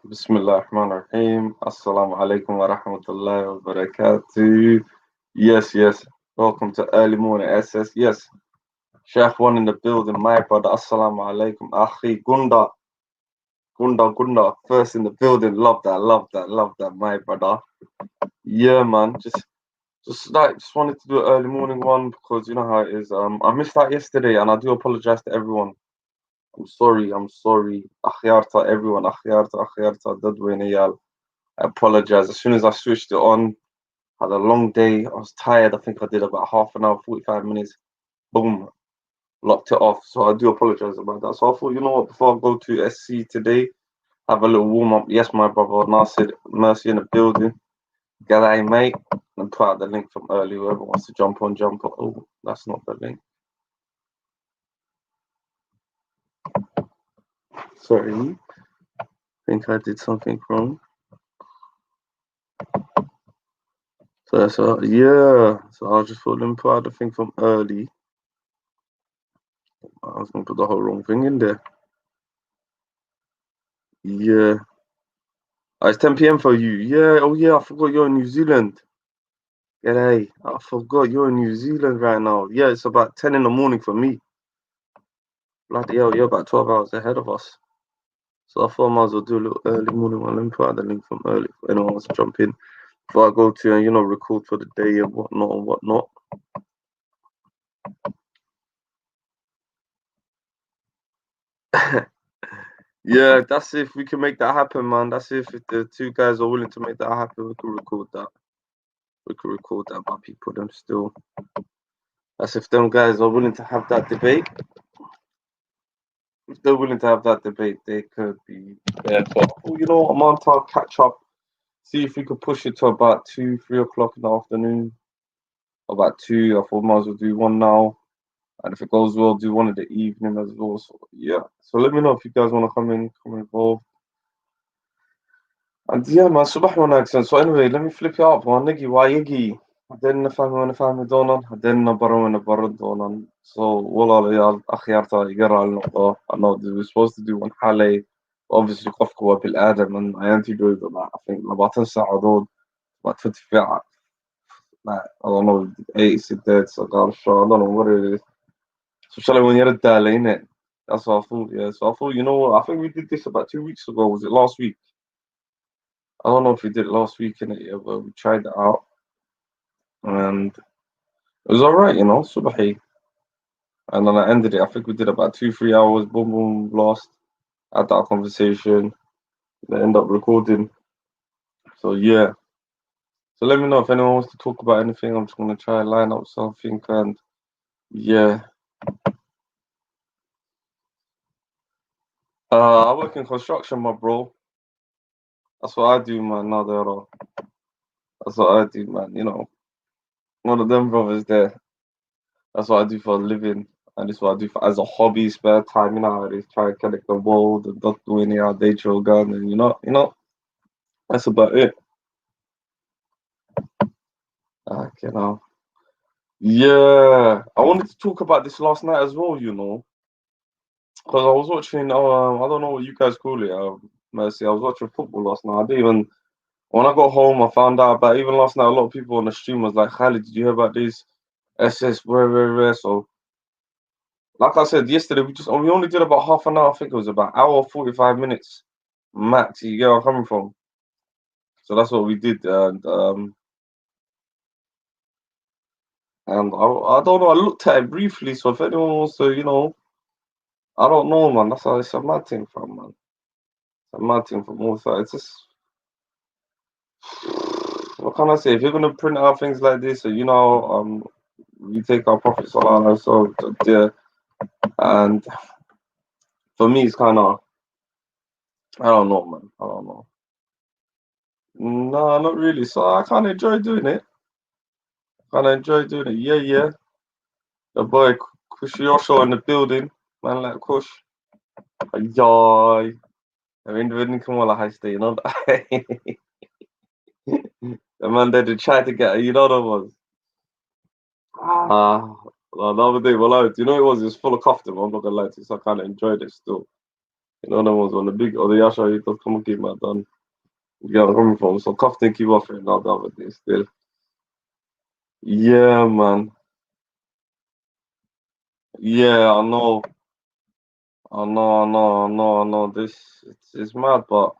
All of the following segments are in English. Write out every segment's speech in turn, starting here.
Bismillah ar-Rahman ar-Rahim. Assalamu alaikum wa rahmatullahi wa barakatuh. Yes, yes. Welcome to early morning SS. Yes. Sheikh one in the building, my brother. Assalamu alaikum. Akhi Gunda. Gunda. First in the building. Love that, my brother. Yeah, man. Just wanted to do an early morning one because you know how it is. I missed out yesterday and I do apologize to everyone. I'm sorry. Akhyarta, everyone. Akhyarta, Dadwin, Iyal. I apologize. As soon as I switched it on, had a long day. I was tired. I think I did about half an hour, 45 minutes. Boom, locked it off. So I do apologize about that. So I thought, you know what, before I go to SC today, have a little warm up. Yes, my brother Nasir, Mercy in the building. G'day, mate. And put out the link from earlier. Whoever wants to jump on, jump on. Oh, that's not the link. Sorry. I think I did something wrong. So yeah. So I'll just put them put out the thing from early. I was gonna put the whole wrong thing in there. Yeah. It's 10 p.m. for you. Yeah. Oh, yeah. I forgot you're in New Zealand. G'day. I forgot you're in New Zealand right now. Yeah, it's about 10 in the morning for me. Bloody hell, you're about 12 hours ahead of us. So I thought I might as well do a little early morning one. Let me put out the link from early if anyone wants to jump in before I go to, record for the day and whatnot. Yeah, that's if we can make that happen, man. That's if the two guys are willing to make that happen, we can record that. We could record that, but people them still. That's if them guys are willing to have that debate. If they're willing to have that debate, they could be there. But you know what, man, I'll catch up, see if we could push it to about 2, 3 o'clock in the afternoon. About 2, I thought might as well do one now. And if it goes well, do one in the evening as well. So yeah. So let me know if you guys want to come involved. And yeah, man, صباح وناكسن. So anyway, let me flip it up. Wanigi, wayigi. عدلنا فهم وانا فاهم دونا عدلنا برا وانا برا دونا. So والله يا أخيارتا يقرا النقطة. I know we're supposed to do one حالي. Obviously قفك هو بالآدم and I am to do it about I think about 10 ساعة دول about 20 ساعة. I don't know 8 6 ساعات I don't know what it is. So shall I when you're dialing. That's what I thought, yeah. So I thought, you know what, I think we did this about 2 weeks ago. Was it last week? I don't know if we did it last week in it, yeah, but we tried it out and it was alright, Subahi. And then I ended it. I think we did about 2 3 hours. Boom, boom, lost. Had that conversation. They end up recording. So yeah. So let me know if anyone wants to talk about anything. I'm just gonna try and line up something and yeah. I work in construction, my bro. That's what I do, man. Now they're all. That's what I do, man. One of them brothers there. That's what I do for a living. And it's what I do for as a hobby, spare time. You know how it is. Try and collect the world, the duck doing it, day trail gun, and that's about it. Yeah, I wanted to talk about this last night as well, because I was watching. I don't know what you guys call it. Mercy. I was watching football last night. I didn't even. When I got home, I found out about even last night. A lot of people on the stream was like, "Khalid, did you hear about this SS? Where?" So, like I said yesterday, we only did about half an hour. I think it was about hour 45 minutes max. You get where I'm coming from. So that's what we did, and I don't know. I looked at it briefly. So if anyone wants to, I don't know, man. That's how it's a mad thing from, man. It's a mad thing from all sides. It's just, what can I say? If you're gonna print out things like this, so we take our profits on ourselves, yeah. And for me, it's kind of, I don't know, man. I don't know. No, not really. So I kind of enjoy doing it. Kind of enjoy doing it. Yeah, yeah. The boy Kush Yosho in the building, man, like Kush. Yoy. I mean, when come on, high state, the man that they tried to get, the ones. Ah, well, the other day, it was full of custom. I'm not gonna lie to you, so I kind of enjoyed it still. You know, them ones on the big, or the Yasha, he does come and keep my done. You get where I'm coming from. So, Confronting keep offering now the other day still. Yeah, man. Yeah, I know. I know. This, it's mad, but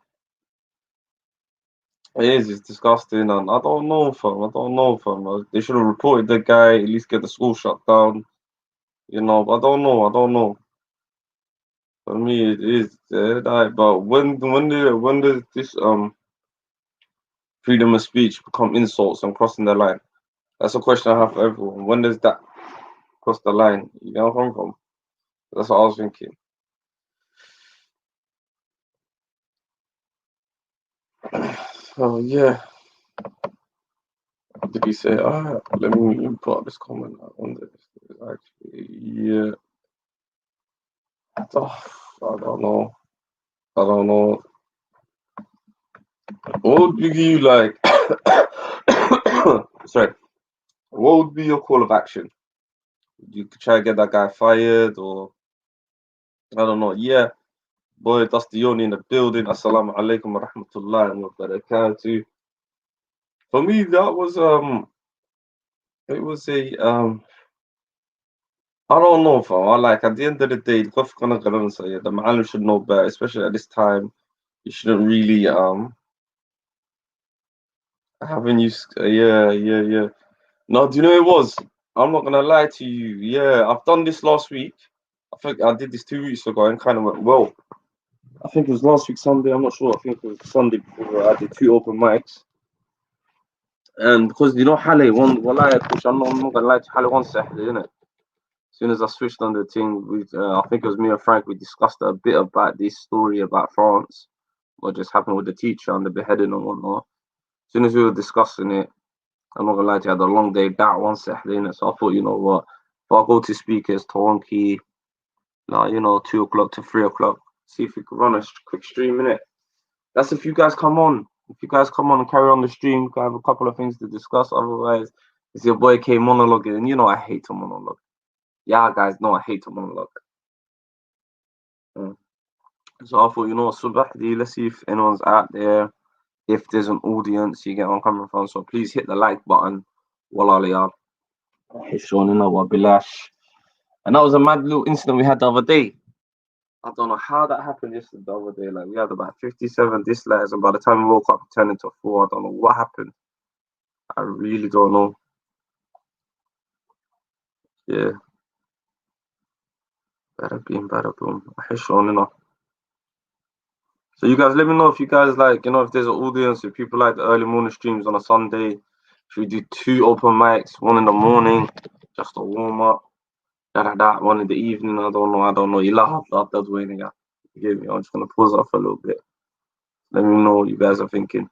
it's disgusting, and I don't know, fam. I don't know, fam. They should have reported the guy, at least get the school shut down, you know, but I don't know. I don't know. For me, it is that. But when does this freedom of speech become insults and crossing the line? That's a question I have for everyone. When does that cross the line? You know where I'm from? That's what I was thinking. So yeah, did he say? Let me put up this comment. I wonder if this is actually yeah. Oh, I don't know. I don't know. What would be you like? Sorry. What would be your call of action? You could try to get that guy fired, or I don't know. Yeah, boy, that's the only in the building. Assalamu alaikum wa rahmatullahi wa barakatuh. For me, that was it was a I don't know, fam. I like at the end of the day, the gonna say the man should know better, especially at this time. You shouldn't really having you. Yeah. No, do you know it was? I'm not gonna lie to you. Yeah, I've done this last week. I think I did this 2 weeks ago and kind of went well. I think it was last week Sunday. I'm not sure. I think it was Sunday before I did two open mics. And because you know Halle one, well, I'm not gonna lie to you, Halle one Saturday, innit? As soon as I switched on the thing, I think it was me and Frank. We discussed a bit about this story about France, what just happened with the teacher and the beheading and whatnot. As soon as we were discussing it, I'm not gonna lie to you, I had a long day that one Saturday, innit? So I thought, you know what, if I go to speakers, Tonki, like 2 o'clock to 3 o'clock, see if we could run a quick stream in it. That's if you guys come on. If you guys come on and carry on the stream, we can have a couple of things to discuss. Otherwise, it's your boy K monologuing, and I hate to monologue. Yeah, guys know I hate to monologue. Mm. So I thought, Subahdi, let's see if anyone's out there. If there's an audience, you get where I'm coming from. So please hit the like button. Wallah, Sean, Bilash. And that was a mad little incident we had the other day. I don't know how that happened yesterday, the other day. Like, we had about 57 dislikes, and by the time we woke up, it turned into 4. I don't know what happened. I really don't know. Yeah, better boom. I Sean, So you guys, let me know if you guys like, if there's an audience, if people like the early morning streams on a Sunday. Should we do 2 open mics, one in the morning, just a warm up, that, one in the evening? I don't know. You laugh after doing it. You get me? I'm just gonna pause off a little bit. Let me know what you guys are thinking.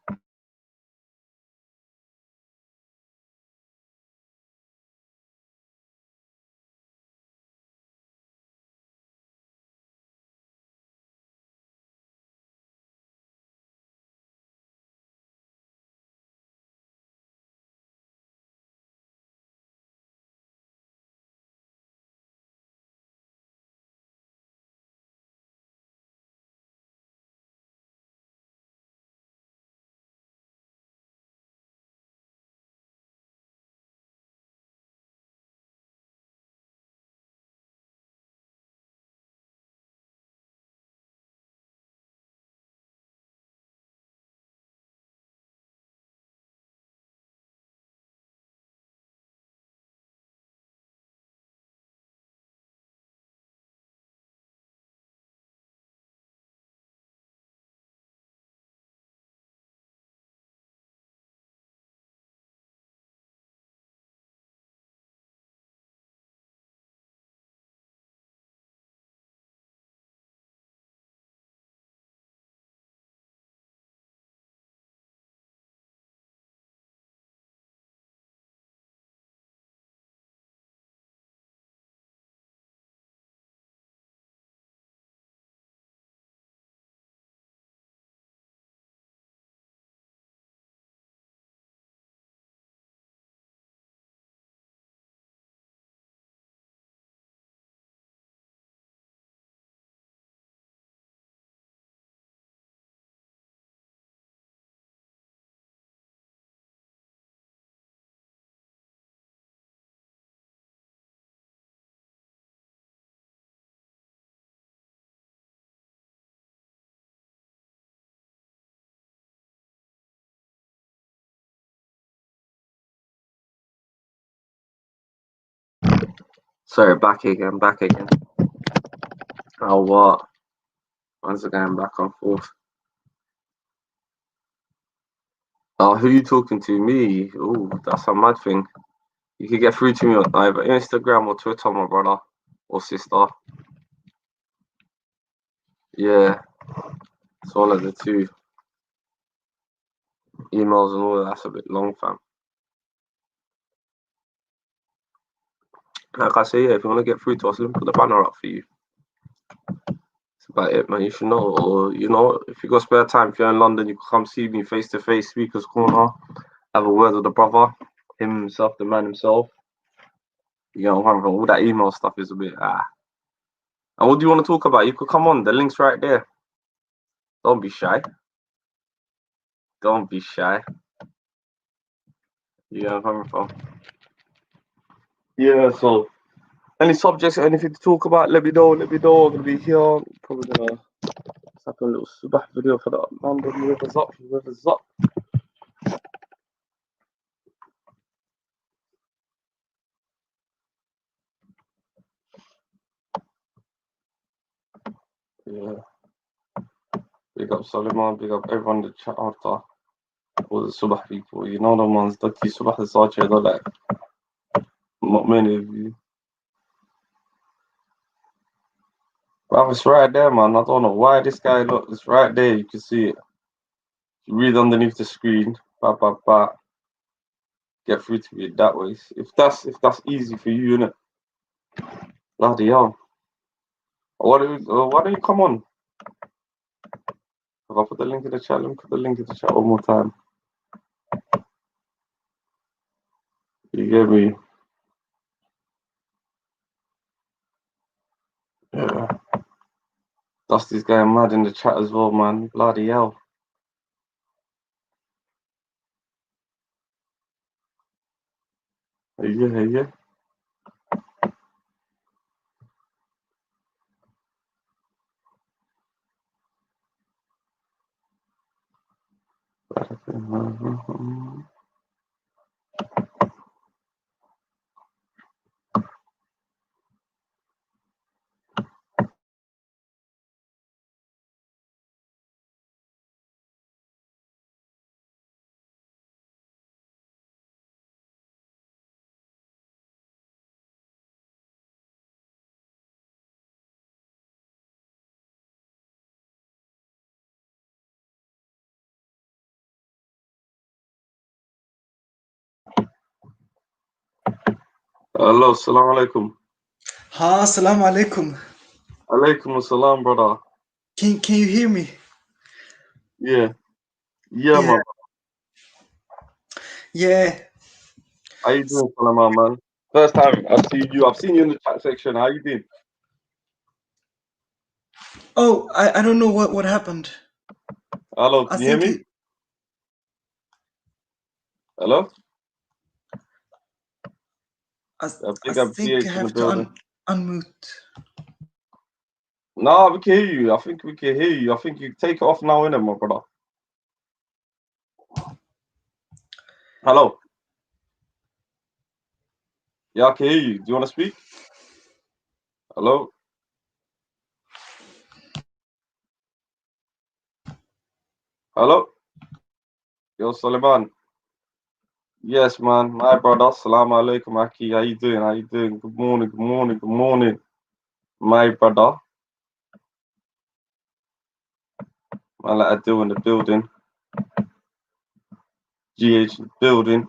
Sorry, back again. Oh, what? Once again, back and forth. Oh, who you talking to? Me? Oh, that's a mad thing. You can get through to me on either Instagram or Twitter, my brother or sister. Yeah, it's one of the two. Emails and all that, that's a bit long, fam. Like I say, yeah, if you want to get through to us, let me put the banner up for you. That's about it, man. You should know. Or, you know, if you got spare time, if you're in London, you can come see me face to face, Speaker's Corner, have a word with the brother, him himself, the man himself. You know, all that email stuff is a bit, And what do you want to talk about? You could come on. The link's right there. Don't be shy. Don't be shy. You know where I'm coming from. Yeah, so any subjects or anything to talk about, let me know. I'm gonna be here. Probably gonna have a little subah video for that London whoever's up. Yeah. Big up Suleiman, big up everyone in the chat after. All the subah people. You know the ones that keep subah the Sacha, they're like not many of you. But it's right there, man. I don't know why this guy look, it's right there, you can see it. You read underneath the screen, get through to me that way. If that's easy for you, innit? Bloody hell. Why don't you come on? I'll put the link in the chat. Let me put the link in the chat one more time. You get me? Yeah. Dusty's going mad in the chat as well, man. Bloody hell. Yeah. Hello, salam alaikum. Ha, salam alaikum. Alaikum assalam, brother. Can you hear me? Yeah, my brother. Yeah. How you doing, Salaman, man? First time I've seen you. I've seen you in the chat section. How you doing? Oh, I don't know what happened. Hello, can you hear me? Hello? I up think I GH in the have to building. unmute. No, we can hear you. I think we can hear you. I think you take it off now, innit, my brother? Hello? Yeah, I can hear you. Do you want to speak? Hello? Hello? Yo, Suleiman. Yes, man. My brother. Assalamu alaikum, Aki. How you doing? Good morning. My brother. Man, like I do in the building. GH in the building.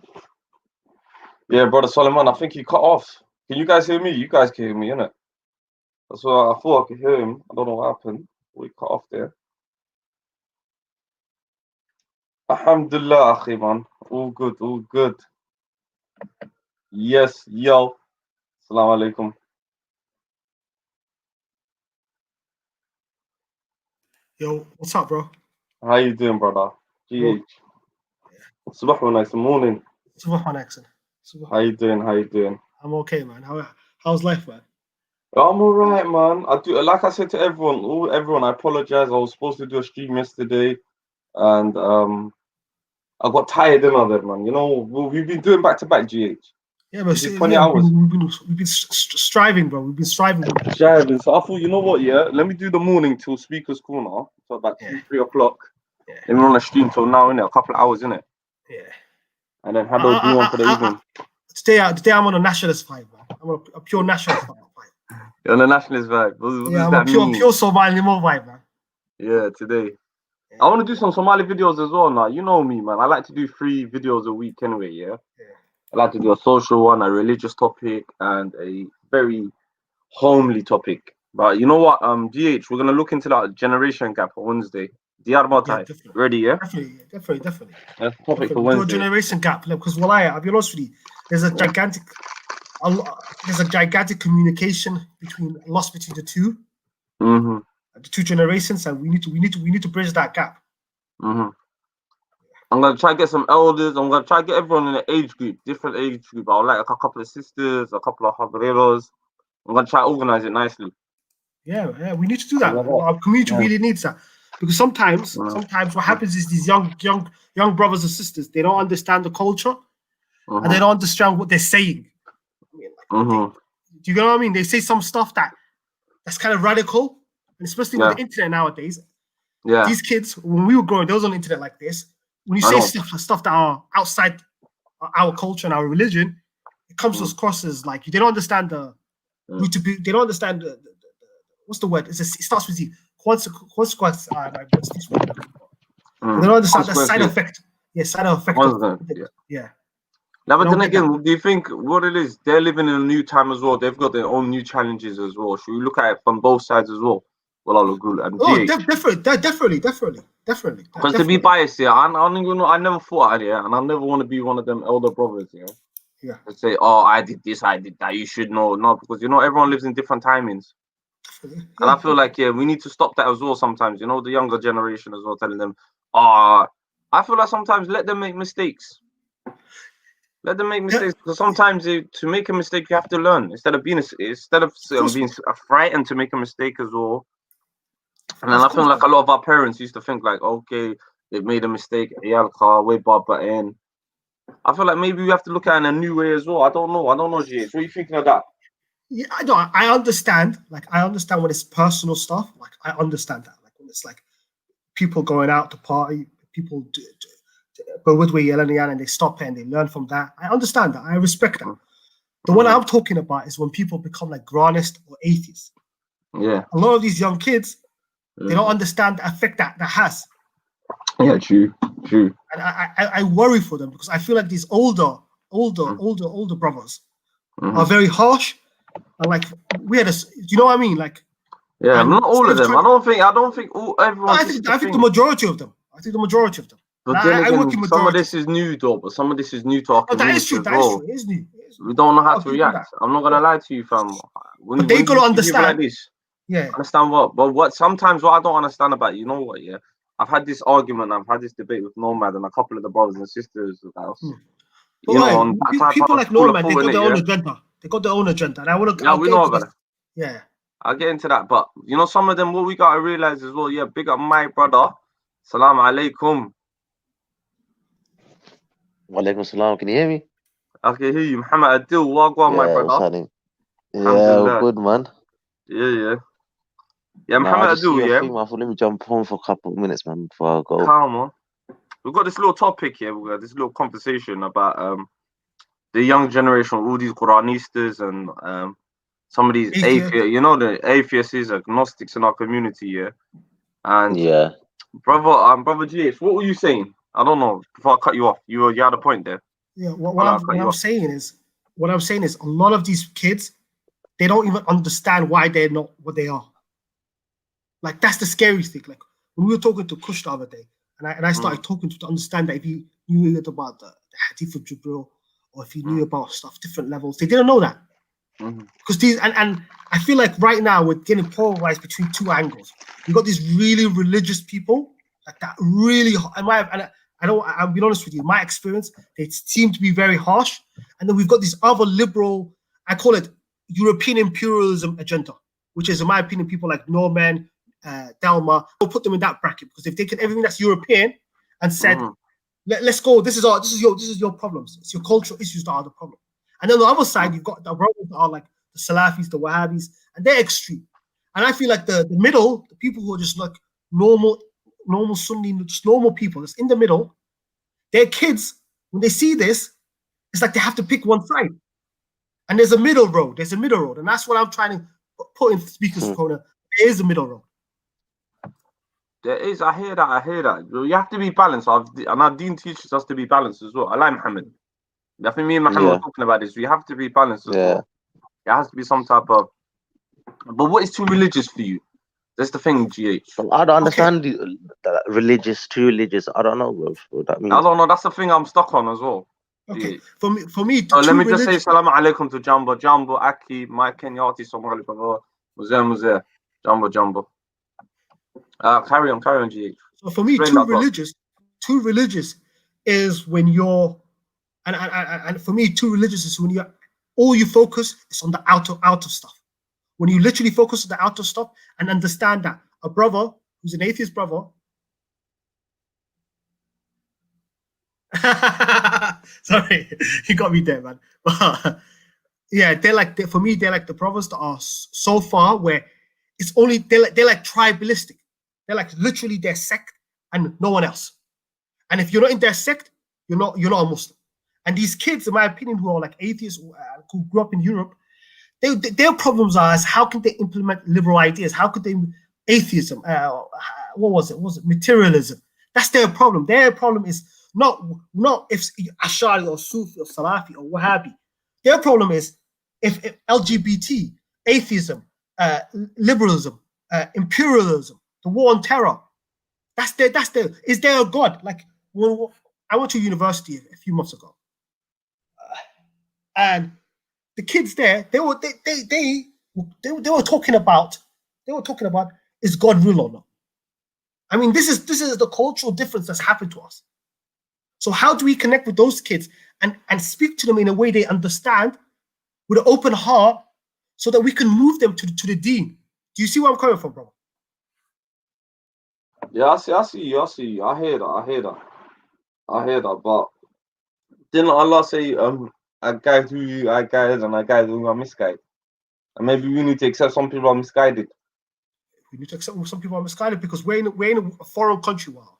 Yeah, brother Suleiman, I think he cut off. Can you guys hear me? You guys can hear me, innit? That's what I thought I could hear him. I don't know what happened. We cut off there. Alhamdulillah, akhi, man. All good. Yes, yo. Assalamu alaikum. Yo, what's up, bro? How you doing, brother? GH. Sabah wa nice morning. Subah accent. How you doing? I'm okay, man. How's life, man? I'm alright, man. I do, like I said to everyone, I apologize. I was supposed to do a stream yesterday, and I got tired in of it, man. You know, we've been doing back to back GH. Yeah, but Is it see, 20 yeah, hours? we've been striving, bro. We've been striving. Driving. So I thought, you know what, yeah, let me do the morning till Speaker's Corner. So about Yeah. 2, 3 o'clock. Yeah. Then we're on the stream till now, innit? A couple of hours, innit? Yeah. And then Haddo's new one for the evening. Today I'm on a nationalist vibe, man. I'm on a pure nationalist vibe. You're on the nationalist vibe. What Yeah, does I'm that a pure mean? Somali vibe, man. Yeah, today. Yeah. I want to do some Somali videos as well now. You know me, man. I like to do 3 videos a week anyway, yeah? I like to do a social one, a religious topic, and a very homely topic. But you know what, GH, we're gonna look into that generation gap on Wednesday. Yeah, Diarmatai. definitely. Ready, yeah? Definitely. That's the topic for Do a Wednesday. generation gap, because I'll be honest with you, there's a gigantic communication between the two. Mm-hmm. The two generations, and we need to bridge that gap. Mm-hmm. I'm gonna try to get some elders. I'm gonna try to get everyone in an age group, different age group. I'll like a couple of sisters, a couple of habreros. I'm gonna try to organize it nicely. Yeah, we need to do that. Our community really needs that, because sometimes what happens is these young brothers and sisters, they don't understand the culture, and they don't understand what they're saying. I mean, do you know what I mean? They say some stuff that's kind of radical, and especially with the internet nowadays. Yeah. These kids, when we were growing, there was on the internet like this. When you say stuff that are outside our culture and our religion, it comes across as like they don't understand they don't understand the what's the word? It starts with the consequence. What's this word? They don't understand the side effect. Yeah, side effect. Yeah. Now, but then again, do you think what it is? They're living in a new time as well. They've got their own new challenges as well. Should we look at it from both sides as well? Well, definitely. Because to be biased, yeah, I never thought I'd, yeah, and I never want to be one of them elder brothers, yeah. Yeah. To say, oh, I did this, I did that. You should know, no, because everyone lives in different timings. And I feel like, we need to stop that as well sometimes. The younger generation as well, telling them, I feel like sometimes let them make mistakes. Let them make mistakes, because sometimes to make a mistake you have to learn instead of being frightened to make a mistake as well. And then I feel like a lot of our parents used to think like, okay, they've made a mistake. I feel like maybe we have to look at it in a new way as well. I don't know, GH. What are you thinking of that? Yeah, I know. I understand. Like, I understand when it's personal stuff. Like, I understand that. Like, when it's like people going out to party, people go with and they stop and they learn from that. I understand that. I respect that. The one I'm talking about is when people become like granist or atheists. Yeah. A lot of these young kids, they don't understand the effect that has. Yeah, true. And I worry for them, because I feel like these older brothers are very harsh. And like we had you know what I mean? Like, yeah, not all of them. I don't think everyone. I think the majority of them. But then again, some of this is new though. But some of this is new to our community. That is true. It is new. We don't know how to react. I'm not gonna lie to you, fam. But they gotta understand. Like this, yeah. Understand what? But what I don't understand about you know what? Yeah, I've had this argument. I've had this debate with Nomad and a couple of the brothers and sisters of us. People like Nomad, they got their own agenda. And I want to. Yeah, we know about it. Yeah. I'll get into that, but some of them, what we gotta realize as well. Yeah, big up my brother. Salam alaikum. Walaikum salam. Can you hear me? I can hear you. Muhammad Adil, wagwan, my brother. What's happening? Yeah, good, man. Yeah, Muhammad Adil, yeah. I thought, let me jump home for a couple of minutes, man, before I go. Calm on. We've got this little topic here. We've got this little conversation about the young generation, all these Quranistas and some of these atheists. The atheists, agnostics in our community, yeah. And yeah, brother GH, what were you saying? I don't know. Before I cut you off, you had a point there. Yeah, what I'm saying is a lot of these kids, they don't even understand why they're not what they are. Like, that's the scariest thing. Like, when we were talking to Kush the other day, and I started talking to understand that if you knew about the Hadith of Jibril, or if you knew about stuff, different levels, they didn't know that. Because these and I feel like right now we're getting polarized between two angles. We've got these really religious people, like that really, I'll be honest with you, my experience, they seem to be very harsh. And then we've got this other liberal, I call it European imperialism agenda, which is, in my opinion, people like Norman, Delma, we'll put them in that bracket, because they've taken everything that's European and said, let's go, this is your problems. It's your cultural issues that are the problem. And then on the other side, you've got the brothers that are like the Salafis, the Wahhabis, and they're extreme. And I feel like the middle, the people who are just like normal Sunni, just normal people, that's in the middle, their kids, when they see this, it's like they have to pick one side. And there's a middle road. There's a middle road. And that's what I'm trying to put in speakers' corner. There is a middle road. There is. I hear that. You have to be balanced. And our deen teaches us to be balanced as well. I like Muhammad. I think me and Muhammad were talking about this. We have to be balanced as well. There has to be some type of... But what is too religious for you? That's the thing, GH. Well, I don't understand the religious, too religious. I don't know what that means. I don't know. That's the thing I'm stuck on as well. Okay, GH. for me. Let me just say Assalamu alaikum to Jumbo, Aki, Mike Kenyati, Somali, Muzeh, Jumbo. Carry on, GH. So for me, too religious is when you're, and for me, too religious is when all you focus is on the outer stuff. When you literally focus on the outer stuff and understand that a brother who's an atheist brother, sorry, you got me there, man. Yeah, for me, they're like the brothers that are so far where it's only they're like tribalistic. They're like literally their sect and no one else. And if you're not in their sect, you're not a Muslim. And these kids, in my opinion, who are like atheists, who grew up in Europe, their problems are is how can they implement liberal ideas? How could they atheism? What was it? Was it materialism? That's their problem. Their problem is not if Ash'ari or Sufi or Salafi or Wahhabi. Their problem is if LGBT, atheism, liberalism, imperialism, the war on terror. Is there a God? Like I went to university a few months ago, and the kids there, they were talking about is God real or not? I mean, this is the cultural difference that's happened to us. So how do we connect with those kids and speak to them in a way they understand with an open heart, so that we can move them to the deen? Do you see where I'm coming from, bro? Yeah, I see you. I hear that. But didn't Allah say, I guide who I guide and I guide who I misguide? And maybe we need to accept some people are misguided. We need to accept some people are misguided because we're in a foreign country. Wow.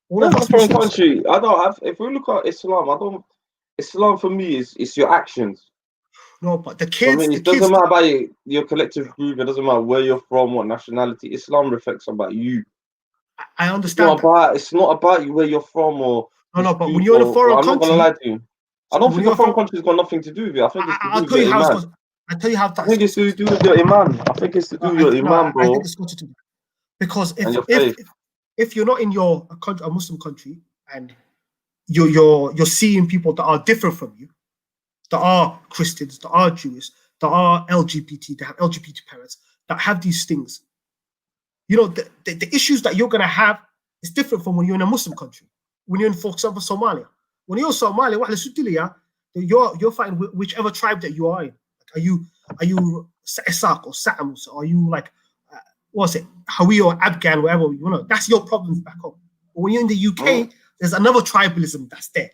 Foreign country. If we look at Islam, Islam for me is your actions. No, but the kids. It doesn't matter about your collective group. It doesn't matter where you're from, what nationality. Islam reflects about you. I understand. It's not about you where you're from or. No, but when you're in a foreign country, I'm not gonna lie to you. I don't think a foreign country's got nothing to do with it. I think it's to do with your iman. I'll tell you how. I think it's to do with your iman. I think it's to do with your iman, bro. I think it's got to do because if you're not in a Muslim country and you're seeing people that are different from you, that are Christians, that are Jewish, that are LGBT, that have LGBT parents, that have these things, you know, the issues that you're gonna have is different from when you're in a Muslim country. When you're in, for example, Somalia. When you're in Somalia, you're fighting whichever tribe that you are in. Like, are you Isak or Sa'amus? Or are you like what's it, Hawi or Afghan, whatever, you know, that's your problems back home. But when you're in the UK, there's another tribalism that's there.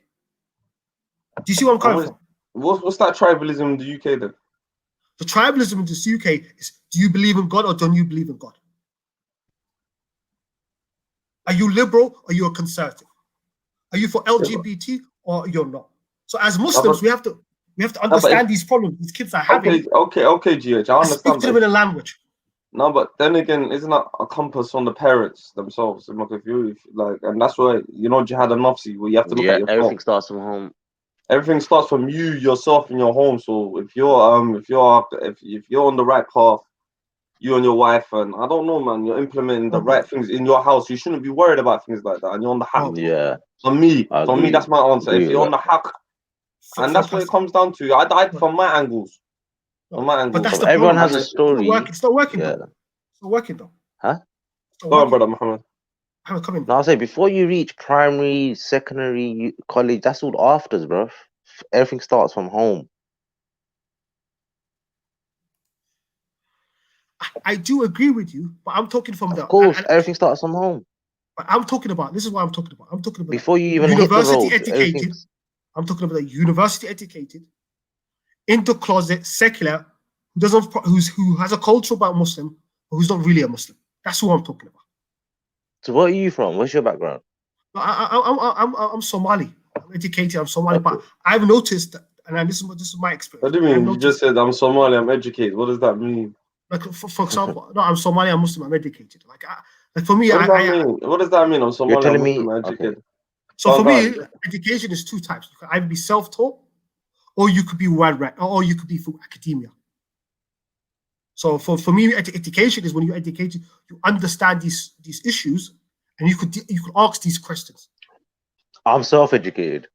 Do you see where I'm coming from? What's that tribalism in the UK then? The tribalism in the UK is, do you believe in God or don't you believe in God? Are you liberal or you're conservative? Are you for LGBT or you're not? So as Muslims, we have to understand these problems these kids are having. Okay, GH, I understand. Speak to them in a language. No, but then again, isn't that a compass on the parents themselves? And that's why, you know, jihad and nafsi, where you have to look at yourself. Everything starts from home. Everything starts from you, yourself, in your home. So if you're on the right path, you and your wife, and I don't know, man, you're implementing the right things in your house, you shouldn't be worried about things like that. And you're on the haq. Yeah. For me, that's my answer. If you're on the haq, and that's what it comes down to. I died from my angles. But that's everyone has a story. It's not working though. It's not working though. Huh? Go on, brother Muhammad. Come in. No, I'll say before you reach primary, secondary, college, that's all afters, bro. Everything starts from home. I do agree with you, but I'm talking from Of course, everything starts from home. But I'm talking about, this is what I'm talking about. I'm talking about before you even university hit the road, educated. I'm talking about the university educated, in the closet, secular, who has a culture about Muslim, but who's not really a Muslim. That's who I'm talking about. So where are you from? What's your background? I'm Somali. I'm educated. I'm Somali, Okay. but I've noticed that, and this is my experience. What do you mean? You just said I'm Somali, I'm educated. What does that mean? Like for example, no, I'm Somali, I'm Muslim, I'm educated. Like for me, What does that mean? What does that mean? I'm Somali, You're telling I'm me Muslim, I'm educated. okay. So for me, education is two types. You can either be self-taught, or you could be well-read, or you could be from academia. So for me, education is when you're educated, you understand these issues, and you could ask these questions. I'm self-educated.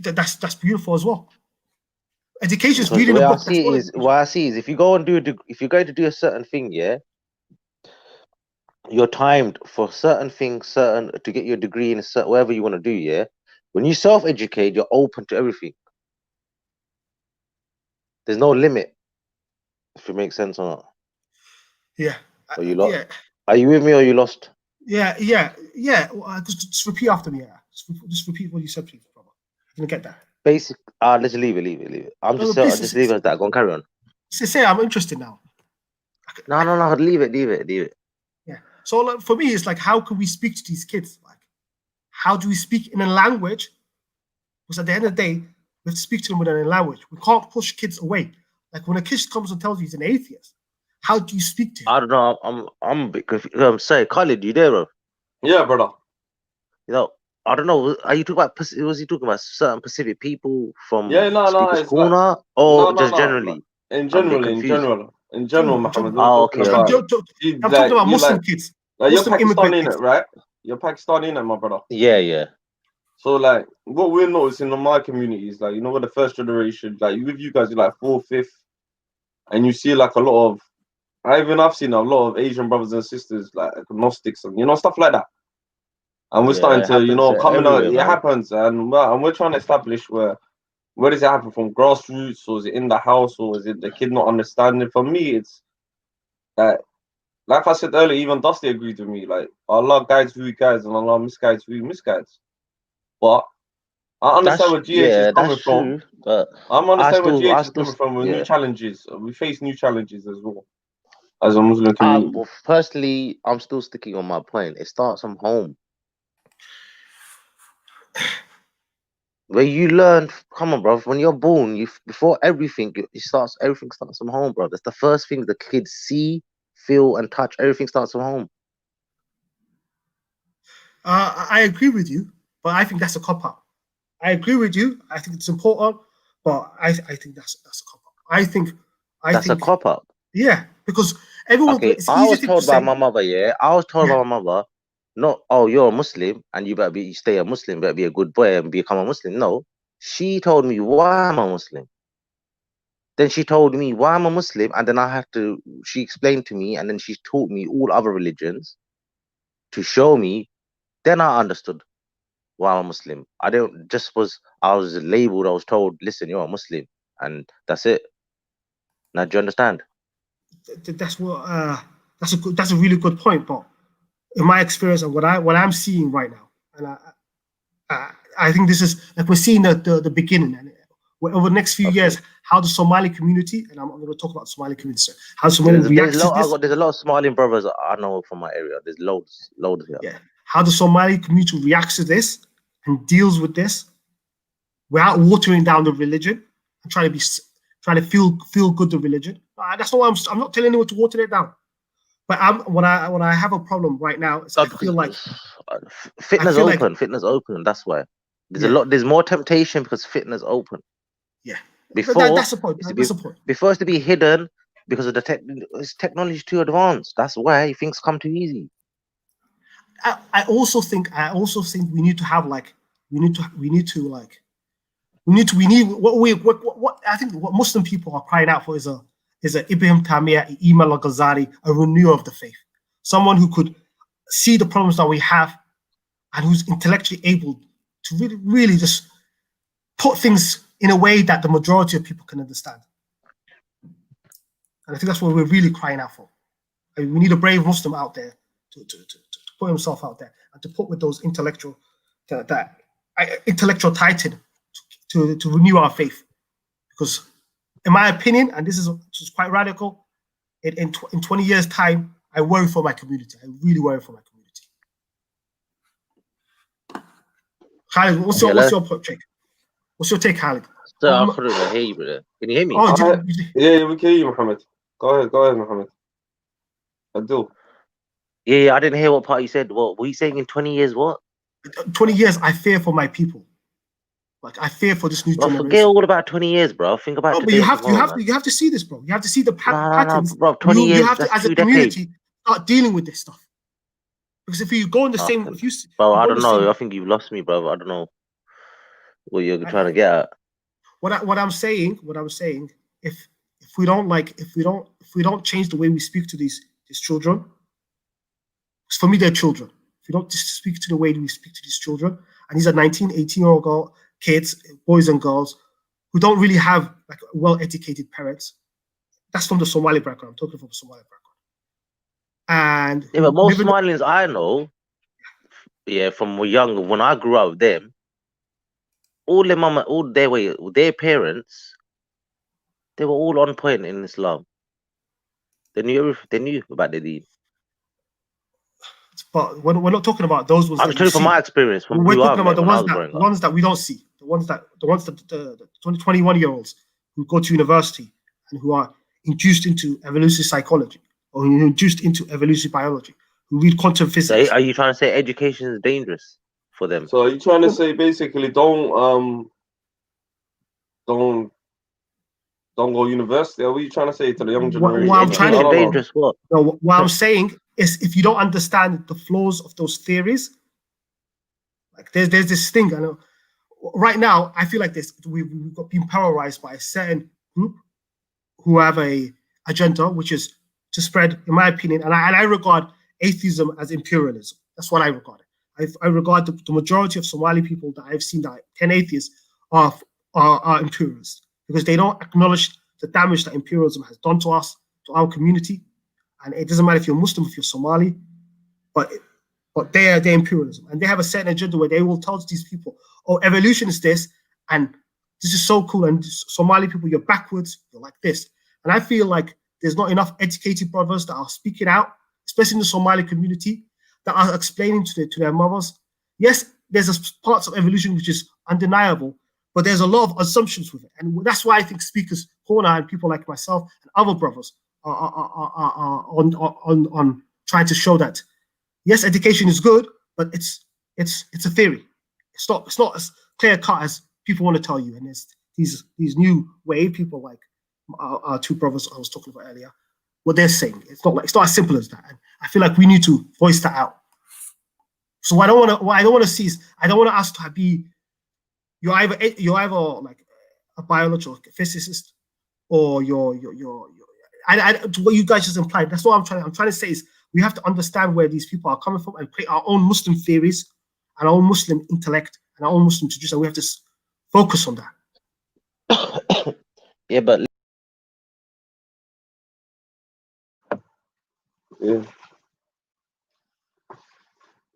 That's beautiful as well. Education is Because reading the a way book. what I see is if you go and if you're going to do a certain thing, yeah, you're timed for certain things, to get your degree in whatever you want to do, yeah. When you self-educate, you're open to everything. There's no limit, if it makes sense or not. Yeah. Are you lost? Yeah. Are you with me or you lost? Yeah. Just repeat after me. Yeah. Just repeat what you said, please, brother. I didn't get that. Basic. Let's leave it. I'll just leave it as that. Go and carry on. Say I'm interested now. No. Leave it. Yeah. So like, for me, it's like, how can we speak to these kids? Like, how do we speak in a language? Because at the end of the day, we have to speak to them within a language. We can't push kids away. Like when a kid comes and tells you he's an atheist, how do you speak to him? I don't know. I'm a bit confused. I'm sorry, Khalid, you there, bro? Yeah, brother. You know, I don't know. Are you talking about? Was he talking about certain Pacific people from Speaker's Corner, like, or just generally? In general, Muhammad. Oh, okay. I'm talking about Muslim kids. Like Muslim you're Pakistani in kids. it, right? You're Pakistani in it, my brother. Yeah. So like, what we're noticing in my community is like, we're the first generation. Like with you guys, you're like 4th, 5th, and you see like a lot of. I've seen a lot of Asian brothers and sisters like agnostics and stuff like that. And we're starting to coming out. It happens, and we're trying to establish where does it happen from grassroots, or is it in the house, or is it the kid not understanding? For me, it's like I said earlier, even Dusty agreed with me. Like Allah guides who he guides, and Allah misguides who he misguides. But I understand where GH is coming from. But I'm understanding where GH is coming from with new challenges. We face new challenges as well as a Muslim community. Well, firstly, I'm still sticking on my point. It starts from home. Where you learn, come on, bro. When you're born, before everything starts from home, bro. That's the first thing the kids see, feel, and touch. Everything starts from home. I agree with you, but I think that's a cop-out. I agree with you. I think it's important, but I think that's a cop-out. I think a cop-out. Yeah, because everyone. Okay, I was told by my mother. Yeah, I was told by my mother. Not, oh, you're a Muslim and you stay a Muslim, better be a good boy and become a Muslim. No, she told me why I'm a Muslim. Then she told me why I'm a Muslim, and then she explained to me, and then she taught me all other religions to show me. Then I understood why I'm a Muslim. I was labeled, I was told, listen, you're a Muslim, and that's it. Now, do you understand? That's a really good point, but in my experience and what I'm seeing right now, and I think this is like we're seeing the beginning, and over the next few years, how the Somali community, and I'm going to talk about the Somali community, so how Somali reacts to this. There's a lot of Somali brothers I know from my area. There's loads here. Yeah, how the Somali community reacts to this and deals with this without watering down the religion and trying to feel good the religion. That's not why I'm not telling anyone to water it down. But what I have a problem right now is I feel like fitness open. That's why there's more temptation because fitness open. Yeah, before that's the point. Before it's to be hidden because of the technology is too advanced. That's why things come too easy. I also think we need to have what I think what Muslim people are crying out for is a Ibn Taymiyyah, Imam al-Ghazali, a renewal of the faith. Someone who could see the problems that we have and who's intellectually able to really, really just put things in a way that the majority of people can understand. And I think that's what we're really crying out for. I mean, we need a brave Muslim out there to put himself out there and to put with those intellectual titan to renew our faith. Because in my opinion, and this is quite radical, in 20 years' time, I worry for my community. I really worry for my community. Khalid, what's your take? What's your take, Khalid? So I couldn't hear you, brother. Can you hear me? Oh, yeah, we can hear you, Mohammed. Go ahead, Mohammed. I do. Yeah, I didn't hear what part you said. What were you saying in 20 years? What? 20 years, I fear for my people. Like, I fear for this new generation. Forget all about 20 years, bro. Think about but you have to see this, bro. You have to see the patterns. Bro, 20 years, you have to, as a community, decades. start dealing with this stuff. Because if you go in the same, if you, bro, I don't know. I think you've lost me, bro. I don't know what you're trying to get at. What I'm saying, if we don't change the way we speak to these children, for me they're children. If we don't speak to the way we speak to these children, and these are 19, 18-year-old kids, boys and girls, who don't really have like well-educated parents. That's from the Somali background. I'm talking from the Somali background. And yeah, but most Somalians I know, from young, when I grew up with them, all their parents, they were all on point in Islam. They knew about the deen. But we're not talking about those ones. I'm telling you from my experience. We're talking about the ones that we don't see. The ones that the 21-year-olds who go to university and who are induced into evolutionary psychology or induced into evolutionary biology, who read quantum physics. So are you trying to say education is dangerous for them? So are you trying to say basically don't go university? Or what are you trying to say to the young generation? What I'm saying is, if you don't understand the flaws of those theories, like there's this thing. I know right now I feel like we've got been polarized by a certain group who have a agenda, which is to spread, in my opinion, and I regard atheism as imperialism. That's what I regard it. I regard the majority of Somali people that I've seen, that 10 atheists are imperialists, because they don't acknowledge the damage that imperialism has done to us, to our community. And it doesn't matter if you're Muslim, if you're Somali, but they're imperialism. And they have a certain agenda where they will tell these people, oh, evolution is this, and this is so cool, and Somali people, you're backwards, you're like this. And I feel like there's not enough educated brothers that are speaking out, especially in the Somali community, that are explaining to their mothers, yes, there's parts of evolution which is undeniable, but there's a lot of assumptions with it. And that's why I think Speakers Corner and people like myself and other brothers are on trying to show that, yes, education is good, but it's a theory. It's not as clear cut as people want to tell you. And there's these new wave people like our two brothers I was talking about earlier. What they're saying, it's not as simple as that. And I feel like we need to voice that out. So what I don't want to see is, I don't want us to be, you're either like a biological physicist, or what you guys just implied. That's what I'm trying to say is, we have to understand where these people are coming from and create our own Muslim theories and our own Muslim intellect and our own Muslim tradition. We have to focus on that. Yeah, but yeah.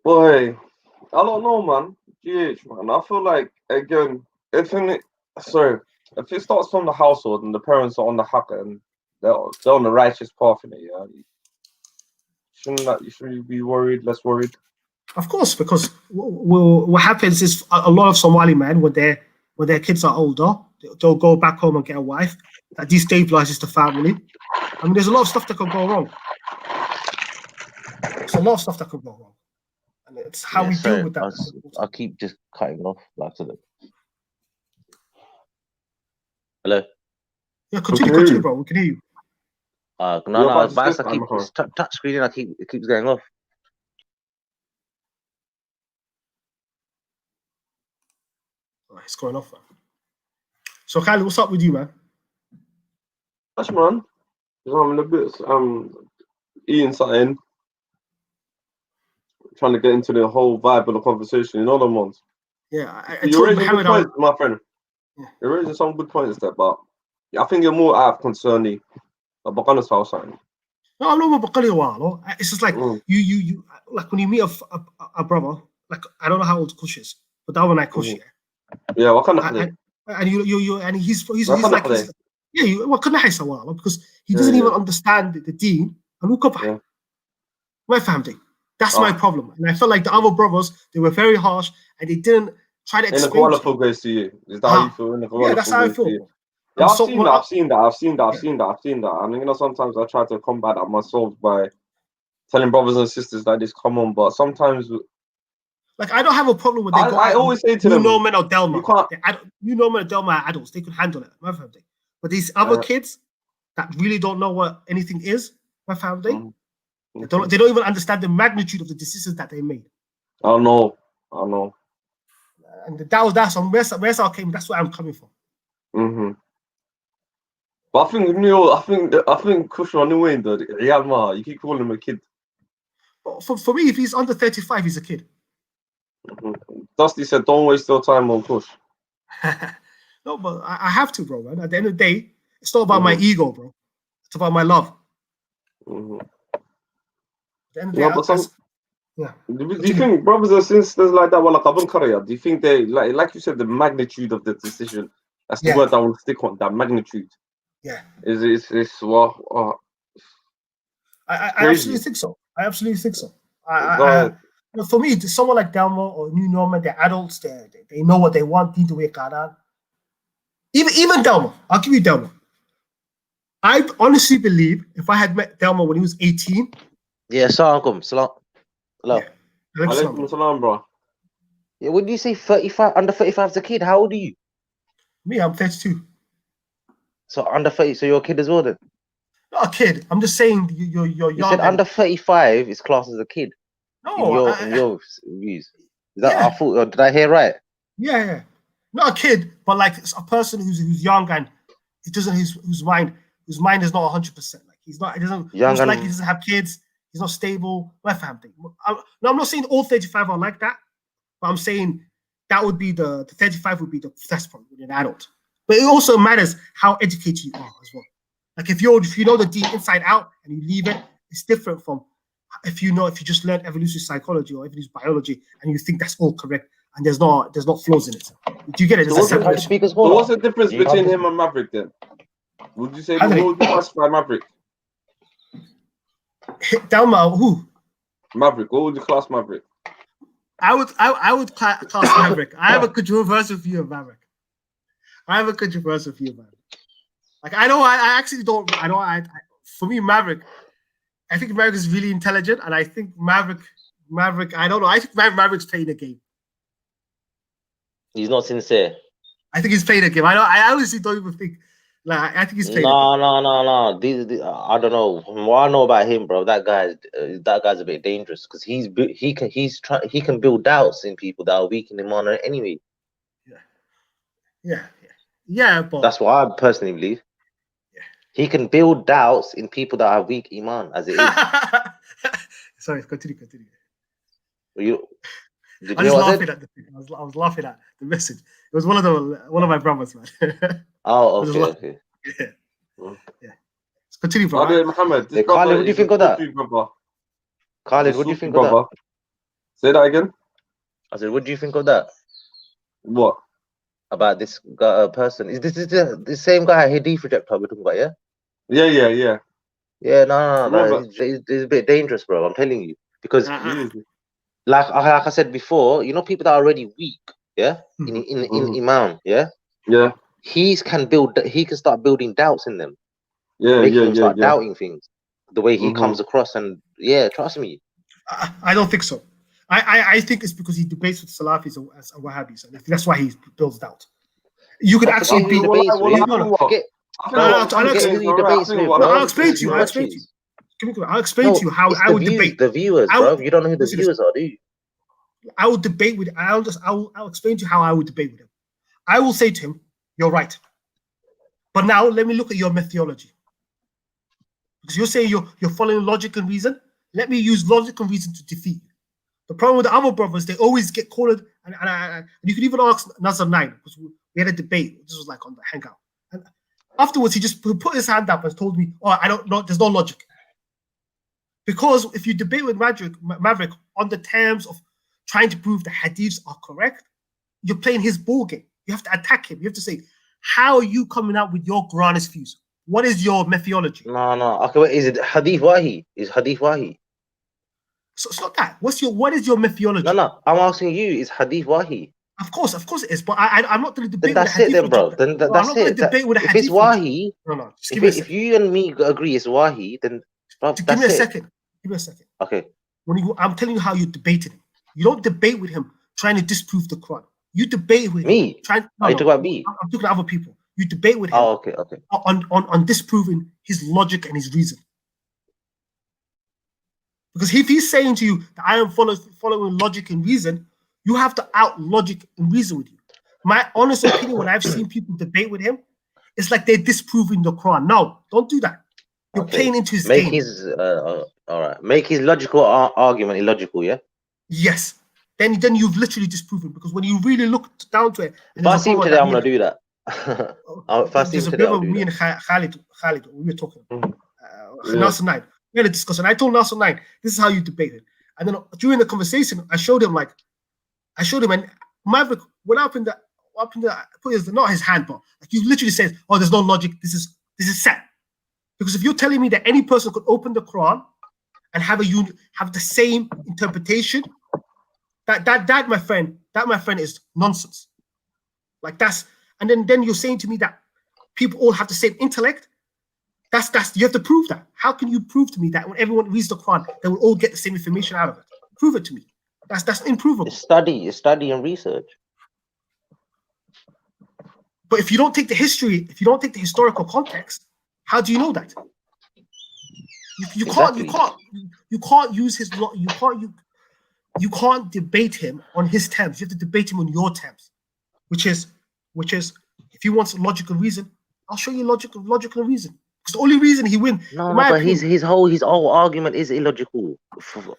Boy, I don't know, man. GH, man. I feel like, again, if it starts from the household and the parents are on the haqq and they're on the righteous path in it, yeah, you shouldn't be worried, less worried. Of course, because what happens is a lot of Somali men, when their kids are older, they'll go back home and get a wife that destabilizes the family. I mean, there's a lot of stuff that could go wrong. There's a lot of stuff that could go wrong. And it's how we deal with that. I keep just cutting off by accident. Hello? Yeah, continue, bro. We can hear you. No, but I keep touch screen and it keeps going off. It's going off, man. So Kylie, what's up with you, man? Gosh, man. I'm in a bit eating something. Trying to get into the whole vibe of the conversation, you know them ones. Yeah, you're raising good points, my friend. Yeah. You're raising some good points there, but I think you're more out of concern. No, I'm not about it's just like you like when you meet a brother, like I don't know how old Kush is, but that one I Kush, yeah, what kind of and you and he's like Yeah, because he doesn't even understand the deen. Yeah. My family. That's my problem. And I felt like the other brothers, they were very harsh and they didn't try to explain to Inequality goes to you. Is that how you feel? Yeah, that's how I feel. Bro. Yeah, I've seen that. And you know, sometimes I try to combat that myself by telling brothers and sisters like this, come on, but sometimes like I don't have a problem with they go I always say to them, Norman or Delma. You can't Norman or Delma are adults, they could handle it, my family. But these other kids that really don't know what anything is, my family, they don't even understand the magnitude of the decisions that they made. I know. And that's on where I came, that's where I'm coming from. But I think Kushra anyway, you keep calling him a kid. For me, if he's under 35, he's a kid. Dusty said, don't waste your time on Kush. No, but I have to, bro, man. At the end of the day, it's not about my ego, bro. It's about my love. At the end of the day, do you think brothers and sisters like that, do you think they, like you said, the magnitude of the decision, that's the word I will stick on, that magnitude. Yeah. I absolutely think so. For me, someone like Delmo or New Norman, they're adults, they know what they want, need to work hard. Even Delmo, I'll give you Delmo. I honestly believe if I had met Delmo when he was 18. Yeah, Assalamualaikum. Hello. Alaikum salam, bro. Yeah, when you say 35, under 35 as a kid, how old are you? Me, I'm 32. So under 30, so you're a kid as well then? Not a kid. I'm just saying you're young. You said under 35 is classed as a kid. No, in your views. Is that I thought? Or did I hear right? Yeah. Not a kid, but like a person who's young and it doesn't whose mind is not 100%. Like he's not. It doesn't. He doesn't have kids. He's not stable. My family. I'm not saying all 35 are like that, but I'm saying that would be the 35 would be the first point with an adult. But it also matters how educated you are as well. Like if you know the deen inside out and you leave it, it's different from if you just learn evolutionary psychology or evolutionary biology and you think that's all correct and there's not flaws in it. Do you get it? So what's the difference between him and Maverick then? Would you say what would you classify Maverick? Delma, who? Maverick. What would you class Maverick? I would class Maverick. I have a controversial view of Maverick. Like I actually don't. For me, Maverick. I think Maverick is really intelligent, and I think Maverick. I don't know. I think Maverick's playing a game. He's not sincere. I think he's playing a game. I honestly don't even think. Like I think he's playing. No. I don't know. From what I know about him, bro, that guy's a bit dangerous because he can build doubts in people that are weak in Iman anyway. Yeah, but that's what I personally believe. Yeah. He can build doubts in people that have weak Iman, as it is. Sorry, continue. I was laughing at the message. It was one of my brothers, man. Oh, okay. Yeah. Continue, bro. Muhammad, Khalid, what do you think of that? Khalid, what do you think of that? Say that again. I said, what do you think of that? What? About this person? Is this the same guy, Hadith rejector we're talking about? Yeah. Yeah, no. It's a bit dangerous, bro. I'm telling you, because like I said before, you know, people that are already weak, in Iman, he can start building doubts in them, making them start doubting things, the way he comes across, and trust me. I don't think so. I think it's because he debates with Salafis and Wahhabis, and that's why he builds doubt. You could actually be I'll explain to you. I'll explain to you how I would debate the viewers, bro. You don't know who the viewers are, do you? I would debate with. I'll explain to you how I would debate with him. I will say to him, "You're right," but now let me look at your methodology. Because you're saying you're following logic and reason. Let me use logic and reason to defeat you. The problem with the other brothers, they always get cornered, and you could even ask Nazar 9, because we had a debate. This was like on the Hangout. And afterwards, he just put his hand up and told me, I don't know, there's no logic. Because if you debate with Maverick on the terms of trying to prove the hadiths are correct, you're playing his ball game. You have to attack him. You have to say, How are you coming out with your Quranist views? What is your methodology? No. Okay, wait, is it Hadith Wahi? Is Hadith Wahi? So it's not that. What is your methodology? No. I'm asking you, is Hadith Wahi? Of course it is. But I'm not going to debate Then with a that's it, hadith. then, bro. Then I'm that's not going it. to debate with a hadith. If it's Wahi, No. Just give me a second. if you and me agree it's Wahi, then bro, Give that's me a it. second. Give me a second. Okay. I'm telling you how you debated him. You don't debate with him trying to disprove the Quran. You debate with Me? him trying. Are you talking about me? I'm talking to other people. You debate with him. Oh, okay. On disproving his logic and his reason. Because if he's saying to you that I am following logic and reason, you have to out logic and reason with you. My honest opinion, when I've seen people debate with him, it's like they're disproving the Quran. No, don't do that. You're playing into his game. All right. Make his logical argument illogical, yeah? Yes. Then you've literally disproven, because when you really look down to it, if I see him today, I'm gonna do that. If I see him today, I'll do me that. and Khalid, we were talking. Nasser 9. We had a discussion. I told Nasser 9, this is how you debate it. And then during the conversation, I showed him, and Maverick went up in the put his, not his hand, but like you literally said, oh, there's no logic. This is set. Because if you're telling me that any person could open the Quran and have the same interpretation, that my friend is nonsense. Like that's, and then you're saying to me that people all have the same intellect. That's you have to prove that. How can you prove to me that when everyone reads the Quran, they will all get the same information out of it? Prove it to me. That's improvable. It's study and research. But if you don't take the history, if you don't take the historical context, how do you know that? You can't use his you can't debate him on his terms. You have to debate him on your terms, which is if he wants a logical reason, I'll show you logical reason. Because the only reason he wins. No, but his whole argument is illogical.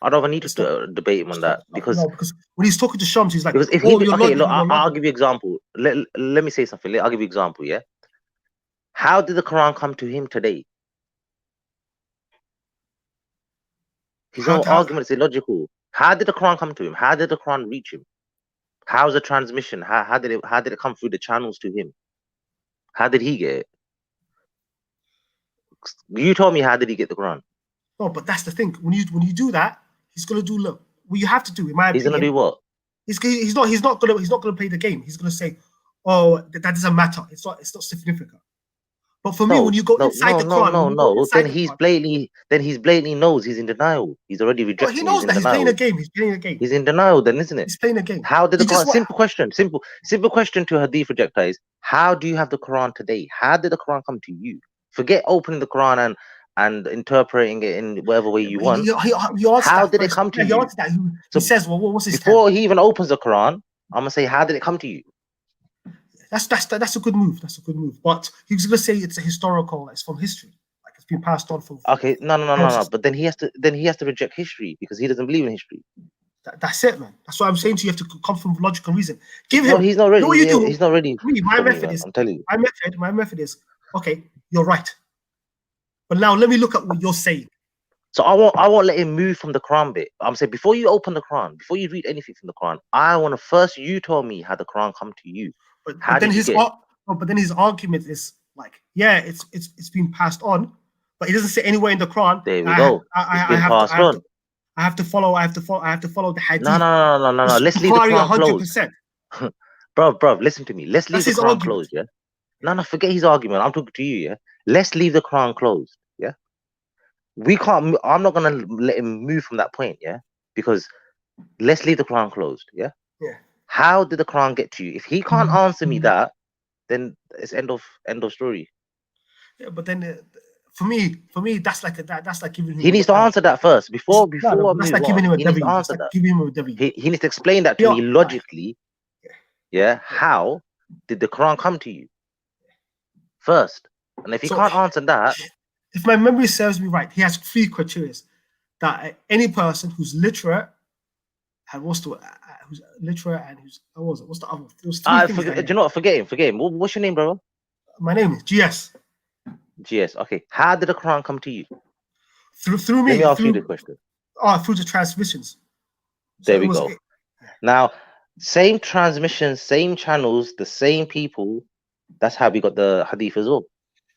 I don't even need to debate him on that, because when he's talking to Shams, he's like, because if I'll give you an example. Let me say something. I'll give you an example. Yeah. How did the Quran come to him today? His whole argument is illogical. How did the Quran come to him? How did the Quran reach him? How's the transmission? How did it come through the channels to him? How did he get it? You told me, how did he get the Quran? No, but that's the thing. When you do that, he's gonna do what you have to do. In my opinion, he's gonna do what? He's not gonna play the game. He's gonna say, oh, that doesn't matter. It's not significant. But for me, when you go inside the Quran, then he's blatantly knows he's in denial. He's already rejected. He knows that he's playing a game. He's in denial, then, isn't it? He's playing a game. How did the Quran? Simple question to a Hadith rejector is: how do you have the Quran today? How did the Quran come to you? Forget opening the Quran and interpreting it in whatever way you want. How did it come to you? He says, well, what's his before he even opens the Quran, I'm gonna say, how did it come to you? That's a good move. That's a good move. But he was gonna say it's a historical. It's from history. Like it's been passed on from. Okay, no. But then he has to reject history because he doesn't believe in history. That's it, man. That's what I'm saying to you. You have to come from logical reason. Give him. No, he's not ready. You know what you do? He's not ready. My method is. I'm telling you. My method is. Okay, you're right. But now let me look at what you're saying. So I won't let him move from the Quran bit. I'm saying before you open the Quran, before you read anything from the Quran, I want to first you tell me how the Quran come to you. But then his argument is like, yeah, it's been passed on, but he doesn't say anywhere in the Quran. There we go. It's been passed on. I have to follow the hadith. No. Let's leave the Quran closed. Bro, listen to me. Let's leave the Quran closed, yeah? No, forget his argument. I'm talking to you, yeah? Let's leave the Quran closed, yeah? We can't, I'm not going to let him move from that point, yeah? Because let's leave the Quran closed, yeah? Yeah. How did the Quran get to you? If he can't answer me that, then it's end of story. Yeah, but then for me, that's like giving him. He needs to answer that first before that's like giving him a W. That's like giving him a W. He needs to explain that to me logically. Yeah. How did the Quran come to you first? And if he can't answer that, if my memory serves me right, he has 3 criteria: that any person who's literate and who's literate and who's what's the other? Those 3 things. Do you know what? Forget him. What's your name, bro? My name is GS. GS. Okay. How did the Quran come to you? Through me. Let me ask you the question. Through the transmissions. There we go. Now, same transmissions, same channels, the same people. That's how we got the hadith as well.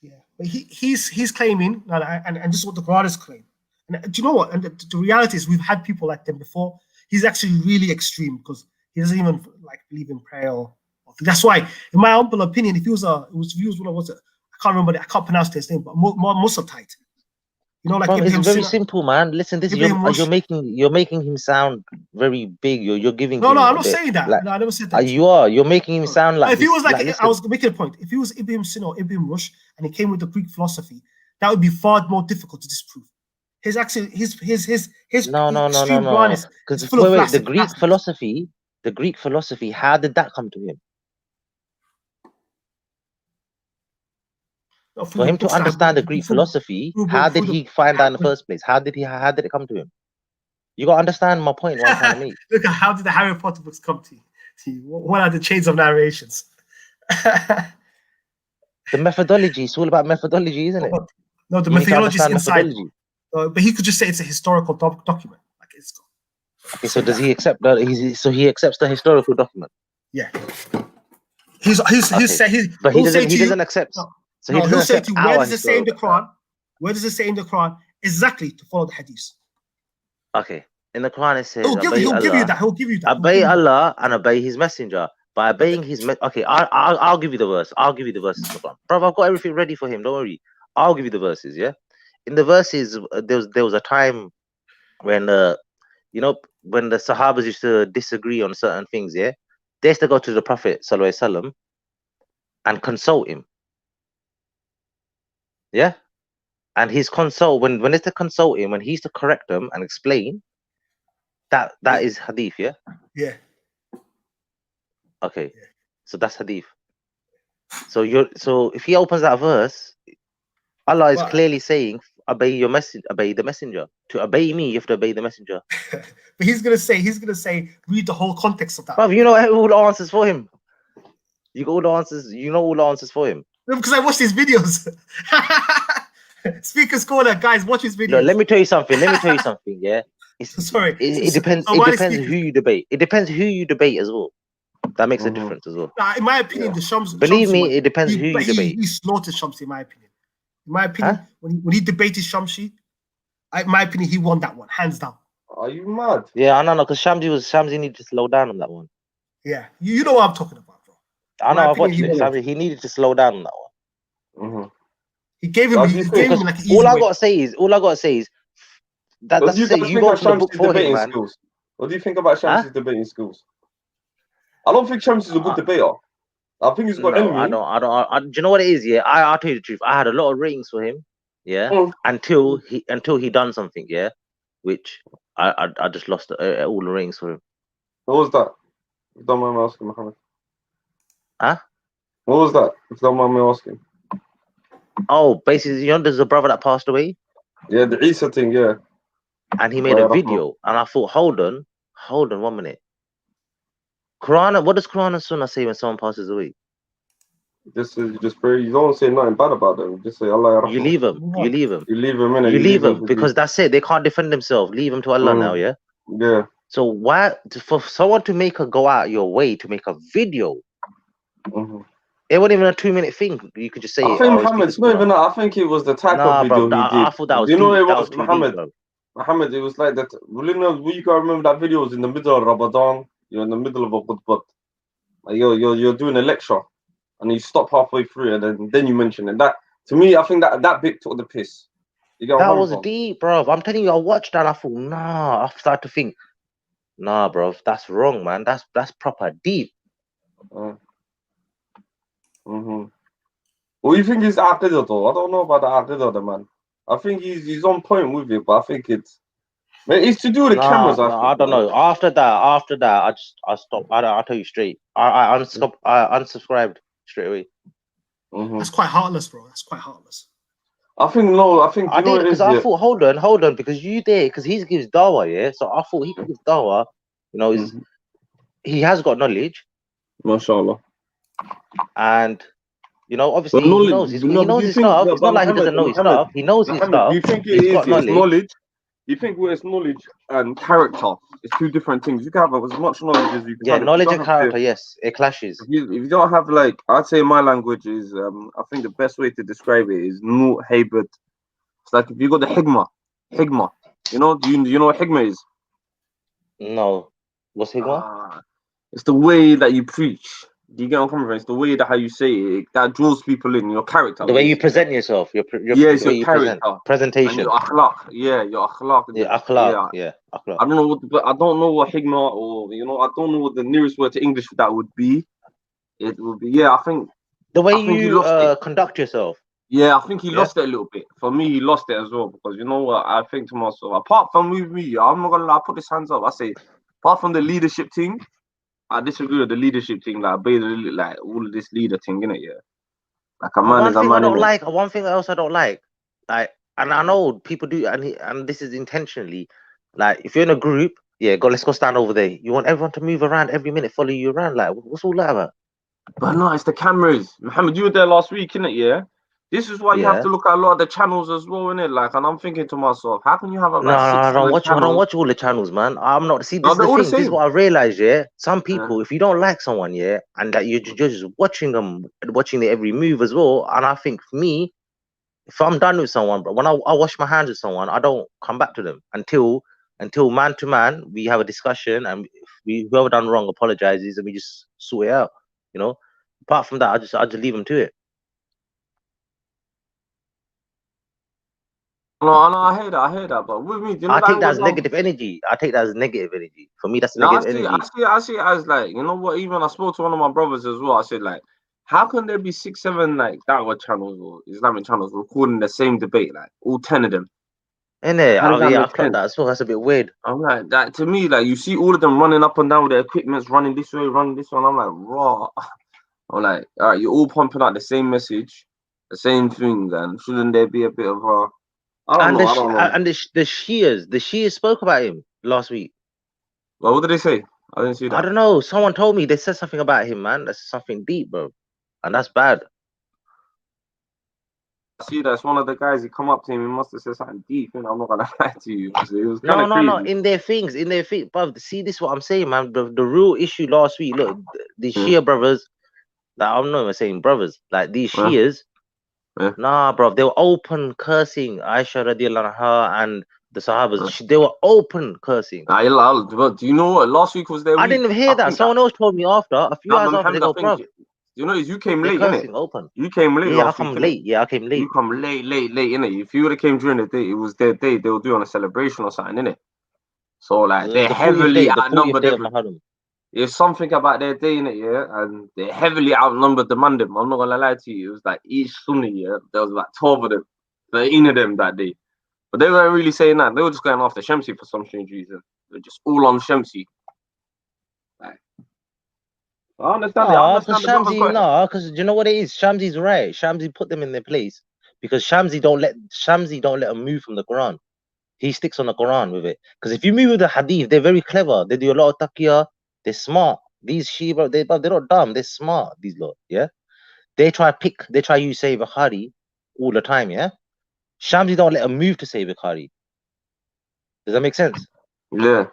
Yeah, but he's claiming, and this is what the Quran is claiming. And do you know what? And the reality is, we've had people like them before. He's actually really extreme because he doesn't even like believe in prayer. That's why, in my humble opinion, if he was what was it? I can't remember. I can't pronounce his name, but Musatite. You know, like Bro, it's Ibrahim very Sina. simple, man. Listen, this you're making him sound very big. You're giving No, him I'm a not bit, saying that. like, No, I never said that. you're making him sound like if he was like, I listen, was making a point. If he was Ibrahim Sina or Ibrahim Rush and he came with the Greek philosophy, that would be far more difficult to disprove. His actually his no, extreme blindness is full of wait, the Greek philosophy, how did that come to him? For him to understand the Greek philosophy, how did he find that in the first place? How did it come to him? You got to understand my point. What I'm trying to make. Look at how did the Harry Potter books come to you? What are the chains of narrations? The methodology. It's all about methodology, isn't it? No, the methodology is inside. But he could just say it's a historical document. Like it's. Okay, so does he accept that? He accepts the historical document. Yeah. He doesn't accept. No. So he'll say to you, where does it say in the Quran? Where does it say in the Quran exactly to follow the hadith? Okay, in the Quran it says, he'll give you that. Obey Allah and obey His Messenger. By obeying okay, I'll give you the verse. I'll give you the verses in the Quran. Bro, I've got everything ready for him. Don't worry. I'll give you the verses. Yeah, in the verses, there was a time when when the Sahabas used to disagree on certain things. Yeah, they used to go to the Prophet Sallallahu Alaihi Wasallam and consult him. Yeah, and his consult when it's to consult him, when he's to correct them and explain, that is hadith. Yeah. Yeah. Okay, so that's hadith. So if he opens that verse, Allah is clearly saying, obey the messenger. To obey me, you have to obey the messenger. But he's gonna say, read the whole context of that. Bro, you know all the answers for him. You got all the answers. You know all the answers for him. No, because I watched his videos. Speakers Corner, guys, watch his videos. No, let me tell you something. Yeah. Sorry. It depends. It depends who you debate. It depends who you debate as well. That makes a difference as well. In my opinion, the Shams. Believe me, it depends who you debate. He slaughtered Shamsi, in my opinion. In my opinion, when he debated Shamsi, in my opinion, he won that one, hands down. Are you mad? Yeah, I know, because Shamsi needed to slow down on that one. Yeah, you know what I'm talking about, bro. I know, I've watched it. He needed to slow down on that one. Mm-hmm. He gave him like an easy all I gotta say is that's to say you go to the book for him, man. Skills? What do you think about Shamsi's debating skills? I don't think Shamsi's a good debater. I think he's got enemy. I don't. Do you know what it is? Yeah, I'll tell you the truth. I had a lot of ratings for him. Yeah, until he done something. Yeah, which I just lost all the ratings for him. What was that? If don't mind me asking, Mohammed. Huh? What was that? If don't mind me asking. Oh, basically, there's a brother that passed away. Yeah, the Isa thing. Yeah. And he made a video, and I thought, hold on 1 minute. Quran, what does Quran and Sunnah say when someone passes away? Just pray. You don't say nothing bad about them. Just say Allah. You leave them. You leave them. You leave them. You leave them because that's it. They can't defend themselves. Leave them to Allah now. Yeah. Yeah. So why for someone to go out your way to make a video? It wasn't even a 2-minute thing. You could just say. I think Muhammad's not even. I think it was the type of video he did. I thought that was. You know, it was Muhammad. Muhammad, it was like that. You know, you can remember that video was in the middle of Ramadan. You're in the middle of a khutbah. Like you're doing a lecture, and you stop halfway through, and then you mention it. That to me, I think that bit took the piss. That was deep, bro. I'm telling you, I watched that. And I thought, nah. I started to think, nah, bro, that's wrong, man. That's proper deep. What do you think is Aqidah though? I don't know about the Aqidah, man. I think he's on point with it, but I think it's to do with the cameras. I don't know. After that, I stopped. I'll tell you straight. I unsubscribed straight away. That's quite heartless, bro. That's quite heartless. I think I did because I thought, hold on, because he gives dawah, yeah. So I thought he could give dawah. You know, he has got knowledge. MashaAllah. And obviously he knows his stuff. It's not like he doesn't know his stuff. He knows his stuff. Do you think it is knowledge? You think well, it's knowledge and character. It's two different things. You can have as much knowledge as you can. Yeah, If you knowledge don't and have character, yes, it clashes. if you don't have like, I'd say my language is I think the best way to describe it is no haybud. It's like if you got the higma. You know, do you know what higma is? No. What's Higma? It's the way that you preach. Do you get what I'm coming from? It's the way that how you say it that draws people in. Your character. The way you basically. present yourself, Yeah, it's the way your you character present. and Presentation. your akhlaq. Yeah, your akhlaq. Yeah, akhlaq. Yeah, akhlaq. I don't know what, but I don't know what higma or I don't know what the nearest word to English for that would be. It would be I think The way he you lost it. conduct yourself. Yeah, I think he Yeah. lost it a little bit. For me, he lost it as well because you know what? I think to myself, apart from with me, I'm not gonna lie, I put his hands up. I say, apart from the leadership thing, I disagree with the leadership thing. Like, basically, like all of this leader thing, innit? Yeah. Like a man One is a thing man. I don't innit? like. One thing else I don't like. Like, and I know people do, and this is intentionally. Like, if you're in a group, yeah, let's go stand over there. You want everyone to move around every minute, follow you around. Like, what's all that about? But no, it's the cameras. Mohammed, you were there last week, innit? Yeah. This is why you have to look at a lot of the channels as well, innit? Like, and I'm thinking to myself, how can you have about I don't watch. channels? I don't watch all the channels, man. I'm not. See, this is they're the all thing. the This is same. what I realized. Yeah, some people, if you don't like someone, yeah, and that you're just watching them, watching their every move as well. And I think for me, if I'm done with someone, but when I wash my hands with someone, I don't come back to them until man to man we have a discussion, and if whoever done wrong apologizes, and we just sort it out. You know. Apart from that, I just leave them to it. No, I hear that. But with me, I take that as negative energy. I take that as negative energy. For me, that's negative energy. I see it as like, you know what? Even I spoke to one of my brothers as well. I said like, how can there be 6, 7 like dawah channels or Islamic channels recording the same debate, like all 10 of them? Innit? I clocked that as well. That's a bit weird. I'm like, that to me, like you see all of them running up and down with their equipments, running this way, running this one. I'm like, raw. I'm like, all right, you're all pumping out the same message, the same thing, and shouldn't there be a bit of a I don't know. And the Shias spoke about him last week. Well, what did they say? I didn't see that. I don't know. Someone told me they said something about him, man. That's something deep, bro, and that's bad. I see that's one of the guys. He come up to him. He must have said something deep. I'm not gonna lie to you. It was kind of crazy. No. In their things, bro. See, this is what I'm saying, man. The real issue last week. Look, the Shia brothers. Like, I'm not even saying brothers. Like these Shias. Nah, bro. They were open cursing Aisha radiallahu anha and the Sahabas. They were open cursing. Do you know what? Last week was their week. I didn't hear that. Someone else told me after. A few hours after, they go, bro. You know, you came late, innit? Open. You came late. Yeah, I come late. Yeah, I came late. You come late, innit? If you would have came during the day, it was their day. They were doing a celebration or something, innit? So like they're heavily outnumbered. There's something about their day, innit? Yeah, and they heavily outnumbered the Mandem. I'm not gonna lie to you. It was like each Sunni, yeah, there was like 12 of them, 13 of them that day. But they weren't really saying that. They were just going after Shamsi for some strange reason. They're just all on Shamsi. Like, I understand it. Because you know what it is? Shamsi's right. Shamsi put them in their place because Shamsi don't let them move from the Quran. He sticks on the Quran with it. Because if you move with the Hadith, they're very clever. They do a lot of taqiyah. They're smart. These Shia, they're not dumb. They're smart. These lot, yeah. They try use Sahih Bukhari all the time, yeah. Shamsi don't let them move to Sahih Bukhari. Does that make sense? Yeah.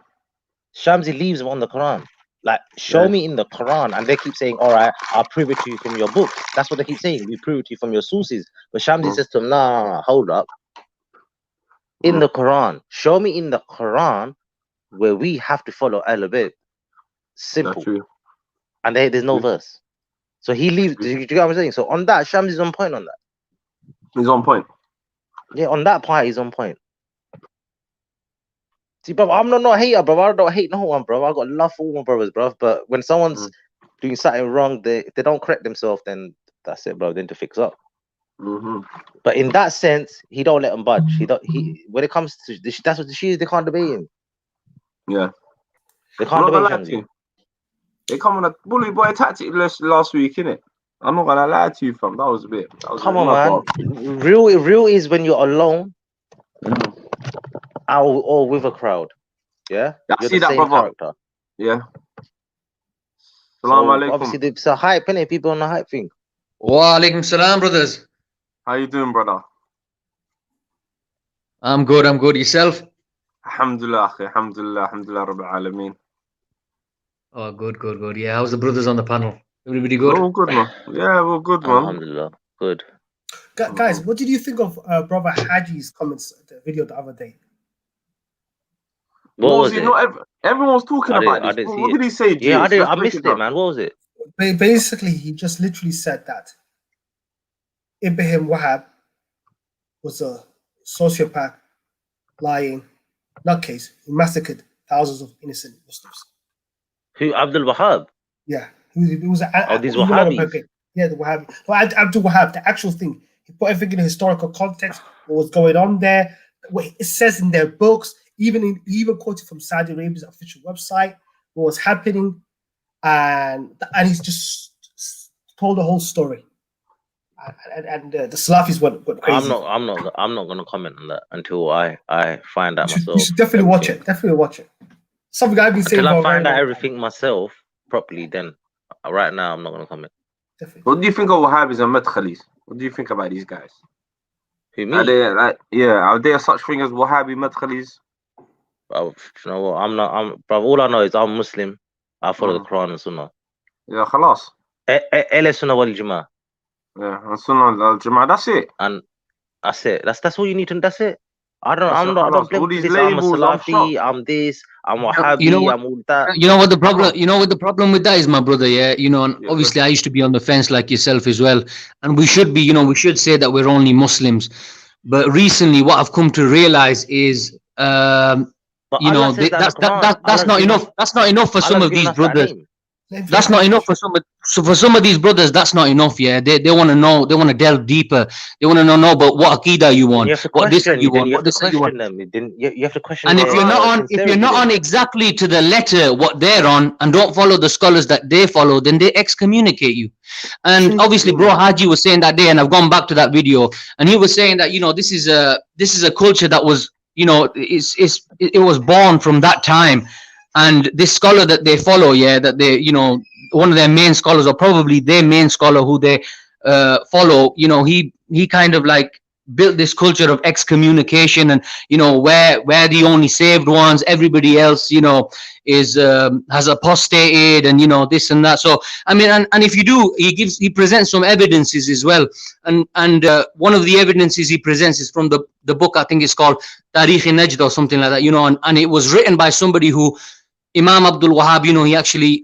Shamsi leaves them on the Quran. Like, show me in the Quran, and they keep saying, all right, I'll prove it to you from your book. That's what they keep saying. We prove it to you from your sources. But Shamsi says to them, nah, hold up. In the Quran, show me in the Quran where we have to follow Al-Bayt. Simple. And there's no verse. So he leaves. Do you get what I'm saying? So on that, Shamsi's on point on that. He's on point. Yeah, on that part, he's on point. See, bro, I'm not a hater, bro. I don't hate no one, bro. I got love for all my brothers, bro. But when someone's doing something wrong, if they don't correct themselves, then that's it, bro. Then to fix up. But in that sense, he don't let them budge. He when it comes to that's what the Shias, they can't debate him. Yeah, they can't debate him. They come on a bully boy tactic last week, innit? I'm not gonna lie to you, fam. That was a bit. Come on, man. Real is when you're alone, or with a crowd. Yeah, you're the same character. Yeah. Assalamu alaikum. Obviously, it's a hype, innit? People on the hype thing. Wa alaikum salam, brothers. How you doing, brother? I'm good. Yourself? Alhamdulillah, akhi, alhamdulillah, alhamdulillah, Rabbil Alameen. Oh, good. Yeah, how's the brothers on the panel? Everybody good? All good, man. Yeah, we're good, man. Alhamdulillah, good. Guys, what did you think of Brother Haji's comments, the video the other day? What was it? Everyone's talking about this. What did he say, Yeah, James? I missed it, man. What was it? Basically, he just literally said that Ibrahim Wahab was a sociopath, lying nutcase who massacred thousands of innocent Muslims. Who? Abdul Wahab? Yeah, he was these Wahhabis. Yeah, the Wahhabi. No, Abdul Wahab, the actual thing. He put everything in historical context. What was going on there? What it says in their books, even quoted from Saudi Arabia's official website, what was happening, and he's just told the whole story. And the Salafis went crazy. I'm not gonna comment on that until I find out myself. You should definitely watch it. Definitely watch it. Something I've been saying. Until I find out everything myself properly, then right now I'm not gonna comment. Definitely. What do you think of Wahhabis and Madkhalis? What do you think about these guys? Who, me? Are there such thing as Wahhabi Madkhalis? You know what? Bro, all I know is I'm Muslim. I follow the Quran and Sunnah. Yeah, khalas. Ahl Sunnah wal Jama'ah. Yeah, and Sunnah al Jama'ah. That's it. And that's it. That's all you need to. That's it. I don't all these this. labels, I'm a Salafi. I'm this. I'm Wahhabi. You know what, I'm all that. You know what the problem? You know what the problem with that is, my brother. Yeah, you know, and obviously I used to be on the fence like yourself as well, and we should be. You know, we should say that we're only Muslims. But recently, what I've come to realize is, you know, that's not enough. That's not enough for some of these brothers. That's not enough for some. So for some of these brothers, that's not enough. Yeah, they want to know. They want to delve deeper. They want to know about what Aqidah you want, what this you want, what this you want. You have to question. And if you're not on exactly to the letter what they're on, and don't follow the scholars that they follow, then they excommunicate you. And obviously, Bro Haji was saying that day, and I've gone back to that video, and he was saying that, you know, this is a culture that was, you know, it was born from that time. And this scholar that they follow, that they, you know, one of their main scholars, or probably their main scholar who they follow, you know, he kind of like built this culture of excommunication, and, you know, where the only saved ones, everybody else, you know, is has apostated, and, you know, this and that. So I mean, and if you do, he presents some evidences as well, and one of the evidences he presents is from the book, I think it's called Tarikh-i-Najd or something like that, you know, and it was written by somebody who, Imam Abdul Wahab, you know, he actually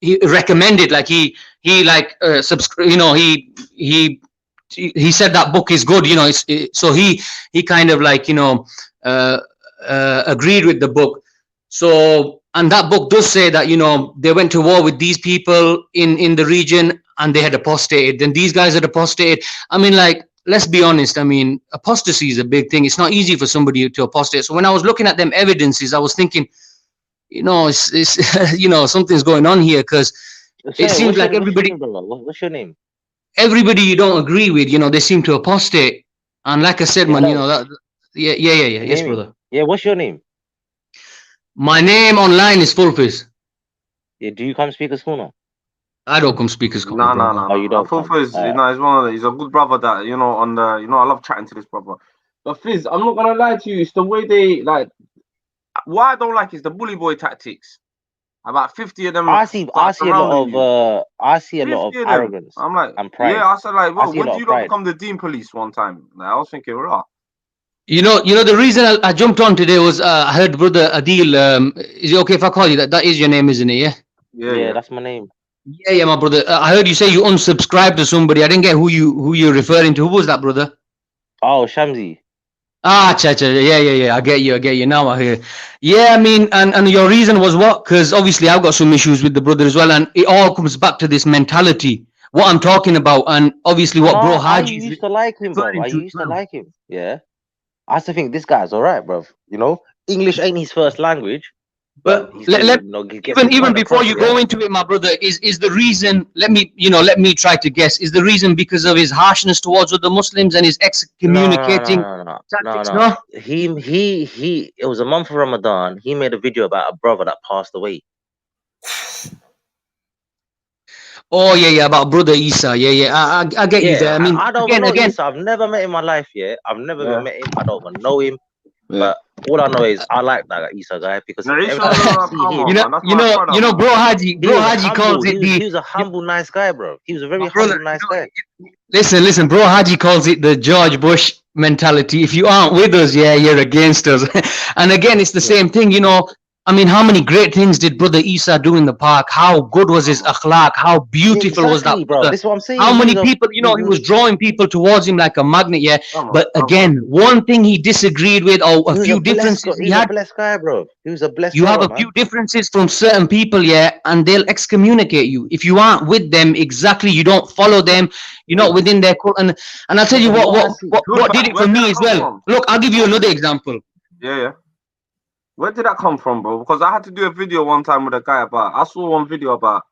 he recommended, like he like you know, he said that book is good, you know. So he kind of like, you know, agreed with the book. So, and that book does say that, you know, they went to war with these people in the region, and they had apostated. Then these guys had apostated. I mean, like, let's be honest. I mean, apostasy is a big thing. It's not easy for somebody to apostate. So when I was looking at them evidences, I was thinking, you know, it's you know, something's going on here, because it seems like everybody. What's your name? Everybody you don't agree with, you know, they seem to apostate. And like I said, man, you know that. Yeah. Yes, brother. Yeah, what's your name? My name online is Fulfiz. Yeah, do you come speak as Sunnah? I don't come speak as No. Oh, you don't. Fulfiz, you know, he's a good brother that, you know, you know, I love chatting to this brother. But Fizz, I'm not gonna lie to you, it's the way they like. What I don't like is the bully boy tactics. About 50 of them. I see a lot of arrogance. I'm like, and pride. Yeah, I said, like, well, when do you not become the Dean Police one time? Like, I was thinking, raw. You know, the reason I jumped on today was I heard Brother Adil. Is it okay if I call you that? That is your name, isn't it? Yeah, that's my name. Yeah, my brother. I heard you say you unsubscribed to somebody. I didn't get who you're referring to. Who was that, brother? Oh, Shamsi. Ah, yeah. I get you. Now I hear. Yeah, I mean, and your reason was what? Because obviously I've got some issues with the brother as well, and it all comes back to this mentality. What I'm talking about, and obviously what Bro Haji. I used to like him, bro. I used to like him. Yeah, I used to think this guy's all right, bro. You know, English ain't his first language. But even before you go into it, my brother, is the reason? Let me try to guess. Is the reason because of his harshness towards other Muslims and his excommunicating tactics? No. He. It was a month of Ramadan. He made a video about a brother that passed away. Oh yeah, about brother Isa. Yeah. I get you there. I mean, I don't know Isa. I've never met him in my life. Yeah, I've never met him. I don't even know him. But all I know is I like that Isa guy because No, every Isha's time I a see calm him, one, man. That's my brother, man. Bro Haji, he was Haji humble. calls it He was a humble, nice guy, bro. He was a very brother, humble, nice guy. Listen, bro Haji calls it the George Bush mentality. If you aren't with us, yeah, you're against us. And again, it's the same thing, I mean, how many great things did Brother Isa do in the park? How good was his akhlaq? How beautiful was that bro? brother? This is what I'm saying. How many people, he was drawing people towards him like a magnet, yeah. But again, one thing he disagreed with, or a few differences he had. A blessed guy, bro. He was a blessed You have brother, a few differences from certain people, yeah, and they'll excommunicate you. If you aren't with them exactly, you don't follow them, you're not within their cult. And I'll tell you what did it for me as well. Look, I'll give you another example. Yeah. Where did that come from, bro? Because I had to do a video one time with a guy I saw one video about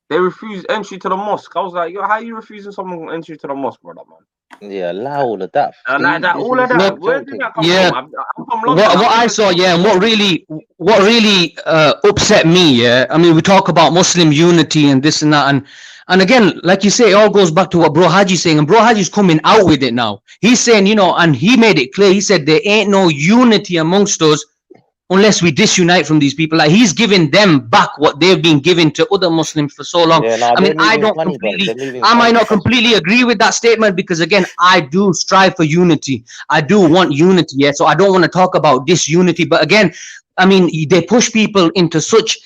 they refused entry to the mosque. I was like, yo, how are you refusing someone entry to the mosque, brother, man? Yeah, allow all of that. Like that, all of that. Where did that come from? I'm from London. What I saw, yeah, and what really upset me, yeah. I mean, we talk about Muslim unity and this and that, and again, like you say, it all goes back to what Bro Haji's saying, and Bro Haji's coming out with it now. He's saying, and he made it clear. He said there ain't no unity amongst us unless we disunite from these people. Like, he's giving them back what they've been giving to other Muslims for so long. Yeah, I mean, I might not completely agree with that statement, because again, I do strive for unity. I do want unity, yeah. So I don't want to talk about disunity, but again, I mean, they push people into such,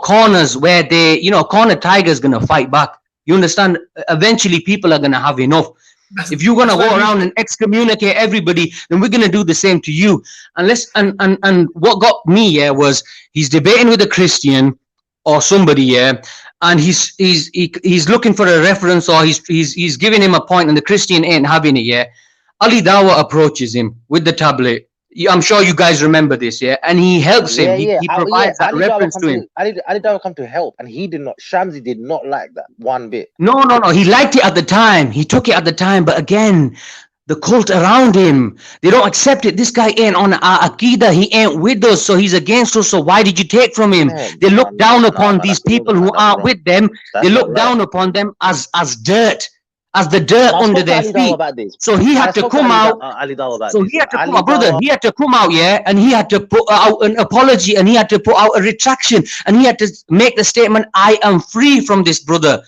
corners where they, corner tiger's gonna fight back. You understand? Eventually, people are gonna have enough. If you're gonna go around and excommunicate everybody, then we're gonna do the same to you. And what got me, yeah, was he's debating with a Christian or somebody, yeah, and he's looking for a reference, or he's giving him a point, and the Christian ain't having it, yeah. Ali Dawah approaches him with the tablet. I'm sure you guys remember this, yeah, and he helps him. He provides that reference to him. Ali Dawah come to help, and Shamsi did not like that one bit. No. He liked it at the time. He took it at the time, but again, the cult around him, they don't accept it. This guy ain't on our Aqidah. He ain't with us, so he's against us. So why did you take from him? They look down upon these people who aren't with them. They look down upon them as dirt. As the dirt under their feet. So he had to come out. So he had to come out, brother. He had to come out, yeah, and he had to put out an apology, and he had to put out a retraction, and he had to make the statement, I am free from this, brother.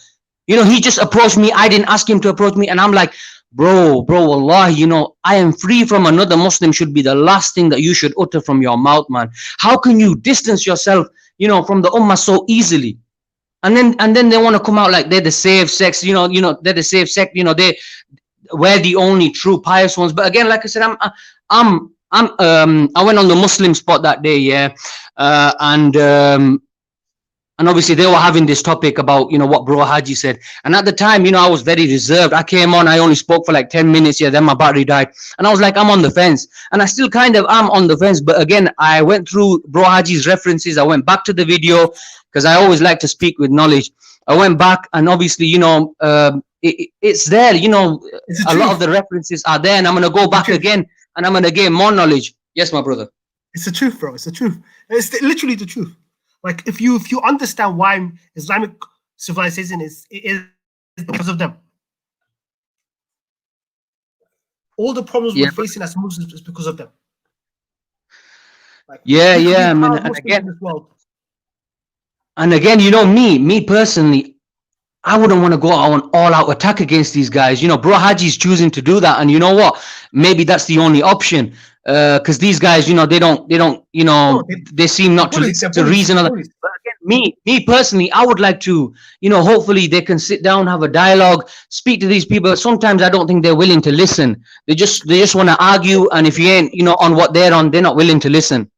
He just approached me. I didn't ask him to approach me, and I'm like, bro, wallahi, I am free from another Muslim should be the last thing that you should utter from your mouth, man. How can you distance yourself, from the ummah so easily? And then they want to come out like they're the safe sex, they're the safe sect, we're the only true pious ones. But again, like I said, I went on the Muslim spot that day, yeah, and obviously they were having this topic about, what Bro Haji said. And at the time, I was very reserved. I came on, I only spoke for like 10 minutes, yeah, then my battery died. And I was like, I'm on the fence. And I still kind of am on the fence. But again, I went through Bro Haji's references. I went back to the video, because I always like to speak with knowledge. I went back, and obviously, it's there, a lot of the references are there, and I'm going to go back again, and I'm going to gain more knowledge. Yes, my brother. It's the truth, bro. It's the truth. It's literally the truth. Like, if you understand why Islamic civilization is because of them. All the problems we're facing as Muslims is because of them. Like, I mean, and again, me personally, I wouldn't want to go on all-out attack against these guys. Bro Haji's choosing to do that, and you know what? Maybe that's the only option. Because these guys, they seem not to reason. But again, me personally, I would like to, hopefully they can sit down, have a dialogue, speak to these people. Sometimes I don't think they're willing to listen. They just want to argue, and if you ain't, on what they're on, they're not willing to listen.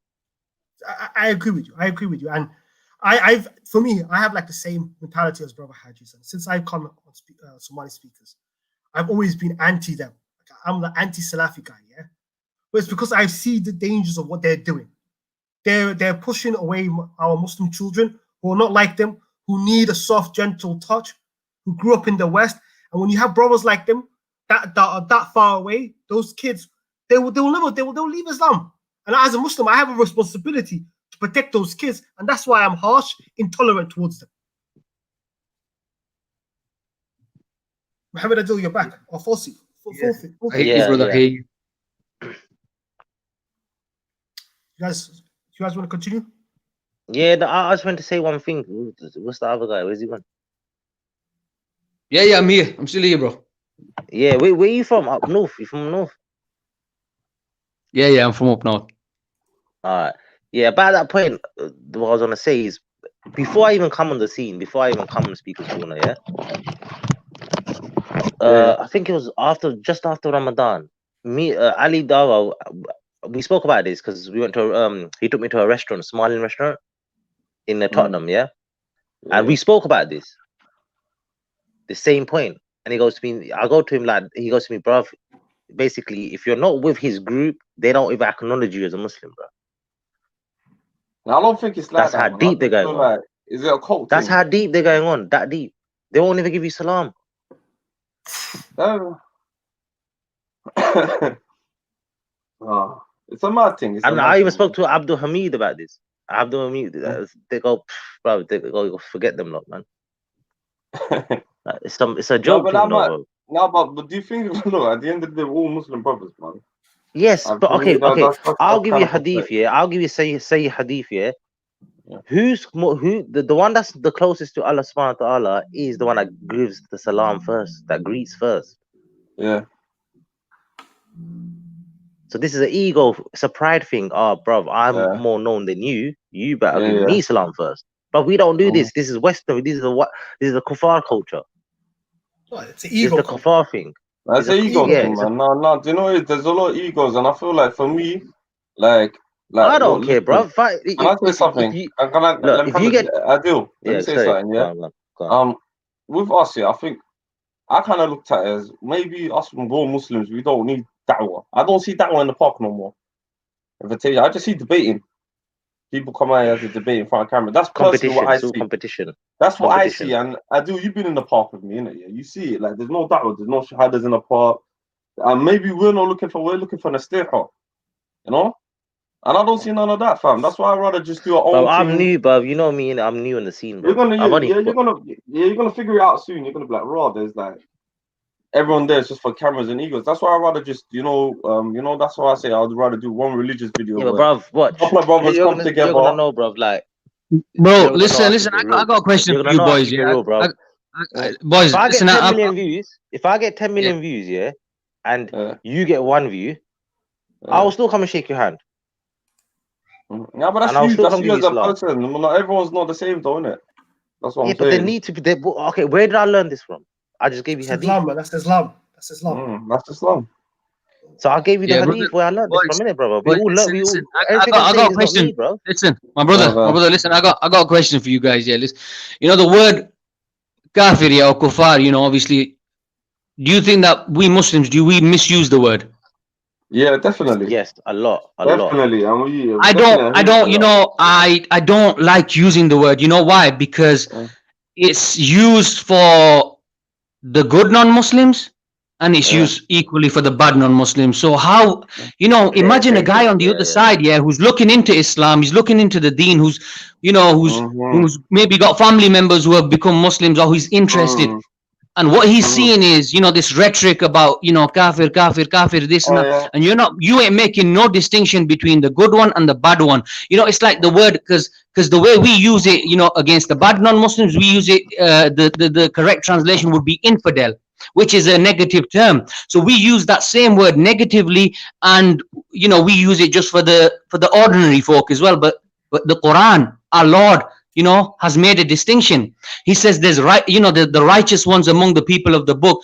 I agree with you. And for me, I have like the same mentality as Brother Haji. Since I've come on Somali speakers, I've always been anti them. I'm the anti-Salafi guy, yeah. But it's because I see the dangers of what they're doing. They're pushing away our Muslim children who are not like them, who need a soft, gentle touch, who grew up in the West. And when you have brothers like them that are that far away, those kids, they'll leave Islam. And as a Muslim, I have a responsibility to protect those kids, and that's why I'm harsh, intolerant towards them. Muhammad Adil, you're back. Or Fosi. Hey, brother. Hey. You guys want to continue? Yeah, I just want to say one thing. What's the other guy? Where's he gone? Yeah, I'm here. I'm still here, bro. Yeah, where you from? Up north? You from north? Yeah, I'm from up north. Alright. Yeah, about that point, what I was gonna say is, before I even come on the scene, before I even come on Speaker's Corner, yeah. I think it was just after Ramadan. Me, Ali Dawa, we spoke about this because we went to he took me to a restaurant, a Somaliland restaurant in Tottenham, yeah. And we spoke about this, the same point. And he goes to me, I go to him like, he goes to me, bro. Basically, if you're not with his group, they don't even acknowledge you as a Muslim, bro. I don't think it's like That's that. how Man. deep they're going on. Like, is it a cult That's thing? how deep they're going on. That deep. They won't even give you salam. It's a mad thing. It's And a mad I even thing, spoke to Abdul Hamid about this. Abdul Hamid, they go, bro, they go, forget them lot, man. Like, it's a joke thing, though, bro. But do you think, look, at the end of the day, we're all Muslim brothers, man. Yes, And but for me, okay. I'll that's give kind you of hadith, upset. yeah. I'll give you say hadith, yeah. Yeah. The one that's the closest to Allah subhanahu wa ta'ala is the one that gives the salam first, that greets first. Yeah. So this is an ego, it's a pride thing. Oh, bro, I'm more known than you. You better give me salam first. But we don't do this. This is Western. This is the kuffar culture. Well, it's an ego. It's the kuffar thing. That's an ego thing, man. No, do you know it? There's a lot of egos, and I feel like for me, like I don't care, bro. Can I say something? Let me say something, yeah. Go on. With us, yeah, I think I kind of looked at it as maybe us raw Muslims, we don't need dawah. I don't see dawah in the park no more. If I tell you, I just see debating. People come out as a debate in front of camera. That's personally what I see. Competition. That's what I see, and you've been in the park with me, innit? Yeah, you see it. Like there's no dawah, there's no shahadas in the park. And maybe we're looking for nasteha, you know? And I don't see none of that, fam. That's why I'd rather just do our own thing. I'm new, bruv. You know me, and I'm new in the scene, bro. You're gonna figure it out soon. You're gonna be like, raw. There's like everyone there is just for cameras and egos. That's why I'd rather just, that's why I say I'd rather do one religious video. Yeah, but bruv, what? Couple of brothers come together. You're gonna know, bruv. Like, bro, listen. I got a question for you, boys. Yeah, boys. If I get listen, 10 million views, if I get 10 million views, yeah, and you get 1 view, I will still come and shake your hand. Yeah, but that's you as a person. Not everyone's not the same, though, innit? That's what I'm saying. But they need to be. Okay, where did I learn this from? I just gave you hadith. Islam, man. That's Islam. That's Islam. So I gave you the hadith where I learned this from, innit, brother? We all learn. I got a question. Bro. Listen, my brother. Listen, I got a question for you guys. Yeah, listen. The word kafir or kuffar. Obviously, do you think that we Muslims we misuse the word? Yeah, definitely. Yes, a lot. Definitely. I don't like using the word. You know why? Because it's used for the good non-Muslims and it's used equally for the bad non-Muslims. So how, imagine a guy on the other side, who's looking into Islam, he's looking into the deen, who's maybe got family members who have become Muslims or who's interested. And what he's seeing is, this rhetoric about, kafir, this and that. And you ain't making no distinction between the good one and the bad one. It's like the word, because the way we use it, against the bad non-Muslims, we use it, the correct translation would be infidel, which is a negative term. So we use that same word negatively, and, we use it just for the ordinary folk as well. But the Quran, our Lord, has made a distinction. He says there's the righteous ones among the people of the book.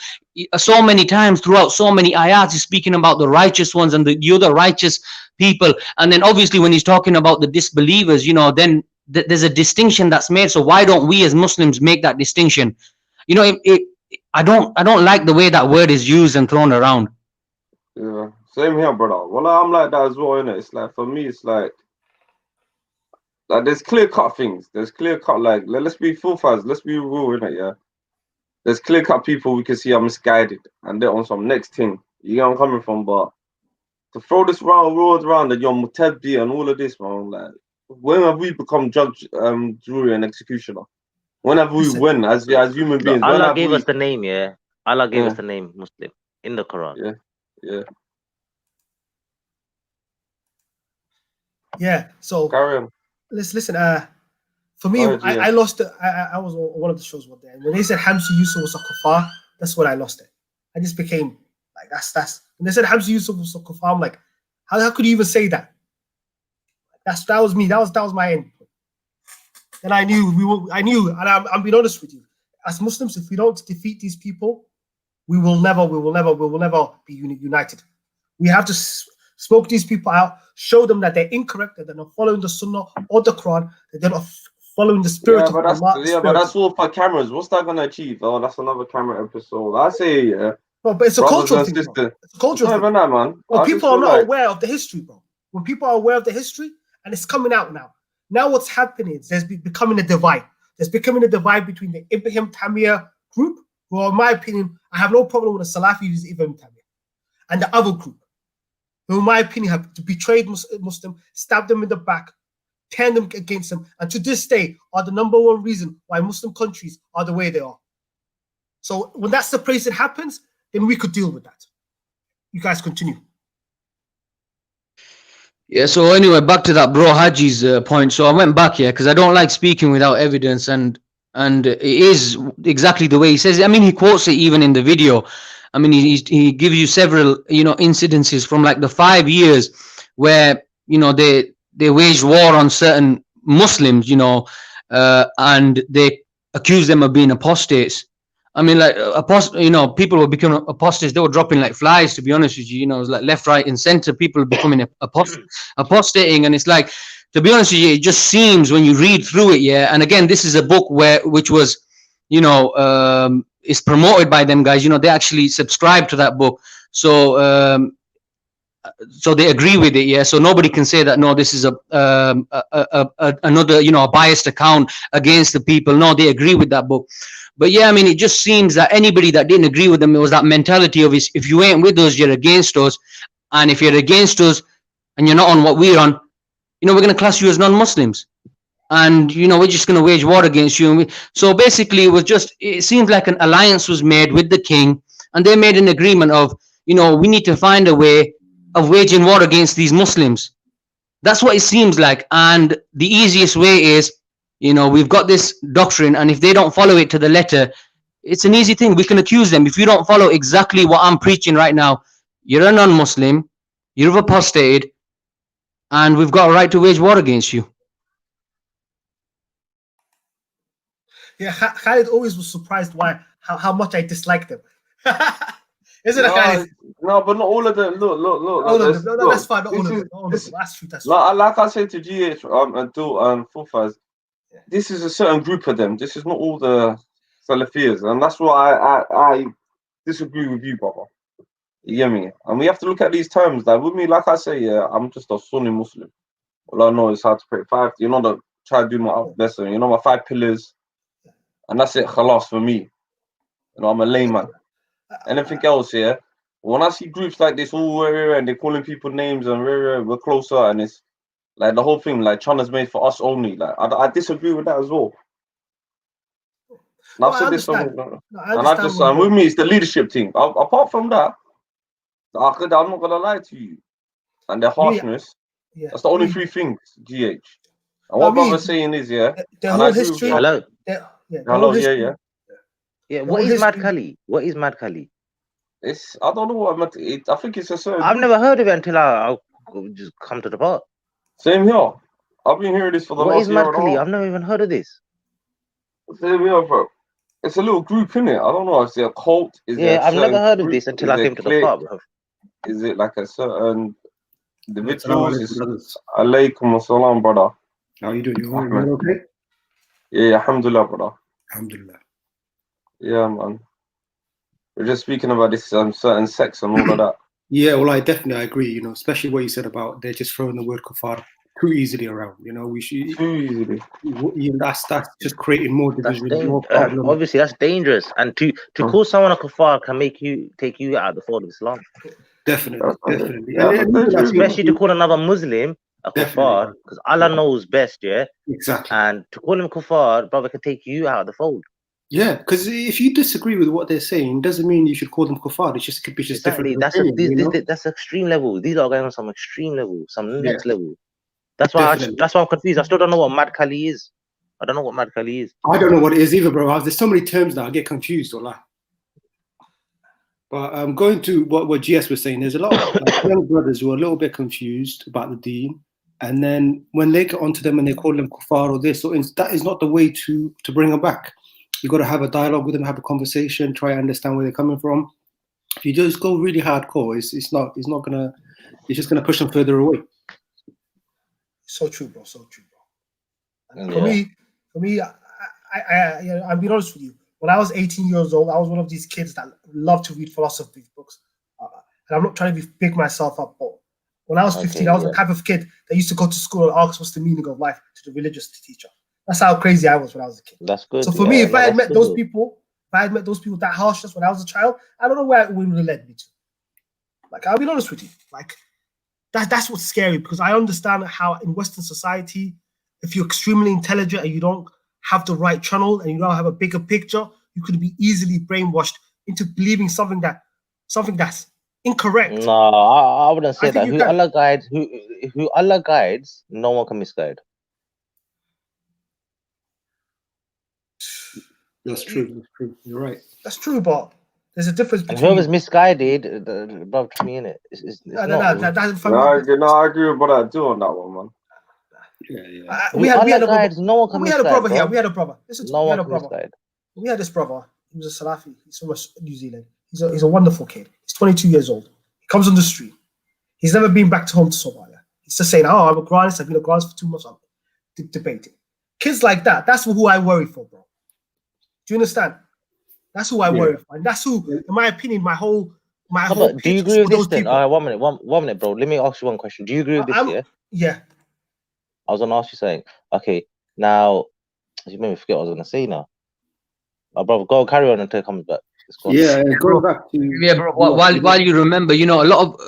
So many times throughout so many ayats, he's speaking about the righteous ones and the other righteous people. And then obviously when he's talking about the disbelievers, then there's a distinction that's made. So why don't we as Muslims make that distinction? I don't like the way that word is used and thrown around. Yeah, same here, brother. Well, I'm like that as well, innit? It's like, for me, it's like there's clear-cut things. There's clear-cut, like, let's be full fast. Let's be real, innit, yeah? There's clear-cut people we can see are misguided, and they're on some next thing. You know where I'm coming from? But to throw this world around that you're mutabbi and all of this, man, like, when have we become judge, jury, and executioner? When have we win as human beings? Allah gave us the name, yeah? Allah gave us the name Muslim in the Quran. Yeah. Yeah. So Carry on. listen. For me, Go ahead, I lost it. I was on one of the shows one day, and when they said Hamza Yusuf was a kafar, that's when I lost it. I just became like, that's. When they said Hamza Yusuf was a kafar, I'm like, how could you even say that? That was me. That was my end. And I knew and I'm being honest with you. As Muslims, if we don't defeat these people, we will never be united. We have to smoke these people out, show them that they're incorrect, that they're not following the Sunnah or the Quran, that they're not following the spirit of Allah. But that's all for cameras. What's that gonna achieve? Oh, that's another camera episode. I say, No, but it's a cultural thing. Bro. It's a cultural thing. That, man. Well, people are not aware of the history, bro. When people are aware of the history, and it's coming out now. Now what's happening is there's becoming a divide. There's becoming a divide between the Ibrahim Tamir group, who, in my opinion, I have no problem with the Salafi who's Ibrahim Tamir, and the other group, who, in my opinion, have betrayed Muslim, stabbed them in the back, turned them against them, and to this day are the number one reason why Muslim countries are the way they are. So when that separation happens, then we could deal with that. You guys continue. Yeah, so anyway, back to that bro Haji's point. So I went back here because I don't like speaking without evidence, and it is exactly the way he says it. I mean, he quotes it even in the video. I mean, he gives you several, incidences from like the 5 years where, they waged war on certain Muslims, and they accused them of being apostates. I mean, like people were becoming apostates. They were dropping like flies, to be honest with you. It was like left, right, and center. People are becoming apostating, and it's like, to be honest with you, it just seems when you read through it, yeah. And again, this is a book which was, is promoted by them guys. They actually subscribe to that book, so so they agree with it, yeah. So nobody can say that no, this is another, a biased account against the people. No, they agree with that book. But yeah, I mean, it just seems that anybody that didn't agree with them, it was that mentality of, if you ain't with us, you're against us. And if you're against us and you're not on what we're on, we're going to class you as non-Muslims. And, we're just going to wage war against you. So basically, it seems like an alliance was made with the king. And they made an agreement of, we need to find a way of waging war against these Muslims. That's what it seems like. And the easiest way is, we've got this doctrine, and if they don't follow it to the letter, it's an easy thing. We can accuse them. If you don't follow exactly what I'm preaching right now, you're a non-Muslim, you've apostated, and we've got a right to wage war against you. Yeah, Khalid always was surprised how much I disliked them. Isn't it, Khalid? No, but not all of them. Look. No, that's fine. Not all of them. That's true. That's like I said to GH and Fulfaz, this is a certain group of them. This is not all the Salafiyas, and that's why I disagree with you, brother. You get me? And we have to look at these terms. Like with me, like I say, yeah, I'm just a Sunni Muslim. All I know is how to pray 5. Try to do my lesson. My 5 pillars, and that's it. Khalas for me. I'm a layman. Anything else, yeah. When I see groups like this, and they're calling people names, and we're closer, and it's like the whole thing, like China's made for us only. Like I disagree with that as well. And I've said this, and with me, it's the leadership thing. Apart from that, I'm not gonna lie to you. And their harshness, that's the only 3 things, GH. And what brother's saying is, yeah. The whole history. Hello. Hello, yeah. Yeah, what is Mad Kali? What is Mad Kali? I don't know what I think it's a certain. I've never heard of it until I'll just come to the part. Same here. I've been hearing this for the last year. What is Mad Kali? I've never even heard of this. Same here, bro. It's a little group, innit? I don't know. Is it a cult? I've never heard of this until I came to the part, bro. Is it like a certain individuals? Alaikum assalam, brother. How are you doing? You okay? Yeah, alhamdulillah, brother. Alhamdulillah. Yeah, man. We're just speaking about this certain sects and all of that. Yeah, well, I agree. Especially what you said about they're just throwing the word kafar too easily around. We should too easily. That's just creating more division. More obviously, that's dangerous. And to call someone a kafar can take you out of the fold of Islam. Definitely. Especially to call another Muslim a kafar, because Allah knows best, yeah. Exactly. And to call him kafar, brother, can take you out of the fold. Yeah, because if you disagree with what they're saying, doesn't mean you should call them kafar. It just could be just exactly. different. That's extreme level. These are going on some extreme level, some next level. That's why Definitely. that's why I'm confused. I still don't know what Mad Kali is. I don't know what Mad Kali is. I don't know what it is either, bro. There's so many terms now, I get confused or like. But going to what GS was saying, there's a lot of young brothers who are a little bit confused about the deen, and then when they get onto them and they call them kuffar or this, so that is not the way to bring them back. You've got to have a dialogue with them, have a conversation, try and understand where they're coming from. If you just go really hardcore, it's just gonna push them further away. So true, bro. So true, bro. And Yeah. for me, I'll be honest with you. When I was 18 years old, I was one of these kids that loved to read philosophy books. And I'm not trying to big myself up, but when I was 15, I was the type of kid that used to go to school and ask what's the meaning of life to the religious teacher. That's how crazy I was when I was a kid. That's good. So for me, if I had met those people, that harshness when I was a child, I don't know where it would have led me to. Like, I'll be honest with you. Like, that's what's scary, because I understand how in Western society, if you're extremely intelligent and you don't have the right channel and you don't have a bigger picture, you could be easily brainwashed into believing something that's incorrect. No, I wouldn't say that. Who Allah guides, no one can misguide. That's true. That's true. You're right. That's true, but there's a difference And between. whoever's misguided, bro, to me, innit? No, I agree with what I do on that one, man. Yeah. We had a brother. No one can misguide, We had a brother bro. here. We had a brother. Listen to me. No We one had a can brother. misguide. We had this brother. He was a Salafi. He's from New Zealand. He's a wonderful kid. He's 22 years old. He comes on the street. He's never been back to home to Somalia. He's just saying, "Oh, I'm a Grannis. I've been a Grannis for 2 months." I'm debating. Kids like that. That's who I worry for, bro. Do you understand? That's who I worry for, and that's who, in my opinion, my whole. Do you agree with this then? 1 minute, one minute, bro. Let me ask you one question. Do you agree with this? Yeah. I was gonna ask you something. Okay, now you made me forget what I was gonna say now. Oh, brother, go carry on until it comes back. Yeah, going back to bro. While you remember,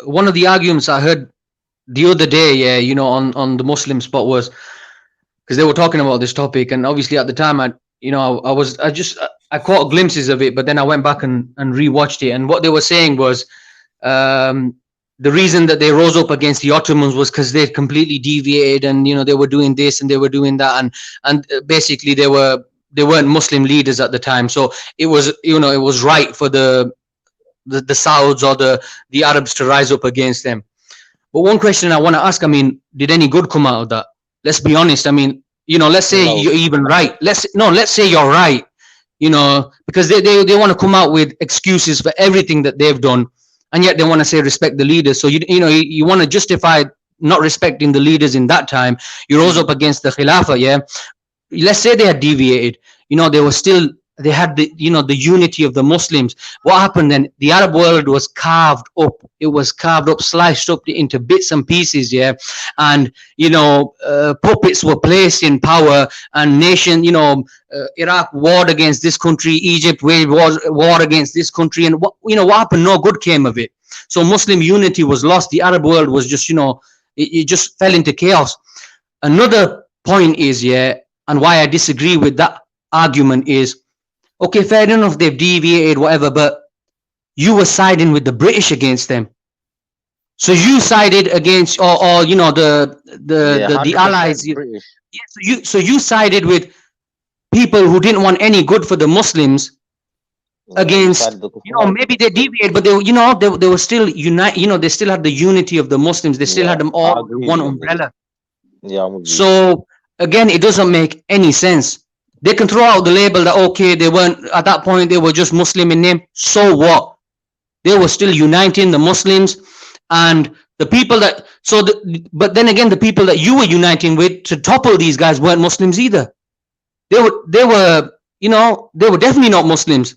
one of the arguments I heard the other day, on the Muslim spot was because they were talking about this topic, and obviously at the time I caught glimpses of it, but then I went back and rewatched it, and what they were saying was the reason that they rose up against the Ottomans was because they'd completely deviated, and they were doing this and they were doing that, and basically they weren't Muslim leaders at the time, so it was right for the Sauds or the Arabs to rise up against them. But one question I want to ask, did any good come out of that? Let's be honest. Let's say you're even right. Let's say you're right. Because they want to come out with excuses for everything that they've done, and yet they want to say respect the leaders. So you want to justify not respecting the leaders in that time. You rose up against the Khilafah, yeah. Let's say they had deviated. They had the unity of the Muslims. What happened then? The Arab world was carved up. It was carved up, sliced up into bits and pieces, yeah. And puppets were placed in power, and nation, Iraq warred against this country, Egypt war against this country, and what happened? No good came of it. So Muslim unity was lost. The Arab world was just, it just fell into chaos. Another point is, and why I disagree with that argument is, okay, fair enough, they've deviated, whatever, but you were siding with the British against them. So you sided against, or the allies. So you sided with people who didn't want any good for the Muslims against, maybe they deviated, but they were still unite. They still had the unity of the Muslims. They still had them all under one umbrella. Yeah. So again, it doesn't make any sense. They can throw out the label that, okay, they weren't, at that point, they were just Muslim in name. So what? They were still uniting the Muslims, and the people that, but then again, the people that you were uniting with to topple these guys weren't Muslims either. They were definitely not Muslims.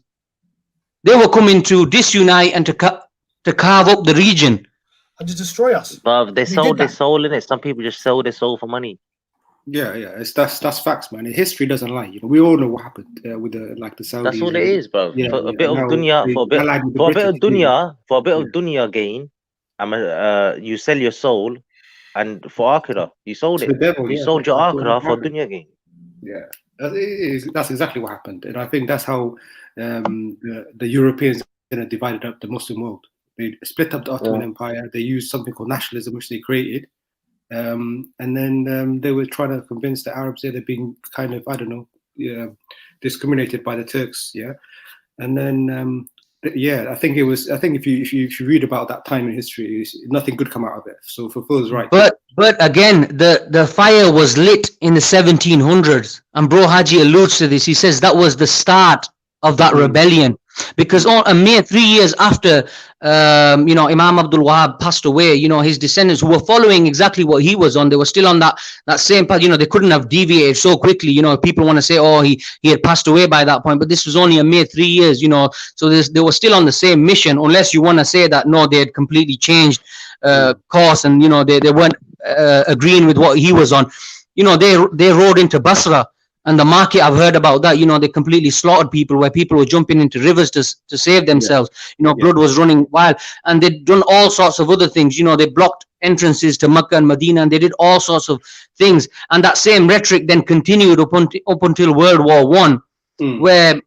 They were coming to disunite and to carve up the region. And to destroy us. But they sold their soul in it. Some people just sell their soul for money. Yeah, that's facts, man. History doesn't lie. We all know what happened with the Saudis. That's all it is, bro. For a bit of dunya gain, you sell your soul, and for akhirah, you sold it. You sold your akhirah for dunya gain. Yeah, that's exactly what happened, and I think that's how the Europeans divided up the Muslim world. They split up the Ottoman Empire. They used something called nationalism, which they created. And then they were trying to convince the Arabs that they're being kind of, I don't know, discriminated by the Turks. Yeah. And then, yeah, I think if you read about that time in history, nothing good come out of it. So Fulfill's right. But again, the fire was lit in the 1700s, and Bro Haji alludes to this. He says that was the start of that rebellion, because a mere 3 years after Imam Abdul Wahab passed away, his descendants who were following exactly what he was on, they were still on that same path. They couldn't have deviated so quickly. People want to say, oh, he had passed away by that point, but this was only a mere 3 years. So they were still on the same mission, unless you want to say that no, they had completely changed course, and they weren't agreeing with what he was on. They rode into Basra, and the market, I've heard about that. They completely slaughtered people, where people were jumping into rivers to save themselves. Blood was running wild, and they'd done all sorts of other things. They blocked entrances to Mecca and Medina, and they did all sorts of things. And that same rhetoric then continued up until World War One, where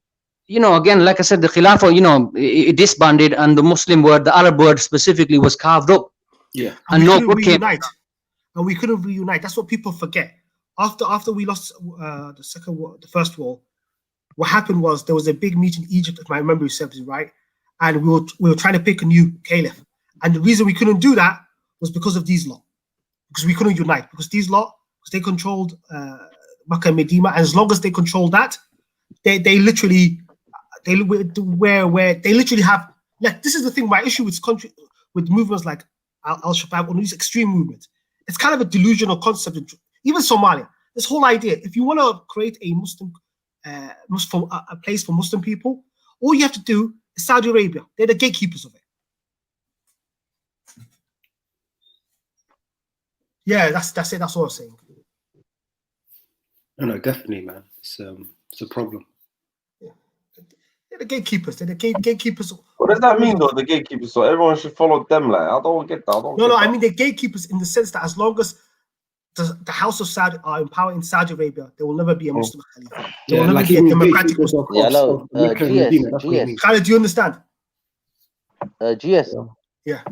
again, like I said, the Khilafah, it disbanded, and the Muslim word, the Arab word specifically, was carved up. Yeah, and no good came. And we couldn't reunite. That's what people forget. After we lost the first war, what happened was there was a big meeting in Egypt, if my memory serves right, and we were trying to pick a new caliph. And the reason we couldn't do that was because of these lot, because we couldn't unite, because these lot, because they controlled Makkah and Medina, and as long as they controlled that, they literally have, like, this is the thing. My issue with movements like Al-Shabaab or these extreme movements, it's kind of a delusional concept. Even Somalia, this whole idea, if you want to create a a place for Muslim people, all you have to do is Saudi Arabia. They're the gatekeepers of it. Yeah, that's it. That's all I'm saying. No, definitely, man. It's a problem. Yeah, they're the gatekeepers. They're the gatekeepers. What does that mean, though? The gatekeepers, so everyone should follow them. Like, I don't get that. No, I mean, they're gatekeepers in the sense that as long as the House of Saudi are in power in Saudi Arabia, there will never be a Muslim Khalifa. There will never be a democratic Muslim. GS. Khalid, do you understand? GS. Yeah.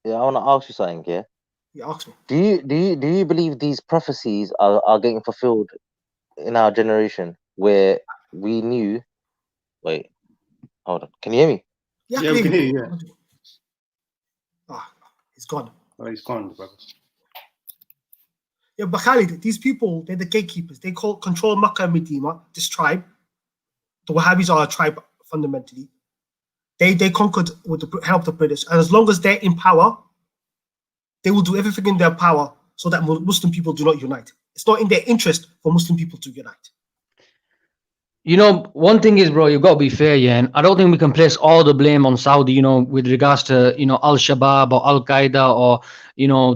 Yeah, I want to ask you something here. Yeah, ask me. Do you believe these prophecies are getting fulfilled in our generation, where we knew? Wait, hold on. Can you hear me? Yeah, we can hear you. Yeah. He's gone. Oh, he's gone, brother. Yeah, but Khalid, these people, they're the gatekeepers. They control Makkah and Medina, this tribe. The Wahhabis are a tribe fundamentally. They conquered with the help of the British, and as long as they're in power, they will do everything in their power so that Muslim people do not unite. It's not in their interest for Muslim people to unite. One thing is, bro, you've got to be fair, yeah, and I don't think we can place all the blame on Saudi, with regards to, Al-Shabaab or Al-Qaeda or,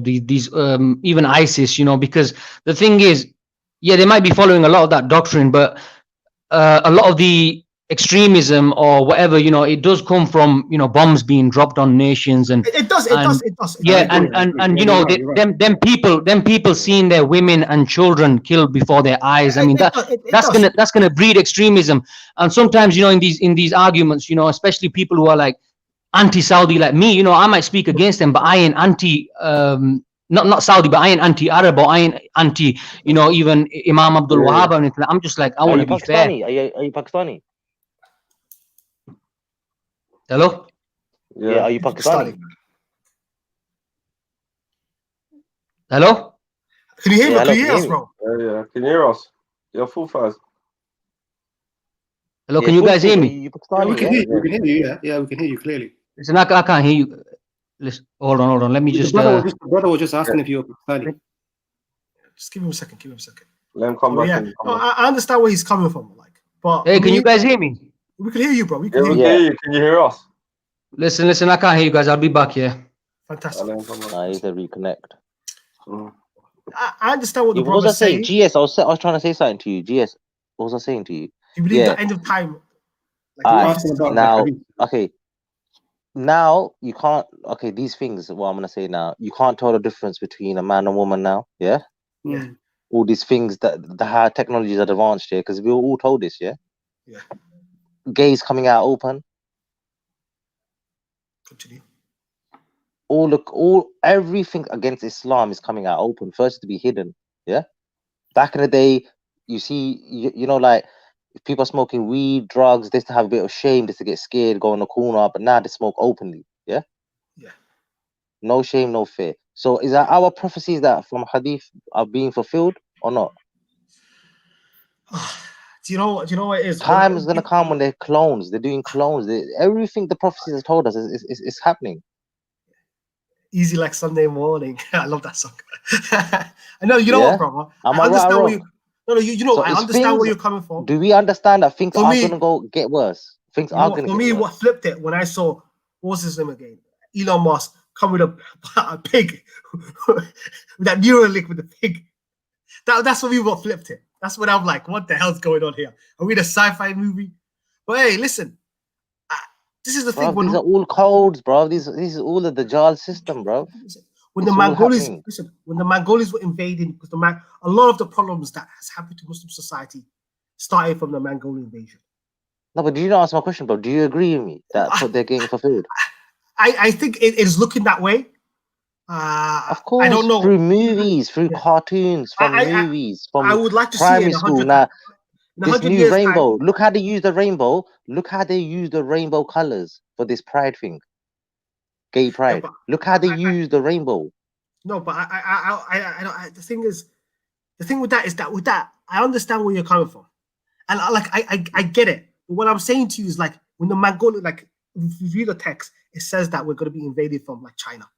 these even ISIS, because the thing is, yeah, they might be following a lot of that doctrine, but a lot of the extremism or whatever, it does come from, bombs being dropped on nations, and it does. Yeah, them people seeing their women and children killed before their eyes. I mean, that's gonna breed extremism. And sometimes, in these arguments, especially people who are like anti-Saudi like me, I might speak against them, but I ain't anti not Saudi, but I ain't anti-Arab, or I ain't anti, even Imam Abdul Wahab or anything. I'm just like, I want to be fair. Are you Pakistani? Hello? Yeah, are you Pakistani? Hello? Can you hear me? Hello, Can you hear us, bro? Yeah, can you hear us? You're full fast. Hello, can you guys hear me? We can hear you. We can hear you. Yeah, we can hear you clearly. Listen, I can't hear you. Listen, hold on. Let me just. The brother was just asking if you're Pakistani. Just give him a second. Let him come back. Yeah, I understand where he's coming from. Like, but hey, can you guys hear me? We can hear you, bro. We can hear hear you. you. Can you hear us? Listen, I can't hear you guys. I'll be back here. Fantastic. I need to reconnect. I understand what the What was I brother's saying. GS, I was trying to say something to you. GS, what was I saying to you? You believe the end of time? Like, now, okay. Now you can't. Okay, these things. What I'm gonna say now, you can't tell the difference between a man and woman now. Yeah. Yeah. All these things that the high technologies are advanced here, because we were all told this. Yeah. Yeah. Gays coming out open. Continue. everything against Islam is coming out open. First to be hidden. Yeah. Back in the day, you see, you know, like if people are smoking weed, drugs, they used to have a bit of shame, just to get scared, go in the corner, but now they smoke openly. Yeah. Yeah. No shame, no fear. So is that our prophecies that from Hadith are being fulfilled or not? Do you know what it is? Time is gonna come when they're clones. They're doing clones. Everything the prophecies have told us is happening. Easy like Sunday morning. I love that song. I know, you know Yeah? what, brother? Am I I right or understand where wrong? you. No, you know, So I is understand where things? you're coming from. Do we understand that things For are me, gonna go get worse? Things you know are what? gonna For get me, worse. what flipped it when I saw what's his name again? Elon Musk come with a pig with that Neuralink with the pig. That's for me what flipped it. That's what I'm like. What the hell's going on here? Are we in a sci-fi movie? But hey, listen. This is the thing. Bro, these are all codes, bro. This is all of the Jal system, bro. When It's the all Mongolis, happening. listen, when the Mongolis were invading, because a lot of the problems that has happened to Muslim society started from the Mongolian invasion. No, but do you not answer my question, bro? Do you agree with me that they're getting fulfilled? I think it is looking that way. Of I don't course, know. through movies, through Yeah. cartoons, from I movies, from would like to see it primary in school. Now, in this 100 new years time. rainbow. Look how they use the rainbow. Look how they use the rainbow colors for this pride thing. Gay pride. Yeah, Look how they use the rainbow. No, but the thing is, the thing with that is that I understand where you're coming from, and I get it. But what I'm saying to you is like when the Mongolian, like if you read the text, it says that we're going to be invaded from like China.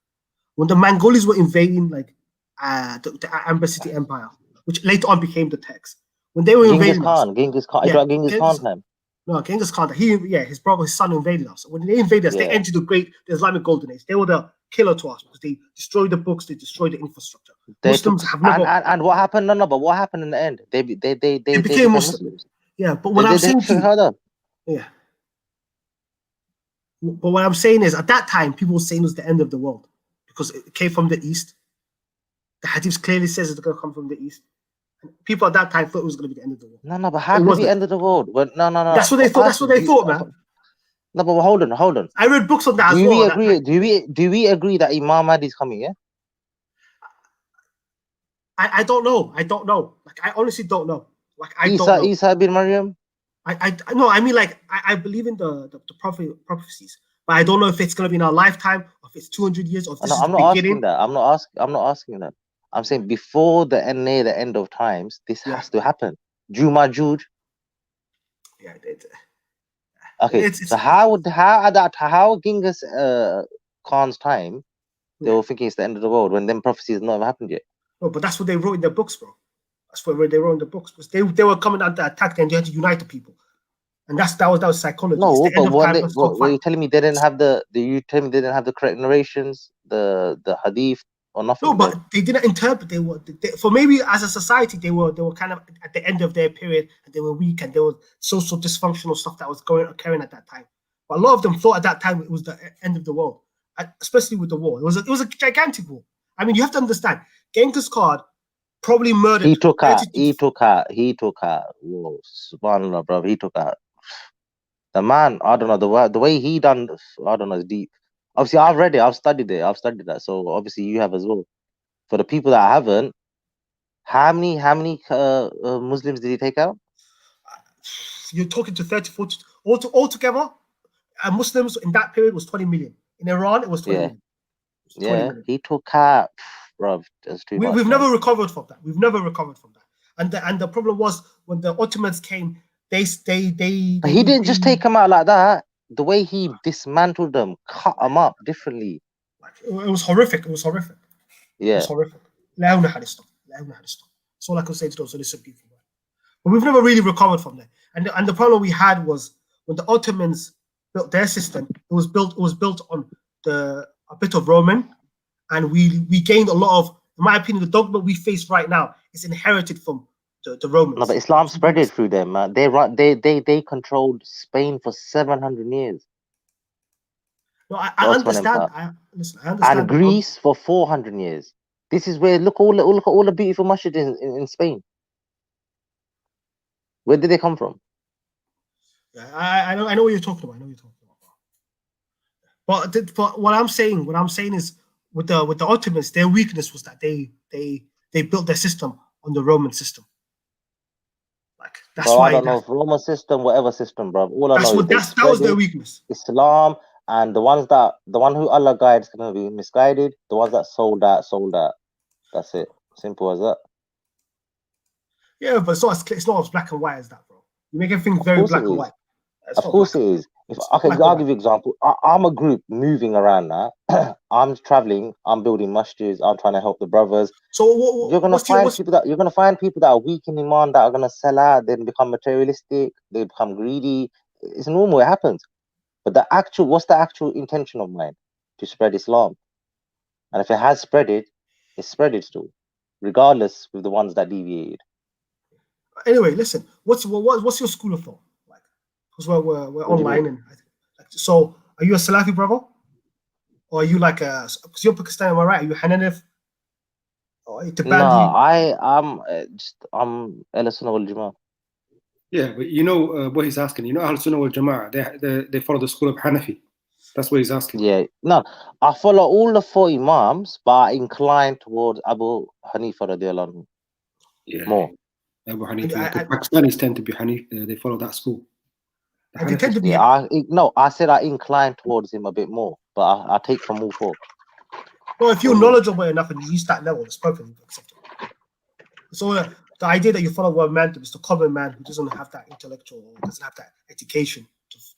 When the Mongols were invading like the Amber City Empire, which later on became the text, when they were Genghis invading us, Khan. Genghis Khan. yeah, Genghis Khan time. no, Genghis Khan, his brother, his son invaded us. When they invaded us, they Yeah. entered the Islamic Golden Age. They were the killer to us because they destroyed the books, they destroyed the infrastructure. They Muslims took have never. and what happened? No, but what happened in the end? They They became became Muslim. Muslims. Yeah, but what I'm saying to you, yeah. But what I'm saying is, at that time, people were saying it was the end of the world because it came from the east. The Hadith clearly says it's going to come from the east. And people at that time thought it was going to be the end of the world. No, but how could it be end of the world? Well, no. That's what they thought. That's what they thought, man. No, but hold on. I read books on that as well. Do we agree that Imam Mahdi is coming? Yeah. I don't know. Like I honestly don't know. Like I don't know. Isa bin Maryam. I no. I mean, like I believe in the prophecies, but I don't know if it's going to be in our lifetime, or if it's 200 years, or if this is the beginning. I'm not asking that. I'm saying before near the end of times, this has to happen. Juma Juj. Yeah. Okay. So how Genghis Khan's time, they were thinking it's the end of the world when them prophecies not even happened yet. No, but that's what they wrote in their books, bro. That's what they wrote in the books. Because they were coming out to attack them, and they had to unite the people. And that was psychology. No, but were you telling me they didn't have you tell me they didn't have the correct narrations, the hadith or nothing? No, but they didn't interpret. For maybe as a society, they were kind of at the end of their period, and they were weak, and there was social dysfunctional stuff that was occurring at that time. But a lot of them thought at that time it was the end of the world, especially with the war. It was a gigantic war. I mean, you have to understand, Genghis Khan probably murdered. He took out. Whoa, subhanallah, bro. He took out. The man, I don't know, the way he done, I don't know, it's deep. Obviously, I've read it, I've studied that. So obviously, you have as well. For the people that haven't, how many Muslims did he take out? You're talking to 30, 40 altogether. Muslims in that period was 20 million. In Iran, it was 20 million. Was 20 million. He took out, bro. That's too much. We've never recovered from that. And the problem was when the Ottomans came. He didn't just take them out like that. The way he dismantled them, cut them up differently. It was horrific. Yeah. It was horrific. That's all I could say to those innocent people. But we've never really recovered from that. And the problem we had was when the Ottomans built their system, it was built on a bit of Roman, and we gained a lot of, in my opinion, the dogma we face right now is inherited from the Romans. No, but Islam spread it through them, man. They controlled Spain for 700 years. No, I understand. I understand. And Greece for 400 years. This is where look at all the beautiful masjid in Spain. Where did they come from? Yeah, I know what you're talking about. But what I'm saying is with the Ottomans, their weakness was that they built their system on the Roman system. Like that's Bro, why I don't know if Roman system, whatever system, bro. All I know is that was their weakness. Islam, and the one who Allah guides can be misguided. The ones that sold that. That's it. Simple as that. Yeah, but it's not as black and white as that, bro. You make everything very black and white. Of course it is. I'll give you an example. I'm a group moving around now. I'm traveling. I'm building masjids. I'm trying to help the brothers. So you're gonna find people that are weak in iman, that are gonna sell out, then become materialistic, they become greedy. It's normal. It happens. But what's the actual intention of mine? To spread Islam. And if it has spread it, it's spread it still, regardless with the ones that deviated. Anyway, listen. What's your school of thought? Like, because we're online, and so are you a Salafi brother, or are you like because you're Pakistani, am I right? Are you Hananif? Or are you Tabandi? I'm Ahl Sunnah wal Jama'ah. Yeah, but you know what he's asking. You know, Ahl Sunnah wal Jama'ah, they follow the school of Hanafi. That's what he's asking. Yeah, no, I follow all the 4 Imams, but I incline towards Abu Hanifa radiallahu anhu. Yeah, more. Abu Hanifa. The Pakistanis tend to be they follow that school. And they tend to be. I said I incline towards him a bit more, but I take from all 4. Well, if you're knowledgeable enough and you reach that level, it's perfectly acceptable. So the idea that you follow one man is the common man who doesn't have that intellectual, or doesn't have that education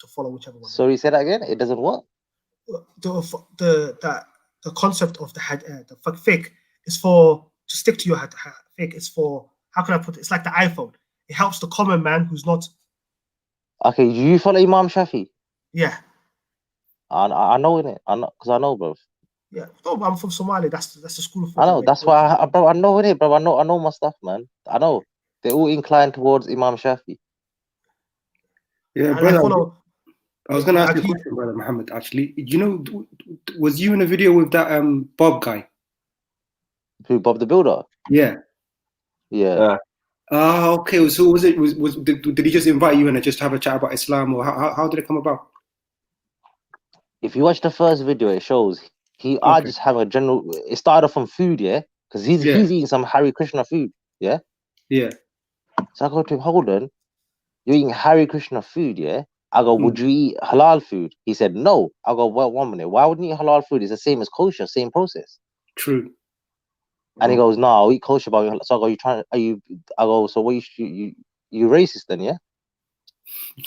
to follow whichever one. Sorry, say that again. It doesn't what? The concept of the fiqh is to stick to your fiqh. It's for, how can I put it? It's like the iPhone. It helps the common man who's not. Okay, you follow Imam Shafi? Yeah. I know in it. I know because I know, bro. Yeah, no, but I'm from Somalia. That's the school of thought. I know. That's why, bro. I know it, bro. I know my stuff, man. I know they're all inclined towards Imam Shafi. Yeah, brother. I was going to ask you a question, brother Muhammad. Actually, you know, was you in a video with that Bob guy? Who, Bob the Builder? Yeah. Yeah. Okay. So did he just invite you in and just have a chat about Islam, or how did it come about? If you watch the first video, it shows I just have a general. It started off from food, yeah, because he's eating some Hare Krishna food, yeah. Yeah. So I go to him, hold on, you're eating Hare Krishna food, yeah. I go, would you eat halal food? He said no. I go, well, 1 minute. Why wouldn't you eat halal food? It's the same as kosher, same process. True. And he goes, no, I'll eat kosher, but so I go, I go, so what you racist then, yeah?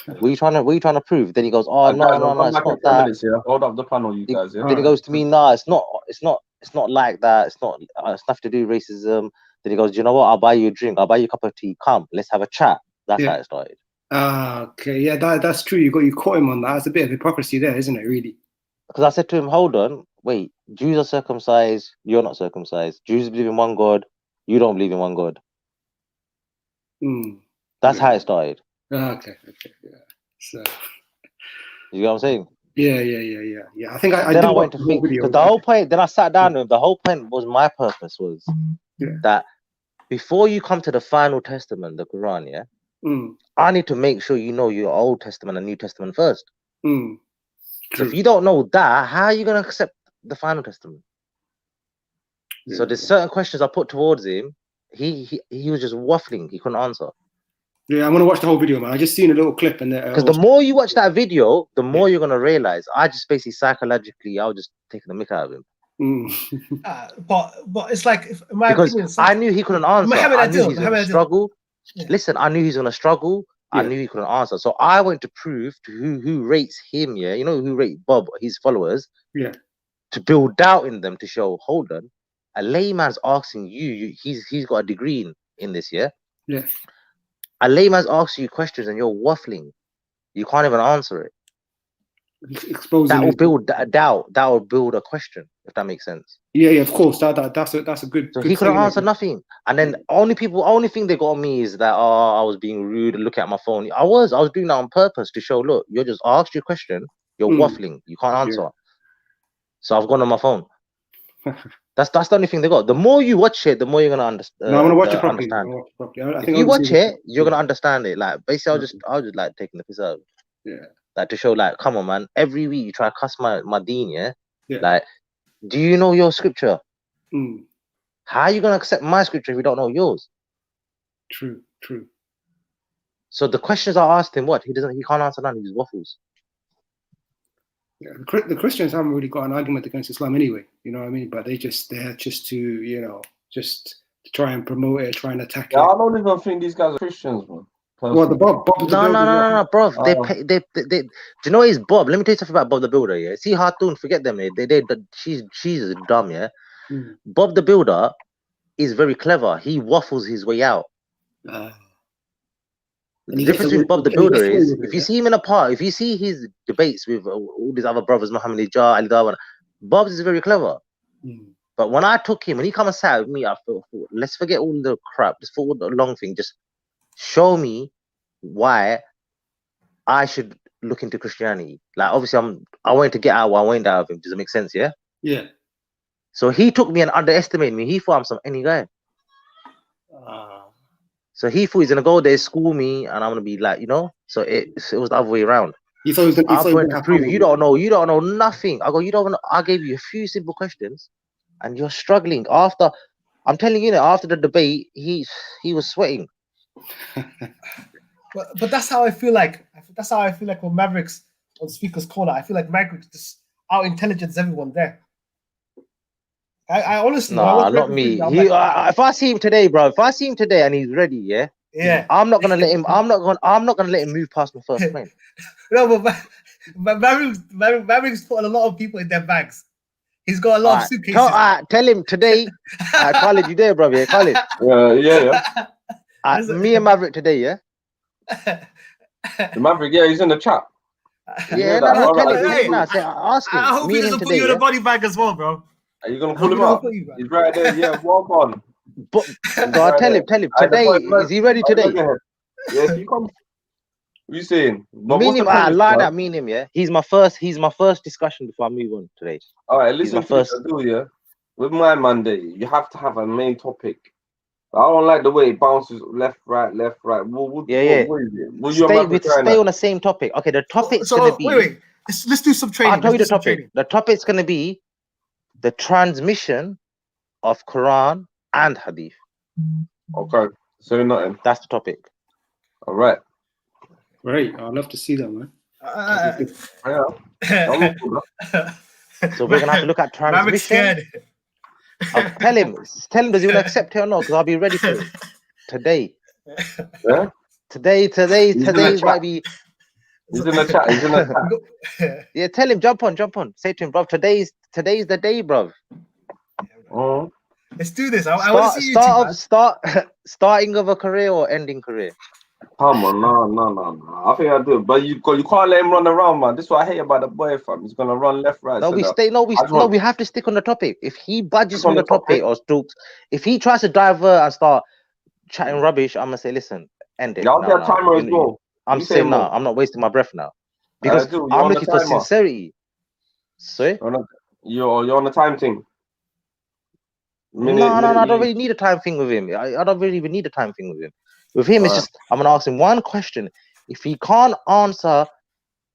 What are you trying to prove? Then he goes, oh no, it's not that. Hold up the panel, you guys. Yeah? Then he goes to me, nah, it's not like that. It's nothing to do with racism. Then he goes, do you know what? I'll buy you a drink. I'll buy you a cup of tea. Come, let's have a chat. That's how it started. Okay, yeah, that's true. You caught him on that. That's a bit of hypocrisy there, isn't it? Really? Because I said to him, hold on, wait. Jews are circumcised. You're not circumcised. Jews believe in one God. You don't believe in one God. That's how it started. Okay, yeah. So, you know what I'm saying? Yeah. I think I then I went to think, because the whole point. Then I sat down with him. The whole point was, my purpose was that before you come to the final testament, the Quran, yeah, I need to make sure you know your Old Testament and New Testament first. So if you don't know that, how are you going to accept the final testament? So there's certain questions I put towards him. He was just waffling. He couldn't answer. Yeah, I'm gonna watch the whole video, man. I just seen a little clip, and because the more you watch that video, the more you're gonna realize. I just basically psychologically, I was just taking the mick out of him. But it's like, in my because opinion, I knew he couldn't answer. I knew he's gonna struggle. Yeah. Listen, I knew he's gonna struggle. I knew he couldn't answer. So I went to prove to who rates him. Yeah, you know who rates Bob, his followers. Yeah. To build doubt in them, to show, hold on, a layman's asking you. He's got a degree in this. Yeah. Yeah. A layman's asking you questions and you're waffling. You can't even answer it. That will build a doubt. That will build a question, if that makes sense. Yeah, of course. That's a good. So he couldn't answer nothing. And then only thing they got on me is that I was being rude and looking at my phone. I was doing that on purpose to show, look, you're just asked you a question, you're waffling, you can't answer. So I've gone on my phone. That's the only thing they got. The more you watch it, the more you're gonna understand. No, I'm gonna watch it properly. If you watch it, you're gonna understand it. Like basically, I was just like taking the piss out. Yeah. Like to show, like, come on, man. Every week you try to cuss my deen, yeah? Yeah. Like, do you know your scripture? Mm. How are you gonna accept my scripture if you don't know yours? True. So the questions I asked him, what? He can't answer none of these waffles. Yeah, the Christians haven't really got an argument against Islam anyway. You know what I mean? But they're just to just to try and promote it, try and attack Yeah, it. I don't even think these guys are Christians, man. Well, the Bob the No, bro. Oh. They do you know he's Bob? Let me tell you something about Bob the Builder, yeah. See Hartoon, forget them, she's dumb, yeah. Mm. Bob the Builder is very clever. He waffles his way out. The difference with Bob the Builder is if you see him in a park, if you see his debates with all these other brothers, Muhammad Jar, Ali Dawan, Bob's is very clever. Mm. But when I took him, when he come and sat with me, I thought, let's forget all the crap, just forward the long thing, just show me why I should look into Christianity. Like, obviously, I wanted to get out what I wanted out of him. Does it make sense? Yeah. Yeah. So he took me and underestimated me. He thought I'm some any guy. So he thought he's gonna go there, school me, and I'm gonna be like, you know. So it was the other way around. You thought he was I went to prove you don't know nothing. I go, you don't know. I gave you a few simple questions, and you're struggling. After, I'm telling you, after the debate, he was sweating. But that's how I feel like. That's how I feel like when Mavericks on Speaker's Corner. I feel like Mavericks just out intelligence everyone there. I honestly, nah, not me. If I see him today, bro, and he's ready, yeah, I'm not gonna let him. I'm not gonna let him move past my first plane. No, but Mavericks put a lot of people in their bags. He's got a lot of suitcases. Tell him today. Khalid, you there, bro? Yeah, Khalid. Yeah. Me and Maverick today, yeah. The Maverick, yeah, he's in the chat. Yeah, no, tell him. Hey, ask him. I hope he doesn't put you in a body bag as well, bro. Are you gonna pull him up? He's right there. Yeah, walk on. But God, tell him today. Is he ready today? Yes, he comes. What you saying? Mean him. I lie that. Mean him. Yeah, he's my first discussion before I move on today. All right, listen to this. I do, yeah. With my Monday, you have to have a main topic. I don't like the way it bounces left, right. What yeah. Stay on the same topic. Okay, the topic's gonna be. Wait. Let's do some training. I'll tell you the topic. The topic's gonna be the transmission of Quran and Hadith. Okay, so nothing. That's the topic. All right. Great. I'd love to see that, man. So we're gonna have to look at transmission. Tell him, does he want to accept it or not? Because I'll be ready for it today. Yeah. Today might be. He's in the chat. Yeah, tell him, jump on. Say to him, bro, today's the day, bro. Let's do this. I want to see you starting of a career or ending career. Come on, no. I think I do, but you can't let him run around, man. This is what I hate about the boy, fam. He's gonna run left, right. We have to stick on the topic. If he budges on the topic or talks, if he tries to divert and start chatting rubbish, I'm gonna say, listen, end it. Yeah, I'll get a timer as well. I'm saying no. I'm not wasting my breath now because I'm looking for sincerity. Sorry, you're on the time thing. No, I don't really need a time thing with him. I don't really even need a time thing with him. With him, it's just I'm gonna ask him one question. If he can't answer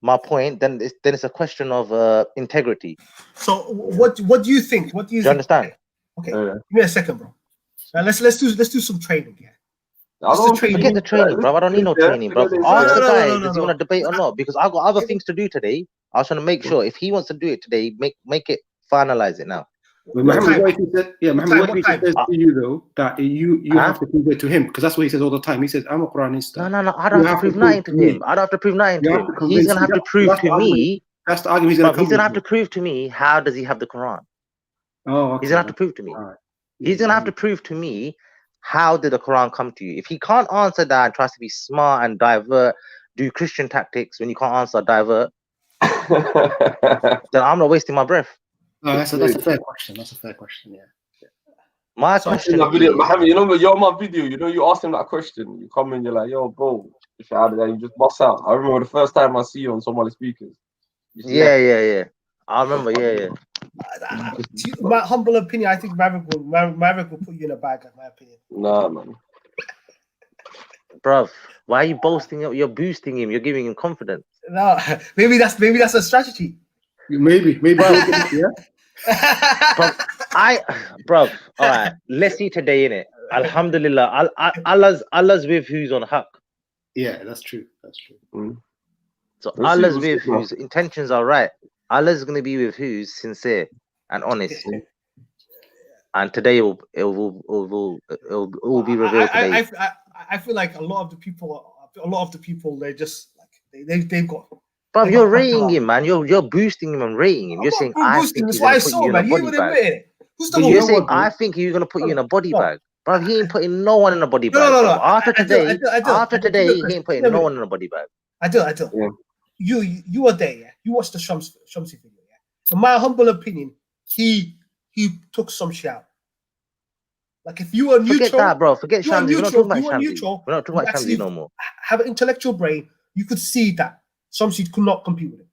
my point, then it's a question of integrity. So what do you think? What do you understand? Okay, give me a second, bro. Now let's do some training. Yeah. Forget the training, bro. I don't need no training, bro. Ask the guy, does he want to debate or not? Because I've got other things to do today. I was trying to make sure if he wants to do it today, make it, finalize it now. Mohammed, what he says to you though, that you have to prove it to him, because that's what he says all the time. He says, I'm a Quranista. No, I don't have to prove nothing to him. I don't have to prove nothing to him. He's gonna have to prove to me. That's the argument he's gonna have to prove to me, how does he have the Quran? Oh, okay. He's gonna have to prove to me. He's gonna have to prove to me, how did the Quran come to you? If he can't answer that and tries to be smart and divert, do Christian tactics when you can't answer, divert, then I'm not wasting my breath. No, that's a fair question. That's a fair question, yeah. My question is, Mohammed, you know, you're on my video, you know, you ask him that question, you come in, you're like, yo, bro, you just bust out. I remember the first time I see you on Somali speakers. Yeah. I remember, yeah. My humble opinion, I think Maverick will put you in a bag, in my opinion. Nah, man. Bruv, why are you boasting up? You're boosting him. You're giving him confidence. No, maybe that's a strategy. Maybe. Yeah. Bruv, all right. Let's see today, innit? Alhamdulillah. Allah's with who's on haqq. Yeah, that's true. So Let's see, Allah's we'll see, with bro. whose intentions are right. Allah's gonna be with who's sincere and honest. And today it will be revealed today. I feel like a lot of the people, they're just like they've got. Bruv, you're rating him, man. You're boosting him and rating him. You're saying I think he's gonna put you in a body bag. You're saying I think he's gonna put you in a body bag. Bruv, he ain't putting no one in a body bag. No. After today, he ain't putting no one in a body bag. I do. Yeah. You were there, yeah. You watched the Shamsi video, yeah. In my humble opinion, he took some shit out. Like if you were neutral, forget that, bro. Forget Shamsi. We're not talking about Shamsi. Neutral, We're not talking about Shamsi no more. Have an intellectual brain. You could see that Shamsi could not compete with him.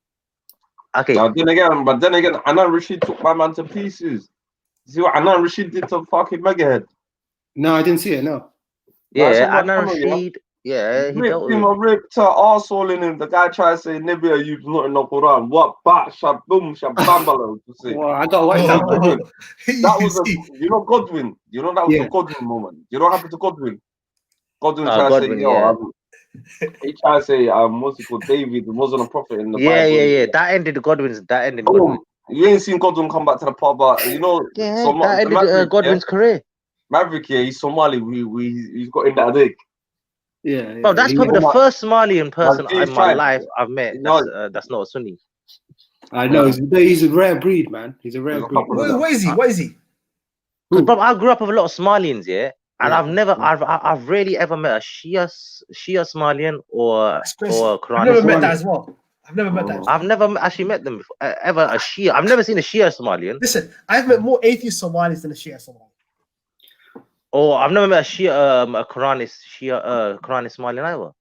Okay. Now, then again, Anan Rashid took my man to pieces. See what Anan Rashid did to fucking Megahead? No, I didn't see it. No. Yeah, Anan Rashid. Yeah, he dealt with him. Ripped her arsehole in him. The guy tried to say Nibia, you've not in the Quran. What bat shaboom shabambalo to say. Well, I got white That was Godwin. You know that was the Godwin moment. You know what happened to Godwin? Godwin tried to say, he tried to say, what's it called? David wasn't a prophet in the Bible. Yeah. That ended Godwin's. Godwin. You ain't seen Godwin come back to the pub, but you know, that ended Maverick, Godwin's career. Maverick, he's Somali. He's got in that dick. Yeah. Bro, that's probably the first Somalian person in my life I've met. That's not a Sunni. I know he's a rare breed, man. He's a rare breed. What is he? What is he? Bro, I grew up with a lot of Somalians, yeah, and I've rarely ever met a Shia Somalian or Quran. I've never met that as well. I've never actually met them before, ever a Shia. I've never seen a Shia Somalian. Listen, I've met more atheist Somalis than a Shia Somali. Or I've never met a Shia, a Quranist Somalian either.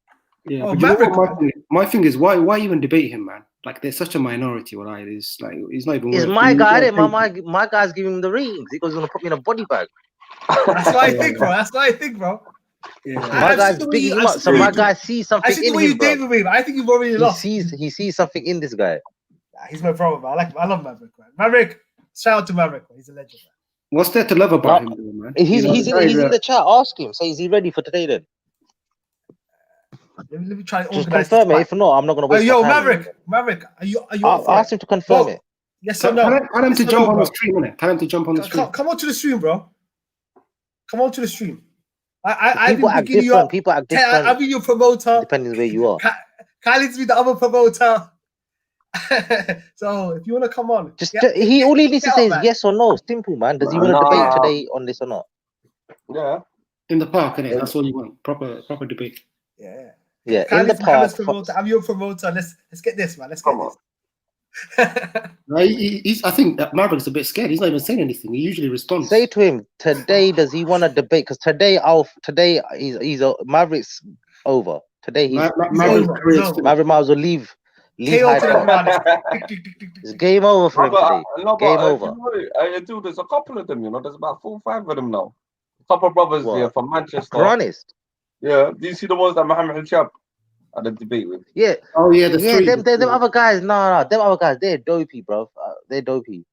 Yeah, but you know what my thing is, why even debate him, man? Like, there's such a minority. It's like he's not even. It's my guy. My guy's giving him the ratings. He goes, he's gonna put me in a body bag. That's what I think, bro. Yeah. My guy's bigging him up. So my guy sees something in him. I see the way you date with me, but I think you've already lost. He sees something in this guy. He's my brother, man. I love Maverick, man. Maverick, shout out to Maverick, man. He's a legend, man. What's there to love about him, man? He's in the chat. Ask him. Say, is he ready for today then? Let me try and just confirm it. If not, I'm not gonna waste my time. Maverick, are you? I'll ask him to confirm it. Yes or no? Tell him to jump on the stream, innit? Tell him to jump on the stream. Come on to the stream, bro. Come on to the stream. People act different. I'll be your promoter. Depending on where you are. Khalid's be the other promoter. So if you want to come on, all he needs to say is yes or no. Simple, man. Does he want to debate today on this or not? Yeah. In the park, innit? That's all you want. Proper debate. Yeah. In the park. I'm your promoter. Let's get this, man. Let's get this. I think that Maverick's a bit scared. He's not even saying anything. He usually responds. Say to him today. Does he want to debate? Because today Maverick's over. Today Maverick might as well leave. It's game over for him today. Game over. Dude, there's a couple of them. There's about 4 or 5 of them now. A couple of brothers here from Manchester. Quranist. Yeah. Do you see the ones that Mohammed Hijab had a debate with? Yeah. Oh yeah. Them other guys. No. Them other guys. They're dopey, bro. They're dopey.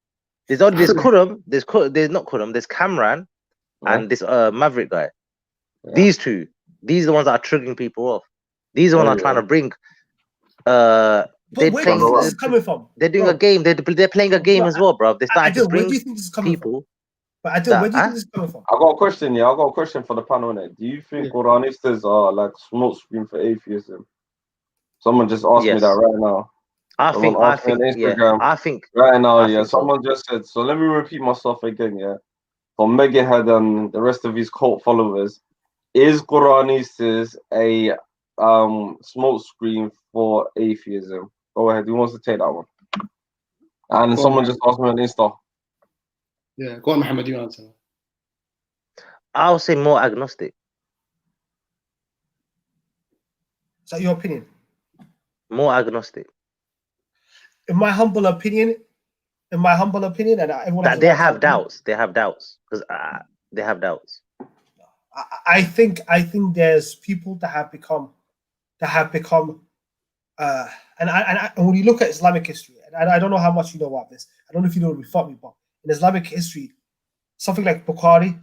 There's Kurum. There's not Kurum. There's Cameron, and this Maverick guy. Yeah. These two. These are the ones that are triggering people off. These are the ones that are trying to bring. Where do you think this is coming from? They're doing a game. They're playing a game as well, bro. They're starting to bring people. But where do you think this is coming from? I got a question. Yeah, I got a question for the panel. Do you think Quranistas are like smoke screen for atheism? Someone just asked me that right now. I think right now. Yeah, someone just said. So let me repeat myself again. Yeah, for Megahead and the rest of his cult followers, is Quranistas a smoke screen for atheism? Go ahead. Who wants to take that one? And someone just asked me on Insta. Yeah, go on, Mohammed. You answer. I'll say more agnostic. Is that your opinion? More agnostic. In my humble opinion, and everyone they have doubts. They have doubts because they have doubts. I think there's people that have become and when you look at Islamic history, and I don't know how much you know about this. I don't know if you know Reframing, but in Islamic history, something like Bukhari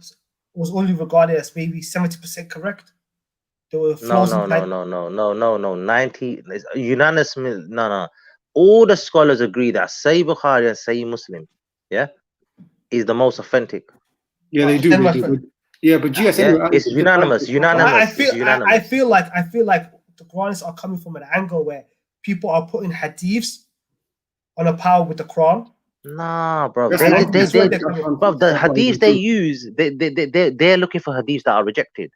was only regarded as maybe 70% correct. There were flaws No. 90 unanimous. No. All the scholars agree that Sahih Bukhari and Sahih Muslim, yeah, is the most authentic. Yeah, they do. They do. Yeah, but GS, Yeah, anyway, it's unanimous. I feel like the Quranists are coming from an angle where people are putting hadiths on a par with the Quran. Nah, bro. Bro, The hadiths they use, they're looking for hadiths that are rejected.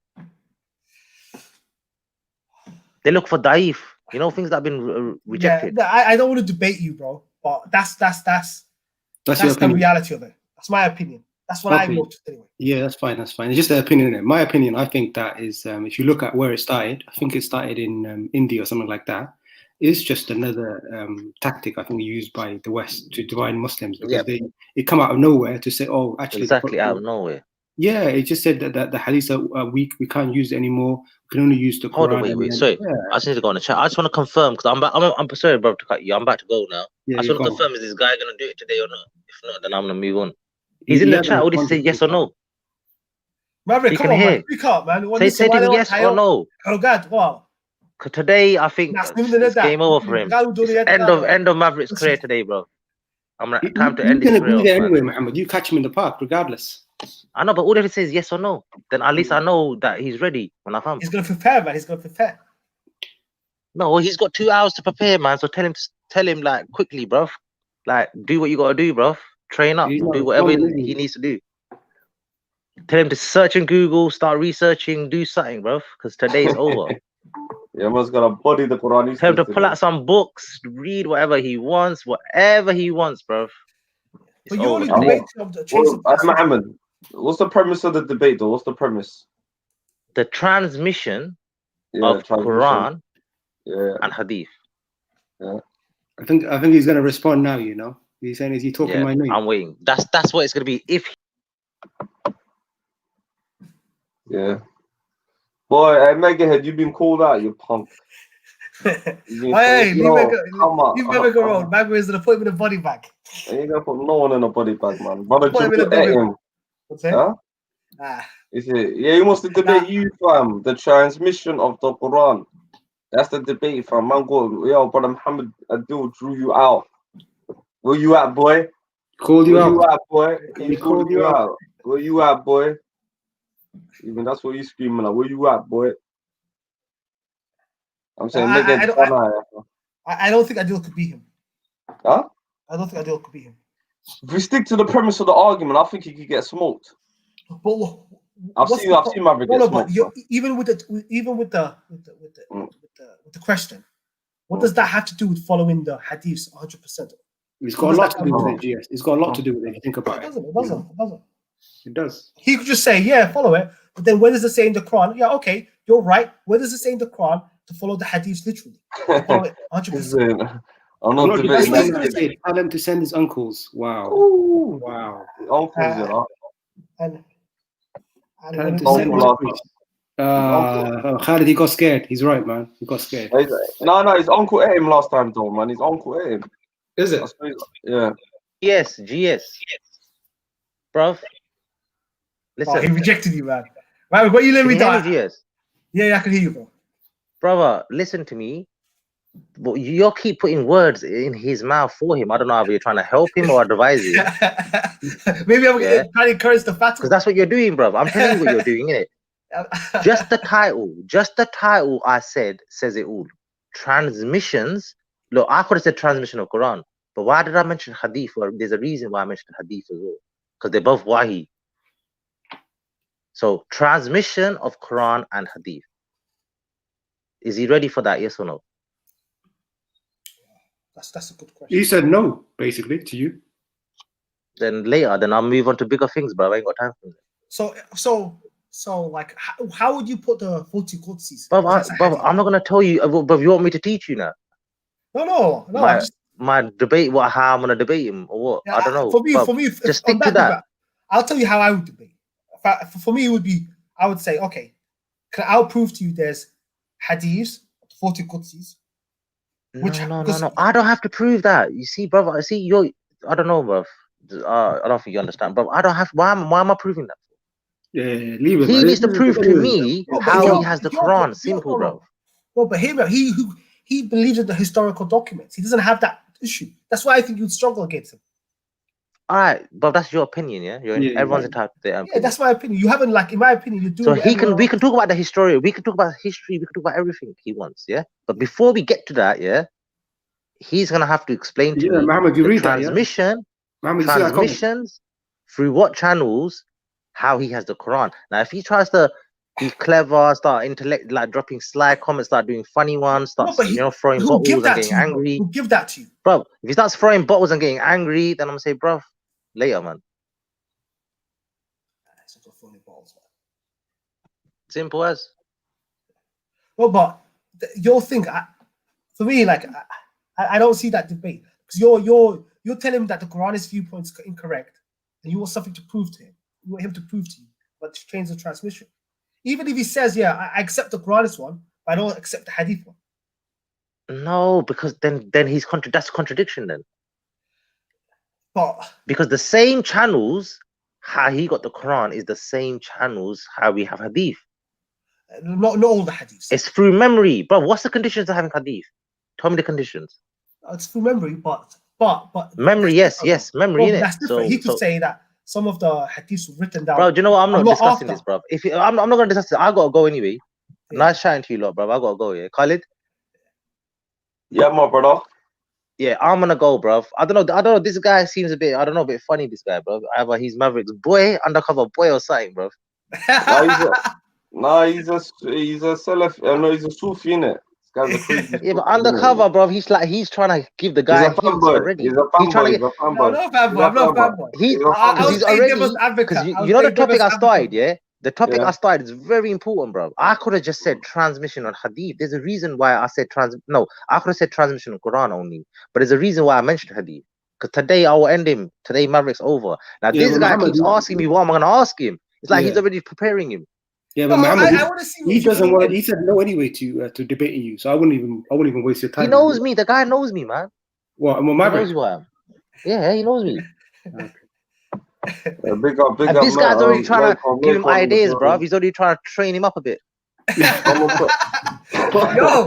They look for daif, you know, things that have been rejected. Yeah, I don't want to debate you, bro, but that's the reality of it. That's my opinion. That's what I wrote anyway. Yeah, that's fine. That's fine. It's just an opinion. In my opinion, I think that is, if you look at where it started, I think it started in India or something like that. It's just another tactic I think used by the West to divide Muslims, because they come out of nowhere to say, oh, actually, exactly out of nowhere. Yeah, it just said that the hadiths are weak. We can't use it anymore. We can only use the Quran. Hold on, wait. Sorry, I just need to go on the chat. I just want to confirm, because I'm sorry, bro, to cut you. I'm about to go now. Yeah, I just want to confirm, is this guy gonna do it today or not? If not, then I'm gonna move on. He's in the chat. Would he say yes or no? Maverick, come on, man. Speak up, man. Say to him yes or no. Oh God, wow. Today, I think it's game over for him. End of Maverick's career today, bro. Time to end his career. You can anyway, Muhammad. You catch him in the park, regardless. I know, but all if it says yes or no, then at least I know that he's ready when I come. He's gonna prepare, man. He's gonna prepare. No, he's got 2 hours to prepare, man. So tell him like quickly, bro. Like, do what you gotta do, bro. Train up, do whatever he needs to do. Tell him to search in Google, start researching, do something, bro. Because today's over. Yeah, man's gonna body the Quran. Tell him to pull out some books, read whatever he wants, bro. But you only debate Muhammad, what's the premise of the debate, though? What's the premise? The transmission of Quran and Hadith. Yeah. I think he's gonna respond now. You know, he's saying, "Is he talking my name?" I'm waiting. That's what it's gonna be. If boy, Megahead, you've been called out. You punk. Hey, leave Mega around. Mega is gonna put him in a body bag. You ain't gonna put no one in a body bag, man. Brother, him. What's that? Huh? Is it? Yeah, he wants to debate you, fam. The transmission of the Quran. That's the debate, fam. Man, yo, brother Muhammad Adil drew you out. Where you at, boy? Called you out, boy. He called you out. Where you at, boy? Even that's what you screaming like. Where you at, boy? I'm saying, I don't think Adil could beat him. Huh? I don't think Adil could beat him. If we stick to the premise of the argument, I think he could get smoked. But I've seen Maverick get smoked. Even with the question, what does that have to do with following the hadiths 100%? It's got a lot to do with it, GS. It's got a lot to do with it if you think about it. It does. He could just say, yeah, follow it. But then where does it say in the Quran? Yeah, okay, you're right. Where does it say in the Quran to follow the hadiths literally? Follow it 100%. I'm not debating. Tell him to send his uncles. Wow. Ooh. Wow. Uncles, Tell him to send his uncles. Khalid, he got scared. He's right, man. He got scared. No, his uncle ate him last time, though, man. His uncle ate him. Is it? Yeah. Yes, GS. Bro. Listen. Oh, he rejected you, man. Man, what you let me die? GS? Yeah, I can hear you, bro. Brother, listen to me. But you keep putting words in his mouth for him. I don't know if you're trying to help him or advise him. Maybe I'm trying to encourage the fact. Because that's what you're doing, bro. I'm telling you what you're doing, innit? Just the title I said says it all. Transmissions. Look, I could have said transmission of Quran, but why did I mention Hadith? Well, there's a reason why I mentioned Hadith as well. Because they're both Wahi. So, transmission of Quran and Hadith. Is he ready for that, yes or no? That's a good question. He said no, basically, to you. Then later, then I'll move on to bigger things, bro. I ain't got time for it. So like, how would you put the 40 Qudsis? Bro, I'm not gonna tell you. But you want me to teach you now? No. My debate, how I'm gonna debate him or what? Yeah, I don't know. For me, just stick to that. I'll tell you how I would debate. For me, it would be I would say, okay, I'll prove to you there's hadiths, 40 Qudsis. No. I don't have to prove that. You see, brother. I see I don't know, bro. I don't think you understand, bro. I don't have. Why am I proving that? Yeah, leave it. He man. needs to prove to me how he has the Quran. Simple, bro. No, but hear me. He believes in the historical documents. He doesn't have that issue. That's why I think you'd struggle against him. All right, but that's your opinion, yeah. Everyone's entitled to their opinion. Yeah, that's my opinion. You haven't, like, in my opinion, you're doing. So we can talk about the history. We can talk about history. We can talk about everything he wants, yeah. But before we get to that, yeah, he's gonna have to explain to me Muhammad, you the read transmissions through what channels, how he has the Quran. Now, if he tries to be clever, start intellect, like dropping sly comments, start doing funny ones, throwing bottles and getting angry. Who'll give that to you, bro? If he starts throwing bottles and getting angry, then I'm gonna say, bro, later, man. Simple as. Well, but your thing, for me, like, I don't see that debate, because you're telling him that the Quran's viewpoint is incorrect, and you want something to prove to him. You want him to prove to you, but to change the transmission. Even if he says, yeah, I accept the Quranist one, but I don't accept the Hadith one. No, because then that's a contradiction then. But because the same channels how he got the Quran is the same channels how we have Hadith. Not all the Hadiths. It's through memory, but what's the conditions of having Hadith? Tell me the conditions. It's through memory, but memory, yes, memory. Well, that's different. He could say that some of the Hadiths were written down. Bro, do you know what? I'm not discussing this, bro. I'm not gonna discuss it. I gotta go anyway. Yeah. Nice chatting to you, lot, bro. I gotta go. Yeah, Khalid. Yeah, my brother. Yeah, I'm gonna go, bro. I don't know. This guy seems a bit funny. This guy, bro. Either he's Maverick's boy, undercover boy, or something, bro. He's a Salaf. No, he's a Sufi, innit? Yeah, but undercover, bro. He's trying to give the guy hints already. He's trying to get. I'm not a fanboy. I'm not a fanboy. He's already. Because you know the topic I started, yeah. The topic I started is very important, bro. I could have just said transmission on Hadith. There's a reason why I said I could have said transmission on Quran only. But there's a reason why I mentioned Hadith. Because today I will end him. Today Maverick's over. Now this guy keeps asking me what I'm gonna ask him. It's like he's already preparing him. Yeah, but Muhammad, he doesn't want. He said no anyway to debating you. So I wouldn't even waste your time. He knows me. The guy knows me, man. What? He knows who I am. Yeah, he knows me. Big up. This guy's already trying to give him ideas, bro. He's already trying to train him up a bit. Yo,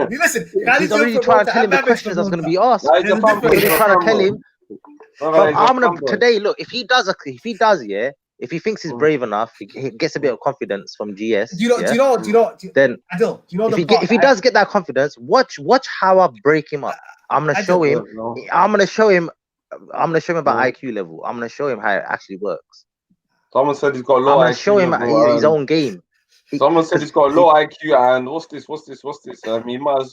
listen. He's already trying to tell him the questions that's going to be asked. He's already trying to tell him. I'm gonna today. Look, if he does, yeah. If he thinks he's brave enough, he gets a bit of confidence from GS. If he does get that confidence, watch how I break him up. I'm gonna show him about IQ level. I'm gonna show him how it actually works. Someone said he's got low IQ. I'm gonna show him his own game. Someone said he's got low IQ, and what's this?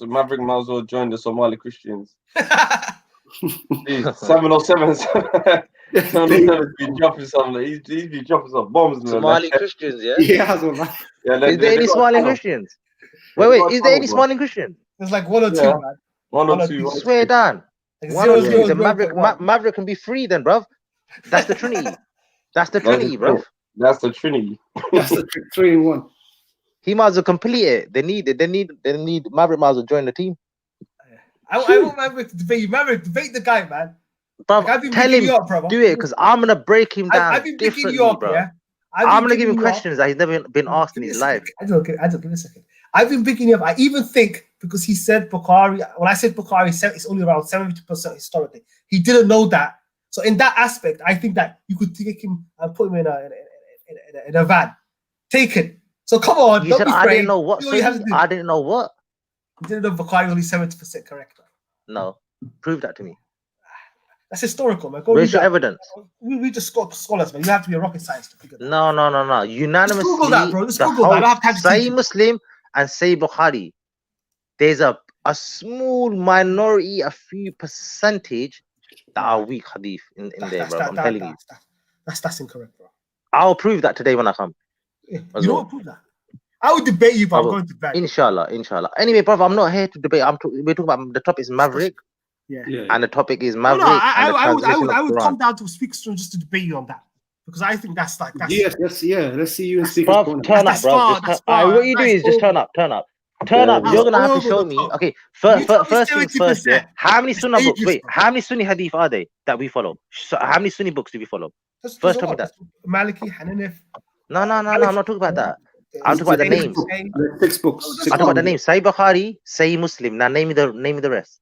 Maverick might as well join the Somali Christians. 707. 707 be dropping some. He's be dropping some bombs. Somali Christians, yeah. Yeah, is there any Somali Christians? Wait. Is there any Somali Christians? There's like one or two, man. One or two. Swear down. Maverick can be free then, bruv. That's the Trinity. That's the Trinity, bruv. That's the Trinity. That's the 3 in 1. He might as well complete it. They need Maverick might as well join the team. I want Maverick to debate you. Maverick, debate the guy, man. Bro, tell him do it, because I'm gonna break him down. I've been differently, you up, bro. Yeah? I'm gonna give him questions that he's never been asked in his life. I don't give me a second. I've been picking you up. I even think because he said Bukhari. When I said Bukhari, it's only around 70% historically. He didn't know that. So in that aspect, I think that you could take him and put him in a van. Take it. So come on. You said I didn't know what. I didn't know what. You didn't know Bukhari was only 70% correct. No, prove that to me. That's historical, man. Where's your evidence? We just scholars, man. You have to be a rocket scientist to figure that. No. Unanimously, Google that, bro. Just Google that. I don't have time to say Muslim and say Bukhari. There's a small minority, a few percentage that are weak hadith in there, bro. I'm telling you. That's incorrect, bro. I'll prove that today when I come. Yeah, you don't prove that. I would debate you, but I'm going to debate. Inshallah. Anyway, brother, I'm not here to debate. We're talking about the topic is Maverick. Yeah. And the topic is Maverick. I would come down to speak just to debate you on that. because I think that's like that's. Yes, let's see you in speakers Bruv, corner. turn up, That's bro. far, Just that's turn, all right, far, what you do that's is just turn over. up, turn up, turn up. That's You're gonna have to over show the me. top. Okay, You tell me first things first. Yeah. 70%. How many It's Sunnah books? ages, Wait, bro. how many Sunni hadith are they that we follow? So how many Sunni books do we follow? There's First, a tell me lot. that. Maliki, Hananif. No, I'm not talking about that. I'm talking about the names. There's 6 books. Oh, 6 I'm talking about the books. names. Sahih Bukhari, Sahih Muslim. Now name me the rest.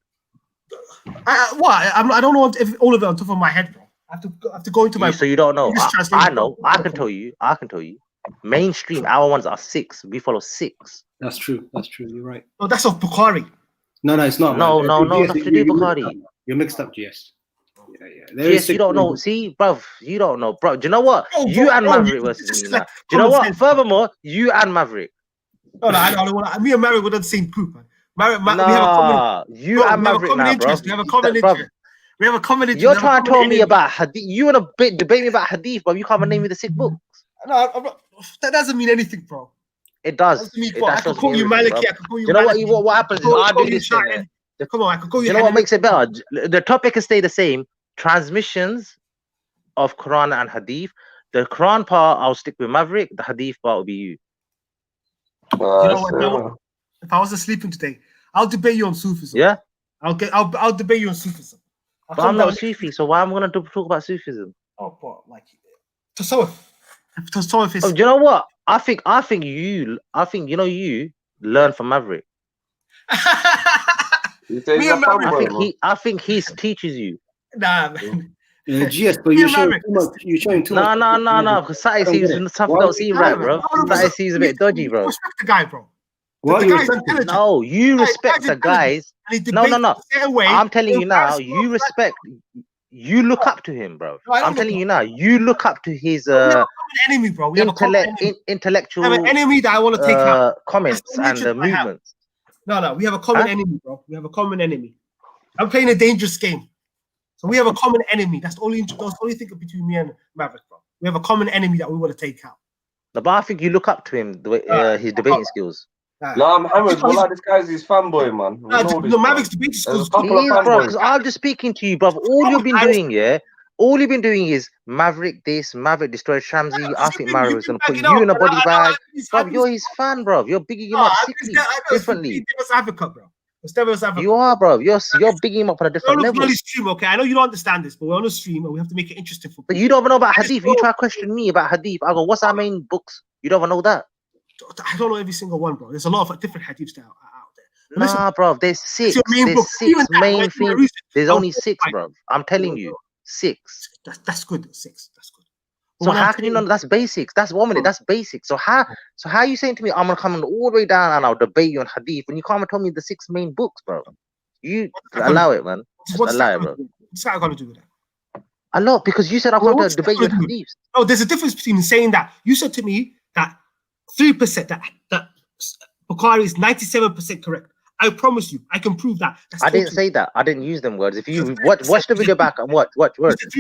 I don't know if all of it on top of my head, bro. I have to go into my. So you don't know. English I translation. know. I can tell you. Mainstream, our ones are 6. We follow 6. That's true. You're right. No, that's of Bukhari. No, it's not. No, GS, nothing to do with Bukhari. You're mixed up, GS. Yeah. Yes, you don't know. See, bruv, you don't know, bro. Do you know what? You and Maverick versus me now. Do you know what? Furthermore, you and Maverick. No, I don't want. Me and Maverick were the same group, man. We have a common. You and Maverick now, bro. We have a common interest. We have a common interest. You're trying to tell me about hadith. You want to debate me about hadith, but you can't even name me the 6 books. No, I'm not, that doesn't mean anything, bro. It does. I can call you Maliki. I can call you. You know what happens is I do this thing. Come on, I can call you. You know what makes it better? The topic can stay the same. Transmissions of Quran and Hadith. The Quran part, I'll stick with Maverick. The Hadith part will be you. You know what? If I wasn't sleeping today, I'll debate you on Sufism. Yeah. I'll debate you on Sufism. But I'm not Sufi, so why am I going to talk about Sufism? Oh, but like Tasawwuf. Tasawwuf is. Oh, do you know what? I think you learn from Maverick. I think he teaches you. Nah, man. GS, but you're showing too much. You're showing too much. No. Because Saturday seems something don't seem right, bro. Saturday seems a bit dodgy, bro. Respect the guy, bro. What? No, you respect the guys. No. I'm telling you now, you respect. You look up to him, bro. I'm telling you now, you look up to his enemy, bro. We intellectual. have an enemy that I want to take out. Comments and movements. No, we have a common enemy, bro. We have a common enemy. I'm playing a dangerous game. So we have a common enemy. That's the only thing between me and Maverick, bro. We have a common enemy that we want to take out. No, but I think you look up to him, the way his debating skills. No, Muhammad, this guy's his fanboy, man. No, Maverick's debating skills. He is, bro, because I'm just speaking to you, bro. All you've been doing is Maverick this, Maverick destroyed Shamsi. I think Maverick was going to put you in a body bag. Bro, you're his fan, bro. You're bigging him up sickly, differently. You are, bro. You're bigging him up on a different level. Stream, okay? I know you don't understand this, but we're on a stream and we have to make it interesting for people. But you don't even know about Hadith. You try to question me about Hadith. I go, what's our main books? You don't even know that. I don't know every single one, bro. There's a lot of different Hadiths that are out there. Nah, bro. There's 6. There's 6 main things. There's only 6, bro. I'm telling you, 6. That's good. 6. That's good. So how can you know that's basics? That's 1 minute. That's basics. So how are you saying to me I'm gonna come all the way down and I'll debate you on Hadith when you can't even tell me the 6 main books, bro? You allow it, man. Just allow it, bro. What's that got to do with that? A lot, because you said I'm going to debate you on Hadith. Oh, there's a difference between saying that you said to me that 3% that Bukhari is 97% correct. I promise you, I can prove that. I didn't say that. I didn't use them words. If you watch the video back and watch words,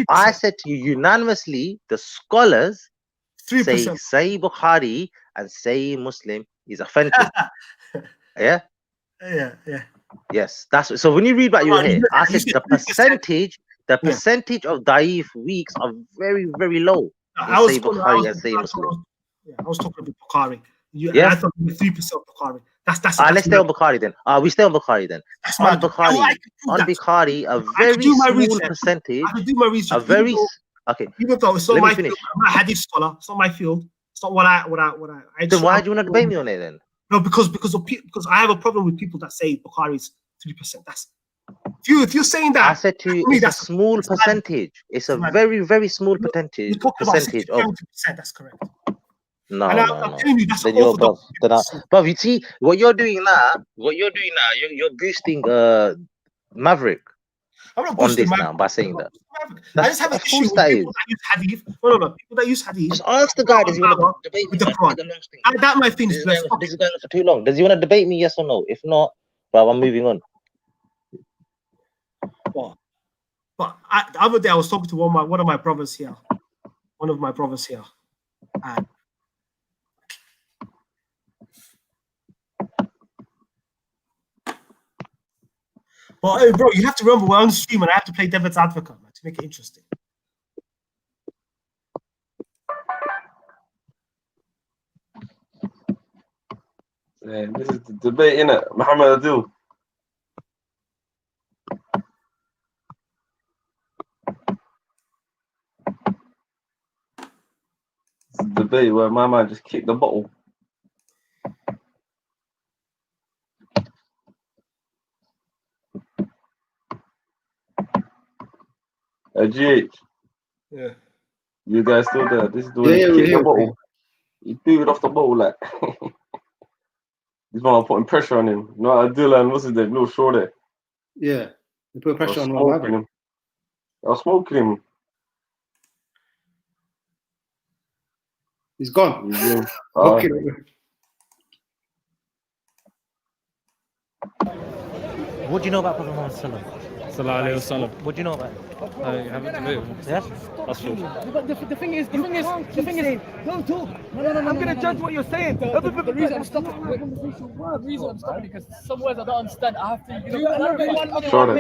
I said to you unanimously, the scholars 3%. Say Bukhari and say Muslim is authentic. Yeah. Yes, that's so. When you read back your head, I said the percentage of daif weeks are very, very low. I was Bukhari and say Muslim. I was talking about Bukhari. I thought 3% Bukhari. That's let's stay on Bukhari then. We stay on Bukhari then. On Bukhari, a very small percentage. I can do my research. A very okay. Even though it's not my field, I'm not a hadith scholar. It's not my field. It's not what I. Then why do you want to debate me on it then? No, because I have a problem with people that say Bukhari is 3%. That's if you're saying that. I said to you, it's a small percentage. It's a very, very small percentage. Of that's correct. No. Then you're bruv, you see what you're doing now. You're boosting Maverick. I'm not on this now by saying that. I just have an issue with people that use hadith. No. People that use hadith. Just ask the guy, does he want to debate me? That might think this is going for too long. Does he want to debate me? Yes or no? If not, bruv, I'm moving on. But the other day I was talking to one of my brothers here. And but hey, bro, you have to remember we're on stream and I have to play devil's advocate, man, to make it interesting. Damn, this is the debate, innit? Muhammad Adil. It's a debate where my man just kicked the bottle. GH. Yeah. You guys still there? This is the way Yeah, he we're kicked here, the bottle. He threw it off the bottle like. This man putting pressure on him. You know what Adil and what's his name? Little Shorty. Yeah, we put I was pressure on smoking Maverick. him. I was smoking him. He's gone. Yeah. Okay. What do you know about Prophet Muhammad Sallallahu Alaihi Wasallam. What do you know about him? I haven't debated. Yeah? That's true. But the thing is, don't talk. No. I'm gonna judge what you're saying. The reason I'm stopping, because some words I don't understand. I have to. Sure.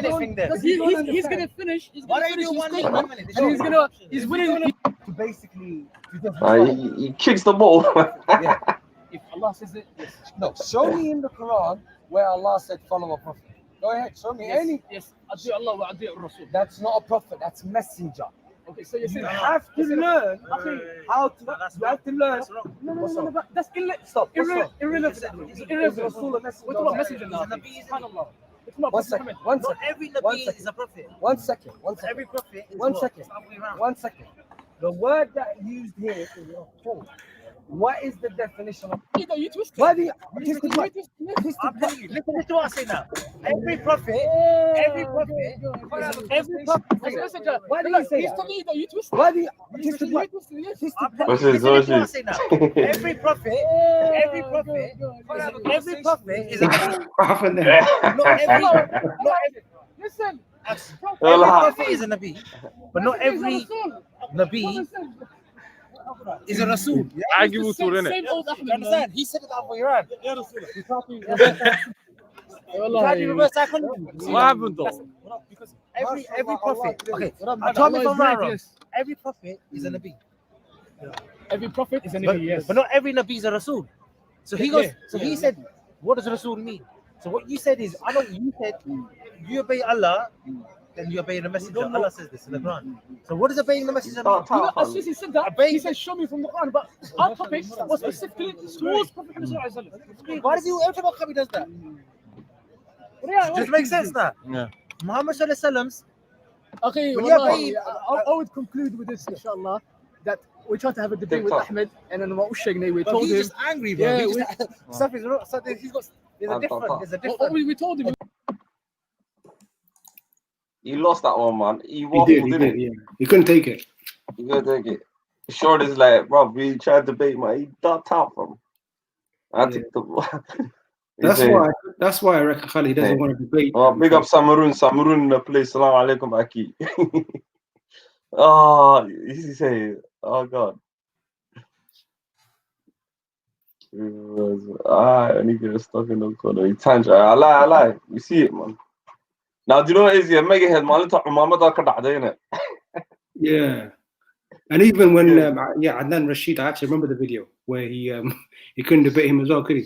He's gonna finish. He's gonna finish. And he's winning. To basically. He kicks the ball. Yeah. If Allah says it, yes. No. Show me in the Quran where Allah said follow a prophet. Go ahead, show me any. Yes, Adi Allah wa Adi Rasul. That's not a prophet, that's messenger. Okay, so you have to learn how to. You have to learn. No, but that's Stop. irrelevant. Is Rasul a messenger? We're talking about messenger now. SubhanAllah. One second. Not every Nabi is a prophet. One second. Every prophet is One what? second. It's the other way around. 1 second. The word that used here is Rasul. What is the definition of? You twisted. Why do you? I'm telling you, listen to what I say now. Every prophet is messenger. Why do you say He's that? telling you that you twisted. Why do you? I'm telling you, What's listen to what I this? say now. Every prophet is a Nabi. Prophet there. Listen. Every prophet is a Nabi, but not every Nabi is a Rasul. Argue with it. Same old You Ahmed. understand? He said it that way around. Wallah. Tried to reverse psychology. What happened though? Because every prophet, okay, tell me if I'm wrong. Every prophet is a Nabi, Every prophet is a but, Nabi, yes. but not every Nabi is a Rasul. So he goes. So he said, what does Rasul mean? So what you said is, I know you said you obey Allah, then you obey the messenger. Allah says this in the Quran. So what does obeying the messenger mean? As soon as he said that, he said, show me from the Quran. But our topic was specifically towards Prophet Muhammad. Why does he every time he does that? Does it make sense now? Yeah. Muhammad Sallallahu Alaihi Wasallam's. Okay, When wallahi, I would conclude with this, inshallah, that we tried to have a debate with TikTok. Ahmed, and then what we But told he's him. just angry, bro. Yeah, He just, stuff is wrong. So he's got. There's a different. We told him. He lost that one, man. He He waffled, did, didn't he? yeah. He couldn't take it. He couldn't take it. Short is like, bro, we tried to debate, man. He ducked out from. I Yeah. think the. That's why I reckon Khalid doesn't want to debate. Oh, big up Samarun in the place. Salam alaikum, Aki. Oh, he say, oh God. I need to get stuck in the corner. He tangent. I lie. You see it, man. Now, do you know what it is? Yeah, mega head, man. Let's talk about Muhammad. Yeah. And even when Adnan Rashid, I actually remember the video where he couldn't debate him as well, could he?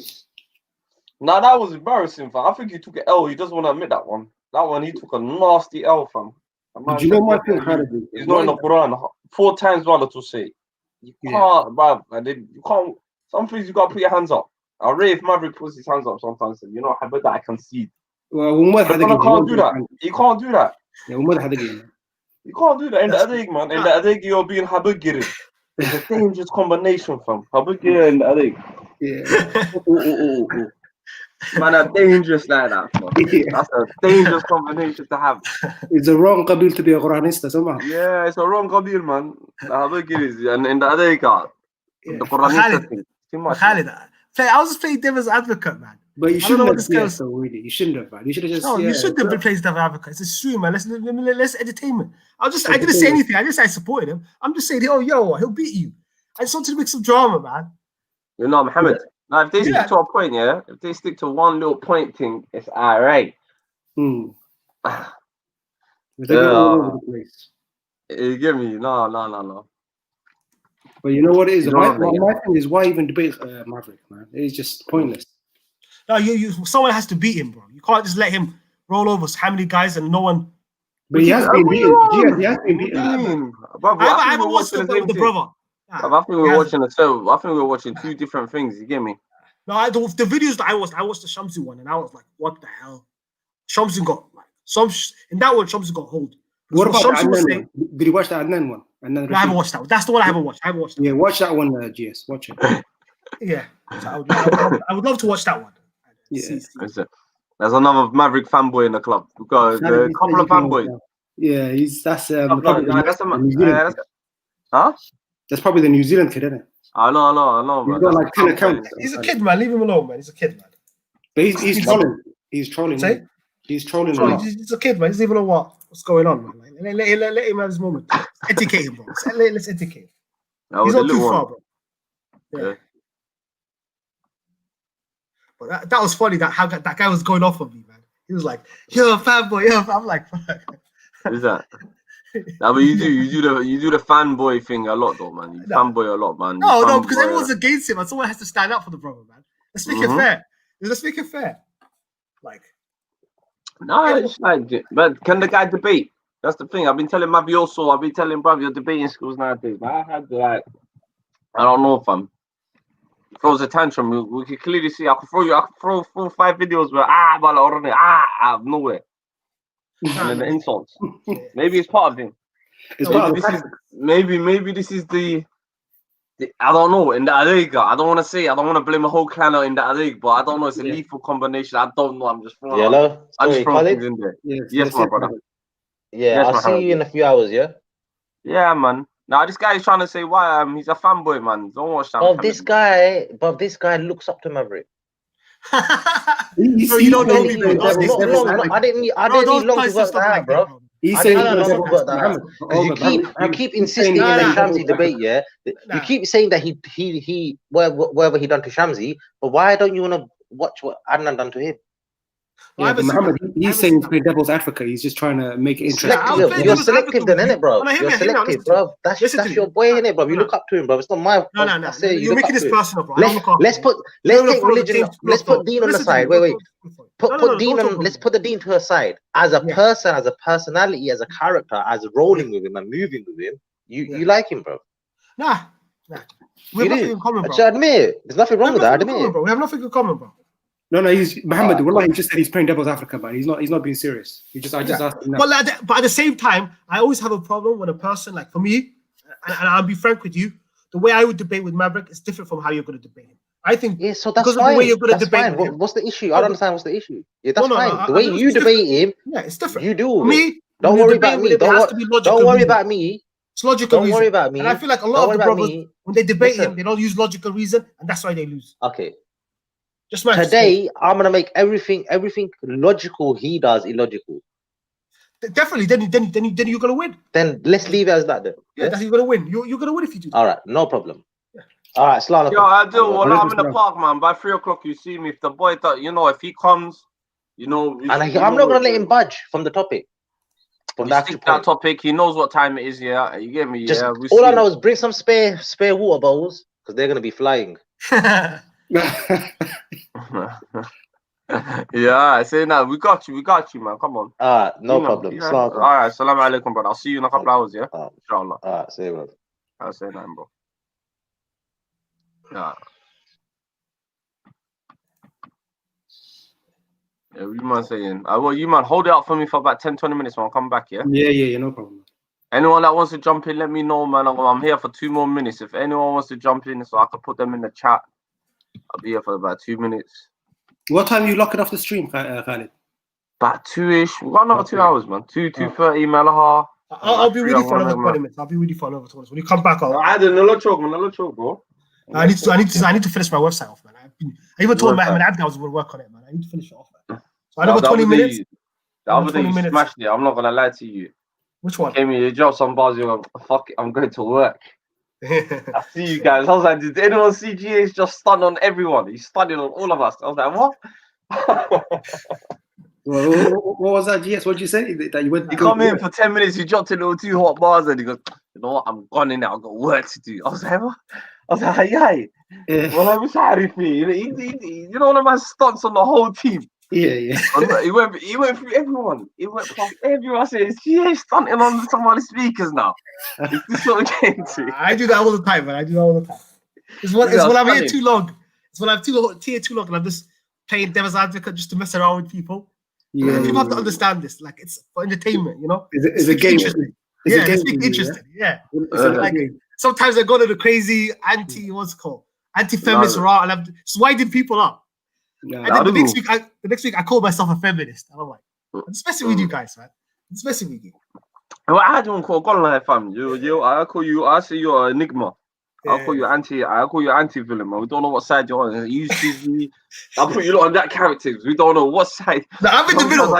Nah, that was embarrassing, fam. I think he took an L. He doesn't want to admit that one. That one, he took a nasty L, fam. But you know my thing, Khalid? He's not in the Quran. 4 times while to say. You can't, bruv. You can't. Some things you gotta put your hands up. I'll rate if Maverick puts his hands up sometimes. You know, I bet that I concede. Well, we can't do that. You can't do that. Yeah, we can't do that. You can't do that in the Adeg, man. In the Adeg, you're being Habugiri. It's a dangerous combination, fam. Habugiri and the Adeg. Yeah. Man, are dangerous like that, fam. Yeah. That's a dangerous combination to have. It's a wrong Qabil to be a Quranista, somehow. Yeah, it's a wrong Qabil, man. Habugiri and in the Adeg, the Quranista thing. Too much. Khalid, I was just playing devil's advocate, man. But you I don't shouldn't know have what this guy's. so really. You shouldn't have, man. You should have just. No, you shouldn't have been playing devil's advocate. It's true, man. Let's entertainment. I didn't say anything. I just said I supported him. I'm just saying, yo, he'll beat you. I just wanted to make some drama, man. You know, Mohammed. Now, if they stick to a point, yeah, if they stick to one little point thing, it's all right. But they're all over the place. You get me? No. But you know what it is? You My know what I mean? thing is, why even debate Maverick, man? It's just pointless. No, someone has to beat him, bro. You can't just let him roll over how many guys and no one. But he has been beaten. He has been What do beaten. you mean? Brother, I I think haven't we're watched watching the the same with the thing. brother. I think we're watching we're watching two different things. You get me? No, the videos that I watched the Shamsi one, and I was like, what the hell? Shamsi got like in that one, Shamsi got hold. What about the Shamsi was Adnan saying? one? Did you watch the Adnan one? No, I haven't watched that one. That's the one I haven't watched. I haven't watched that. Yeah, watch that one, GS. Watch it. Yeah, so I would love to watch that one. Yeah. There's another Maverick fanboy in the club. We've got a couple of fanboys. Yeah, that's Huh? That's probably the New Zealand kid, isn't it? I know. He's got like 10 accounts. He's a kid, man. Leave him alone, man. He's a kid, man. But he's trolling. He's trolling. Say? He's trolling a lot. He's a kid, man. He doesn't even know what's going on, man. Let him have his moment. Educate him, bro. Let's educate him. He's not too far, bro. Yeah. But that was funny. How that guy was going off on me, man. He was like, "You're a fanboy." I'm like, "Fuck." Is that? No, but you do the fanboy thing a lot, though, man. You fanboy a lot, man. No, because everyone's against him, and someone has to stand up for the brother, man. Let's make it fair. Let's make it fair. Like, no, it's like, but can the guy debate? That's the thing. I've been telling Mavioso, I've been telling bruv, you're debating skills nowadays. But I had like, I don't know if I'm throws a tantrum. We can clearly see. I can throw 4 or 5 videos where out of nowhere. And then the insults. Maybe it's part of him. Maybe this is the I don't know, in the Ariga. I don't want to blame a whole clan in the Ariga, but I don't know, it's a lethal combination. I don't know. I'm just throwing things in there. Yes, my brother. Yeah, I'll see you in a few hours, yeah? Yeah, man. Now this guy is trying to say why he's a fanboy, man. Don't watch that. But this guy looks up to Maverick. You don't know me, bro. I didn't need long to work that out, bro. He's saying you keep insisting in the Shamsi debate, yeah. You keep saying that he whatever he done to Shamsi, but why don't you want to watch what Adnan done to him? Yeah, but Muhammad, he's saying he's playing devil's advocate. He's just trying to make it interesting. You're selective then, innit, bro? You're selective, bro. That's your boy, innit, bro? You look up to him, bro. It's not my. No. You're making this personal, bro. Let's take religion. Let's put Dean on the side. Wait. Put Dean on. Let's put the Dean to her side. As a person, as a personality, as a character, as rolling with him and moving with him, you like him, bro. Nah. We have nothing in common, bro. Admit it. There's nothing wrong with that. Admit it. We have nothing in common, bro. No, he's Muhammad. He just said he's playing devil's advocate, man. He's not being serious. I just asked him that. But at the same time, I always have a problem when a person, like for me, and I'll be frank with you, the way I would debate with Maverick is different from how you're going to debate him. I think so that's fine. The way you're going to debate him, what's the issue? I don't understand what's the issue. Yeah, that's fine. The way you debate him, it's different. You do. Me, don't worry about me. Don't worry about me. It's logical reason. Don't worry about me. And I feel like a lot of the brothers, when they debate him, they don't use logical reason, and that's why they lose. Okay. Today, I'm gonna make everything logical he does illogical. Definitely, then you're gonna win. Then let's leave it as that. Then that's you're gonna win. You're gonna win if you do that. All right, no problem. Yeah. All right, Slana. Yo, I do. Well, I'm in the park, man. By 3 o'clock, you see me. If the boy, if he comes, I'm not gonna let him budge from the topic. From that topic, he knows what time it is. Yeah, you get me. All I know is bring some spare water bowls because they're gonna be flying. Yeah, I say now we got you, man. Come on. No problem. Yeah. All right, salam alaikum, brother. I'll see you in a couple hours, yeah? Inshallah. All right, see you, bro. I'll say that, bro. Yeah. Yeah, what you man saying? You man, hold it up for me for about 10-20 minutes, man. I'll come back, yeah? Yeah, no problem. Anyone that wants to jump in, let me know, man. I'm here for 2 more minutes. If anyone wants to jump in, so I can put them in the chat, I'll be here for about 2 minutes. What time are you locking off the stream, Khalid? About 2-ish. We've got another 2 hours, man. 2:30, Malaha. I'll be ready for another 20 minutes. I'll be ready for another 20 minutes. When you come back, I didn't know choke, bro. I need to finish my website off, man. I even told Mohammed Abdi I was going to work on it, man. I need to finish it off, man. So another 20 minutes. The other day you smashed it. I'm not gonna lie to you. Which one? Came here, you dropped some bars. You're like, fuck it, I'm going to work. I see you guys. I was like, did anyone see GH just stun on everyone? He's stunning on all of us. I was like, what? What was that, GS? What did you say? That you went. You come in for 10 minutes. You dropped in little 2 hot bars, and he goes, you know what? I'm gone in there. I've got work to do. I was like, what? I was like, yay. Well, I was happy. You know, one of my stunts on the whole team. Yeah. He went through everyone. He went past everyone. I said, yeah, stunting on the Somali speakers now. Is this what we're getting to? I do that all the time, man. I do that all the time. It's when I'm here too long. It's when I'm here too long and I'm just playing devil's advocate just to mess around with people. Yeah. People have to understand this. Like, it's for entertainment, you know? It's a game. It's interesting. Yeah. Like, sometimes I go to the crazy anti-feminist raw, and I'm just winding people up. And then the next week I call myself a feminist. And I'm like, I'm just messing with you guys, man. I'm just messing with you. Well, I don't call fam. I say you're an enigma. I'll call you anti-villain, man. We don't know what side you're on. You choose me. I'll put you on that characters. We don't know what side. No, I'm in the middle.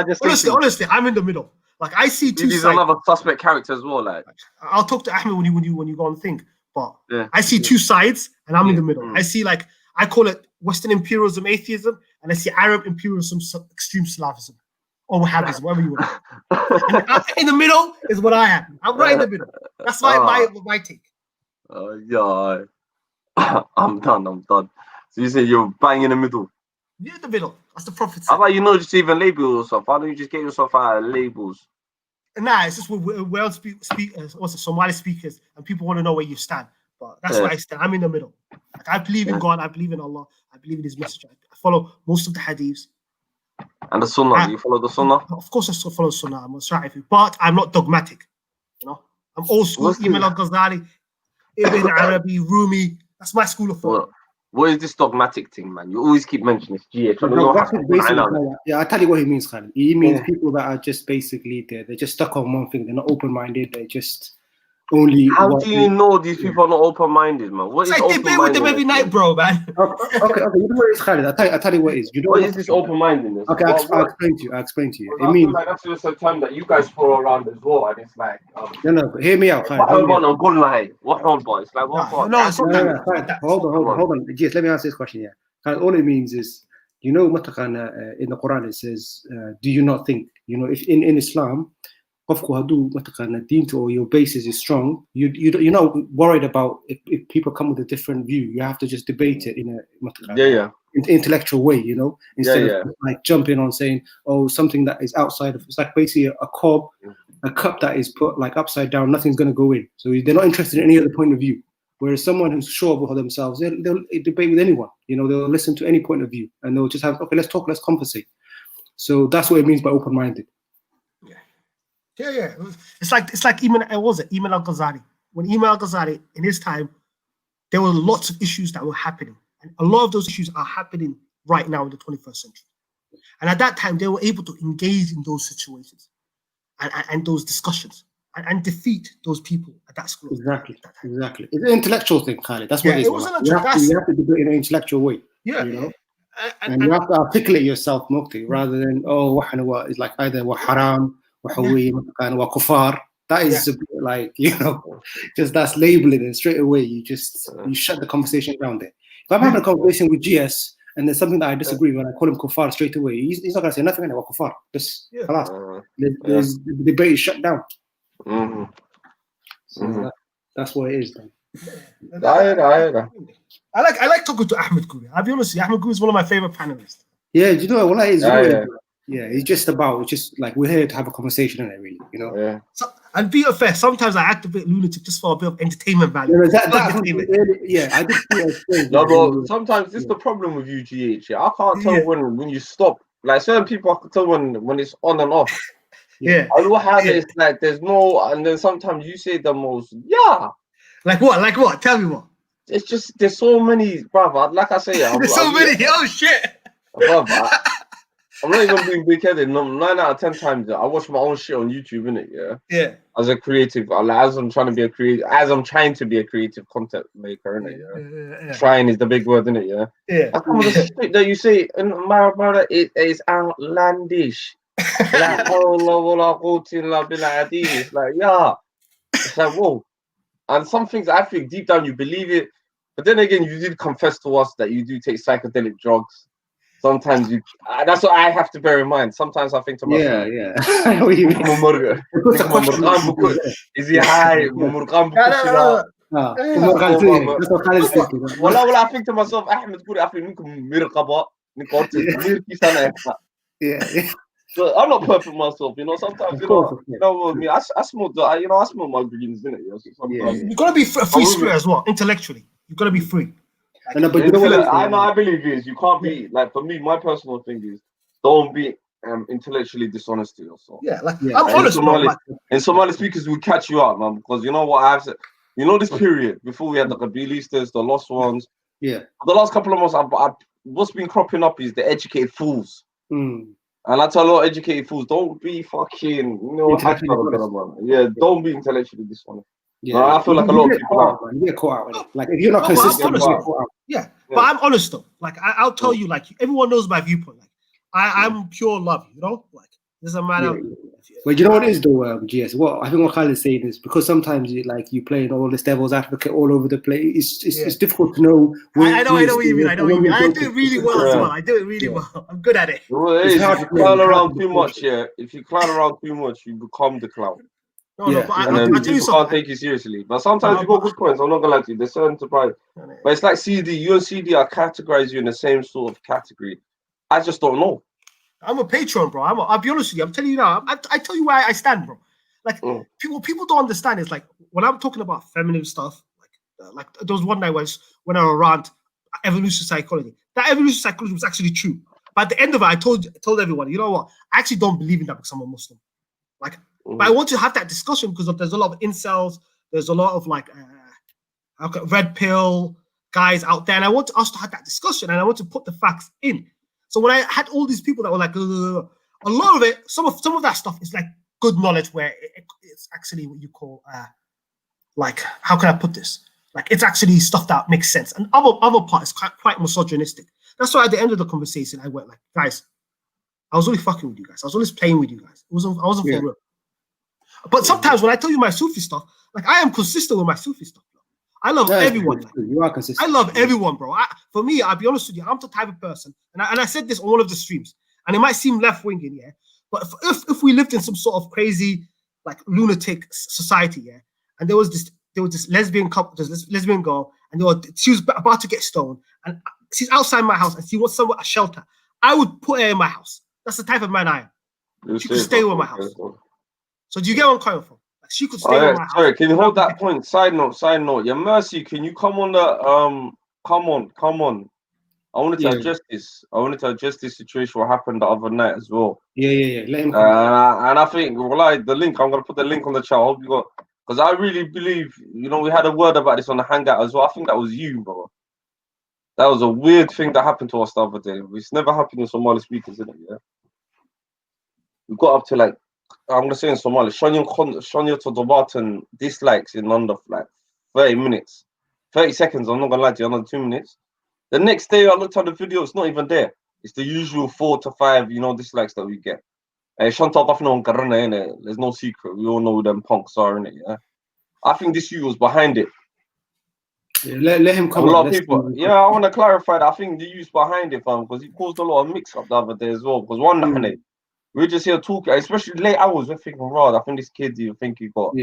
Honestly, I'm in the middle. Like, I see two sides. Another suspect character as well. Like, I'll talk to Ahmed when you go and think. But I see two sides, and I'm in the middle. I see, like, I call it Western imperialism, atheism, and I see Arab imperialism, extreme Slavism, or Wahhabism, whatever you want. And in the middle is what I am. I'm right in the middle. That's my take. Yeah, I'm done. So you say you're bang in the middle. You're in the middle. That's the prophecy. How about you not just even label yourself? Why don't you just get yourself out of labels? Nah, it's just we're Somali speakers, and people want to know where you stand. But that's where I stand. I'm in the middle. Like, I believe in God. I believe in Allah. I believe in His message. I follow most of the hadiths. And the Sunnah. Do you follow the Sunnah? Of course, I still follow Sunnah. I'm a Shafi'i, but I'm not dogmatic. You know, I'm old school. Imam al-Ghazali, Ibn Arabi, Rumi. That's my school of thought. What is this dogmatic thing, man? You always keep mentioning this. Yeah, I tell you what he means, Khalid. He means people that are just basically they're just stuck on one thing. They're not open-minded. They're just only. How do you know these people are not open-minded, man? What is open-minded? Debate with them every night, bro, man. Okay. You know what it is, Khalid? I tell you what it is. You know what is this open-mindedness? Okay, I'll explain to you. It means like that's just a term that you guys throw around as well, and it's like. No. Hear me out, Khalid. Hold on. It's like what? Hold on. Yes, let me answer this question. Yeah, Khalid, all it means is, you know, in the Quran it says, do you not think? You know, if in Islam. Or your basis is strong, you're not worried about if people come with a different view. You have to just debate it in a intellectual way, you know, instead of like jumping on saying, oh, something that is outside of, it's like basically a cup that is put like upside down, nothing's going to go in. So they're not interested in any other point of view. Whereas someone who's sure of themselves, they'll debate with anyone, you know, they'll listen to any point of view and they'll just have, okay, let's talk, let's conversate. So that's what it means by open-minded. Yeah. It's like Imam al-Ghazali. When Imam al-Ghazali, in his time, there were lots of issues that were happening. And a lot of those issues are happening right now in the 21st century. And at that time, they were able to engage in those situations and those discussions and defeat those people at that school. Exactly. It's an intellectual thing, Khalid. That's what it is. You have to do it in an intellectual way. Yeah. You know? And you have to articulate yourself, Mukti, rather than, what is like either wa haram, wa kufar. That is a bit like, you know, just that's labeling, and straight away you shut the conversation down there. If I'm having a conversation with GS and there's something that I disagree with, and I call him kufar straight away, he's not gonna say nothing about kufar. Just the debate is shut down. Mm-hmm. So that's what it is, then. I like talking to Ahmed Guri. I'll be honest with you, Ahmed Guri is one of my favorite panelists. Yeah, do you know what it is? It's just like we're here to have a conversation, isn't it, really? You know? Yeah. So, and be fair, sometimes I act a bit lunatic just for a bit of entertainment value. I did. No, but sometimes this is the problem with you, GH. I can't tell when you stop. Like certain people, I can tell when it's on and off. Yeah. And what happens is like there's no, and then sometimes you say the most. Yeah. Like what? Tell me what. It's just there's so many, brother. Like I say, there's so many. Oh shit. Brother, I'm not even being big-headed. 9 out of 10 times, I watch my own shit on YouTube, innit? Yeah. As a creative, as I'm trying to be a creative content maker, innit? Yeah. Trying is the big word, innit? Yeah. That's some of the shit that you say, and my brother, it is outlandish. Like, it's like, yeah. It's like, whoa. And some things I think deep down you believe it, but then again, you did confess to us that you do take psychedelic drugs. Sometimes that's what I have to bear in mind. Sometimes I think to myself, I know what you mean. Is he high? That's what Khalid's thinking. Well, I think to myself, Ahmed Kuri, I think mirqaba, Yeah. So I'm not perfect myself, you know. Sometimes, Of course. me, I smell I smell my greens, innit? So sometimes, You gotta be a free spirit as well, intellectually. You gotta be free. But you know what I believe is you can't be like, for me, my personal thing is don't be intellectually dishonest to yourself. Yeah, I'm honest, bro. And Somali speakers will catch you out, man, because you know what I've said. You know this period before we had the Kabilistas, the lost ones. Yeah. The last couple of months, what's been cropping up is the educated fools. Mm. And I tell a lot of educated fools, don't be fucking, don't be intellectually dishonest. Yeah, no, I feel like a lot of people are. You get caught out with it. Like if you're not consistent, you get caught out. Yeah, but I'm honest though. Like I'll tell you, like everyone knows my viewpoint. Like I'm pure love, you know. Like doesn't matter. But you know what it is though, GS. I think what Kyle is saying is because sometimes you play all this devil's advocate all over the place. It's difficult to know. I know what you mean. I do it really well as well. I do it really well. I'm good at it. Well, if you clown around too much, if you clown around too much, you become the clown. No, but and then people can't take you seriously. But sometimes you got good points. I'm not gonna lie to you. There's certain surprise. But it's like CD. You and CD are categorized you in the same sort of category. I just don't know. I'm a patron, bro. I'll be honest with you. I'm telling you now. I tell you where I stand, bro. Like people don't understand. It's like when I'm talking about feminine stuff. Like there was one night when I rant evolution psychology. That evolution psychology was actually true. But at the end of it, I told everyone, you know what? I actually don't believe in that because I'm a Muslim. Like, but I want to have that discussion because there's a lot of incels. There's a lot of like red pill guys out there, and I want us to have that discussion, and I want to put the facts in. So when I had all these people that were like, a lot of it, some of that stuff is like good knowledge where it's actually what you call like, how can I put this? Like it's actually stuff that makes sense. And other part is quite misogynistic. That's why at the end of the conversation I went like, guys, I was only fucking with you guys. I was always playing with you guys. I wasn't for real. But sometimes when I tell you my Sufi stuff, like I am consistent with my Sufi stuff. Bro. I love everyone. Like, you are consistent. I love everyone, bro. For me, I'll be honest with you, I'm the type of person, and I said this on one of the streams, and it might seem left-winging, yeah. But if we lived in some sort of crazy, like lunatic society, yeah, and there was this lesbian couple, this lesbian girl, and she was about to get stoned, and she's outside my house, and she wants somewhere a shelter. I would put her in my house. That's the type of man I am. She could stay in my house. So do you get where I'm coming from? Like she could stay in my house. Sorry, can you hold that point? Side note. Your Mercy, can you come on the come on. I wanted to address this. I wanted to address this situation what happened the other night as well. Yeah. Let him come and I think the link, I'm gonna put the link on the chat. I hope you got, because I really believe, we had a word about this on the hangout as well. I think that was you, bro. That was a weird thing that happened to us the other day. It's never happened in Somali speakers, isn't it? Yeah. We got up to like, I'm gonna say in Somali, Shanya to Dobatan dislikes in under like 30 minutes. 30 seconds, I'm not gonna lie to you, another 2 minutes. The next day I looked at the video, it's not even there. It's the usual 4 to 5, dislikes that we get. There's no secret. We all know who them punks are, innit? Yeah. I think this you was behind it. Yeah, let him come. A lot of people. Yeah, I want to clarify that. I think the use behind it, fam, because he caused a lot of mix-up the other day as well. Because one night, we're just here talking, especially late hours. We're thinking, right, I think this kid, you think he got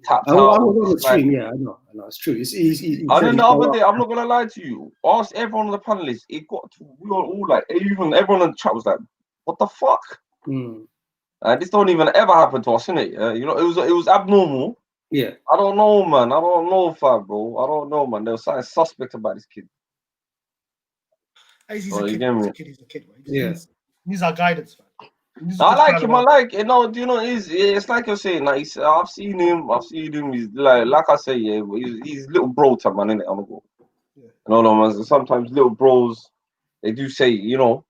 tapped out. I was on the stream, I know, it's true. It's easy. And then the other day, I'm not gonna lie to you. Ask everyone on the panelists. It got to, we were all like, even everyone in the chat was like, "What the fuck?" This don't even ever happen to us, innit? It was abnormal. Yeah. I don't know, man. I don't know, fam, bro. I don't know, man. There was something suspect about this kid. He's a kid. Yeah. He's our guidance, man. I like him. I like it's like you're saying. Like I've seen him. He's like I say, he's little bro time, man. Innit? I'm gonna go. Man. Sometimes little bros, they do say, and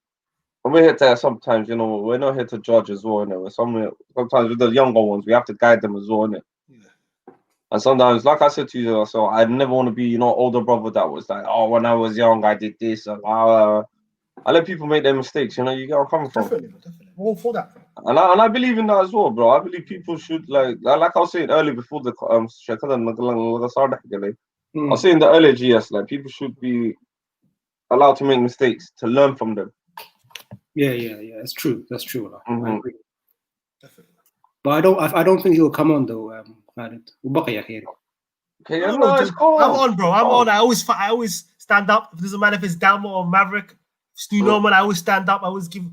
we're here to sometimes, we're not here to judge as well. Sometimes with the younger ones, we have to guide them as well, innit? And sometimes, like I said to you, so I never want to be, older brother that was like, oh, when I was young, I did this. I let people make their mistakes. You get where I'm coming from. Definitely. All for that. And I believe in that as well, bro. I believe people should like I was saying earlier before the I was saying the earlier GS, like people should be allowed to make mistakes to learn from them. Yeah. It's true. That's true. I agree. Definitely. But I don't think he'll come on though. Okay, No, no, it's cool. I'm on, bro. I'm on. I always stand up. It doesn't matter if it's Dalma or Maverick. If it's New Norman, I always stand up. I always give.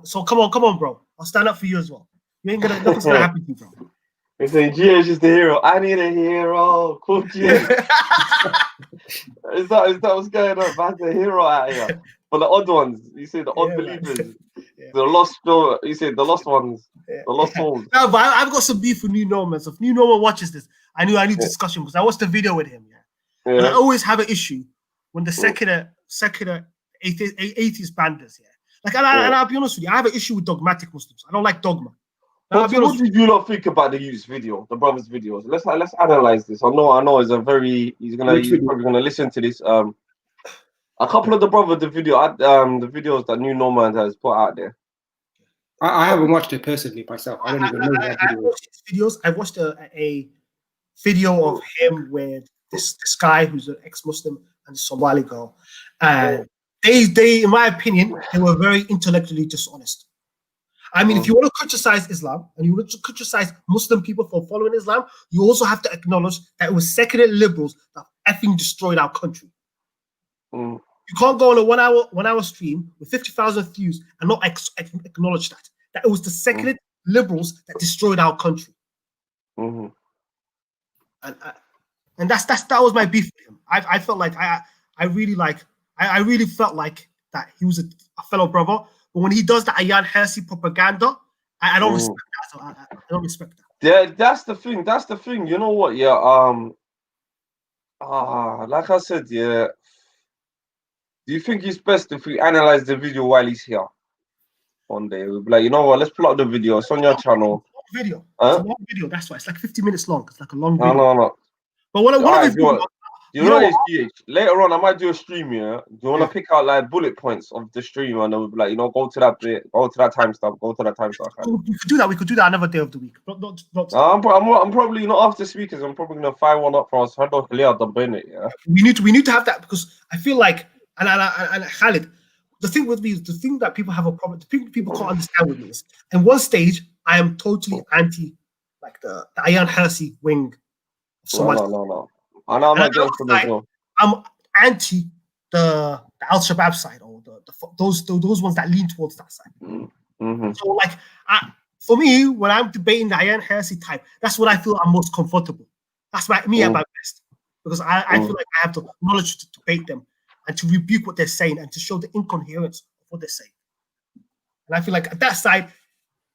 So come on, bro. I'll stand up for you as well. Nothing's gonna happen to you, bro. He's saying Gio is just the hero. I need a hero. Cool Gio. Is that what's going on? Man's a hero out here. For the odd ones, you say the odd believers, the lost. You say the lost ones, the lost souls. No, but I've got some beef with New Norman. So if New Norman watches this, I need discussion because I watched the video with him. And I always have an issue when the secular atheist banders. Like, and I'll be honest with you, I have an issue with dogmatic Muslims. I don't like dogma. What do you not think about the youth's video, the brother's videos? Let's analyze this. I know it's a very he's probably gonna listen to this. A couple of the videos that New Norman has put out there. I haven't watched it personally myself. I don't even know that I watched his videos. I watched a video of him with this guy who's an ex-Muslim and a Somali girl, and they, in my opinion, they were very intellectually dishonest. I mean, if you want to criticize Islam and you want to criticize Muslim people for following Islam, you also have to acknowledge that it was secular liberals that effing destroyed our country. You can't go on a one hour stream with 50,000 views and not acknowledge that it was the secular liberals that destroyed our country. And that was my beef with him. I felt like I really felt like that he was a fellow brother. But when he does the Ayan Hersey propaganda, I don't respect that. So I don't respect that. Yeah, that's the thing. You know what? Yeah. Like I said, yeah. Do you think it's best if we analyze the video while he's here? One day we'll be like, you know what? Let's pull up the video. It's on your channel. It's a long video. That's why it's like 50 minutes long. It's like a long video. No. But one of his later on, I might do a stream. Yeah. Do you want to pick out like bullet points of the stream and then we'll be like, go to that bit, go to that timestamp, go to that timestamp. We could do that. We could do that another day of the week. I'm probably not after speakers. I'm probably gonna fire one up for us. How do clear the minute? Yeah. We need to have that because I feel like and Khalid, the thing with me is the thing that people have a problem. The thing people can't understand with me is, in one stage, I am totally anti like the Ayan Hersey wing. No. I know I'm against them as well. I'm anti the Al Shabaab side or those ones that lean towards that side. So like for me, when I'm debating the Ayan Hersey type, that's what I feel I'm most comfortable. That's me at my best because I feel like I have the knowledge to debate them and to rebuke what they're saying and to show the incoherence of what they're saying. And I feel like at that side,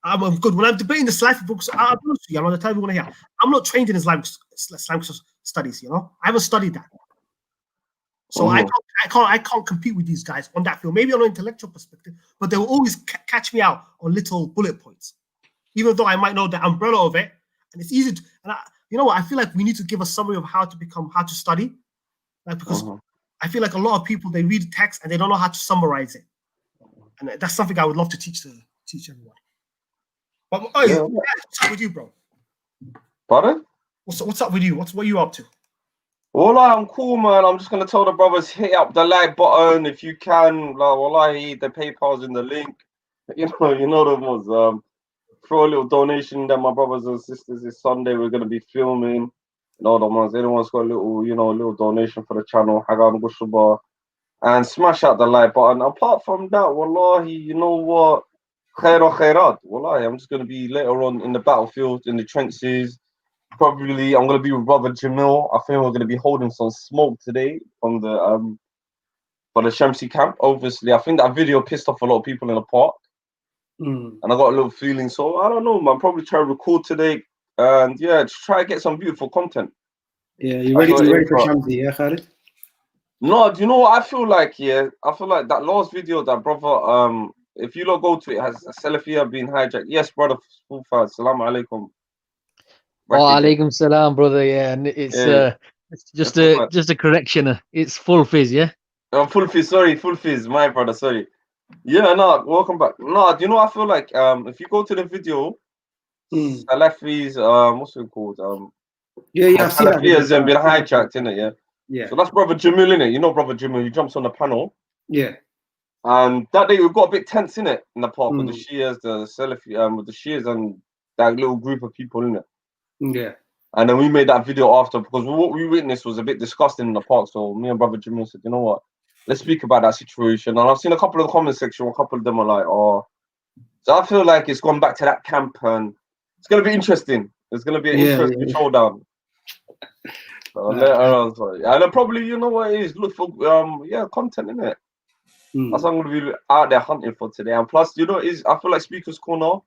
I'm good. When I'm debating the Salafi books, I'm going to tell you what I hear. I'm not trained in Islamic studies, I haven't studied that. So I can't compete with these guys on that field. Maybe on an intellectual perspective, but they will always catch me out on little bullet points. Even though I might know the umbrella of it, and it's easy to, and you know what? I feel like we need to give a summary of how to study. Like because I feel like a lot of people, they read the text and they don't know how to summarize it. And that's something I would love to teach everyone. But what's up with you, bro? Pardon? What's up with you? What are you up to? Well, I'm cool, man. I'm just gonna tell the brothers, hit up the like button if you can. Wallahi, the PayPal's in the link. You know the ones. Throw a little donation. Then my brothers and sisters, this Sunday we're gonna be filming. The ones. Anyone's got a little donation for the channel. Hagan Gushaba, and smash out the like button. Apart from that, wallahi, you know what? Khairat. Wallahi, I'm just gonna be later on in the battlefield, in the trenches. Probably I'm gonna be with brother Jamil. I think we're gonna be holding some smoke today from the for the Shamsi camp. Obviously, I think that video pissed off a lot of people in the park. And I got a little feeling, so I don't know, man. Probably try to record today and just try to get some beautiful content. Yeah, you ready for Shamsi, yeah, Khalid? No, do you know what I feel like? Yeah, I feel like that last video that brother if you lot go to it, has Salafiyah been hijacked? Yes, brother. Assalamu alaikum. Wa alaikum salam, brother. Yeah, and it's just a correction. It's full fizz, yeah. Full fizz. Sorry, full fizz. My brother. Sorry. Yeah, no. Welcome back. No, do you know? I feel like if you go to the video, Salafis, what's it called? Salafiyahs have been hijacked, innit? Yeah. So that's brother Jamil, innit? You know, brother Jamil. He jumps on the panel. Yeah. And that day we got a bit tense in it in the park with the Shias, the Salafi, with the Shias and that little group of people in it. Yeah. And then we made that video after because what we witnessed was a bit disgusting in the park. So me and brother Jimmy said, you know what, let's speak about that situation. And I've seen a couple of the comment section, a couple of them are like, oh. So I feel like it's gone back to that camp and it's going to be interesting. It's going to be an interesting showdown. So later on, sorry. And then probably, you know what it is, look for, content, innit? That's what I'm going to be out there hunting for today. And plus, you know, I feel like Speaker's Corner.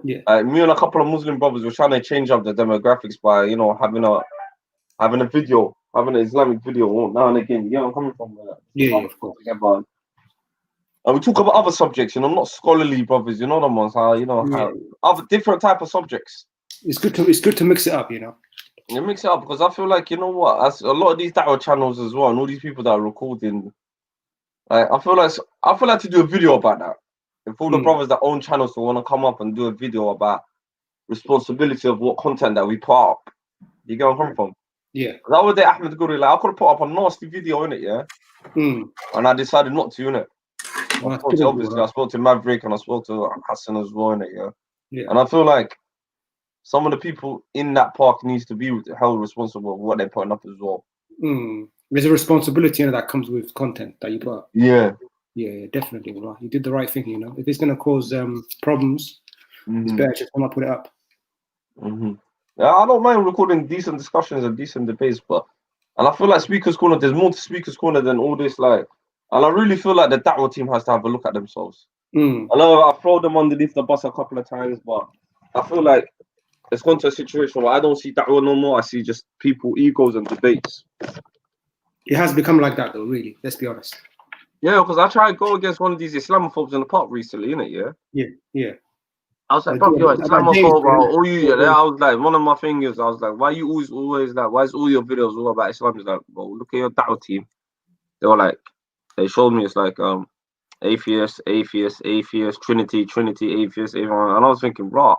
Yeah. Me and a couple of Muslim brothers were trying to change up the demographics by, you know, having a video, having an Islamic video now and again. Yeah, I'm coming from of course. Together. And we talk about other subjects, you know, not scholarly brothers, you know them ones, how other different type of subjects. It's good to mix it up, you know. Yeah, mix it up because I feel like, you know what, as a lot of these dawah channels as well, and all these people that are recording, I feel like to do a video about that. If all the brothers that own channels want to come up and do a video about responsibility of what content that we put up, you get where I'm coming from? Yeah. That was the Ahmed Guri, like I could have put up a nasty video in it, yeah. And I decided not to, innit. I spoke to Maverick and I spoke to Hassan as well, innit, yeah. And I feel like some of the people in that park needs to be held responsible for what they're putting up as well. There's a responsibility that comes with content that you put up. Yeah. Yeah, definitely. Well, you did the right thing, you know. If it's going to cause problems, it's better just come up with it up. Yeah, I don't mind recording decent discussions and decent debates, and I feel like Speaker's Corner, there's more to Speaker's Corner than all this, like, and I really feel like the dawah team has to have a look at themselves. I know I've thrown them underneath the bus a couple of times, but I feel like it's gone to a situation where I don't see dawah no more. I see just people, egos, and debates. It has become like that, though, really. Let's be honest. Yeah, because I tried to go against one of these Islamophobes in the park recently, innit? Yeah. I was like, bro, you're Islamophobe, all you. I was like, one of my fingers, I was like, why you always like, why is all your videos all about Islam? It's like, well, look at your dawah team. They were like, they showed me it's like atheist, Trinity, atheist, and I was thinking, bro,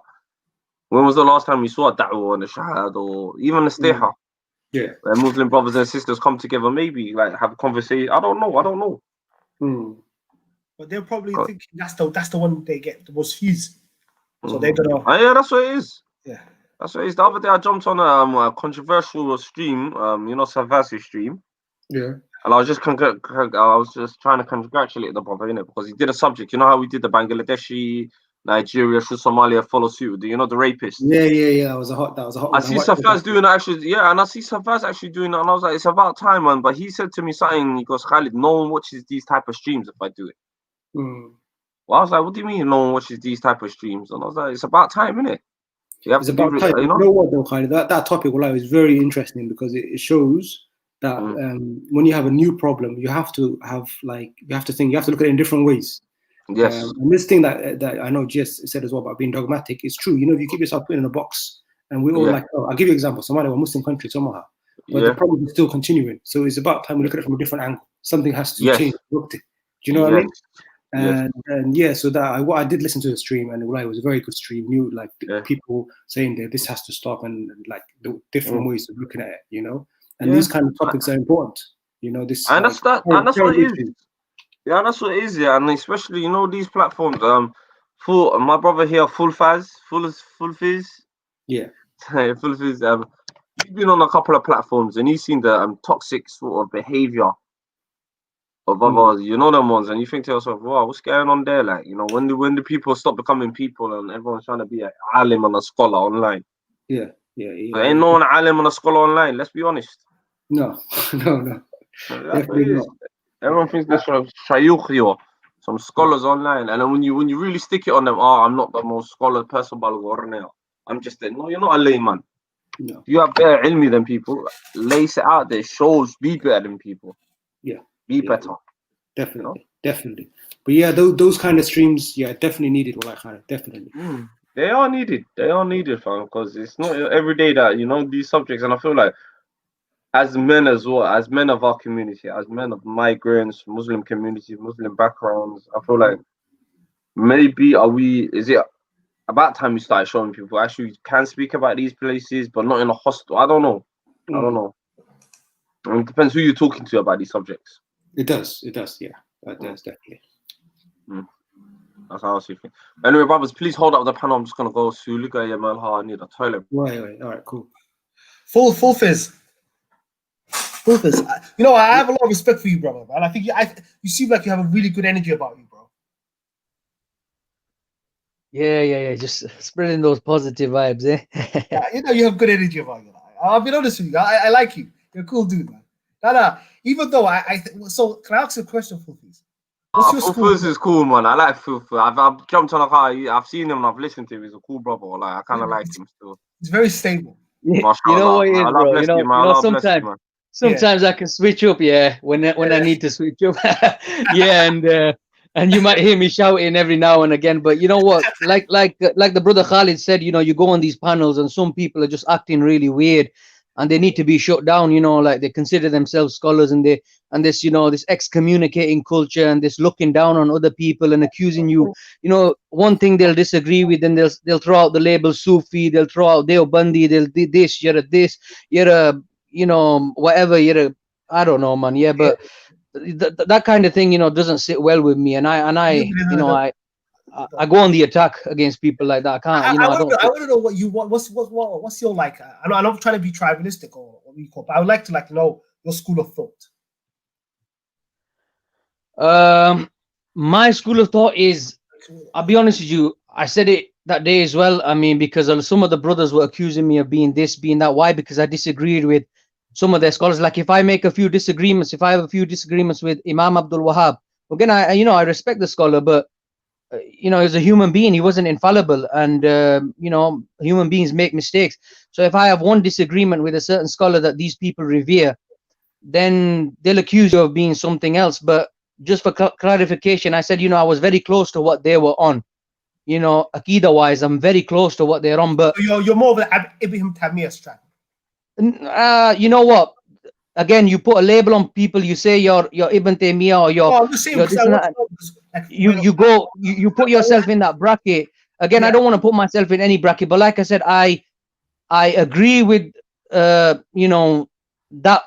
when was the last time you saw a da'wah and a shahad or even a istiha? Yeah. Where Muslim brothers and sisters come together, maybe like have a conversation. I don't know. But they're probably thinking that's the one they get the most views. So they're gonna. Yeah, that's what it is. Yeah. That's what it is. The other day I jumped on a controversial stream, you know, Savasi's stream. Yeah. And I was just trying to congratulate the brother, innit? Because he did a subject. You know how we did the Bangladeshi, Nigeria, should Somalia follow suit? You know, the rapists. Yeah. That was a hot one. I see Safaz doing it actually, and I see Safaz actually doing it, and I was like, it's about time, man. But he said to me something. He goes, Khalid, no one watches these type of streams if I do it. Well, I was like, what do you mean no one watches these type of streams? And I was like, it's about time, innit? It's about time. You know what, though, Khalid? That topic is very interesting because it shows that when you have a new problem, you have to think, you have to look at it in different ways. Yes. And this thing that I know Jess said as well about being dogmatic is true. You know, if you keep yourself put in a box, and we're all like, I'll give you an example. Somalia, a Muslim country, somehow, but the problem is still continuing. So it's about time we look at it from a different angle. Something has to change. Do you know what I mean? And so that I did listen to the stream, and it was a very good stream. New people saying that this has to stop, and like the different ways of looking at it, you know. And these kind of topics are important, you know. This and that's what it is. Yeah, that's what it is. Yeah, and especially you know these platforms. For my brother here, Full Fizz. Yeah. Full Fizz. He's been on a couple of platforms, and he's seen the toxic sort of behavior of others, you know them ones, and you think to yourself, wow, what's going on there? Like, you know, when do people stop becoming people and everyone's trying to be an alim and a scholar online? Yeah. There ain't no one alim and a scholar online, let's be honest. No. Definitely not. Everyone thinks there's shayukh, some scholars online, and then when you really stick it on them, I'm not the most scholar person, I'm just no, you're not a layman. No. You have better ilmi than people. Lace it out there, shows, be better than people. Yeah. Be better. Definitely. But yeah, those kind of streams, definitely needed. Definitely. They are needed, fam, because it's not every day that you know these subjects, and I feel like as men as well, as men of our community, as men of migrants, Muslim communities, Muslim backgrounds, I feel like maybe is it about time we start showing people actually can speak about these places, but not in a hostile. I don't know. It depends who you're talking to about these subjects. It does, yeah. That does, definitely. That's how I was thinking. Anyway, brothers, please hold up the panel. I'm just going to go to Luga Yamal. I need a toilet. Right. All right, cool. Full fizz. Full fizz. You know, I have a lot of respect for you, brother. And I think you seem like you have a really good energy about you, bro. Yeah. Just spreading those positive vibes, eh? Yeah, you know, you have good energy about you. I'll be honest with you. I like you. You're a cool dude, man. Nah. Even though so can I ask you a question, Full Fizz? What's your school? Fuz is cool, man. I like Fuz. I've jumped on a car. I've seen him and I've listened to him. He's a cool brother. Like I kind of like him still. It's very stable. You know what it is, bro. You know, sometimes I can switch up, yeah, when I need to switch up. Yeah, and you might hear me shouting every now and again. But you know what? Like the brother Khalid said, you know, you go on these panels and some people are just acting really weird and they need to be shut down, you know, like they consider themselves scholars and this, you know, this excommunicating culture and this looking down on other people and accusing you. You know, one thing they'll disagree with, and they'll throw out the label Sufi, they'll throw out Deobandi, they'll do this, you're a, you know, whatever, I don't know, man. Yeah, but that kind of thing, you know, doesn't sit well with me. And I you know, I go on the attack against people like that. I can't, you know, I want to know what you want. What's your like? I'm not trying to be tribalistic or what you call, but I would like to like know your school of thought. My school of thought is, I'll be honest with you, I said it that day as well. I mean, because some of the brothers were accusing me of being this, being that. Why? Because I disagreed with some of their scholars. Like if I have a few disagreements with Imam Abdul Wahab, again, I respect the scholar, but you know, he's a human being. He wasn't infallible, and you know, human beings make mistakes. So if I have one disagreement with a certain scholar that these people revere, then they'll accuse you of being something else. But just for clarification, I said, you know, I was very close to what they were on. You know, Akida wise, I'm very close to what they're on. But so you're more of an Ibrahim Taymiyyah strap. You know what? Again, you put a label on people. You say you're Ibn Taymiyyah or you put yourself in that bracket. Again, I don't want to put myself in any bracket, but like I said, I agree with you know, that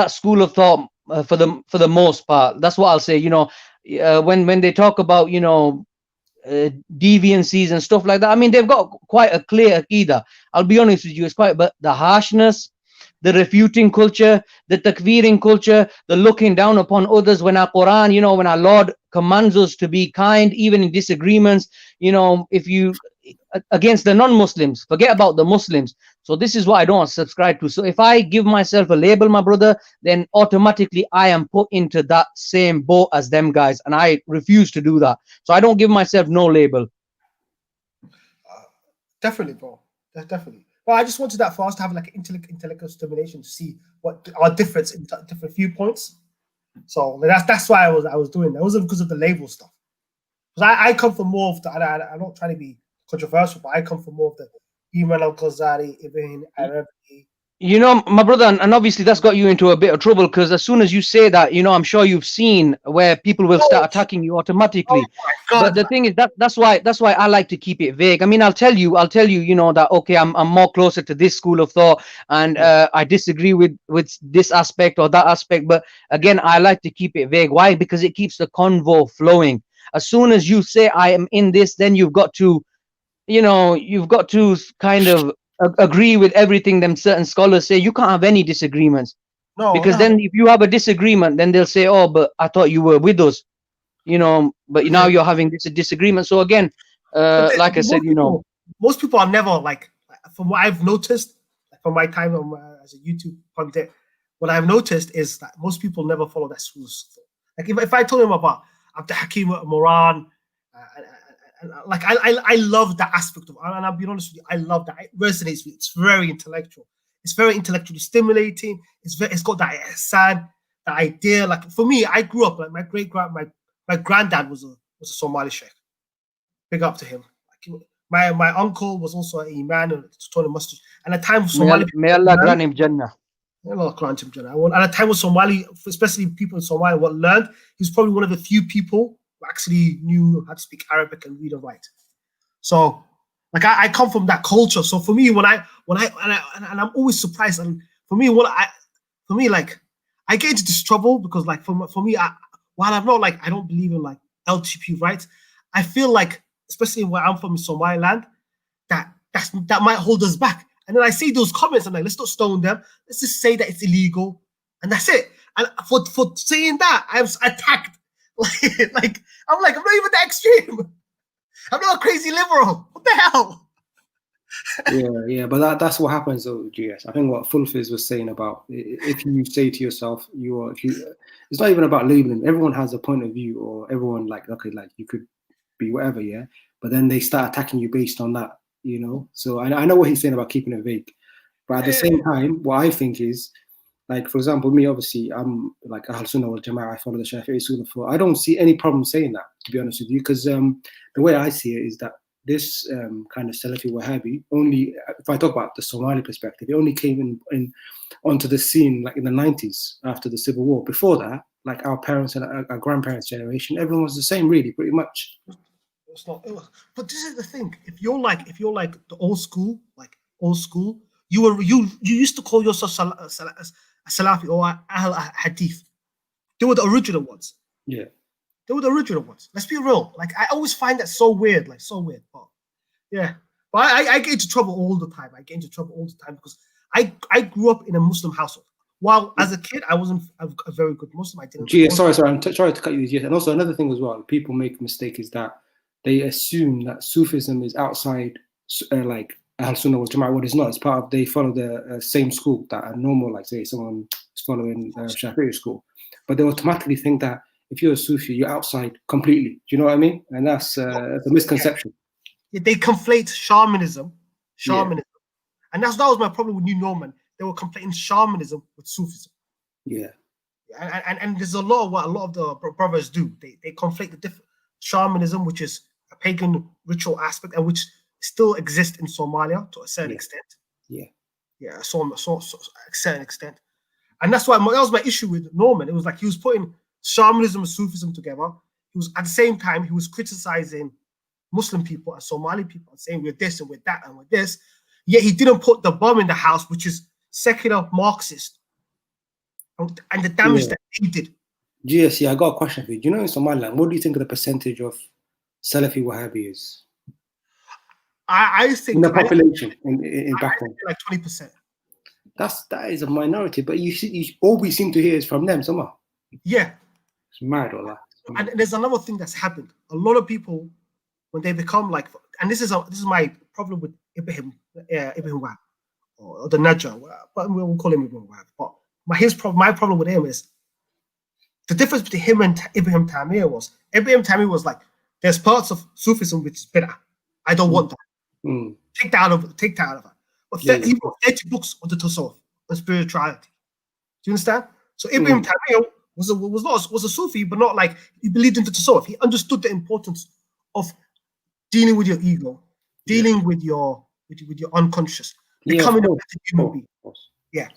school of thought for the most part. That's what I'll say. You know, when they talk about, you know, deviancies and stuff like that, I mean, they've got quite a clear Aqidah. I'll be honest with you, it's quite, but the harshness, the refuting culture, the takfiring culture, the looking down upon others, when our Quran, you know, when our Lord commands us to be kind, even in disagreements, you know, if you, against the non-Muslims, forget about the Muslims. So this is what I don't subscribe to. So if I give myself a label, my brother, then automatically I am put into that same boat as them guys, and I refuse to do that. So I don't give myself no label. Definitely, bro. Definitely. Well, I just wanted that for us to have like intellectual stimulation to see what our difference in different viewpoints. So that's why I was doing that. It wasn't because of the label stuff. Because I come from more of the, I'm not trying to be controversial, but I come from more of the Imam al-Ghazali, Ibn Arabi. You know, my brother, and obviously that's got you into a bit of trouble, because as soon as you say that, you know, I'm sure you've seen where people will start attacking you automatically. But the thing is that's why I like to keep it vague. I mean, I'll tell you, you know, that okay, I'm more closer to this school of thought, and I disagree with this aspect or that aspect. But again, I like to keep it vague. Why? Because it keeps the convo flowing. As soon as you say I am in this, then you've got to, you know, kind of agree with everything them certain scholars say. You can't have any disagreements, because then if you have a disagreement, then they'll say, oh, but I thought you were with us, you know, but now you're having this disagreement. So again, like I said, you know, most people are never like, from what I've noticed from my time as a YouTube content, what I've noticed is that most people never follow that school of thought. Like if I told them about Abdul Hakim Moran, like I love that aspect of, and I'll be honest with you, I love that. It resonates with. It's very intellectual. It's very intellectually stimulating. It's got that ihsan, that idea. Like for me, I grew up like my granddad was a Somali sheikh. Big up to him. Like, my uncle was also an imam and taught in masjid. And at the time of Somali, may Allah grant him Jannah. Allah grant him Jannah. At the time of Somali, especially people in Somalia, what learned, he was probably one of the few people who actually knew how to speak Arabic and read and write. So, like I come from that culture. So for me, when I'm always surprised, and for me, like I get into this trouble because like for me, while I'm not like, I don't believe in like LGP rights, I feel like, especially where I'm from in Somaliland, that might hold us back. And then I see those comments, I'm like, let's not stone them. Let's just say that it's illegal, and that's it. And for saying that, I was attacked. like I'm not even that extreme. I'm not a crazy liberal. What the hell? Yeah, but that's what happens though, GS. I think what Fulfiz was saying about if you say to yourself, it's not even about labeling. Everyone has a point of view, or everyone okay, you could be whatever, yeah. But then they start attacking you based on that, you know. So I know what he's saying about keeping it vague, but at the same time, what I think is, like, for example, me, obviously, I'm like Ahl Sunnah wal Jama'ah, I follow the Shafi'i Sunnah. I don't see any problem saying that, to be honest with you, because the way I see it is that this kind of Salafi Wahhabi only, if I talk about the Somali perspective, it only came in onto the scene like in the 90s after the Civil War. Before that, like our parents and our grandparents' generation, everyone was the same, really, pretty much. It's not, but this is the thing. If you're like the old school, you used to call yourself Salafi or Ahl Hadith. They were the original ones. Yeah. They were the original ones. Let's be real. Like, I always find that so weird. But yeah. But I get into trouble all the time. Because I grew up in a Muslim household. While as a kid, I wasn't a very good Muslim. I didn't. Yeah, sorry. I'm sorry to cut you. Yes, and also another thing as well. People make a mistake is that they assume that Sufism is outside, like Ahl Sunnah wal Jama'ah. What it's not. It's part of. They follow the same school that are normal. Like say someone is following Shafi'i school, but they automatically think that if you're a Sufi, you're outside completely. Do you know what I mean? And that's a misconception. Yeah, they conflate shamanism, and that was my problem with New Norman. They were conflating shamanism with Sufism. Yeah. And there's a lot of what a lot of the brothers do. They conflate the different shamanism, which is a pagan ritual aspect, and which still exists in Somalia to a certain extent. Yeah, so a certain extent. And that's why that was my issue with Norman. It was like he was putting shamanism and Sufism together. He was at the same time he was criticizing Muslim people and Somali people and saying we're this and we're that and we're this. Yet he didn't put the bomb in the house, which is secular Marxist, and the damage that he did. GS, I got a question for you. Do you know in Somaliland, what do you think of the percentage of Salafi Wahhabi is? I think in the population in back home, like 20%. That is a minority, but you all we seem to hear is from them somehow. Yeah, it's mad, all that. And there's another thing that's happened. A lot of people, when they become like, and this is my problem with Ibrahim Wahab or the Najjar, but we'll call him Ibrahim Wahab. But my problem with him is the difference between him and Ibrahim Tamir was Ibrahim Tamir was like, there's parts of Sufism which is bid'ah. I don't want that. Take that out of it. But he wrote 30 books on the Tasawwuf, on spirituality. Do you understand? So Ibrahim Tamir was a Sufi, but not like he believed in the Tasawwuf. He understood the importance of dealing with your ego, dealing with your unconscious, becoming a better human being. Yeah.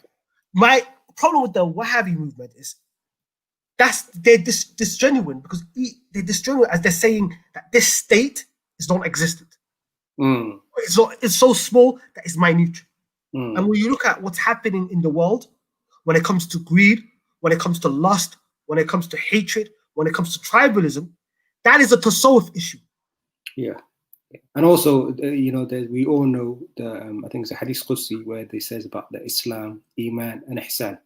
My problem with the Wahhabi movement is they're disgenuine because they're disgenuine as they're saying that this state is non-existent. It's so small that it's minute. And when you look at what's happening in the world, when it comes to greed, when it comes to lust, when it comes to hatred, when it comes to tribalism, that is a tasawwuf issue. Yeah. And also, we all know I think it's a Hadith Qudsi where they says about the Islam, Iman, and Ihsan,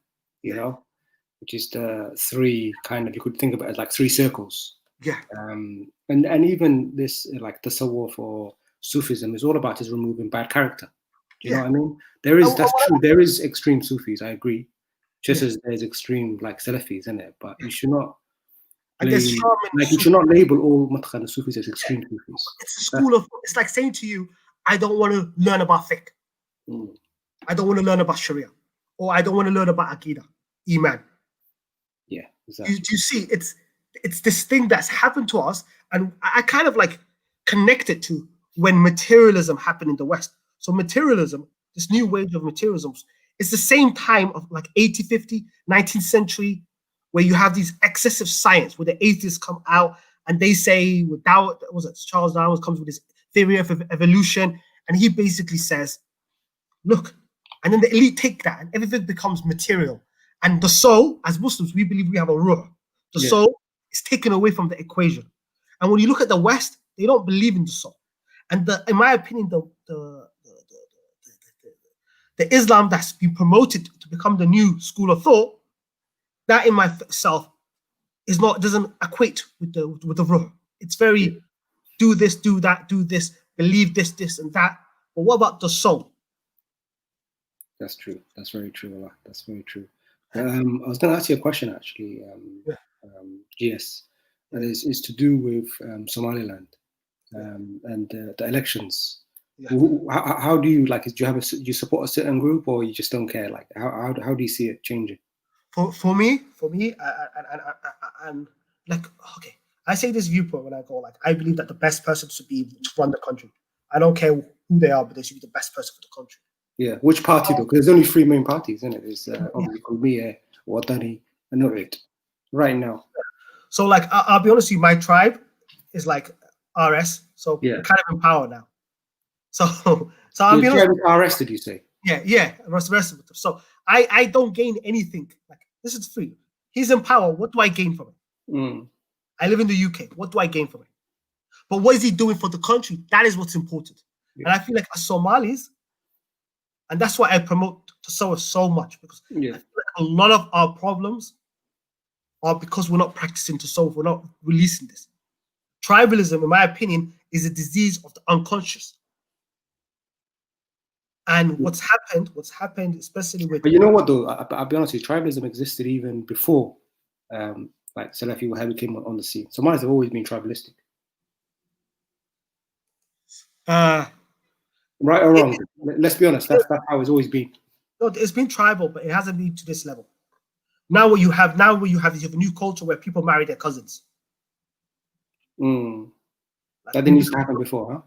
which is the three kind of, you could think about it like three circles. Yeah. And even this, like Tasawwuf or Sufism is all about is removing bad character. Do you know what I mean? That's true. There is extreme Sufis, I agree. Just as there's extreme like Salafis, isn't it? But you should not you should not label all Matkhana Sufis as extreme Sufis. It's a school of, it's like saying to you, I don't want to learn about fiqh. I don't want to learn about Sharia. Or I don't want to learn about Aqidah, Iman. Yeah, exactly. You see, it's this thing that's happened to us, and I kind of like connect it to when materialism happened in the West. So materialism, this new wave of materialism, it's the same time of like 1850, 19th century, where you have these excessive science, where the atheists come out and they say, without, Charles Darwin comes with his theory of evolution, and he basically says, look, and then the elite take that and everything becomes material. And the soul, as Muslims, we believe we have a ruh. The soul is taken away from the equation. And when you look at the West, they don't believe in the soul. And in my opinion, the Islam that's been promoted to become the new school of thought, that in myself is not, doesn't equate with the ruh. It's very do this, do that, do this, believe this, this, and that. But what about the soul? That's true. That's very true. Allah. That's very true. I was going to ask you a question actually, GS, that is to do with Somaliland and the elections. Yeah. How do you like? Do you support a certain group, or you just don't care? Like, how do you see it changing? For me, and like, okay, I say this viewpoint when I go, like, I believe that the best person should be to run the country. I don't care who they are, but they should be the best person for the country. Yeah, which party though? Because there's only 3 main parties, isn't it? There's obviously Kulmiya, Watani, and Nu'id right now. So, like, I'll be honest with you, my tribe is like RS, so we're kind of in power now. So I'll be honest. RS, did you say? Yeah, the rest of it. So I don't gain anything. Like, this is free. He's in power. What do I gain from it? I live in the UK. What do I gain from it? But what is he doing for the country? That is what's important. And I feel like as Somalis, and that's why I promote Tasawwuf so much, because I feel like a lot of our problems are because we're not practicing Tasawwuf, we're not releasing this. Tribalism, in my opinion, is a disease of the unconscious. And what's happened, especially with... But you know what though, I'll be honest with you, tribalism existed even before like Salafi Wahhabi came on the scene. Somalis have always been tribalistic. Right or wrong? Let's be honest, that's how it's always been. No, it's been tribal, but it hasn't been to this level. Now what you have is you have a new culture where people marry their cousins. That didn't used to happen before, huh?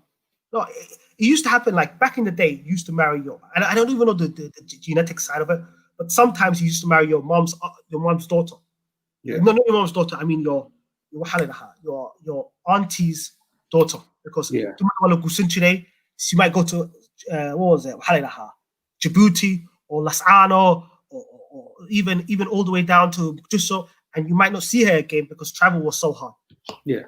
No, it used to happen like back in the day. You used to marry and I don't even know the genetic side of it, but sometimes you used to marry your mom's daughter. Yeah. No, not your mom's daughter. I mean your auntie's daughter, because she might go to what was it, Djibouti or Lasano or even all the way down to Jusso, and you might not see her again because travel was so hard. Yeah.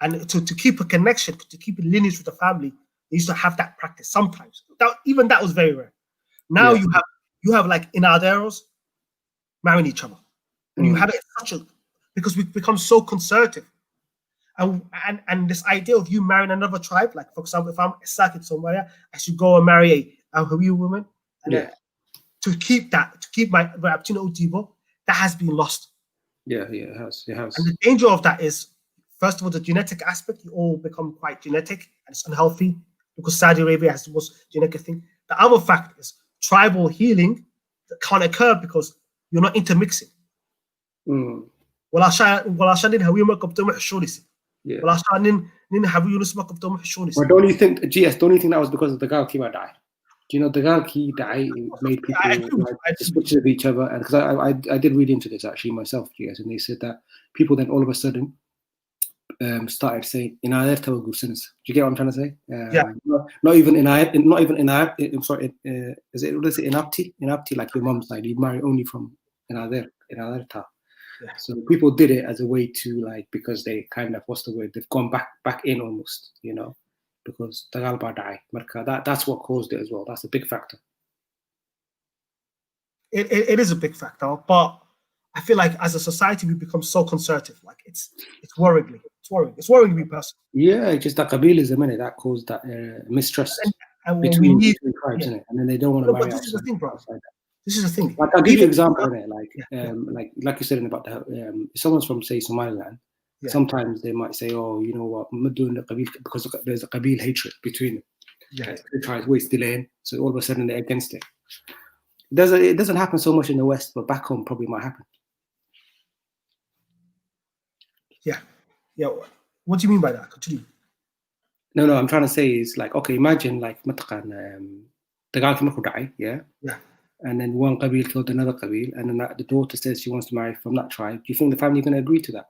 And to keep a connection, to keep a lineage with the family, they used to have that practice sometimes. Even that was very rare. Now you have like inaderos marrying each other. And you have it because we've become so conservative. And this idea of you marrying another tribe, like for example, if I'm a Sak in Somalia, I should go and marry a Hawiyu woman. And to keep my Raptino Utibo, that has been lost. Yeah, it has. And the danger of that is, first of all, the genetic aspect, you all become quite genetic and it's unhealthy because Saudi Arabia has the most genetic thing. The other fact is tribal healing that can't occur because you're not intermixing. Yeah. But don't you think that was because of the Galki die? Do you know the Galki die made people like suspicious of each other? And because I did read into this actually myself, GS, and they said that people then all of a sudden started saying do you get what I'm trying to say? Not even I'm sorry, is it inapti like your mom's side, you marry only from inaderta. So people did it as a way to like, because they kind of, what's the word, they've gone back in almost, you know, because Tagalba die. That's what caused it as well. That's a big factor. It is a big factor, but I feel like as a society we become so conservative. Like it's worrying me. It's worrying me personally. Yeah, just that Tribalism, innit, that caused that mistrust between tribes, innit? And then they don't want to marry outside. This is the thing, bro. This is the thing. Like, I'll give you an example, innit? Like you said about the if someone's from say Somaliland, sometimes they might say, oh, you know what, I'm doing the Qabil because there's a Qabil hatred between them. Yeah, they try to waste delay, so all of a sudden they're against it. It doesn't happen so much in the West, but back home probably might happen. Yeah. What do you mean by that? Continue. No, I'm trying to say is like, okay, imagine like the guy can die, yeah, and then one Qabil killed another Qabil, and then the daughter says she wants to marry from that tribe. Do you think the family are going to agree to that?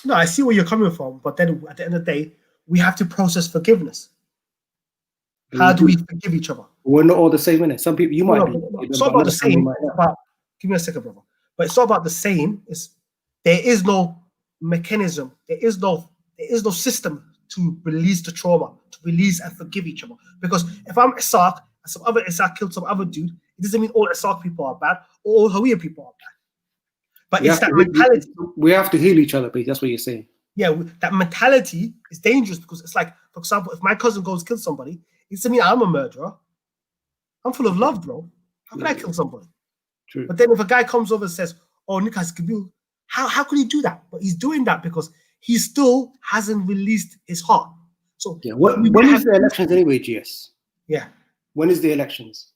No, I see where you're coming from, but then at the end of the day, we have to process forgiveness. How do we forgive each other? We're not all the same, innit? Some people, you might be. It's not about the same. Give me a second, brother. But it's not about the same. There is no mechanism. There is no system to release the trauma, to release and forgive each other. Because if I'm Isaac and some other Isaac killed some other dude, it doesn't mean all Isaac people are bad or all Hawiya people are bad. But We it's have that to heal- mentality. We have to heal each other, but that's what you're saying. Yeah, that mentality is dangerous because it's like, for example, if my cousin goes kill somebody, it doesn't mean I'm a murderer. I'm full of love, bro. How can I kill somebody? True. But then if a guy comes over and says, "Oh, Nikas Kabil," how could he do that? But he's doing that because he still hasn't released his heart. So Yeah. When is the elections anyway, GS? Yeah. When is the elections?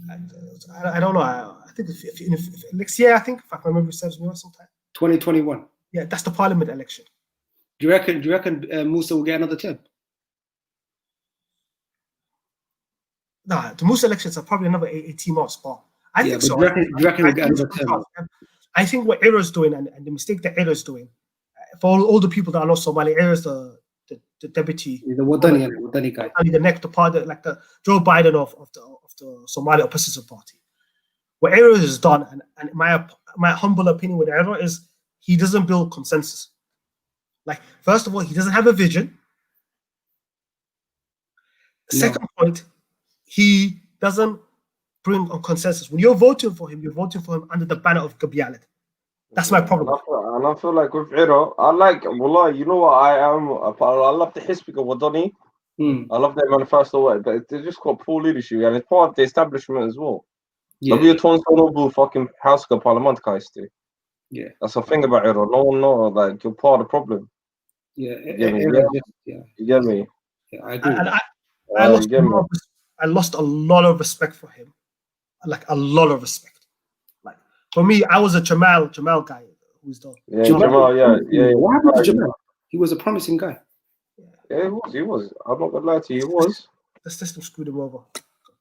I don't know. I think if next year, I think, if my memory serves me right, sometime. 2021. Yeah, that's the parliament election. Do you reckon Musa will get another term? Nah, the Musa elections are probably another 18 months, but I think so. Do you reckon he'll get another term? I think what Era's doing and the mistake that Era's doing, for all the people that are not Somali, Era's the deputy, The Wadani guy. I mean, the next part, like the Joe Biden of the Somali opposition party. What Era has done, and my humble opinion with Era is he doesn't build consensus. Like, first of all, he doesn't have a vision. No. Second point, he doesn't bring on consensus. When you're voting for him, you're voting for him under the banner of Gabialet. That's my problem. And I feel like with Ira, I like, wallah, you know what I am? I love the history of Wadani. I love their manifesto, but they just got poor leadership, and it's part of the establishment as well. Yeah. Fucking House of Parliament, guys. Yeah. That's the thing about Ira. No one knows, like, you're part of the problem. Yeah. You get me? Yeah. You get me? Yeah, I agree. And I you lost a lot of respect for him. Like, a lot of respect. Like, for me, I was a Jamal guy. Who's the Jamal, yeah. What happened to Jamal? He was a promising guy. Yeah, he was. I'm not gonna lie to you, he was. The system screwed him over.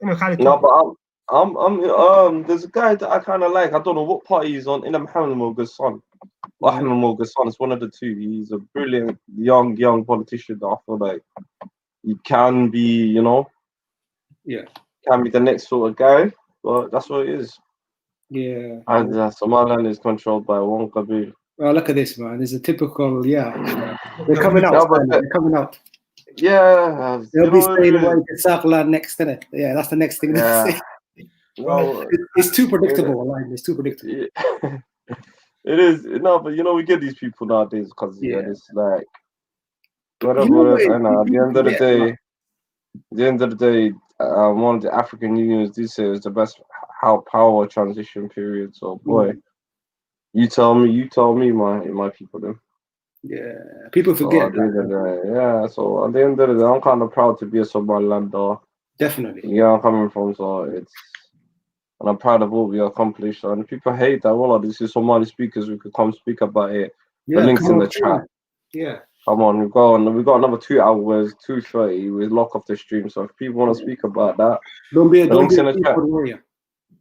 No, but I'm there's a guy that I kind of like. I don't know what party he's on. Ina Mohammed Morga's son. Mohammed Morga's son is one of the two. He's a brilliant young politician that I feel like he can be, can be the next sort of guy. But that's what it is. Yeah. And Somaliland is controlled by one Qabil. Well, look at this, man. There's a typical, they're coming out. They're coming out. Yeah. They'll be saying, "Why Sakla next in it?" Yeah, that's the next thing. Yeah. Well, it's too predictable. It's too predictable. Yeah. It is. No, but we get these people nowadays because it's like whatever. And at the end of the day, one of the African unions did say it was the best power transition period. So boy, you tell me, my people then. Yeah, people forget. So at the end of the day, I'm kind of proud to be a Somalilander. Definitely. Yeah, I'm coming from, and I'm proud of what we accomplished. And people hate that. Well, this is Somali speakers. We could come speak about it. Yeah, the links in the chat. Yeah. Come on, we've got another 2 hours, 2:30. We lock off the stream. So if people want to speak about that, don't be a keyboard warrior.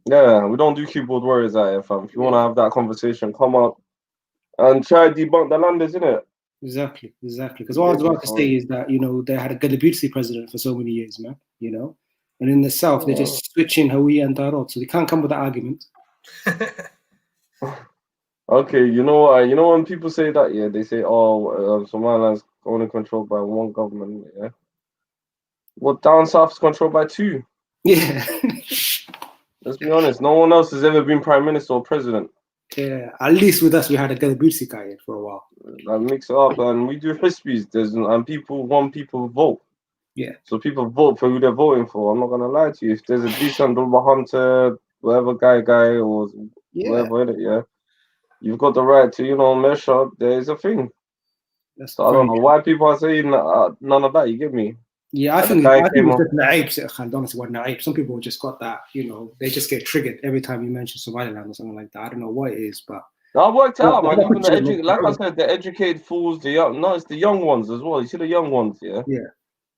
Yeah, we don't do keyboard warriors out here, fam. If you want to have that conversation, come up and try debunk the landers, innit? Exactly. Because what I was about to say is that they had a Galabusi president for so many years, man. And in the south they're just switching Hawiya and Darod, so they can't come with that argument. Okay, you know when people say that, they say, Somaliland's only controlled by one government, yeah. Well, down south's controlled by 2. Yeah. Let's be honest. No one else has ever been prime minister or president. Yeah, at least with us we had a Galabusi guy for a while. I mix it up, and we do histories. And people vote. Yeah. So people vote for who they're voting for. I'm not gonna lie to you. If there's a decent Dulba Hunter, whatever guy or whatever in it, you've got the right to measure. There is a thing. So I don't know why people are saying none of that. You get me? Yeah, I think it's just naive. Honestly, what naive? Some people just got that. They just get triggered every time you mention Somaliland or something like that. I don't know what it is, but. I worked out, man. Even like I said, the educated fools, the young. No, it's the young ones as well. You see the young ones, yeah.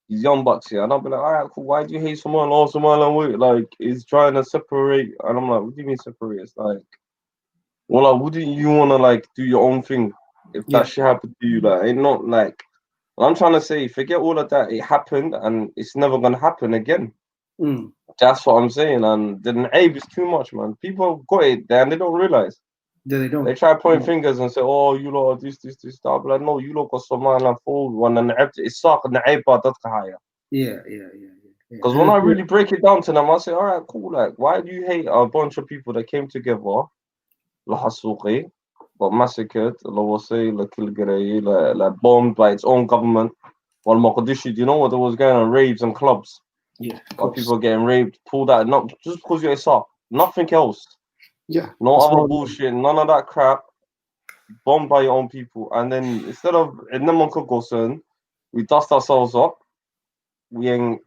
These young bucks, and I'll be like, all right, cool. Why do you hate Somaliland? Oh, Somaliland, like, is trying to separate. And I'm like, what do you mean separate? It's like, well, like, wouldn't you want to, like, do your own thing if that shit happened to you? Like, it's not like, I'm trying to say, forget all of that. It happened, and it's never going to happen again. That's what I'm saying. And the naive is too much, man. People got it there, and they don't realize. Yeah, they don't. They try to point fingers and say, oh, you lot, this. I'll be like, no, you lot got Somaliland forward one, and it's suck, and the naive part, that's higher. Yeah. Because when I really break it down to them, I say, all right, cool. Like, why do you hate a bunch of people that came together, lahasuqi, got massacred, like bombed by its own government? While Mogadishu, do you know what there was going on? Raves and clubs. Yeah. While people were getting raped, pulled out, not just because you're Isaac, nothing else. Yeah. No other bullshit, none of that crap. Bombed by your own people. And then instead of we dust ourselves up, we ain't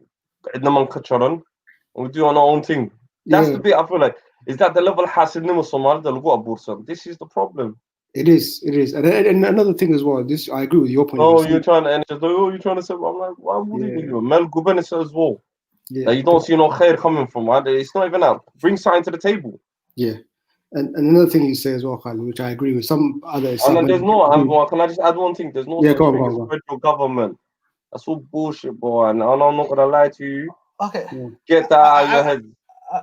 and we do on our own thing. That's the bit I feel like. Is that the level hasidnimo Somali that got abortion? This is the problem. It is. And another thing as well, this I agree with your point. Oh, you're trying to and just like, oh, you're trying to say, I'm like, why would you? Mel Guben says as well. Yeah. That you don't see no khair coming from, right? It's not even out. Bring something to the table. Yeah. And another thing you say as well, Khalid, which I agree with. Some other. And there's no. Can I just add one thing? There's no such thing as federal government. That's all bullshit, boy. And I'm not gonna lie to you. Okay. Get that out of your head.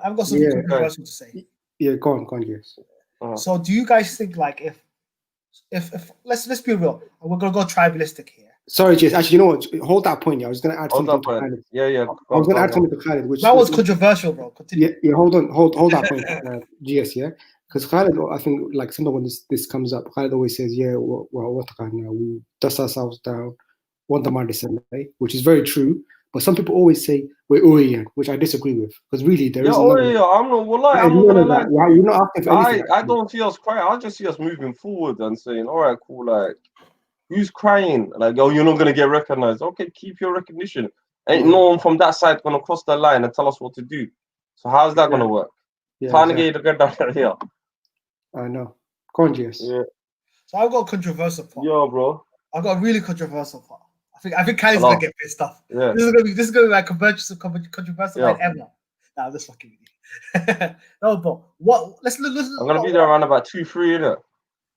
I've got something controversial to say. Yeah, go on, yes. So, do you guys think like if let's be real, we're gonna go tribalistic here. Sorry, Jess. Actually, you know what? Hold that point. Yeah, I was gonna add something to Khalid. Yeah. I was gonna add something to Khalid, which that was controversial, bro. Continue. Yeah. Hold that point, GS. Yeah, because Khalid, I think like sometimes when this comes up, Khalid always says, "Yeah, well, what now? We dust ourselves down, want the man which is very true. But some people always say we're Urian, which I disagree with, because really there is I'm not gonna lie. You're not asking for anything. I don't see us crying. I just see us moving forward and saying, all right, cool. Like, who's crying? Like, oh, you're not gonna get recognized. Okay, keep your recognition. Ain't no one from that side gonna cross the line and tell us what to do. So how's that gonna work? Trying to get you to get down here. I know. Conscious. Yeah. So I've got a controversial part. Yo, bro. I've got a really controversial part. I think Kylie's gonna get pissed off. Yeah. This is gonna be like controversial like ever. Nah, this fucking idiot. No, but what? Let's. I'm gonna be there around about 2-3, innit?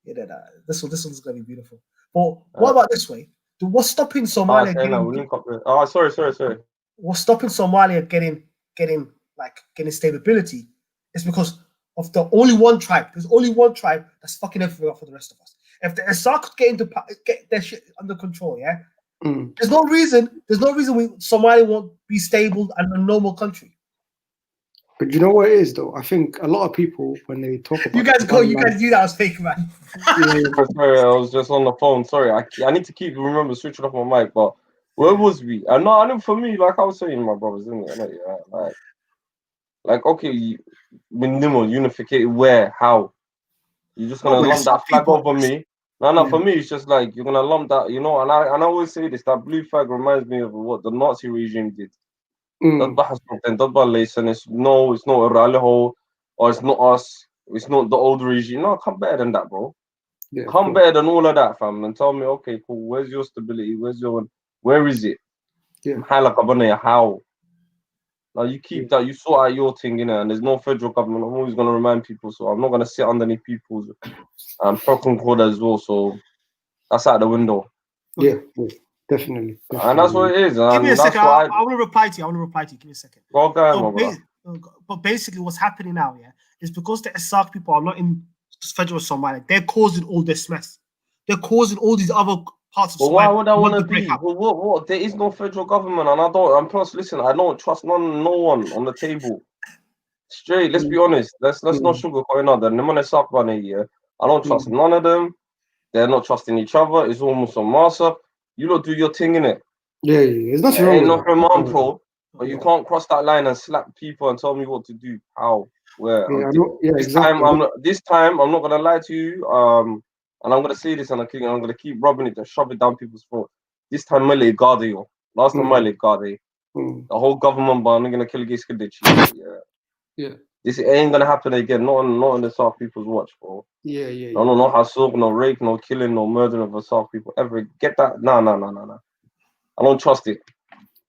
Yeah, this one's gonna be beautiful. But what about this way? What's stopping Somalia sorry. What's stopping Somalia getting stability is because of the only one tribe. There's only one tribe that's fucking everything up for the rest of us. If the Assad could get their shit under control, yeah. There's no reason Somalia won't be stable and a normal country. But you know what it is though? I think a lot of people when they talk about you guys knew that was fake, man. Sorry, I was just on the phone. Sorry, I need to remember switching off my mic. But where was we? I know for me, like I was saying, my brothers, isn't it? Like okay, minimal unification. Where? How? You're just gonna lump that flag over me? No, for me, it's just like you're gonna lump that, you know. And I always say this: that blue flag reminds me of what the Nazi regime did. It's not Raleho, or it's not us. It's not the old regime. No, come better than that, bro. Yeah, come better than all of that, fam, and tell me, okay, cool. Where's your stability? Where is it? Yeah. How? Now you keep that. You sort out your thing, and there's no federal government. I'm always gonna remind people, so I'm not gonna sit underneath people's fucking code as well. So that's out the window. Yeah, definitely. And that's what it is. Give me a second. I want to reply to you. Give me a second. But basically, what's happening now, is because the Assad people are not in federal Somalia, they're causing all this mess. They're causing all these other parts of Somalia. Why would I want to be? What? There is no federal government, and I don't. And plus, listen, I don't trust no one on the table. Straight. Let's be honest. Let's not sugarcoat another. I don't trust none of them. They're not trusting each other. It's almost a massa. You lot do your thing, innit? Yeah. There's nothing wrong. Ain't nothing wrong, bro. But you can't cross that line and slap people and tell me what to do. How? Where? This time I'm not gonna lie to you. And I'm gonna say this, and I'm gonna keep rubbing it to shove it down people's throat. This time, Mele Garde, last time Mele Garde, the whole government ban, gonna kill Yeah. This ain't gonna happen again. Not on the South people's watch, bro. Yeah. No hassle, no rape, no killing, no murder of the South people ever. Get that? No. I don't trust it.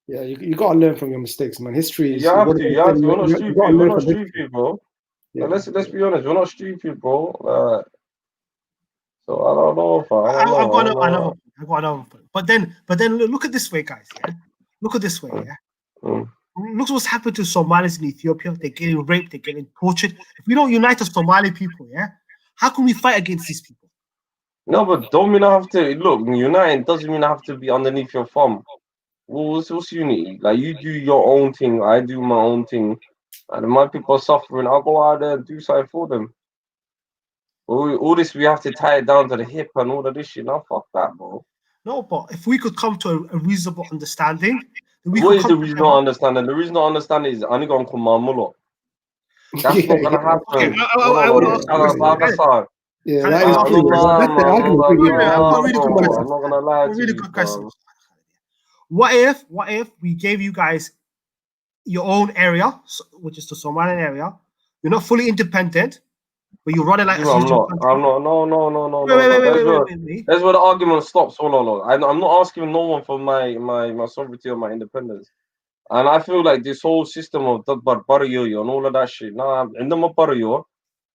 Yeah, you gotta learn from your mistakes, man. History is. You have to. We're not stupid. We're not stupid, bro. Yeah. Let's be honest. We're not stupid, bro. So I don't know. I've got another point. But then look at this way, guys. Yeah? Look at this way. Yeah. Look what's happened to Somalis in Ethiopia. They're getting raped. They're getting tortured. If we don't unite as Somali people, how can we fight against these people? No, but don't mean I have to look. Uniting doesn't mean I have to be underneath your thumb. Well, what's unity? Like you do your own thing, I do my own thing, and my people are suffering. I'll go out there and do something for them. All this we have to tie it down to the hip and all of this shit. No, fuck that, bro. No, but if we could come to a reasonable understanding, then we What could is come the reason not understanding? The reason not understanding is I'm gonna come my mullah. That's not gonna happen. Okay, I would ask you a question. Yeah, Khaled, that is I'm true. That's the argument. I'm not gonna lie to really you, good question. bro. What if we gave you guys your own area, which is the Somalian area? You're not fully independent, but you run it like a I'm not. No. That's where the argument stops. Hold on. I'm not asking no one for my sovereignty or my independence. And I feel like this whole system of that barrio and all of that shit. Nah, عندما barrio,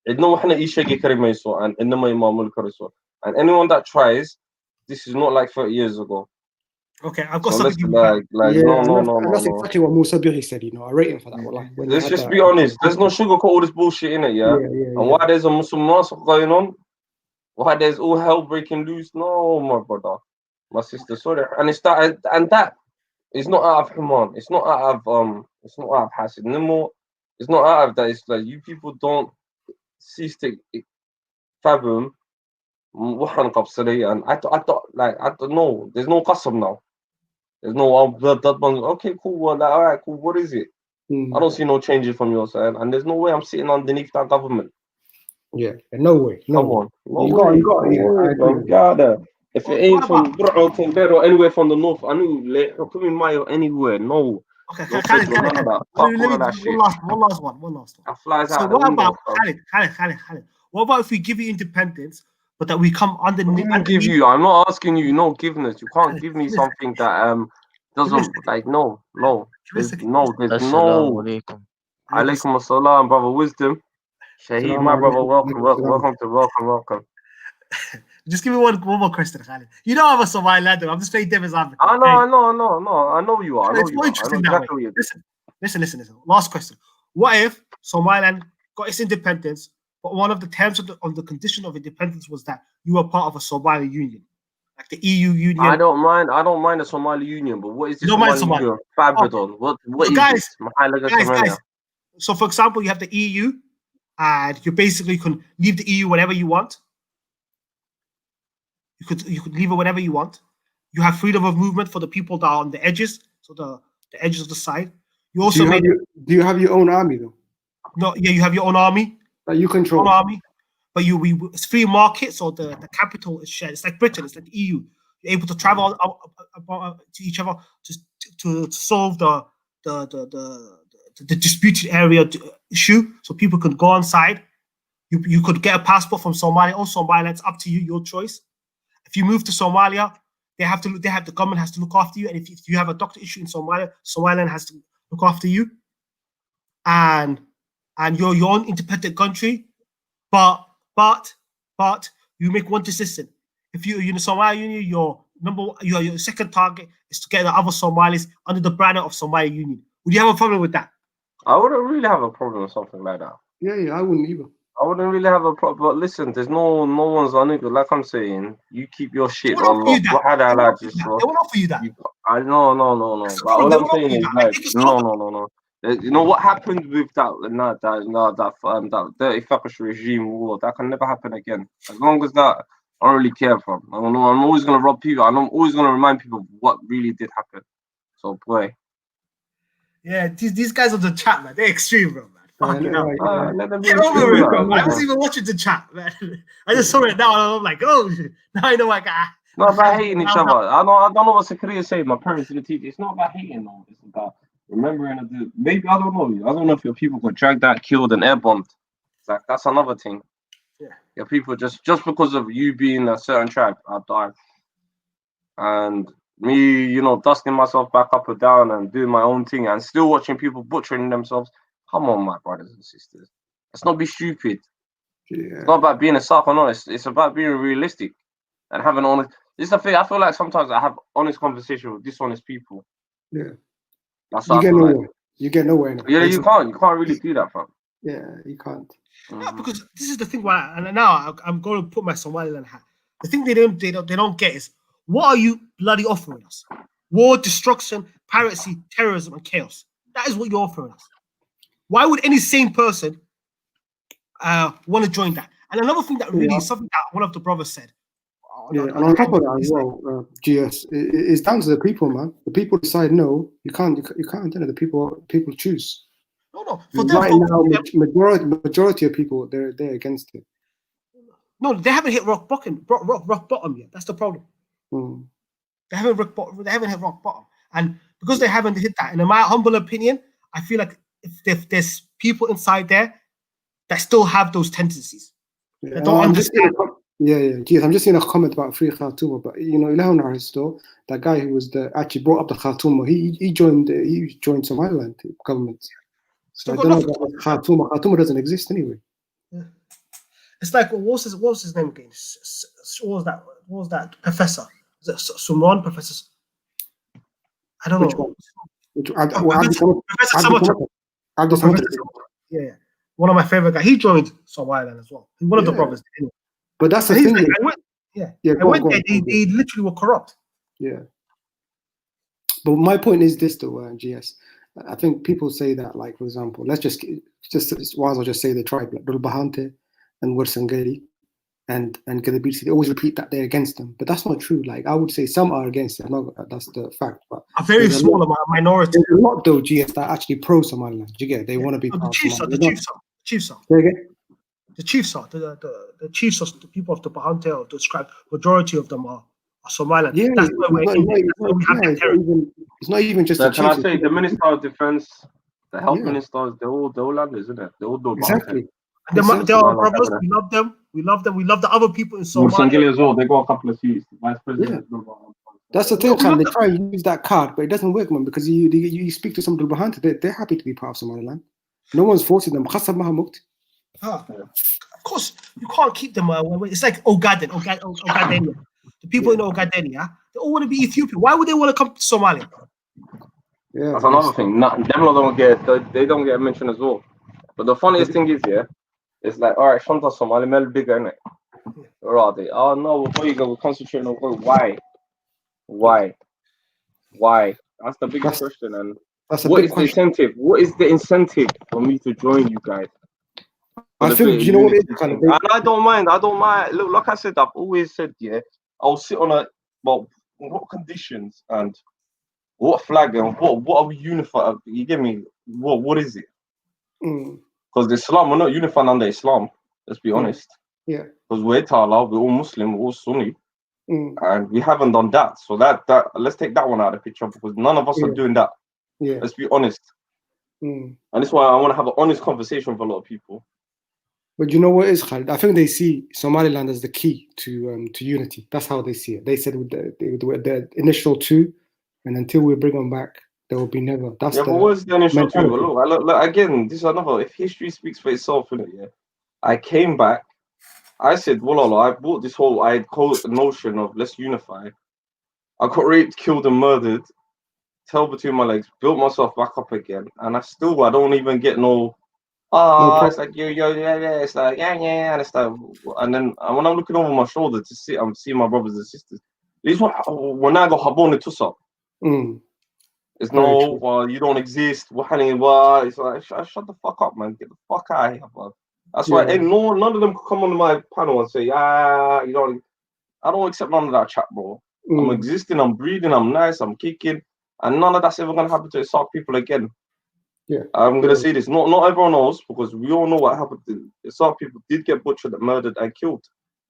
عندنا وإحنا إيش شيء كريم يسوع and عندما إمام الكرسو. And anyone that tries, this is not like 30 years ago. Okay, I've got So something. That's exactly what Musa Bihi said. You know, I rate him for that. Like, let's just be honest. There's no sugarcoat all this bullshit in it, yeah. And why there's a Muslim mosque going on? Why there's all hell breaking loose? No, my brother, my sister, sorry. And it's that, and that is not out of Haman. It's not out of It's not out of Hasid. No more. It's not out of that. It's like you people don't cease to fathom. And I don't know. There's no custom now. There's no that one. Okay, cool. Well, all right, cool. What is it? I don't see no changes from your side, and there's no way I'm sitting underneath that government. Yeah, no way. No Come way. on. You got it. Yeah, if it ain't from Burro or anywhere from the north, I knew come in Mayo anywhere. No. Okay, none of that. One last one. That flies So out what the window, about Khaled? What about if we give you independence, but that we come underneath? I give you. I'm not asking you. No giveness. You can't give me something that doesn't like no. There's no. Alaikum assalam, brother. Wisdom. Shaheed, my brother. Welcome. Just give me one more question, Khaled. You know I'm a Somalilander. I'm just playing devil's advocate. I know you are. It's more interesting that way. Listen. Last question. What if Somaliland got its independence, but one of the terms of the condition of independence was that you were part of a Somali union, like the EU union? I don't mind the Somali Union, but what is the Somali Union? Fabidon. What is guys. So for example, you have the EU, and you basically can leave the EU whenever you want. You could leave it whenever you want. You have freedom of movement for the people that are on the edges, so the edges of the side. You also do you have your own army though? No, yeah, you have your own army. That you control. Own army, but it's free market, so the capital is shared. It's like Britain. It's like the EU. You're able to travel to each other to solve the disputed area issue, so people can go on side. You could get a passport from Somalia or Somaliland. It's up to you, your choice. If you move to Somalia, the government has to look after you, and if you have a doctor issue in Somalia, Somaliland has to look after you, and you're your own independent country, but you make one decision. If you're in the Somali Union, your second target is to get the other Somalis under the banner of Somali Union. Would you have a problem with that? I wouldn't really have a problem with something like that. Yeah, I wouldn't either. I wouldn't really have a problem. But listen, there's no one's on it. Like I'm saying, you keep your shit on lock. They will offer you that. I no. But all I'm saying is like no. You know what happened with that dirty fuckish regime war? That can never happen again. As long as that, I don't really care for. I'm always gonna rob people. I'm always gonna remind people what really did happen. So boy. Yeah, these guys on the chat, man, they're extreme, bro, man. Fucking hell. Let them Get over it, bro. I wasn't even watching the chat, man. I just saw it now, and I'm like, oh, now I know I got. Not about hating each other. I don't know what Zakaria is saying. My parents didn't teach. It's not about hating, though. It's about remembering to do. Maybe I don't know. I don't know if your people got dragged out, killed, and air bombed. It's like that's another thing. Yeah. Your people just because of you being a certain tribe, I died. And me, dusting myself back up and down and doing my own thing and still watching people butchering themselves. Come on, my brothers and sisters. Let's not be stupid. Yeah. It's not about being a suck or not. It's about being realistic and having honest. This is the thing. I feel like sometimes I have honest conversation with dishonest people. Yeah. That's you get nowhere. You get nowhere. Yeah, you can't really do that, fam. Yeah, you can't. No, because this is the thing. And now I'm going to put my Somaliland hat. The thing they don't get is, what are you bloody offering us? war, destruction, piracy, terrorism, and chaos. That is what you're offering us. Why would any sane person want to join that? And another thing that really is something that one of the brothers said. And on top of that as well, GS, it's down to the people, man. The people decide no. You can't. The people choose. No. For them, right now, majority of people they're against it. No, they haven't hit rock bottom yet. That's the problem. They haven't hit rock bottom, and because they haven't hit that, and in my humble opinion, I feel like if there's people inside there that still have those tendencies, that don't understand. Geez, I'm just seeing a comment about Free Khartoum, but you know, Ilhan still that guy who was actually brought up the Khartoum. He joined Somaliland government. So I don't know about Khartoum. Khartoum doesn't exist anyway. Yeah. It's like what was his name again? What was that professor? Was it Sumron Professor? I don't know. Professor Sumron. Yeah. One of my favorite guys. He joined Somaliland as well. One of the brothers. Anyway. But that's the thing. Like, I went there. They literally were corrupt. Yeah. But my point is this, though, GS. I think people say that, like, for example, let's just I'll just say the tribe, like Bahante and Wursangeri and Gadabisi, they always repeat that they're against them. But that's not true. Like, I would say some are against it. That's the fact. But a very small minority. There's a lot, though, GS, that actually pro Somaliland. Do you get it? They want to be the chiefs are. The chiefs are. The chiefs of the people of the Bahante or the scribe, majority of them are Somaliland. Yeah, that's why it's not even just. So can I say the Minister of Defense, the Health Ministers, they're all landers, isn't it? They're all exactly. They are brothers. We love them. We love the other people in Somalia as well. They got a couple of seats. Vice President. Yeah. That's the thing. They try and use that card, but it doesn't work, man. Because you speak to some of the Bahante, they're happy to be part of Somaliland. No one's forcing them. Of course, you can't keep them away. It's like Ogaden. The people in Ogadenia, they all want to be Ethiopian. Why would they want to come to Somalia? Yeah, that's another thing. Them don't get mentioned as well. But the funniest thing is, it's like, all right, Shanta Somali, Mel bigger, innit? Where are they? Oh no, before you go, we're concentrating on why? That's the biggest question. And what is the incentive? What is the incentive for me to join you guys? I think you know what it is kind of big. And I don't mind. Look, like I said, I've always said, I'll sit on what conditions and what flag and what are we unified? You get me? What is it? Because Islam, we're not unified under Islam. Let's be honest. Yeah. Because we're Ta'ala, we're all Muslim, we're all Sunni, and we haven't done that. So that let's take that one out of the picture because none of us are doing that. Yeah. Let's be honest. And that's why I want to have an honest conversation with a lot of people. But you know what is, Khalid? I think they see Somaliland as the key to unity. That's how they see it. They said with the initial two, and until we bring them back, there will be never. That's but what's the initial two? Look, again, this is another. If history speaks for itself, innit? I came back. I said, I bought this whole notion of let's unify. I got raped, killed, and murdered. Tail between my legs, built myself back up again, and I don't even get no. It's like it's like and it's like, and then when I'm looking over my shoulder to see, I'm seeing my brothers and sisters. These when I go habon to up. It's no, you don't exist. It's like shut the fuck up, man. Get the fuck out of here, bro. That's why none of them could come on my panel and say, you know, I don't accept none of that chat, bro. I'm existing, I'm breathing, I'm nice, I'm kicking, and none of that's ever gonna happen to South people again. Yeah, I'm gonna say this. Not everyone knows because we all know what happened. Some people did get butchered, murdered, and killed.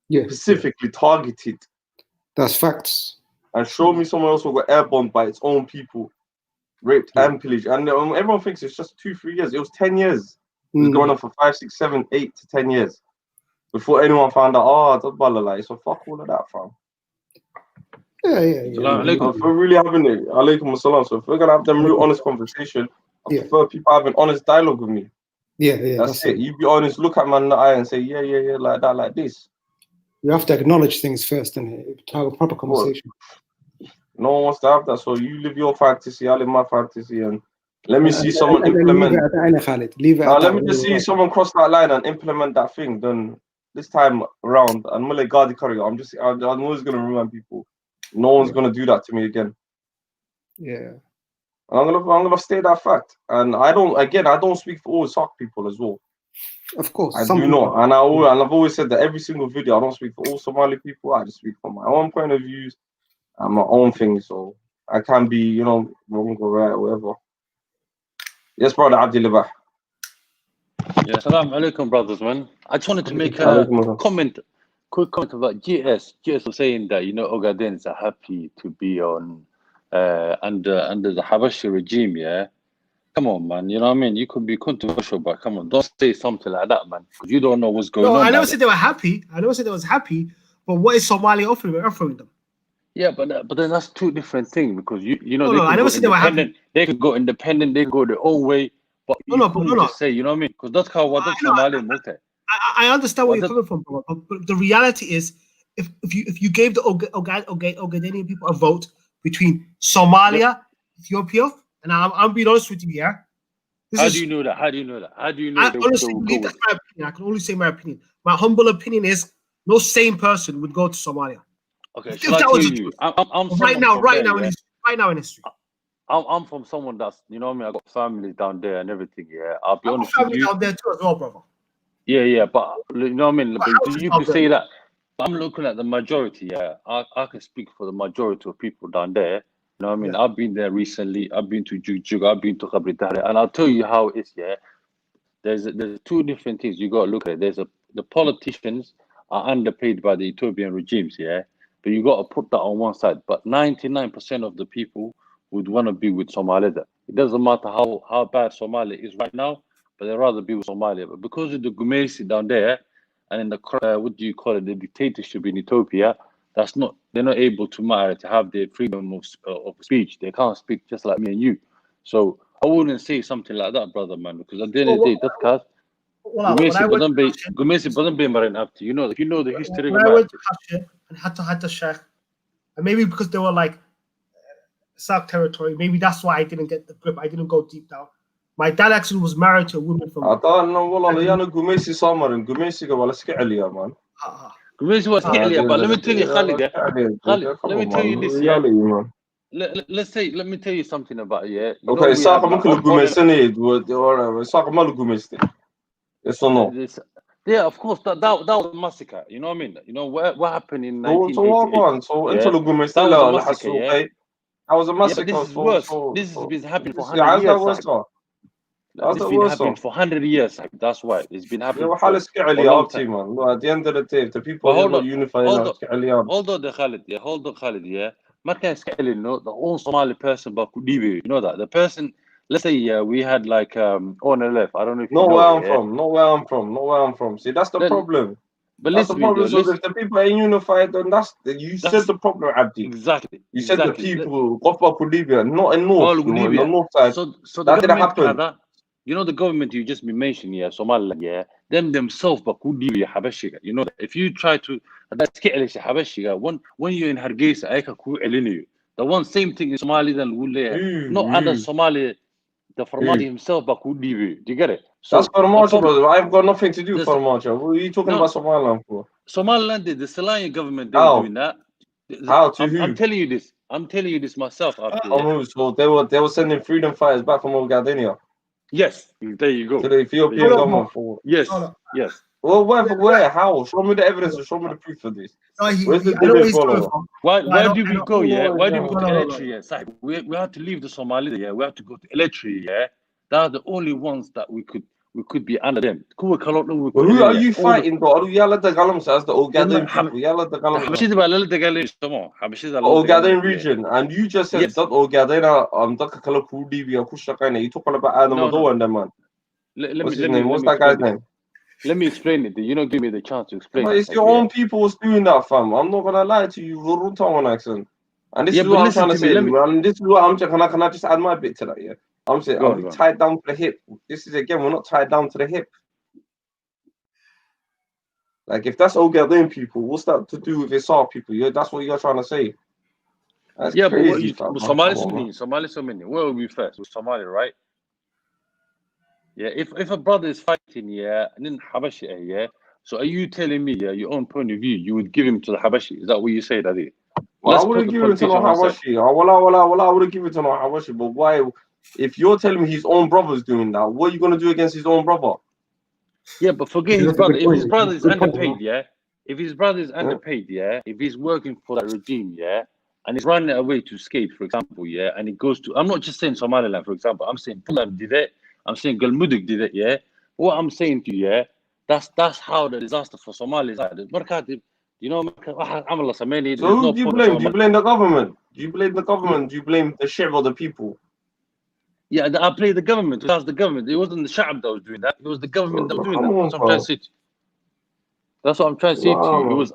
Yeah, specifically targeted. That's facts. And show me someone else who got airbombed by its own people, raped and pillaged. And everyone thinks it's just 2-3 years. It was 10 years. It was going on for 5, 6, 7, 8 to 10 years before anyone found out. That's Balalai. So fuck all of that, fam. Yeah. So if we're really having it, alaikum assalam. So if we're gonna have them real honest conversation. I prefer people having honest dialogue with me. Yeah. That's it. You be honest, look at man in the eye and say, yeah, like that, like this. You have to acknowledge things first and have a proper conversation. No one wants to have that. So you live your fantasy, I live my fantasy, and let me see someone implement. Let me just see someone cross that line and implement that thing. Then this time around, and I'm always gonna remind people, no one's gonna do that to me again. Yeah. I'm gonna state that fact. And I don't speak for all Sark people as well. Of course. I some do people- not. And I've always said that every single video, I don't speak for all Somali people. I just speak from my own point of views and my own thing. So I can be, wrong or right or whatever. Yes, brother Abdi Libah. Yeah, Assalamu alaikum, brothers, man. I just wanted to make a quick comment about GS. GS was saying that, Ogadens are happy to be on under the Habashi regime, yeah? Come on, man, you know what I mean? You could be controversial, but come on, don't say something like that, man, because you don't know what's going on. I never said they were happy. I never said they was happy, but what is Somalia offering them? Yeah, but then that's two different things, because I never said they were happy. They could go independent, they could go their own way, but you couldn't just say, you know what I mean? Because that's how Somalia moved. I understand where you're coming from, bro, but the reality is, if you gave the Ogadenian people a vote between Somalia, Ethiopia, and I'm being honest with you, yeah. How do you know that? How do you know that? How do you know? I honestly believe that's my opinion. I can only say my opinion. My humble opinion is no sane person would go to Somalia. Okay, shall I tell you? I'm right now in history. I'm from someone that's, you know what I mean, I got families down there and everything, yeah. I'll be honest with you. Down there too as well, brother. Yeah, but you know what I mean? But you can say that. I'm looking at the majority, yeah. I can speak for the majority of people down there. You know what I mean? Yeah. I've been there recently. I've been to Jug, I've been to Kabri, and I'll tell you how it is, yeah. There's two different things you got to look at. The politicians are underpaid by the Ethiopian regimes, yeah. But you got to put that on one side. But 99% of the people would want to be with Somalia. It doesn't matter how bad Somalia is right now, but they'd rather be with Somalia. But because of the Gumesi down there, and in the the dictatorship in Ethiopia, they're not able to have their freedom of speech. They can't speak just like me and you. So I wouldn't say something like that, brother, man, because at the end of the day, that's because Gumesi doesn't be marine up to. You know the history. When I went to Kashmir and Hatta Sheikh, and maybe because they were like Sark territory, maybe that's why I didn't get the grip. I didn't go deep down. My dad actually was married to a woman from. I thought no, والله Gumesi summer Gumesi ولا سكعليا man. Gumesi was سكعليا, but let me tell you, Khalid, let me tell you this, yeah. Let me tell you something about Okay, Sark ممكن Gumesi or Sark ما Gumesi. Yes or no? Yeah, of course. That was a massacre. You know what I mean? You know what happened in 1988. So into Gumesi that was a massacre. Yeah. That was a massacre. This is worse. This has been happening for 100 years. It's been happening for 100 years. That's why it's been happening. For a long time. At the end of the day, the people are not unified. Hold on, Khalid. Yeah. ما كان سكعلي إنه the whole Somali person بكوديبي. You know that the person. Let's say we had like on the left. I don't know if you know Not where I'm from. See, that's the problem. But that's the problem. So if the people ain't unified, then you said the problem, Abdi. Exactly. You said the people of Libya, not in North, in the North side. So that didn't happen. You know the government you just been mentioning, yeah, Somaliland, yeah, themselves Libya Habashiga. You know that if you try to that's Habashiga, when you're in Hargeisa, I can you. The one same thing in Somaliland will not other Somali. The Farmaji himself, Libya. Do you get it? So that's Farmaji, brother. I've got nothing to do with Farmaji. What are you talking about Somaliland for? Somaliland, the Solanian government, they were doing that. How to who? I'm telling you this. I'm telling you this myself. So they were sending freedom fighters back from Ogadenia. Yes, there you go. To the Ethiopian government for yes. Well, where? How? Show me the evidence. Show me the proof of this. Where's the debate follower? Why do we go? Yeah, why do we go to Eritrea? We had to leave the Somalia. Yeah, we have to go to Eritrea. Yeah, they're the only ones that we could be under them. Who are you fighting, bro? Yalla the Galam says the Ogaden people. Yalla the Galam. Ogaden region, and you just said that Ogaden that kala kudi bi akushakana. You talk about Adam Ado and the man. What's his name? What's that guy's name? Let me explain it. You don't give me the chance to explain. But it's your own people who's doing that, fam. I'm not gonna lie to you. Rutawan accent. And this is what I'm trying to say. And this is what I'm trying. Can I just add my bit to that? Yeah. I'm saying, are we tied down to the hip? This is again, we're not tied down to the hip. Like, if that's Ogaden people, what's that to do with Isar people? Yeah, that's what you're trying to say. That's crazy, but Somali, where will we first? With Somali, right? Yeah, if a brother is fighting, yeah, and then Habashi, yeah. So are you telling me, yeah, your own point of view, you would give him to the Habashi? Is that what you say, Daddy? Well, I wouldn't give it to no Hawashi. Well, I wouldn't give it to no Hawashi. But why? If you're telling me his own brother's doing that, what are you gonna do against his own brother? Yeah, but forget his brother. If his brother is underpaid, yeah. If his brother is underpaid, yeah. If he's working for that regime, yeah, and he's running away to escape, for example, yeah, and he goes to. I'm not just saying Somaliland, for example. I'm saying Puntland did it. I'm saying Galmudug did it, yeah. What I'm saying to you, yeah, that's how the disaster for Somalia is. You know, so who do you blame? Do you blame the government? Do you blame the government? Do you blame the share of the people? Yeah, I blame the government. That's the government. It wasn't the Sha'ab that was doing that. It was the government that was doing that. That's what I'm trying to say to you. That's what I'm trying to say to you. It was.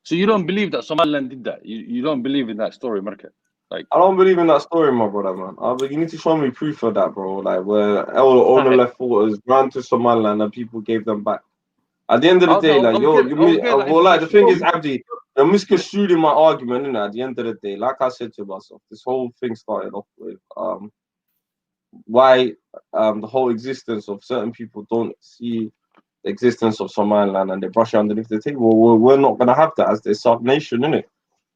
So you don't believe that Somaliland did that? You don't believe in that story, Marka? Like, I don't believe in that story, my brother, man. You need to show me proof of that, bro. Like where all the left fighters ran to Somaliland and people gave them back. At the end of the day, the thing is, Abdi, you're misconstruing my argument, innit? At the end of the day, like I said to myself, this whole thing started off with why the whole existence of certain people don't see the existence of Somaliland and they brush it underneath the table. We're not gonna have that as the sub nation, innit?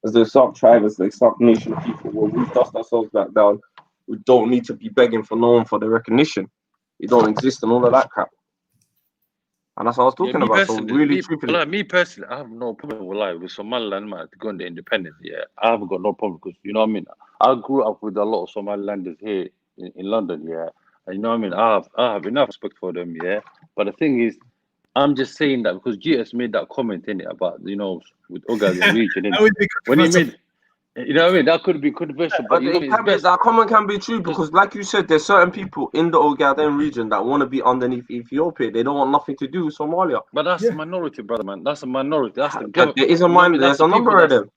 As the sub tribe, as the sub nation people, we've dust ourselves back down. We don't need to be begging for no one for the recognition. We don't exist and all of that crap. And that's what I was talking about. So really, me personally, I have no problem with Somaliland man to go into independence. Yeah, I haven't got no problem because you know what I mean. I grew up with a lot of Somalilanders here in London. Yeah, and you know what I mean. I have enough respect for them. Yeah, but the thing is, I'm just saying that because GS made that comment in it about with Ogaden region. When he made. You know what I mean? That could be controversial, but that comment can be true because, like you said, there's certain people in the Ogaden region that want to be underneath Ethiopia. They don't want nothing to do with Somalia. But that's a minority, brother, man. That's a minority. That's the government. There is a minority. There's a number of them.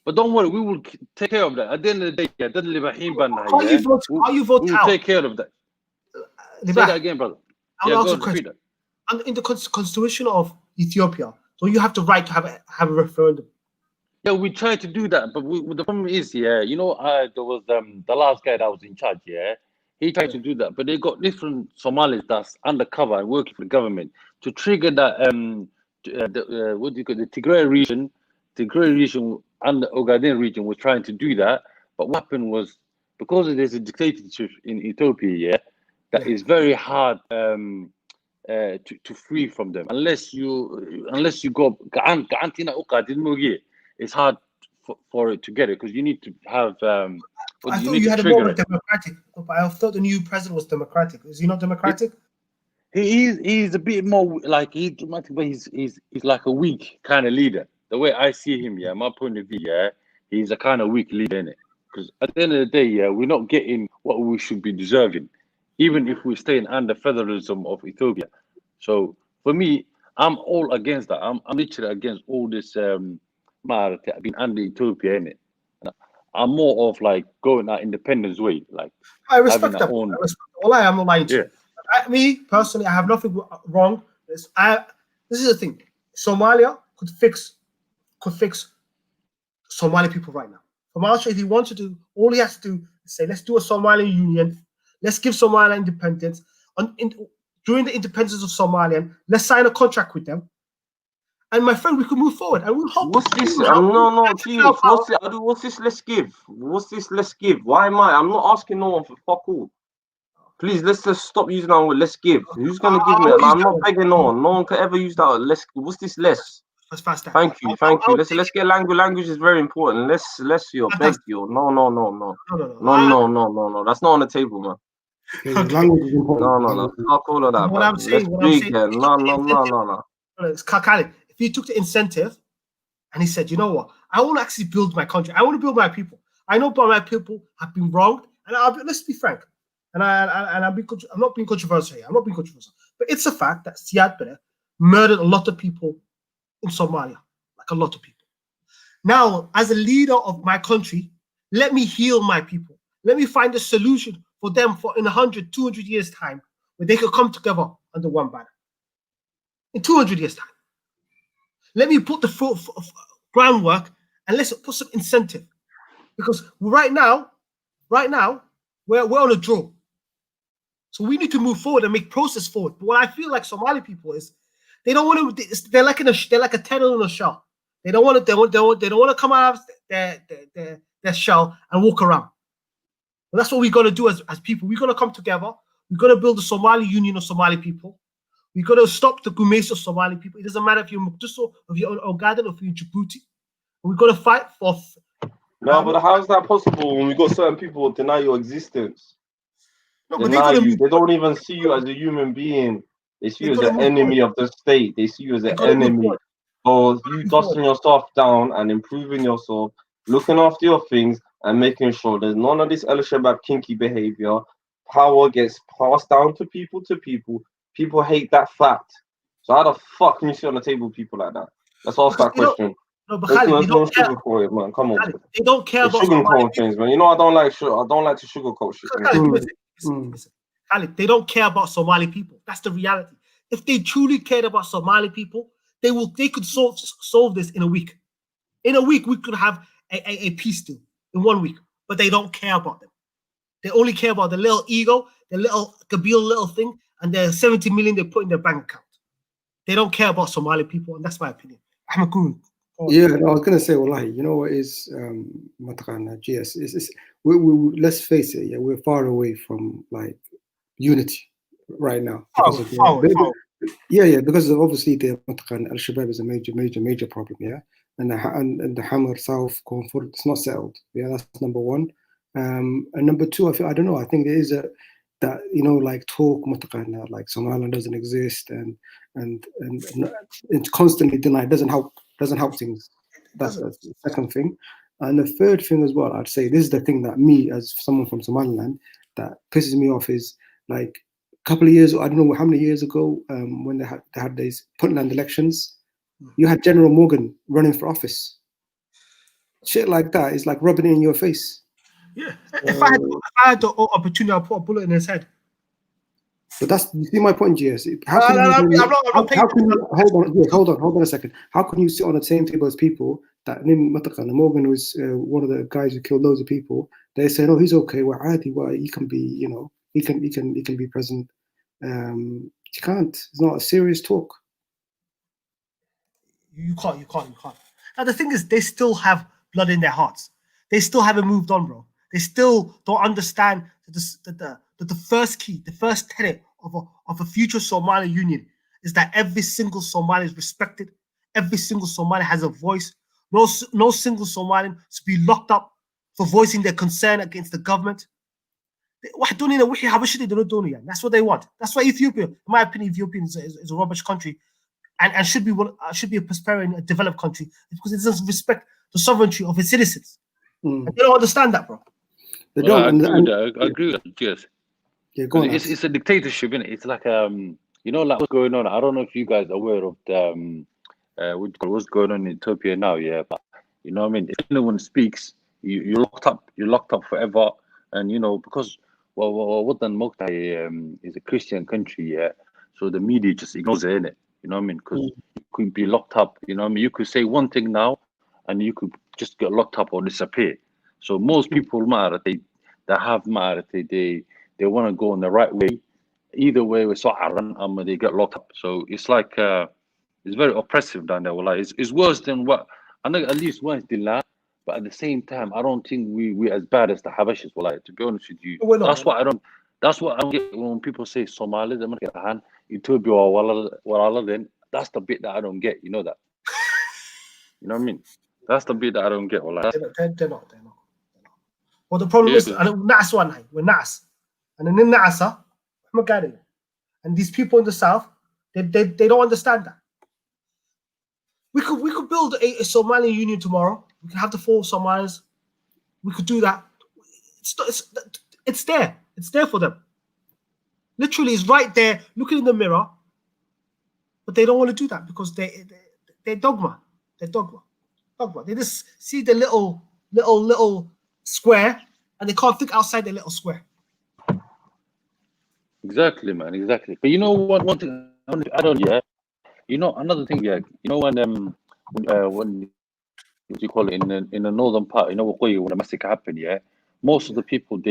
But don't worry, we will take care of that. At the end of the day, you vote we will take care of that. Say that again, brother. I'll ask a question. In the constitution of Ethiopia, don't you have the right to have a referendum? Yeah, we tried to do that, but the problem is, there was the last guy that was in charge, he tried to do that, but they got different Somalis that's undercover and working for the government to trigger that the Tigray region and the Ogaden region was trying to do that, but what happened was because there's a dictatorship in Ethiopia, that is very hard to free from them unless you go. It's hard for it to get it because you need to have. I thought you had a more democratic. But I thought the new president was democratic. Is he not democratic? He's a bit more like he's dramatic, but he's like a weak kind of leader. The way I see him, my point of view, he's a kind of weak leader in it. Because at the end of the day, we're not getting what we should be deserving, even if we're staying under federalism of Ethiopia. So for me, I'm all against that. I'm literally against all this. I've been under Ethiopia in it. I'm more of like going that independence way. Like I respect that. I'm not lying to you. Me personally, I have nothing wrong. This is the thing. Somalia could fix Somali people right now. Somalia, if he wants to do, all he has to do is say, let's do a Somali union. Let's give Somalia independence. During the independence of Somalia, let's sign a contract with them. And my friend, we can move forward. And we'll hope. What's this? Jesus. What's this? Let's give. What's this? Let's give. Why am I? I'm not asking no one for fuck all. Please, let's just stop using that word. Let's give. Who's gonna give me? I'm not begging no one. No one can ever use that. Let's. What's this? Less. Thank you. Let's get language. Language is very important. Let's beg you. No. That's not on the table, man. Language is important. No. Fuck all of that. What I'm saying. No. It's Kakali. If he took the incentive and he said, you know what, I want to actually build my country. I want to build my people. I know my people have been wronged, and let's be frank. And I'm not being controversial here. But it's a fact that Siad Barre murdered a lot of people in Somalia, like a lot of people. Now, as a leader of my country, let me heal my people. Let me find a solution for them for in 100, 200 years' time, where they could come together under one banner. In 200 years' time. Let me put the groundwork and let's put some incentive. Because right now, we're on a draw. So we need to move forward and make process forward. But what I feel like Somali people is, they don't want to. They're like a tenant in a shop. They don't want to. They don't want to come out of their shell and walk around. But that's what we got to do as people. We got to come together. We got to build a Somali Union of Somali people. We got to stop the Gumeso of Somali people. It doesn't matter if you're Mukduso, if you're Ogaden, or if you're Djibouti. We got to fight for. No, but how is that possible when we got certain people who deny your existence? No, deny you. They don't even see you as a human being. They see you as an enemy of the state. They see you as an enemy. Or you dusting yourself down and improving yourself, looking after your things and making sure there's none of this Al-Shabaab kinky behavior. Power gets passed down to people. People hate that fact. So how the fuck can you sit on the table with people like that? Let's ask that question. No, but Khalid, don't sugarcoat it, man. Come on. Khalid, they don't care about sugarcoat things, man. You know I don't like to sugarcoat shit. Listen, Khalid, they don't care about Somali people. That's the reality. If they truly cared about Somali people, they could solve this in a week. In a week, we could have a peace deal in 1 week. But they don't care about them. They only care about the little ego, the little Kabila little thing, and the 70 million they put in their bank account. They don't care about Somali people, and that's my opinion. Yeah, no, I was gonna say, wallahi, you know what is GS? Let's face it, yeah, we're far away from like unity right now. Because of obviously the Al-Shabaab is a major problem, yeah, and the Hammer South Confort, it's not settled, yeah, that's number one. And number two, I don't know, I think there is that, you know, like talk like Somaliland doesn't exist and it's constantly denied, doesn't help things. That's the second thing. And the third thing as well, I'd say this is the thing that me as someone from Somaliland that pisses me off is like a couple of years, I don't know how many years ago, when they had these Puntland elections, you had General Morgan running for office. Shit like that is like rubbing it in your face. Yeah, if I had the opportunity, I'll put a bullet in his head. But you see my point, GS. Hold on a second. How can you sit on the same table as people that Morgan was one of the guys who killed loads of people? They say, no, he's okay. Well, he can be, you know, he can be president. You can't. It's not a serious talk. You can't. Now the thing is, they still have blood in their hearts. They still haven't moved on, bro. They still don't understand that the first key, the first tenet of a future Somali union is that every single Somali is respected. Every single Somali has a voice. No single Somalian should be locked up for voicing their concern against the government. That's what they want. That's why Ethiopia, in my opinion, Ethiopia is a rubbish country and should be a prosperous and developed country because it doesn't respect the sovereignty of its citizens. And they don't understand that, bro. They don't. I agree with that, yes. Yeah, go on. It's a dictatorship, isn't it? It's like you know, like what's going on. I don't know if you guys are aware of the what's going on in Ethiopia now, yeah. But you know what I mean? If anyone speaks, you're locked up. You're locked up forever. And you know, because what then Moktai is a Christian country, yeah. So the media just ignores it, innit? You know what I mean? Because you could be locked up. You know what I mean? You could say one thing now, and you could just get locked up or disappear. So most people they want to go in the right way. Either way, they get locked up. So it's like it's very oppressive down there. Well, it's worse than what I know. At least once the land, but at the same time, I don't think we as bad as the Habashis. Well, to be honest with you, that's what I don't get when people say Somalis. I'm gonna get a hand. Ethiopia or then that's the bit that I don't get. You know that. You know what I mean? That's the bit that I don't get. Well, they're not. Well, the problem is, we're Nas. And then in Nasa, and these people in the south, they don't understand that. We could build a Somali union tomorrow. We can have the 4 Somalis. We could do that. It's there. It's there for them. Literally, it's right there, looking in the mirror. But they don't want to do that because they're dogma. They're dogma. They just see the little square, and they can't think outside the little square. Exactly, man. Exactly. But you know what? One thing I don't. Yeah. You know another thing. Yeah. You know when what you call it in the northern part. You know when the massacre happened. Yeah. Most of the people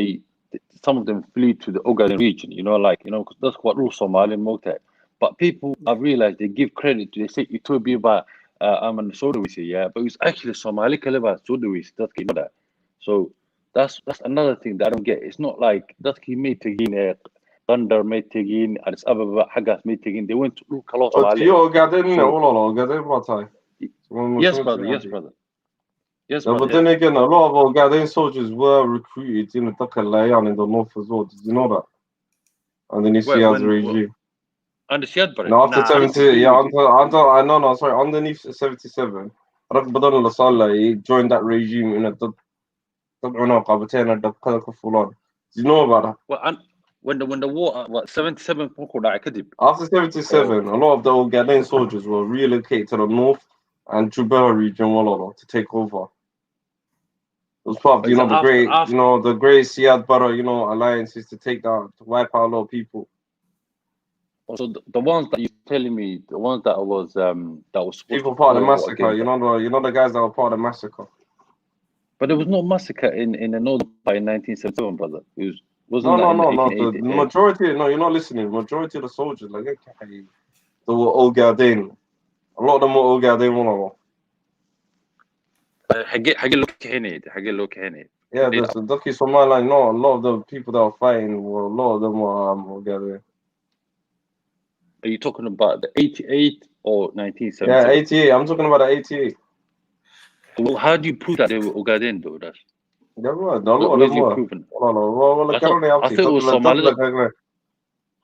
some of them flee to the Ogaden region. You know, like because that's what rules Somali and Motet. But people, I realized they give credit to. They say Ethiopia, but I'm an Sodawisi, yeah, but it was actually Somali Kalaba Sodawisi, that's you know that. So that's another thing that I don't get. It's not like that's meeting Thunder meeting Addis Ababa Hagas meeting. They went to look a lot of You're قاعدين والله قاعدين ما Yes, brother. Yes, brother. Yes, no, brother. but then again, a lot of our Ghanaian soldiers were recruited in the Takalayan in the north as well. Did you know that? Underneath Siad's regime. Under Siad, but No, after 70, yeah, I know, sorry, underneath 77. Badal al-Saleh, he joined that regime in a Did you know about that? Well, when the war, what 77 After 77, a lot of the old Ghanaian soldiers were relocated to the north and Tribalism region to take over. It was part of, the great, the great Siad Barra, alliances to take down, to wipe out a lot of people. So the ones that you're telling me, the ones that was people part of the massacre, you know the guys that were part of the massacre. But there was no massacre in the north by 1977, brother. It wasn't no. The 1888? majority, no, you're not listening. The majority of the soldiers, like, they were all Ghanaian. A lot of them were all Ghanaian. Yeah, there's the Ducky Somaliland. No, a lot of the people that were fighting, a lot of them were Ghanaian. Are you talking about the 88 or 1977? Yeah, 88. I'm talking about the 88. Well, how do you prove that they were Ogaden, though? There were. A lot of them were. I thought it was Somaliland.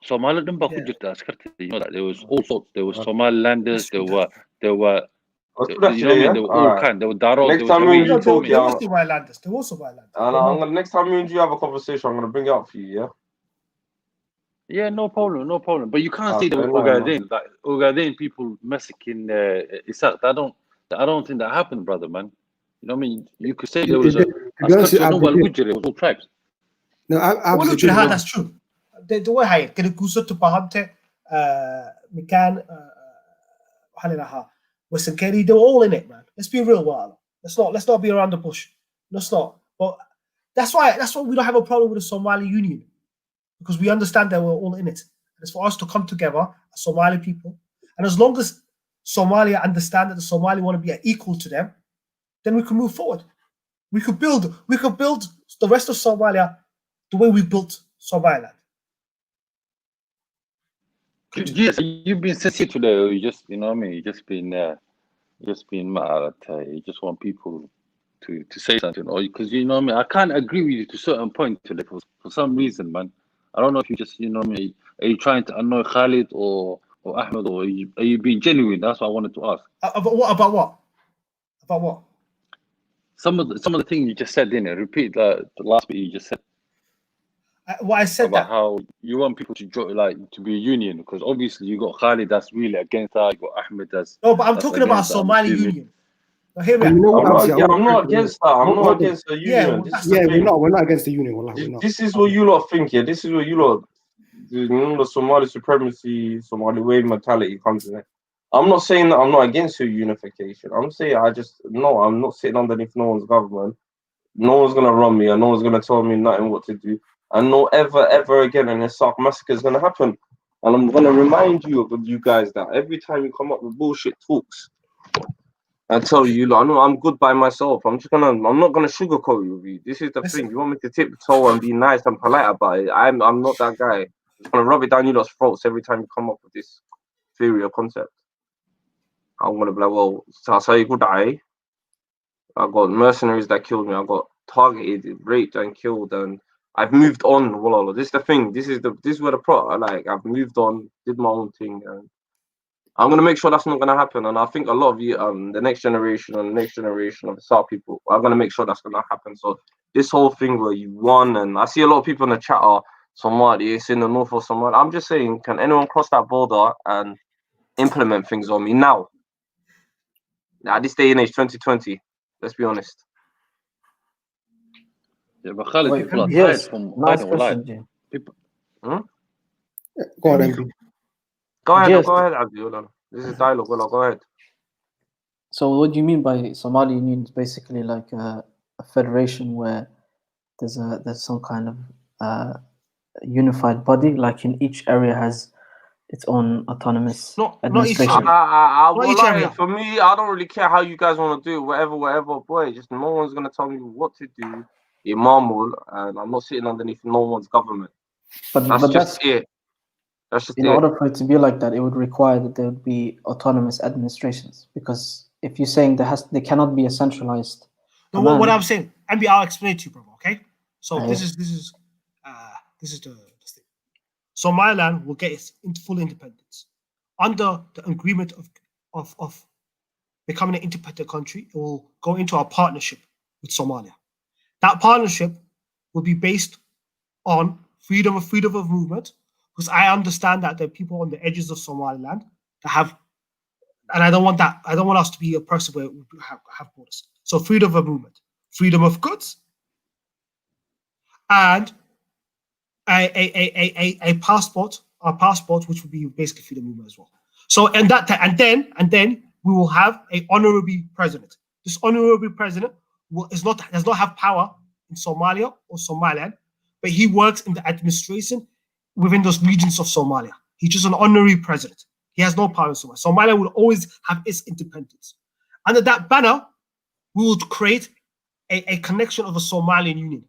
Somaliland, you know that there was all sorts. There was Somalilanders. There were. You know what I mean? There were all kinds. There were Daro. Next time we talk, there was Somalilanders. There was Somalilanders. Next time we have a conversation, I'm gonna bring it up for you. Yeah. Yeah, no problem. But you can't say the Ogaden, like Ogaden people massacring Isaac. I don't think that happened, brother, man. You know what I mean? You could say there was it was all tribes. No, absolutely. That's true. The way I can go to Pahante, Mikan, Halinaha, Western Kerry, they were all in it, man. Let's be real, well. Let's not be around the bush. Let's not. But that's why we don't have a problem with the Somali Union. Because we understand that we're all in it. It's for us to come together as Somali people. And as long as Somalia understand that the Somali want to be equal to them, then we can move forward. We could build the rest of Somalia the way we built Somaliland. Yes, you've been sincere today. Or you just, you know what I mean? You just been mad. You just want people to say something, or because you know what I mean. I can't agree with you to a certain point today for some reason, man. I don't know if you just, you know what I mean, are you trying to annoy Khalid or Ahmed, or are you being genuine? That's what I wanted to ask. About what? Some of the things you just said, didn't it? Repeat the last bit you just said. What I said about how you want people to join, like to be a union, because obviously you got Khalid that's really against that, you got Ahmed that's. No, but I'm talking about Somali union. I'm not against that. I'm not against the union. We're not against the union. This is what you lot think, yeah. This is what you lot, the Somali supremacy, Somali way mentality comes in it. I'm not saying that I'm not against your unification. I'm saying I'm not sitting underneath no one's government. No one's gonna run me, and no one's gonna tell me nothing what to do. And no ever again an Isaac massacre is gonna happen. And I'm gonna remind you guys that every time you come up with bullshit talks, I tell you, I know I'm good by myself. I'm not gonna sugarcoat you with you. This is the thing. You want me to tiptoe and be nice and polite about it? I'm not that guy. I'm just gonna rub it down you lot's throats every time you come up with this theory or concept. I'm gonna be like, well, that's how you could die. I got mercenaries that killed me. I got targeted, raped, and killed, and I've moved on. Well, this is the thing. This is where the plot. I've moved on, did my own thing, and I'm gonna make sure that's not gonna happen. And I think a lot of you, the next generation and the next generation of the South people, are gonna make sure that's gonna happen. So this whole thing where you won, and I see a lot of people in the chat are Somali, it's in the north of Somalia. I'm just saying, can anyone cross that border and implement things on me now? At this day and age, 2020. Let's be honest. Yeah, but Khalid, people are tired from hiding online. People. Go on, Go ahead, Abdul. This is dialogue. Go ahead. So what do you mean by Somali Union? Is basically like a federation where there's some kind of unified body, like in each area has its own autonomous Not each administration. area. Well, each area. for me, I don't really care how you guys want to do it, whatever, boy. Just no one's gonna tell me what to do. Imam will, and I'm not sitting underneath no one's government. But That's it. That's just in it. order for it to be like that, it would require that there would be autonomous administrations. Because if you're saying there cannot be a centralized. No, what I'm saying, Ambi, I'll explain it to you, brother. Okay. So this is the thing. Somaliland will get its full independence under the agreement of becoming an independent country. It will go into a partnership with Somalia. That partnership will be based on freedom of movement, because I understand that there are people on the edges of Somaliland that have, and I don't want us to be a person where we have borders. So freedom of movement, freedom of goods, and a passport, which would be basically freedom of movement as well. So and then we will have an honorary president. This honorary president does not have power in Somalia or Somaliland, but he works in the administration within those regions of Somalia. He's just an honorary president. He has no power in Somalia. Somalia will always have its independence. Under that banner, we will create a connection of a Somalian union.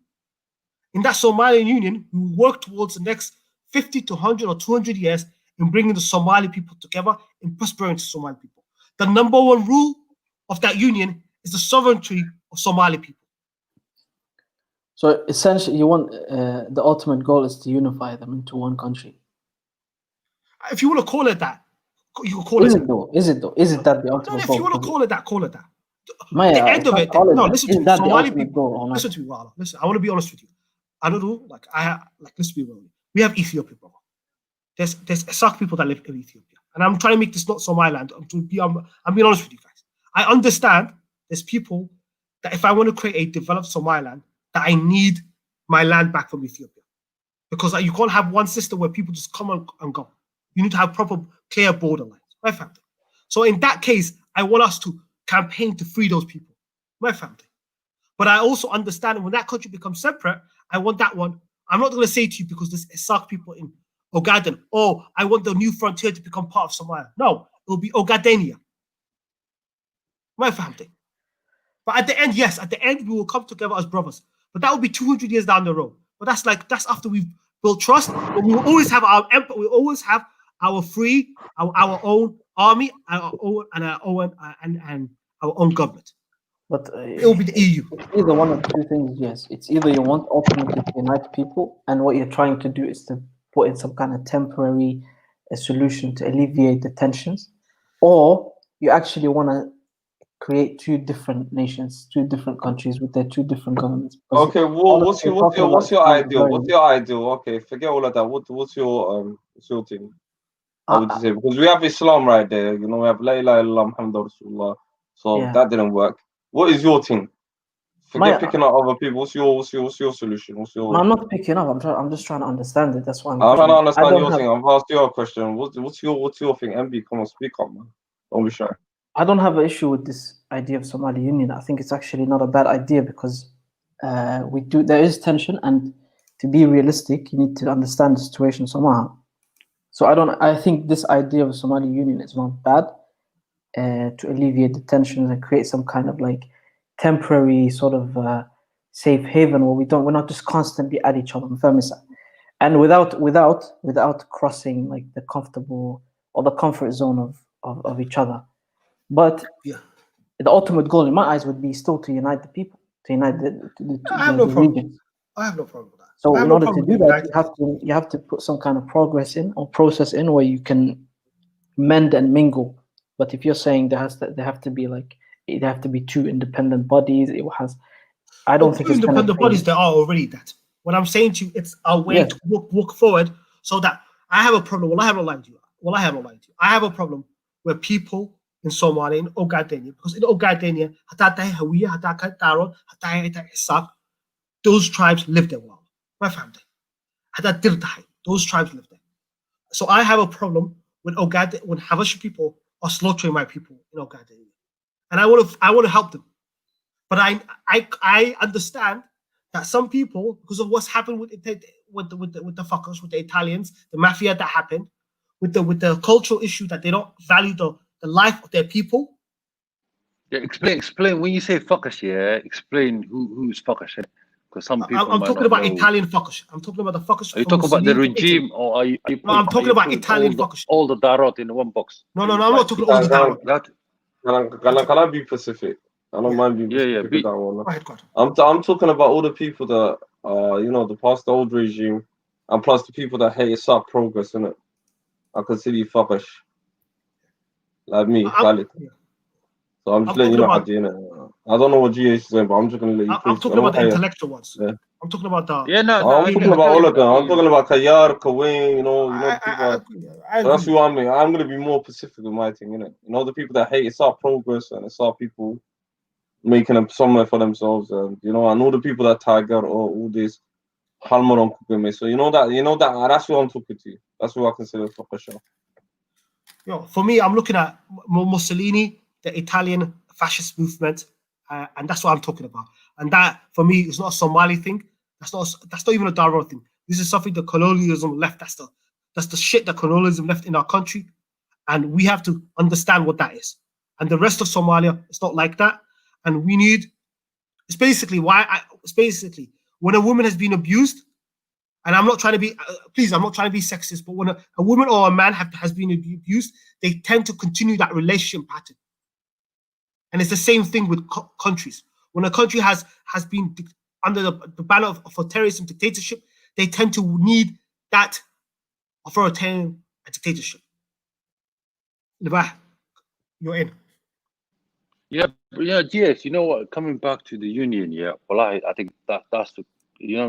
In that Somalian union, we will work towards the next 50 to 100 or 200 years in bringing the Somali people together in prosperity to Somali people. The number one rule of that union is the sovereignty of Somali people. So essentially, you want the ultimate goal is to unify them into one country. If you want to call it that, you can call it. Is it though? Is it that the ultimate goal? If you want to call it that, call it that. Maya, the end of it. No, listen to me. Somali people. Listen to me, Rala. Listen, I want to be honest with you. I don't know. Let's be real. We have Ethiopia, brother. There's Sak people that live in Ethiopia, and I'm trying to make this not Somaliland. I'm being honest with you guys. I understand there's people that if I want to create a developed Somaliland, that I need my land back from Ethiopia, because you can't have one system where people just come and go. You need to have proper, clear border lines. My family. So in that case, I want us to campaign to free those people. My family. But I also understand when that country becomes separate, I want that one. I'm not going to say to you because there's Sak people in Ogaden, oh, I want the new frontier to become part of Somalia. No, it will be Ogadenia. My family. But at the end, yes, we will come together as brothers. But that will be 200 years down the road. But that's after we've built trust. But we will always have our empire. We always have our own army, our own government. But it will be the EU. It's either one of two things. Yes, it's either you want ultimately to unite people, and what you're trying to do is to put in some kind of temporary solution to alleviate the tensions, or you actually want to create two different nations, two different countries with their two different governments. Okay, well, what's your ideal? What's your ideal? Okay, forget all of that. What's your thing? I would say, because we have Islam right there. You know, we have La ilaha illallah Muhammadur Rasulullah. So that didn't work. What is your thing? Forget picking up other people. What's your solution? I'm not picking up. I'm just trying to understand it. That's why I'm trying to understand your thing. I've asked you a question. What's your thing? MB, come on, speak up, man. Don't be shy. I don't have an issue with this idea of Somali Union. I think it's actually not a bad idea because there is tension, and to be realistic, you need to understand the situation somehow. So I think this idea of Somali Union is not bad to alleviate the tensions and create some kind of like temporary sort of safe haven where we're not just constantly at each other, and without crossing like the comfortable or the comfort zone of each other. But the ultimate goal in my eyes would be still to unite the people, to unite the regions. I have no problem with that. So in order to do that, you have to put some kind of progress in or process in where you can mend and mingle. But if you're saying there have to be two independent bodies, I don't think it's independent bodies. There are already that. What I'm saying to you, it's a way to walk forward so that I have a problem. Well, I have no line to you. I have a problem where people in Somalia, in Ogadenia, because in Ogadenia, those tribes live there. Well, my family, those tribes live there. So I have a problem when Habashi people are slaughtering my people in Ogadenia, and I want to help them, but I understand that some people, because of what's happened with the fuckers, with the Italians, the mafia that happened, with the cultural issue that they don't value the life of their people. Yeah, explain when you say fuckers, yeah, explain who's fuckers, because some people I'm might talking not about know. Italian fuckers. I'm talking about the fuckers. Are you from talking about the Mussolini to Italy. regime, or are you No, I'm talking about Italian fuckers. all the darot in one box? No, I'm not talking all the darot. Can I be specific? I don't mind being specific with that one. Go ahead, go ahead. I'm talking about all the people that the past the old regime, and plus the people that hate Isaac progress, innit? I consider you fuckers. Like me, Khalid. So I'm just letting you know how to, innit? I don't know what GH is saying, but I'm just gonna let you I'm talking about the intellectual ones. Yeah. I'm talking about the. I'm talking about all of them. I'm talking about Tayyar, Kawain, the people. So that's who I mean. I'm gonna be more specific with my thing, innit? The people that hate Isaac progress and Isaac people making them somewhere for themselves, and and all the people that Tiger or all this Halmaron cooking me. So that's who I'm talking to. That's who I consider for sure. For me, I'm looking at Mussolini, the Italian fascist movement, and that's what I'm talking about. And that, for me, is not a Somali thing. That's not even a Darod thing. This is something that colonialism left. That's the shit that colonialism left in our country, and we have to understand what that is. And the rest of Somalia, it's not like that. And we need. It's basically when a woman has been abused, and I'm not trying to be, please, I'm not trying to be sexist, but when a woman or a man has been abused, they tend to continue that relationship pattern. And it's the same thing with countries. When a country has been under the banner of authoritarianism, dictatorship, they tend to need that authoritarian dictatorship. Lebah, you're in. Yeah, GS, you know what? Coming back to the union, well, I think that's the,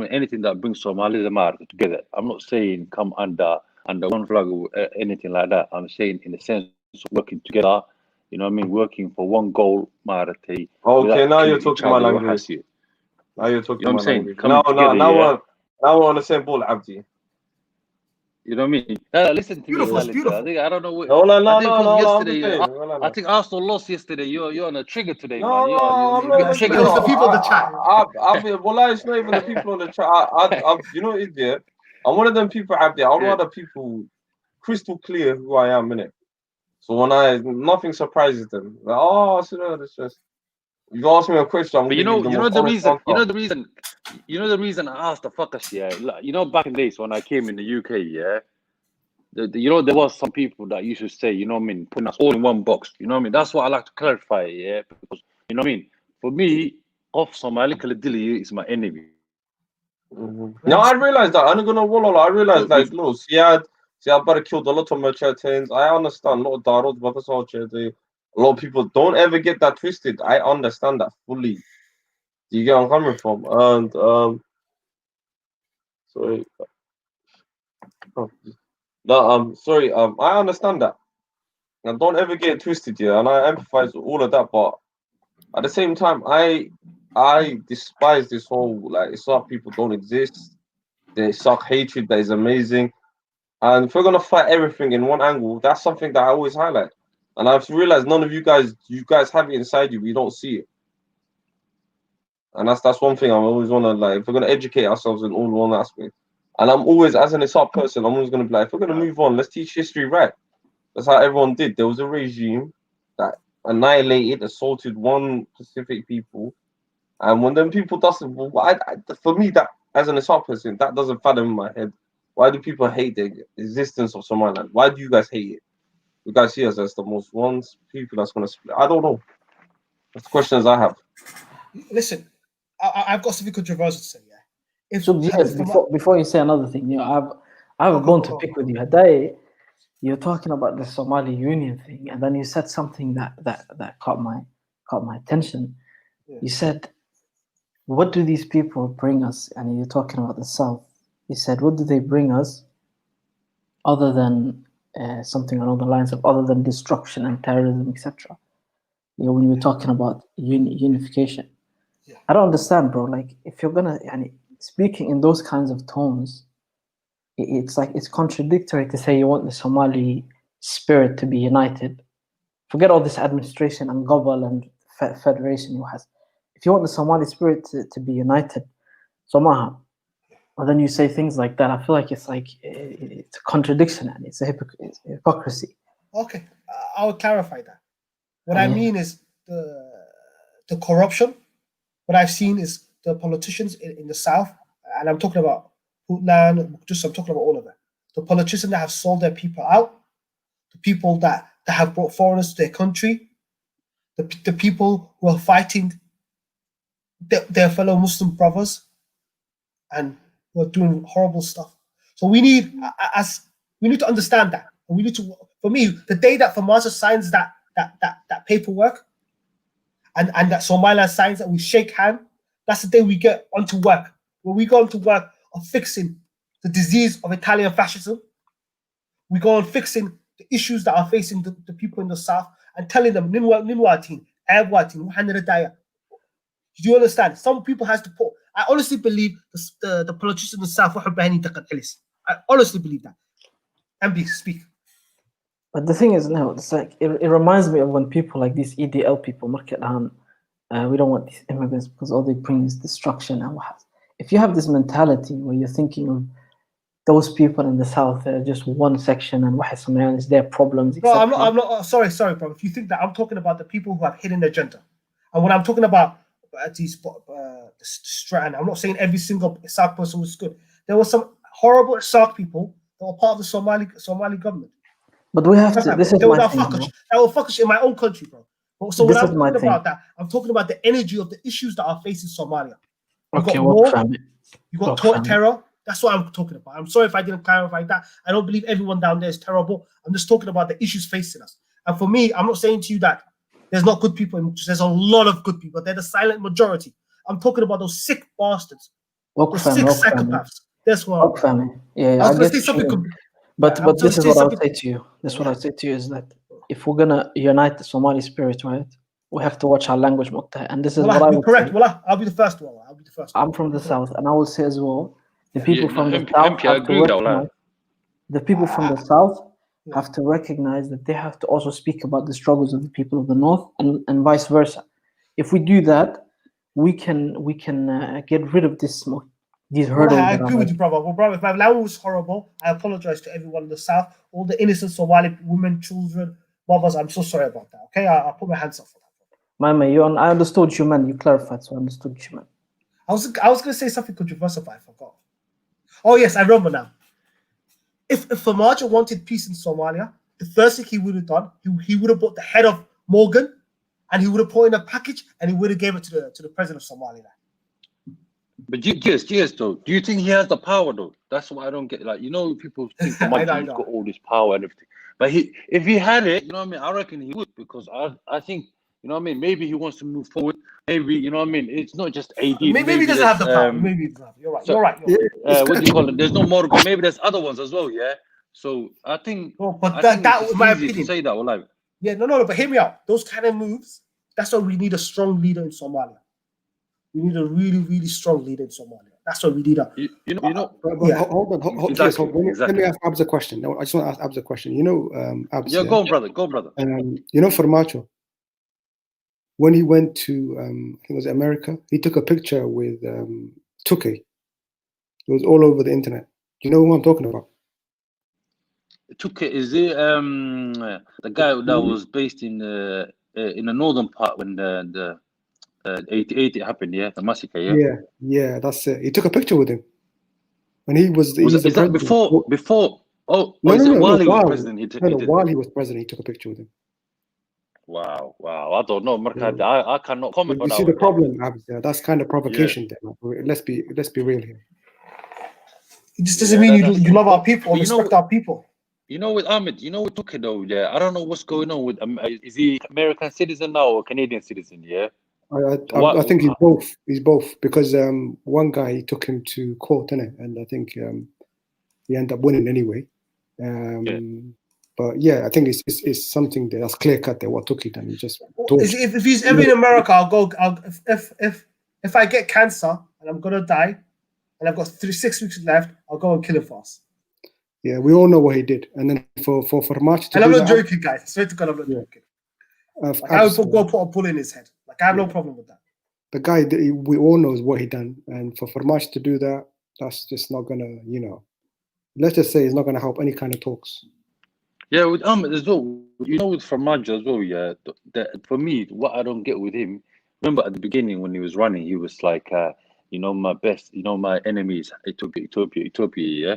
anything that brings Somaliland together. I'm not saying come under one flag or anything like that. I'm saying in the sense of working together, working for one goal, Okay, now you're talking my language. Now you're talking my language. Now we're on the same ball, Abdi. You know what I mean? Listen to me, Khalid. I don't know what. No. I think Arsenal lost yesterday. You're on a trigger today, man. It's the people in the chat. It's not even the people in the chat. You know what it is? I'm one of them people out there. I'm one of the people crystal clear who I am, innit? So nothing surprises them. Like, it's just. You ask me a question. But the reason I asked the fuckers, back in the days when I came in the UK, there was some people that used to say, putting us all in one box. That's what I like to clarify, because for me, off Somali Kaladili is my enemy. No, I realized that. I'm gonna I realized Siad better killed a lot of Merchatins. I understand a lot of Darod, but a lot of people don't ever get that twisted. I understand that fully. Do you get where I'm coming from? And sorry. Sorry. I understand that. And don't ever get twisted, and I empathize with all of that. But at the same time, I despise this whole Isaac people don't exist. The Isaac hatred that is amazing. And if we're gonna fight everything in one angle, that's something that I always highlight. And I've realized none of you guys have it inside you, but you don't see it. And that's one thing I always wanna if we're gonna educate ourselves in all one aspect. And I'm always, as an Isaac person, I'm always gonna be if we're gonna move on, let's teach history right. That's how everyone did. There was a regime that annihilated, assaulted one specific people, and when them people doesn't, for me, that as an Isaac person, that doesn't fathom in my head. Why do people hate the existence of Somaliland? Why do you guys hate it? You guys see us as the most ones people that's gonna split. I don't know. That's the questions I have. Listen, I've got something controversial to say. Before you say another thing, I have a bone to pick with you. Hadai, you're talking about the Somali Union thing, and then you said something that caught my attention. You said, "What do these people bring us?" And you're talking about the South. You said, "What do they bring us, other than something along the lines of other than destruction and terrorism, etc." When you're talking about unification, I don't understand, bro. If you're gonna, speaking in those kinds of tones, it's contradictory to say you want the Somali spirit to be united. Forget all this administration and Gobal and federation you has. If you want the Somali spirit to be united, Somaha, Well, then you say things like that. I feel like it's a contradiction and it's a hypocrisy. Okay, I'll clarify that. What I mean is the corruption. What I've seen is the politicians in the South, and I'm talking about Puntland, I'm talking about all of them. The politicians that have sold their people out, the people that have brought foreigners to their country, the people who are fighting their fellow Muslim brothers and who are doing horrible stuff. So we need to understand that. And we need to, for me, the day that Famasa signs that paperwork and that Somaliland signs that we shake hand, that's the day we get onto work. When we go onto work of fixing the disease of Italian fascism, we go on fixing the issues that are facing the people in the South and telling them, do you understand? Some people has to put, I honestly believe the politicians in the South, I honestly believe that. MB, speak. But the thing is, no, it's like it reminds me of when people like these EDL people, we don't want these immigrants because all they bring is destruction and what. If you have this mentality where you're thinking of those people in the South, they're just one section and what is their problems. No, I'm not. Sorry, bro. If you think that, I'm talking about the people who have hidden agenda, and when I'm talking about these strand, I'm not saying every single South person was good. There were some horrible South people that were part of the Somali government. But we have to. This is my thing. I will fuck in my own country, bro. So when I'm talking about that, I'm talking about the energy of the issues that are facing Somalia. You got war, you got terror. That's what I'm talking about. I'm sorry if I didn't clarify that. I don't believe everyone down there is terrible. I'm just talking about the issues facing us. And for me, I'm not saying to you that there's not good people. There's a lot of good people. They're the silent majority. I'm talking about those sick bastards. Those sick psychopaths. That's what I'm Yeah, I was going to say something. But this is what I'll say to you. What I say to you is that if we're gonna unite the Somali spirit, right, we have to watch our language, Muqtah. And this is what I would correct. say. Well, I'll be the first one. I'm from the South, and I will say as well, the people from the South have to recognize. The people from the South have to recognize that they have to also speak about the struggles of the people of the North, and vice versa. If we do that, we can get rid of these hurdles. I agree with you, brother. Well, brother, if my language was horrible, I apologize to everyone in the South, all the innocent Somali women, children, mothers. I'm so sorry about that. Okay, I'll put my hands up for that. I understood you, man. You clarified, so I understood you, man. I was going to say something controversial, but I forgot. Oh yes, I remember now. If Farmajo wanted peace in Somalia, the first thing he would have done, he would have bought the head of Morgan, and he would have put in a package, and he would have gave it to the president of Somaliland. But GS though, do you think he has the power though? That's what I don't get. Like, people think he's got all this power and everything. But if he had it, I reckon he would, because I think, maybe he wants to move forward. Maybe, it's not just AD. Maybe he doesn't have the power. Maybe he doesn't have. You're right. You're right. What do you call it? There's no more. Maybe there's other ones as well. Yeah. So I think. But that was my opinion. To say that, like. Yeah, no. But hear me out. Those kind of moves. That's why we need a strong leader in Somalia. We need a really, really strong leader in Somalia. That's what we need. Hold on. Exactly. Let me ask Abs a question. No, I just want to ask Abs a question. Abs. Yeah, go on, brother. Farmajo, when he went to, I think it was America, he took a picture with Tuke. It was all over the internet. Do you know who I'm talking about? Tuke is the guy that was based in the northern part when the 88 happened, the massacre, yeah, that's it. He took a picture with him when he was. Is that before? Oh, while he was president? While he was president, he took a picture with him. Wow! I don't know, I cannot comment. You see the problem, Abs? That's kind of provocation. There. Let's be real here. It just doesn't mean you love our people, respect our people. With Ahmed, with Tuke though, I don't know what's going on with is he American citizen now or Canadian citizen? I think he's both. He's both, because one guy took him to court, and I think he ended up winning anyway. But I think it's something that's clear cut there. What took it, and he just. If he's ever in America, I'll go. If I get cancer and I'm gonna die, and I've got 6 weeks left, I'll go and kill him fast. Yeah, we all know what he did, and then for March to. And I'm not joking, guys. I swear to God, I'm not joking. I would go put a bullet in his head. I have no problem with that. The guy, we all know what he done, and for March to do that, that's just not gonna, you know, let's just say it's not gonna help any kind of talks. Yeah, with Ahmed as well. You know, with Farmajo as well. Yeah, for me, what I don't get with him. Remember at the beginning when he was running, he was like, you know, my best, you know, my enemy is Ethiopia. Yeah.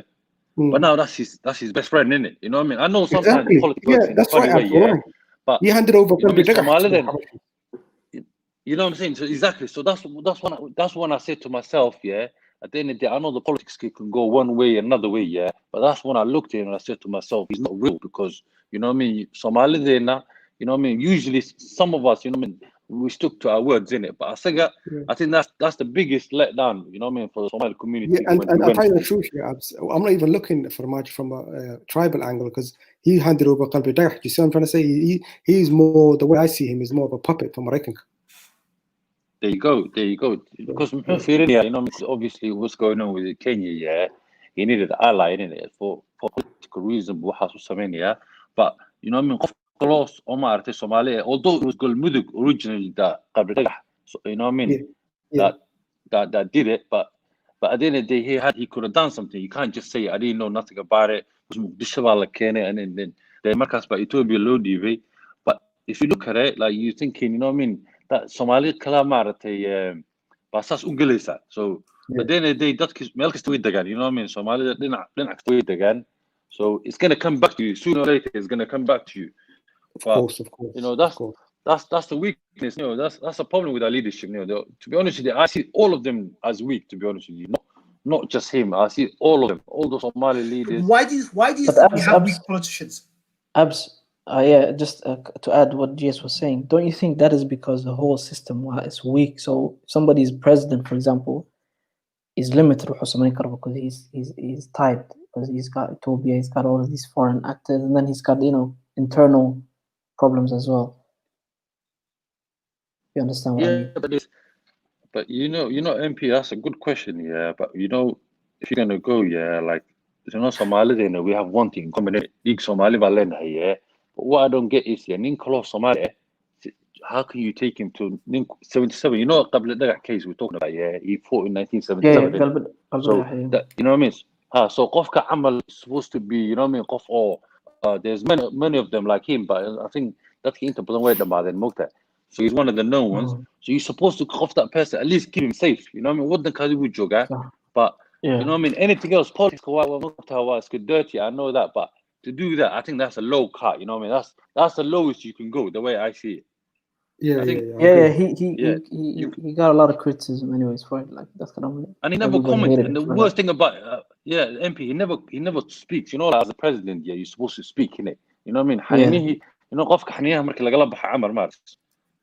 But now that's his best friend, isn't it? You know what I mean? I know sometimes Exactly. politics Yeah, works in a that's funny right. way, yeah. But he handed over you know, Qalbi Dagah to the Somaliland. Habashi. You know what I'm saying? So exactly. So that's when I said to myself, yeah. At the end of the day, I know the politics can go one way, another way, yeah. But that's when I looked at him and I said to myself, he's not real because you know what I mean. Somaliland, you know what I mean. Usually, some of us, you know what I mean, we stuck to our words in it. But I think that's the biggest letdown, you know what I mean, for the Somali community. Yeah, and I'll tell you the truth here. I'm not even looking for much from a tribal angle because he handed over Qalbi Dagah. You see what I'm trying to say? He's more, the way I see him, is more of a puppet from Maraykan. There you go. Because you know, obviously what's going on with Kenya, yeah, he needed an ally in it for political reasons. But you know, I mean, close Omar to Somalia, although it was Galmudug originally that so, you know what I mean, that did it. But at the end of the day, he could have done something. You can't just say I didn't know nothing about it. And then the Marcus by Ethiopia low DV. But if you look at it, like you're thinking, you know what I mean. That Somali kala basas ungelisa. So at the end of the day, that's again. You know what I mean? Somali didn't again. So it's gonna come back to you sooner or later. It's gonna come back to you. Of course. You know that's the weakness. You know that's a problem with our leadership. You know, to be honest with you, I see all of them as weak. To be honest with you, not just him. I see all of them, all the Somali leaders. Why do you think we have weak politicians? Yeah, just to add what GS was saying, don't you think that is because the whole system is weak? So if somebody is president, for example, is limited because he's tied because he's got Ethiopia, he's got all of these foreign actors, and then he's got, you know, internal problems as well. You understand what I mean? But you know, MP, that's a good question, yeah. But you know, if you're gonna go, yeah, like you know, Somali, you know, we have one thing common. Somali, yeah. But what I don't get is, yeah, Ninkolo Somali, how can you take him to 77? You know, that case we're talking about, yeah, he fought in 1977. Yeah. So that, you know what I mean? So Qofka Amal is supposed to be, you know what I mean? There's many of them like him, but I think that's the interpretation about then Mokta. So he's one of the known ones. So you're supposed to off that person, at least keep him safe. You know what I mean? What the Kazibu joga? But you know what I mean? Anything else, politics, it's good dirty. I know that, but to do that, I think that's a low cut. You know what I mean? That's the lowest you can go, the way I see it. He got a lot of criticism anyways for it. Like that's kind of. And he never commented. And the worst thing about MP, he never speaks. You know, like, as a president, yeah, you're supposed to speak, innit? You know what I mean? You know,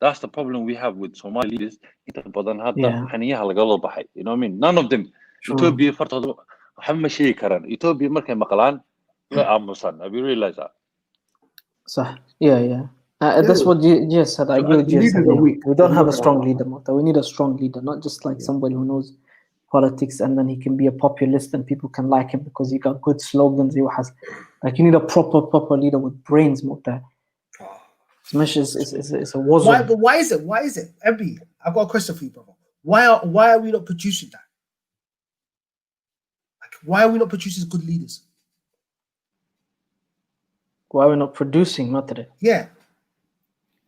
that's the problem we have with Somali leaders. You know what I mean? None of them. Ethiopia fartado حما شيء كران. Ethiopia markay maqlaan way aamusan. Have you realized that? صح. Yeah. That's what GS said. I agree with GS. We don't have a strong leader, Mota. We need a strong leader, not just like somebody who knows politics and then he can be a populist and people can like him because he got good slogans. Like you need a proper leader with brains, Mota. It's a war zone. But why is it? Ebby, I've got a question for you, brother. Why are we not producing that? Like, why are we not producing good leaders? Why are we not producing, Mata? Yeah.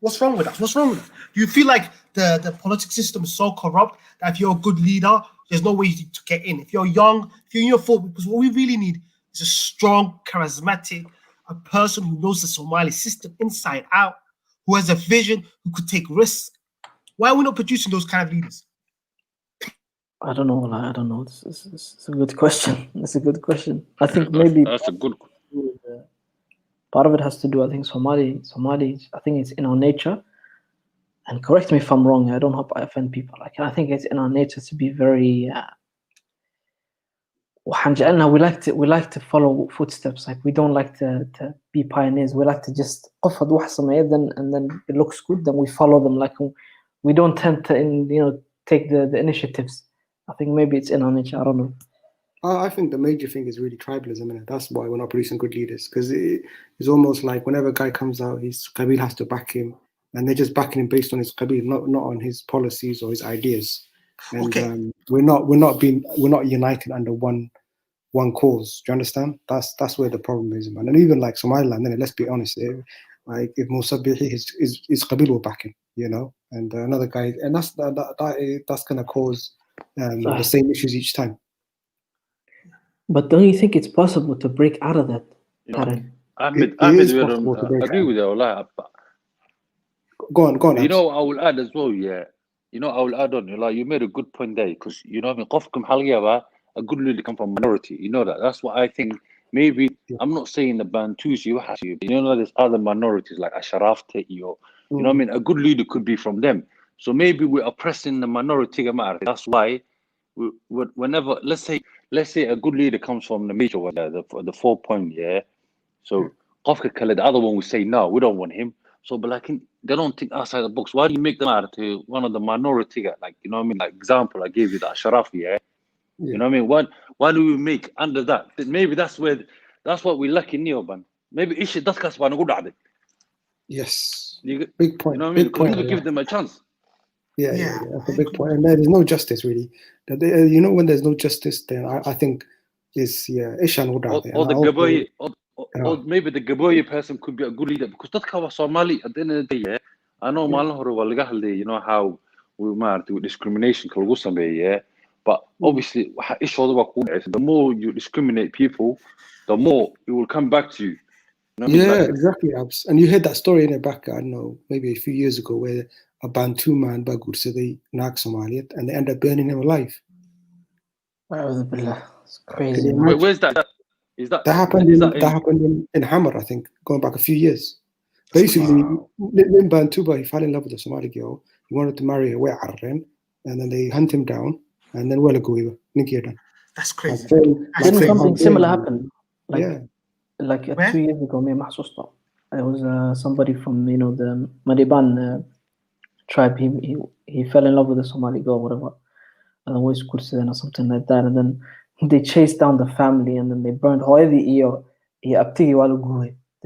What's wrong with us? Do you feel like the political system is so corrupt that if you're a good leader, there's no way to get in? If you're young, if you're in your 40s, because what we really need is a strong, charismatic, a person who knows the Somali system inside out, who has a vision, who could take risks. Why are we not producing those kind of leaders? I don't know. It's a good question. It's a good question. I think maybe that's a good. Part of it has to do, I think, Somali. I think it's in our nature. And correct me if I'm wrong. I don't hope I offend people. Like I think it's in our nature to be very. We like to follow footsteps. Like we don't like to be pioneers. We like to just and then it looks good. Then we follow them. Like we don't tend to take the initiatives. I think maybe it's in our nature. I don't know. I think the major thing is really tribalism, and that's why we're not producing good leaders. Because it's almost like whenever a guy comes out, his Qabil has to back him, and they're just backing him based on his Qabil, not on his policies or his ideas. And we're not united under one cause. Do you understand? That's where the problem is, man. And even like Somaliland, then let's be honest, like if Musabihi is Qabil were backing, you know, and another guy, and that's gonna cause the same issues each time. But don't you think it's possible to break out of that pattern? Ahmed, agree with you. Go on. You know, I will add as well. Yeah, you know, I will add on. Like you made a good point there, because you know, I mean, a good leader come from minority. You know that. That's what I think. Maybe I'm not saying the Bantus you have to. You know, there's other minorities like Asharafte. You know what I mean. A good leader could be from them. So maybe we're oppressing the minority. That's why, whenever let's say a good leader comes from the major one, the 4 point, yeah. So the other one will say no, we don't want him. So, but like they don't think outside the box. Why do you make them out to one of the minority? Like, you know what I mean? Like example, I gave you the Asharaf, yeah. You know what I mean? Why do we make under that? Maybe that's what we lack in Neoban. Maybe ish that's good. Yes. Big point. You know what I mean? Because we give them a chance. Yeah, that's a big point. And there's no justice really. You know, when there's no justice, then I think it's Ishan would or the Gaboy, or maybe the Gaboy person could be a good leader, because that's how Somali at the end of the day. I know you know how we married with discrimination, but obviously, the more you discriminate people, the more it will come back to you. You know what I mean? Like, exactly, Abs. And you heard that story in the back, I don't know, maybe a few years ago, where a Bantu man, Bagur, so they knocked Somalia and they end up burning him alive. It's crazy. Where's that? That happened in Hammer, I think, going back a few years. Basically, in Bantuba, he fell in love with a Somali girl. He wanted to marry her, and then they hunt him down, and then that's crazy. Didn't something similar happen? Like 2 years ago, there was somebody from the Mariban tribe. He fell in love with a Somali girl, whatever, and always Kursidan or something like that. And then they chased down the family, and then they burned they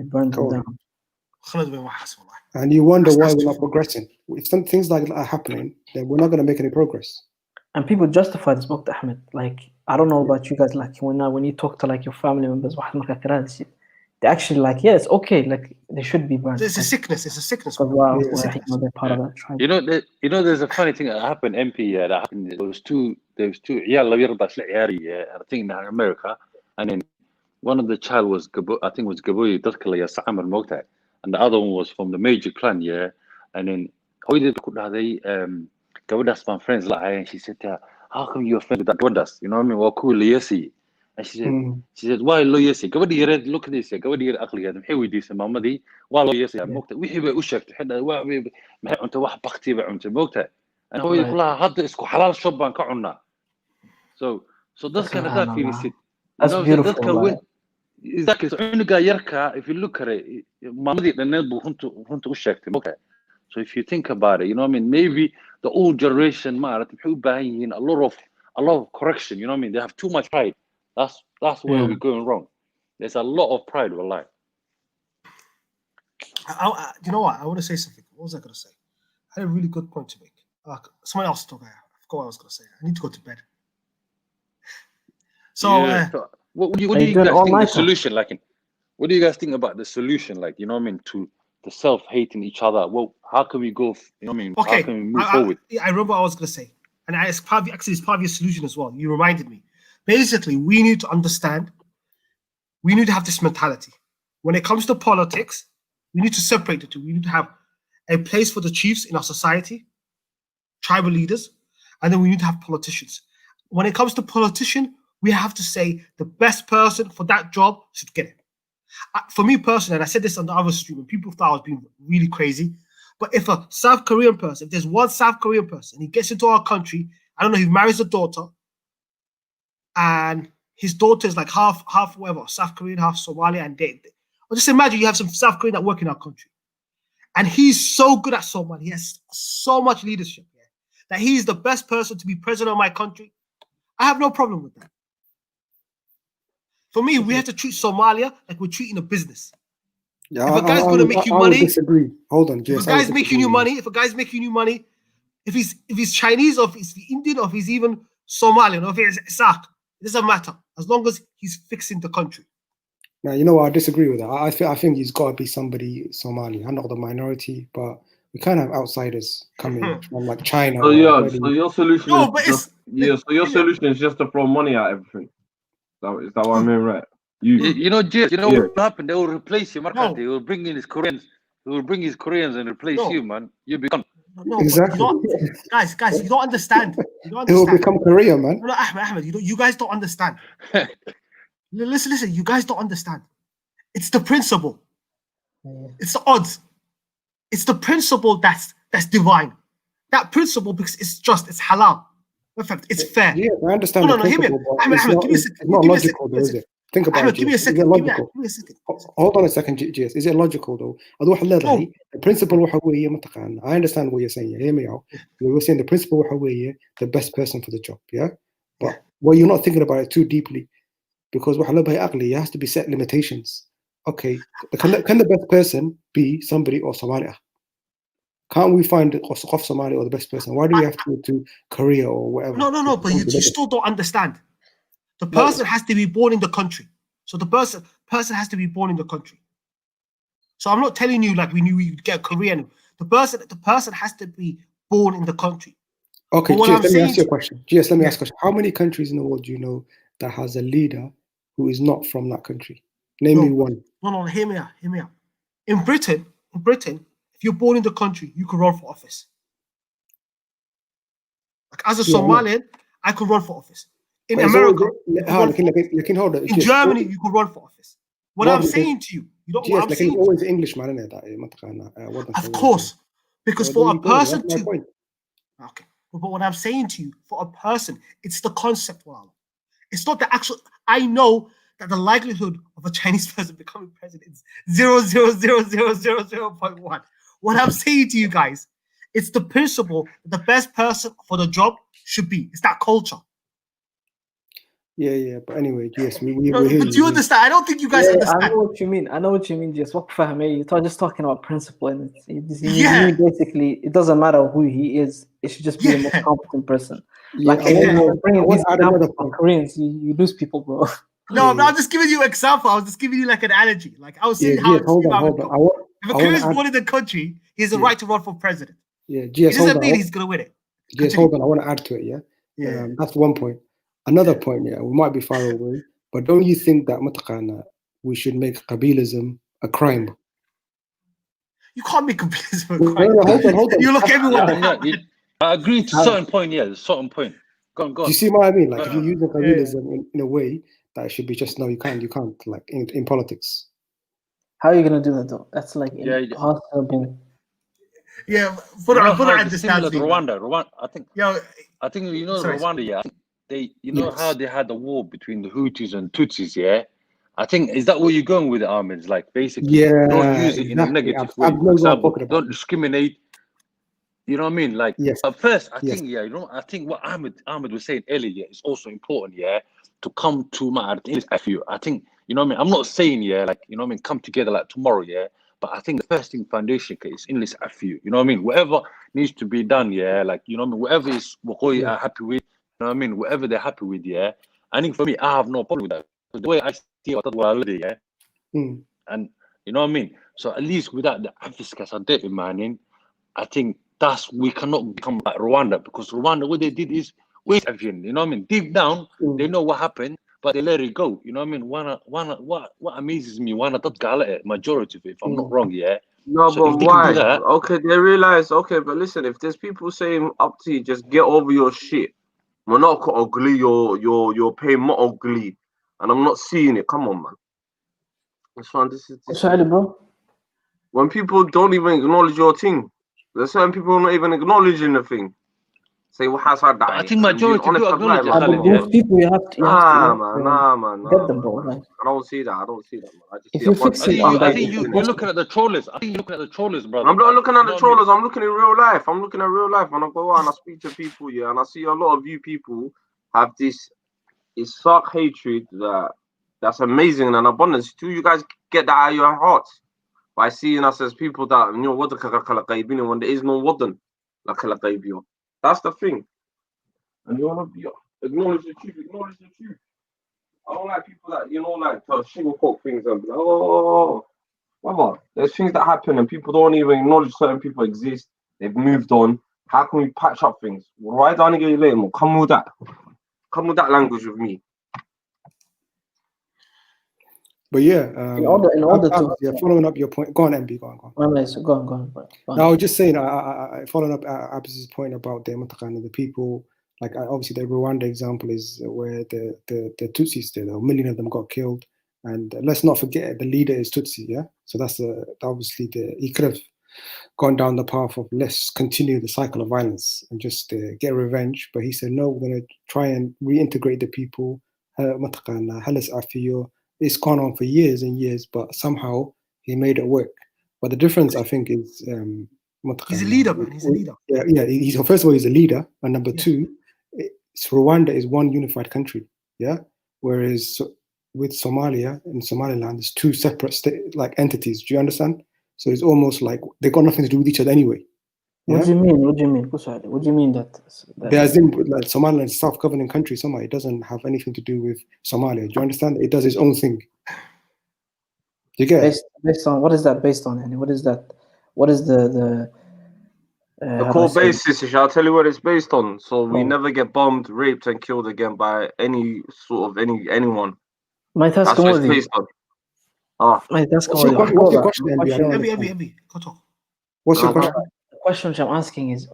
burned them down. And you wonder why we're not progressing. If some things like that are happening, then we're not going to make any progress. And people justify this book, Ahmed. Like, I don't know about you guys. Like when you talk to like your family members, they actually like, yeah, it's okay. Like they should be burned. It's a sickness. It's a sickness. They're part of that tribe. You know, there's a funny thing that happened. MP, that happened. There was two. I think in America, and then one of the child was I think was Gaboy Mokta, and the other one was from the major clan, yeah. And then Gabodas my friends like, and she said, how come you're friends with that Gabodas? You know what I mean? Well, cool, Yesi. And she said, why lo Yesi? Gabadi red look at this, Gabadi ugly, and here we do some mamadi. Why lo Yesi? Mokta. We have a ushak to head away. Unto what bakti unto Mokta. And how you had this halal shop and kauna. So that's kind of that feeling. That's beautiful. Exactly. So if you look at it, so if you think about it, you know what I mean? Maybe the old generation, a lot of correction. You know what I mean? They have too much pride. That's where we're going wrong. There's a lot of pride. Wallahi. You know what? I want to say something. What was I going to say? I had a really good point to make. Someone else talk. I forgot what I was going to say. I need to go to bed. So, what do you guys think the solution like? What do you guys think about the solution? Like, you know what I mean, to the self-hating each other? Well, how can we go? You know what I mean? Okay. How can we move forward? I remember what I was going to say, and it's part of your solution as well. You reminded me. Basically, we need to understand. We need to have this mentality. When it comes to politics, we need to separate the two. We need to have a place for the chiefs in our society, tribal leaders, and then we need to have politicians. When it comes to politician, we have to say the best person for that job should get it. For me personally, and I said this on the other stream, and people thought I was being really crazy, but if a South Korean person, if there's one South Korean person, he gets into our country, I don't know, he marries a daughter, and his daughter is like half whatever, South Korean, half Somali, and or just imagine you have some South Korean that work in our country, and he's so good at Somali, he has so much leadership, that he's the best person to be president of my country. I have no problem with that. For me, we have to treat Somalia like we're treating a business. Yeah, if a guy's going to make you money, disagree. Hold on, if a guy's making you money, If he's Chinese, or if he's Indian, or if he's even Somalian, or if he's Isaac, it doesn't matter as long as he's fixing the country. Now, you know what? I disagree with that. I think he's got to be somebody Somali. I'm not the minority, but we can't have outsiders coming from like China. So yeah, so your solution No, is but just, so your solution is just to throw money at everything. Is that what I mean, right? You know, Jay, you know Yeah. what happened? They will replace you, Marcus. No. They will bring in his Koreans. They will bring his Koreans and replace No. you, man. You'll be gone. No, Exactly. but you don't, guys, you don't understand. You don't It will understand. become Korea, man. No, Ahmed, you guys don't understand. Listen, you guys don't understand. It's the principle. It's the odds. It's the principle that's divine. That principle, because it's just, it's halal. In fact, it's fair. Yeah, I understand the principle, but Ahmed, give me a second. it's not logical, though, is it? Think about Ahmed, it. give me a GS. second. Is it Give logical? me a second. Hold on a second, GS. Is it logical, though? The principle I understand what you're saying. Hear me out. We're saying the principle the best person for the job, yeah? But well, you're not thinking about it too deeply, because it has to be set limitations. Okay, can the best person be somebody or Somalia? Can't we find Somali or the best person? Why do we have to go to Korea or whatever? No, but you still don't understand. The person has to be born in the country. So the person has to be born in the country. So I'm not telling you like we knew we'd get a Korean. The person has to be born in the country. Okay, GS, let me ask you a question. GS, let me ask you a question. How many countries in the world do you know that has a leader who is not from that country? Name me one. No, hear me out. In Britain, if you're born in the country, you can run for office. Like as a Somalian, I could run for office. In America, in Germany, you could run for office. What I'm saying to you, what I'm saying. Always Englishman, isn't it? Of course, because for a person to. Okay, but what I'm saying to you, for a person, it's the concept. It's not the actual. I know that the likelihood of a Chinese person becoming president is 0.00000.1. What I'm saying to you guys, it's the principle that the best person for the job should be. It's that culture. Yeah, but anyway, yes, we but you understand? I don't think you guys understand. I know what you mean. Just you're just talking about principle, and basically, it doesn't matter who he is. It should just be the most competent person. Like when you're bringing these examples of Koreans, you lose people, bro. No, but I'm just giving you an example. I was just giving you like an analogy. Like I was saying how hold on. If a Korean is born in the country, he has a right to run for president. Yeah, it doesn't mean he's gonna win it. Yes, hold on. I want to add to it. Yeah. That's one point. Another point. Yeah, we might be far away, but don't you think that we should make Tribalism a crime? You can't make Tribalism a crime. No, hold on. You look everyone. I agree to certain point. Yeah, certain point. Go on. Do you see what I mean? Like if you're using Tribalism in a way that it should be just no, you can't. Like in politics. How are you gonna do that though? That's like impossible. Yeah, but I understand. Rwanda. I think you know Rwanda. Yeah, they how they had the war between the Hutus and Tutsis. Yeah, I think is that where you're going with it, Ahmed? It's like basically don't use it in a negative way. For example, don't discriminate. You know what I mean? Like at first, I think I think what Ahmed was saying earlier is also important. Yeah, to come to my FU. I think you know what I mean. I'm not saying like you know what I mean. Come together like tomorrow. Yeah. But I think the first thing foundation is English FU. You know what I mean? Whatever needs to be done, like you know what I mean, whatever is are happy with, you know what I mean, whatever they're happy with, I think for me, I have no problem with that. So the way I see it, and you know what I mean? So at least without the emphasis on that, man, I think we cannot become like Rwanda, because Rwanda, what they did is waste everything, you know what I mean? Deep down, they know what happened, but they let it go. You know what I mean? What amazes me, majority of it, if I'm not wrong, No, so but why? Okay, they realize. Okay, but listen, if there's people saying up to you, just get over your shit. We're not ugly. You're paying more ugly, and I'm not seeing it. Come on, man. This is bro. When people don't even acknowledge your thing, there's certain people who are not even acknowledging the thing. Say what has that? I think majority do acknowledge it. Those people you have to nah, man. Get them, bro. Like, I don't see that. Man. I just if see you fix it, I think you're looking at the trollers. I think you're looking at the trollers, brother. I'm not looking at the trollers. I'm looking in real life. And I go out and I speak to people, and I see a lot of you people have this stark hatred that's amazing and abundance. Do you guys get that out of your hearts by seeing us as people that what the when there is no wadan like That's the thing. And you want to acknowledge the truth. Acknowledge the truth. I don't like people that, you know, like to sugarcoat things and be like, oh, brother, there's things that happen and people don't even acknowledge certain people exist. They've moved on. How can we patch up things? Why don't I get you later? Come with that. Come with that language with me. But yeah, in order to yeah, following up your point. Go on, MB. Go on. Go on. No, I was just saying, I following up Abis's point about the people. Like obviously the Rwanda example is where the Tutsis did. A million of them got killed, and let's not forget the leader is Tutsi. Yeah, so that's obviously he could have gone down the path of let's continue the cycle of violence and just get revenge, but he said no, we're going to try and reintegrate the people. It's gone on for years and years, but somehow he made it work. But the difference, I think, is he's a leader, man. He's a leader. Yeah. First of all, he's a leader, and number two, Rwanda is one unified country. Yeah, whereas with Somalia and Somaliland, it's two separate entities. Do you understand? So it's almost like they've got nothing to do with each other anyway. Yeah? What do you mean? What do you mean that like Somaliland is a self-governing country? Somehow it doesn't have anything to do with Somalia. Do you understand? It does its own thing. Do you get it? Based on what is that based on? And what is that? What is the core basis? I'll tell you what it's based on. So we never get bombed, raped, and killed again by any sort of anyone. That's what it's based on. What's your question, Embi, what's your question? The question which I'm asking is,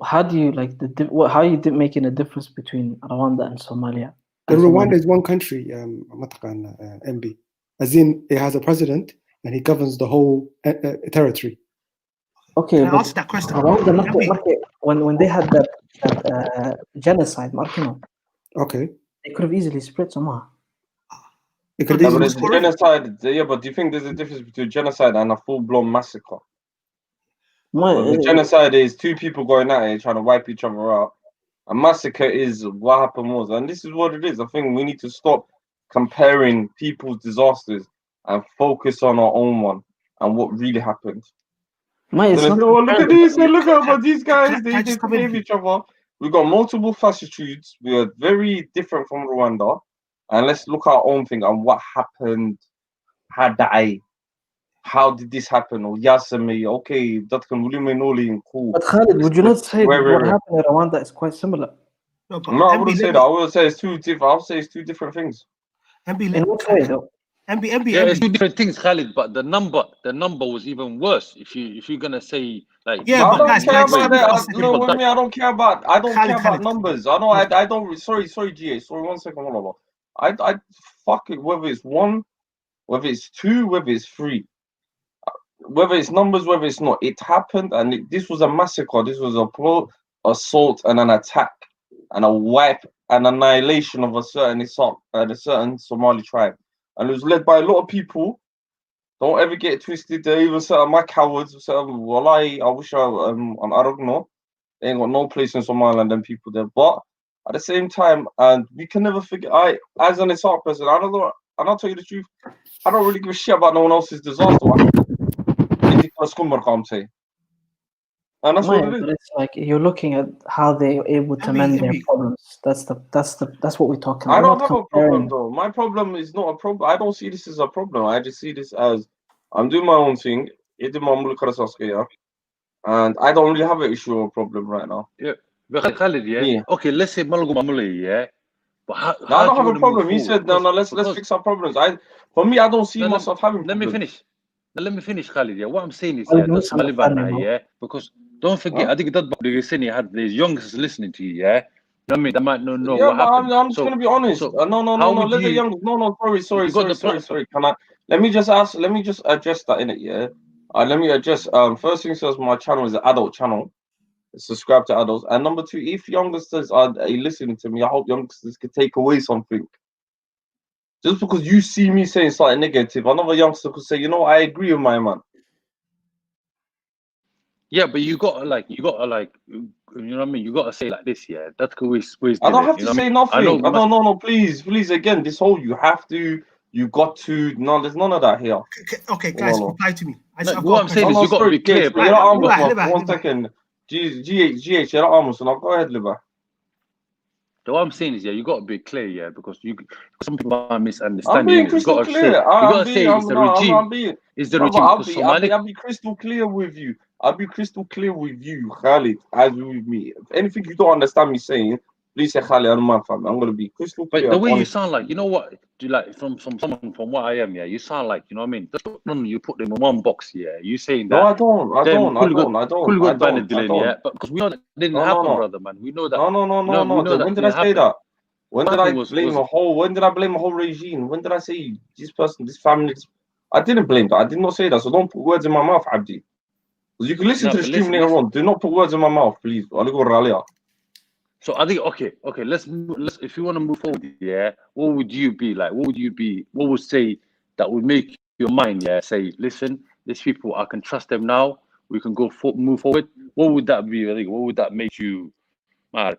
how do you how are you making a difference between Rwanda and Somalia? Rwanda is one country, MB. As in, it has a president and he governs the whole territory. Okay, but answer that question. When they had that genocide, okay, they could have easily split somehow. Genocide, but do you think there's a difference between genocide and a full-blown massacre? The genocide is two people going at it, trying to wipe each other out. A massacre is what happened was, and this is what it is. I think we need to stop comparing people's disasters and focus on our own one and what really happened. Look at these! Look at these guys. They behave each other. We got multiple facitudes. We are very different from Rwanda. And let's look at our own thing and what happened. How did this happen? Or Yasami, okay, that can really cool. But Khalid, would you not say what happened in Rwanda is quite similar? No, I wouldn't say that. I would say it's two different. I'll say it's two different things. In what way, though? It's two different things, Khalid. But the number was even worse. If you're gonna say like, I don't care about numbers. I don't. Sorry, GA. Sorry, 1 second. I fuck it. Whether it's one, whether it's two, whether it's three, whether it's numbers, whether it's not. It happened, and this was a massacre. This was a assault and an attack and a wipe and annihilation of a certain Somali tribe. And it was led by a lot of people. Don't ever get it twisted. There even certain my cowards. Wallahi, I wish I don't know. They ain't got no place in Somaliland and people there. But at the same time, and we can never forget. As an Isaac person, I don't know. And I'll tell you the truth. I don't really give a shit about no one else's disaster. And that's what it is. It's like you're looking at how they're able to mend their problems. That's what we're talking about. I don't have a problem though. My problem is not a problem. I don't see this as a problem. I just see this as I'm doing my own thing. And I don't really have an issue or a problem right now. Yeah. Khalid, yeah. Okay, let's say Malagumamuli, yeah. But how I don't have a problem. He said no, let's fix our problems. For me, I don't see myself having problems. Let me finish, Khalid. Yeah, what I'm saying is, that's relevant, yeah, because don't forget, I think that you're saying you had the youngsters listening to you, yeah. You know what I mean? They might not know what happened. I'm just gonna be honest. No. Let the young. No. Sorry. Can I? Let me just address that in it, yeah. Let me address. First thing says my channel is an adult channel. Subscribe to adults. And number two, if youngsters are listening to me, I hope youngsters can take away something. Just because you see me saying something negative, another youngster could say, you know, I agree with my man. Yeah, but you gotta you know what I mean? You gotta say like this, yeah. That's always I don't have to say nothing. No, please, again, this whole you got to, no, there's none of that here. Okay, guys, reply to me. What I'm saying is you gotta be clear. One second. GH, you're not almost, now go ahead, Liba. So what I'm saying is, yeah, you got to be clear, yeah, because some people are misunderstanding. I'm being innit? crystal clear. It's the regime because Somali. I'll be crystal clear with you. I'll be crystal clear with you, Khalid, as with me. If anything you don't understand me saying, please say Khalid, I'm gonna be crystal clear. But the way you sound like, you know what? Do you like from someone from what I am, yeah? You sound like, you know what I mean? You put them in one box, yeah. You saying that? No, I don't. I don't. Yeah, but because we know that didn't happen, brother, man. We know that. No. When did I say that? When did I blame a whole? When did I blame a whole regime? When did I say this person, this family? I didn't blame that. I did not say that. So don't put words in my mouth, Abdi. Because you can listen to the stream later on. Do not put words in my mouth, please. So I think okay. Let's if you want to move forward, yeah. What would you be like? What would say that would make your mind, yeah, say, listen, these people, I can trust them now. We can move forward. What would that be? I think. What would that make you? What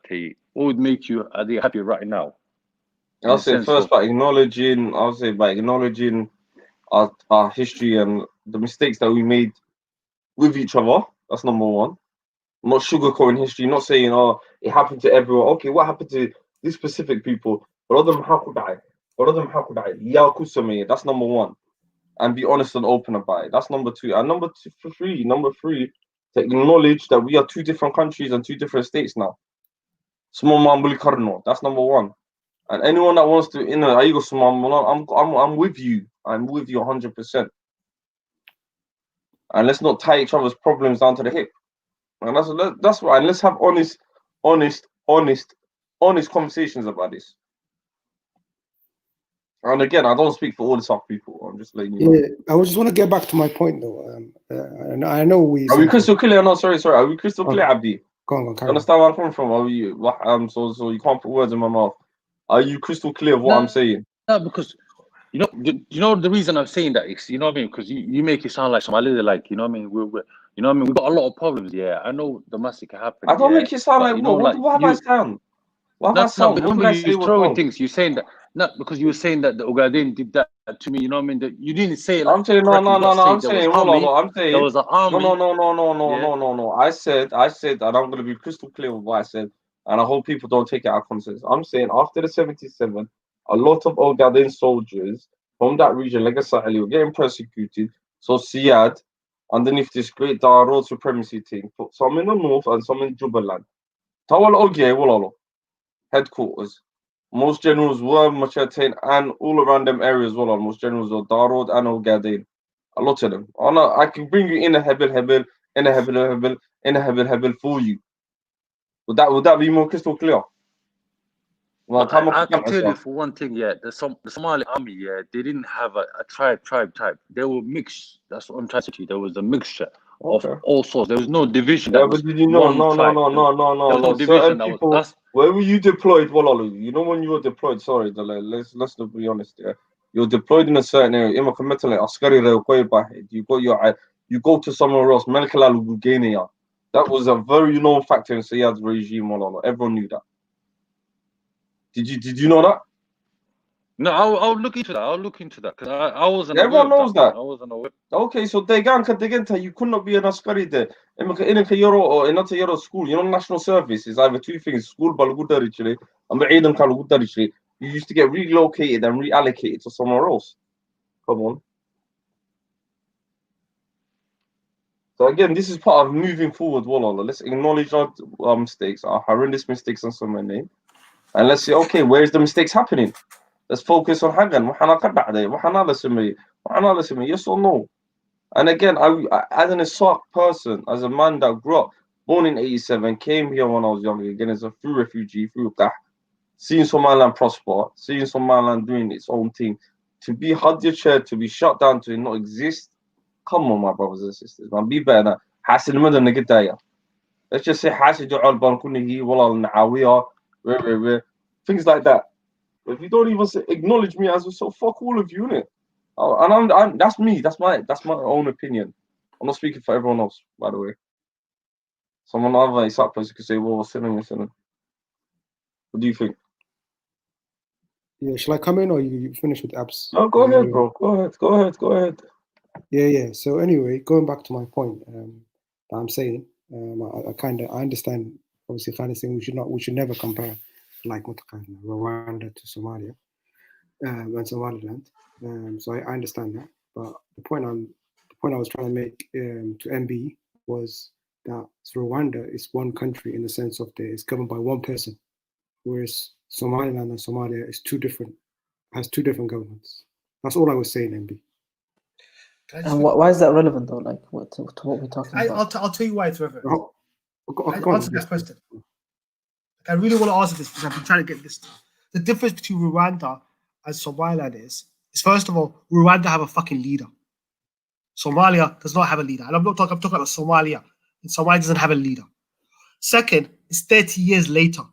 would make you? I think happy right now. I'll say first by acknowledging. Our history and the mistakes that we made with each other. That's number one. Not sugarcoating history, not saying, oh, it happened to everyone. Okay, what happened to these specific people? That's number one. And be honest and open about it. That's number two. And number three, to acknowledge that we are two different countries and two different states now. That's number one. And anyone that wants to, I'm with you. I'm with you 100%. And let's not tie each other's problems down to the hip. And that's right. And let's have honest conversations about this. And again, I don't speak for all the South people. I'm just letting you know. Yeah, I just want to get back to my point though. And I know we. Are we crystal clear? No, sorry. Are we crystal clear, Abdi? Go on. You understand where I'm coming from? Are you? So you can't put words in my mouth. Are you crystal clear of what I'm saying? No, because you know the reason I'm saying that is, you know what I mean, because you make it sound like Somalia, like, you know what I mean, we've got a lot of problems. Yeah, I know domestic happened. I don't make it sound like, what have I sound? What have I sound? Remember you throwing things. You're saying that not because you were saying that the Ogaden did that to me. You know what I mean? That you didn't say it. Like, I'm saying no. I'm saying there was an army. No. I said, and I'm gonna be crystal clear with what I said, and I hope people don't take it out of context. I'm saying after the 77, a lot of Ogaden soldiers from that region, like Saheli, were getting persecuted. So Siad, underneath this great road supremacy thing, put some in the north and some in Jubaland. Tawal Ogie, Walalo, headquarters. Most generals were Machatain and all around them areas. Most generals were Darod and Ogaden. A lot of them. I can bring you in a Hebel for you. Would that be more crystal clear? Well, I can tell you for one thing, yeah, the Somali army, yeah, they didn't have a tribe. They were mixed. That's what I'm trying to say. There was a mixture of all sorts. There was no division. Yeah, but did you know? No. Certain people. Where were you deployed? Well, you know when you were deployed. Sorry, let's be honest. Yeah, you're deployed in a certain area. You go to somewhere else. That was a very known factor in Sayyad's regime. Everyone knew that. Did you know that? No, I'll look into that. Because I wasn't. Everyone knows that. I wasn't aware. Okay, so you could not be an askari there. In a Kayoro or in a Kayoro school, national service is either two things: school, balugudarichly, and Aidan Kalugudarichly. You used to get relocated and reallocated to somewhere else. Come on. So again, this is part of moving forward. Let's acknowledge our mistakes, our horrendous mistakes on some name, and let's say, okay, where's the mistakes happening? Let's focus on Hagan. Yes or no? And again, I as an Isaac person, as a man that grew up, born in 87, came here when I was younger, again as a through refugee, through Qah, seeing Somaliland prosper, seeing Somaliland doing its own thing, to be held your chair, to be shut down, to not exist. Come on, my brothers and sisters, man, be better. Let's just say things like that. If you don't even acknowledge me as so fuck all of you, innit? And I'm that's me. That's my own opinion. I'm not speaking for everyone else, by the way. Someone other Isaac person could say, "Well, sinning. What do you think?" Yeah, shall I come in or you finish with abs? No, go ahead, bro. Go ahead. Yeah. So anyway, going back to my point that I'm saying, I understand. Obviously, kind of saying we should never compare like Rwanda to Somalia and Somaliland. So I understand that. But the point I was trying to make to MB was that Rwanda is one country in the sense of it's governed by one person, whereas Somaliland and Somalia has two different governments. That's all I was saying, MB. And why is that relevant though? Like to what we're talking about? I'll tell you why it's relevant. I'll answer that question. Like, I really want to answer this because I've been trying to get this. The difference between Rwanda and Somaliland is first of all, Rwanda have a fucking leader. Somalia does not have a leader. And I'm talking about Somalia. And Somalia doesn't have a leader. Second, it's 30 years later.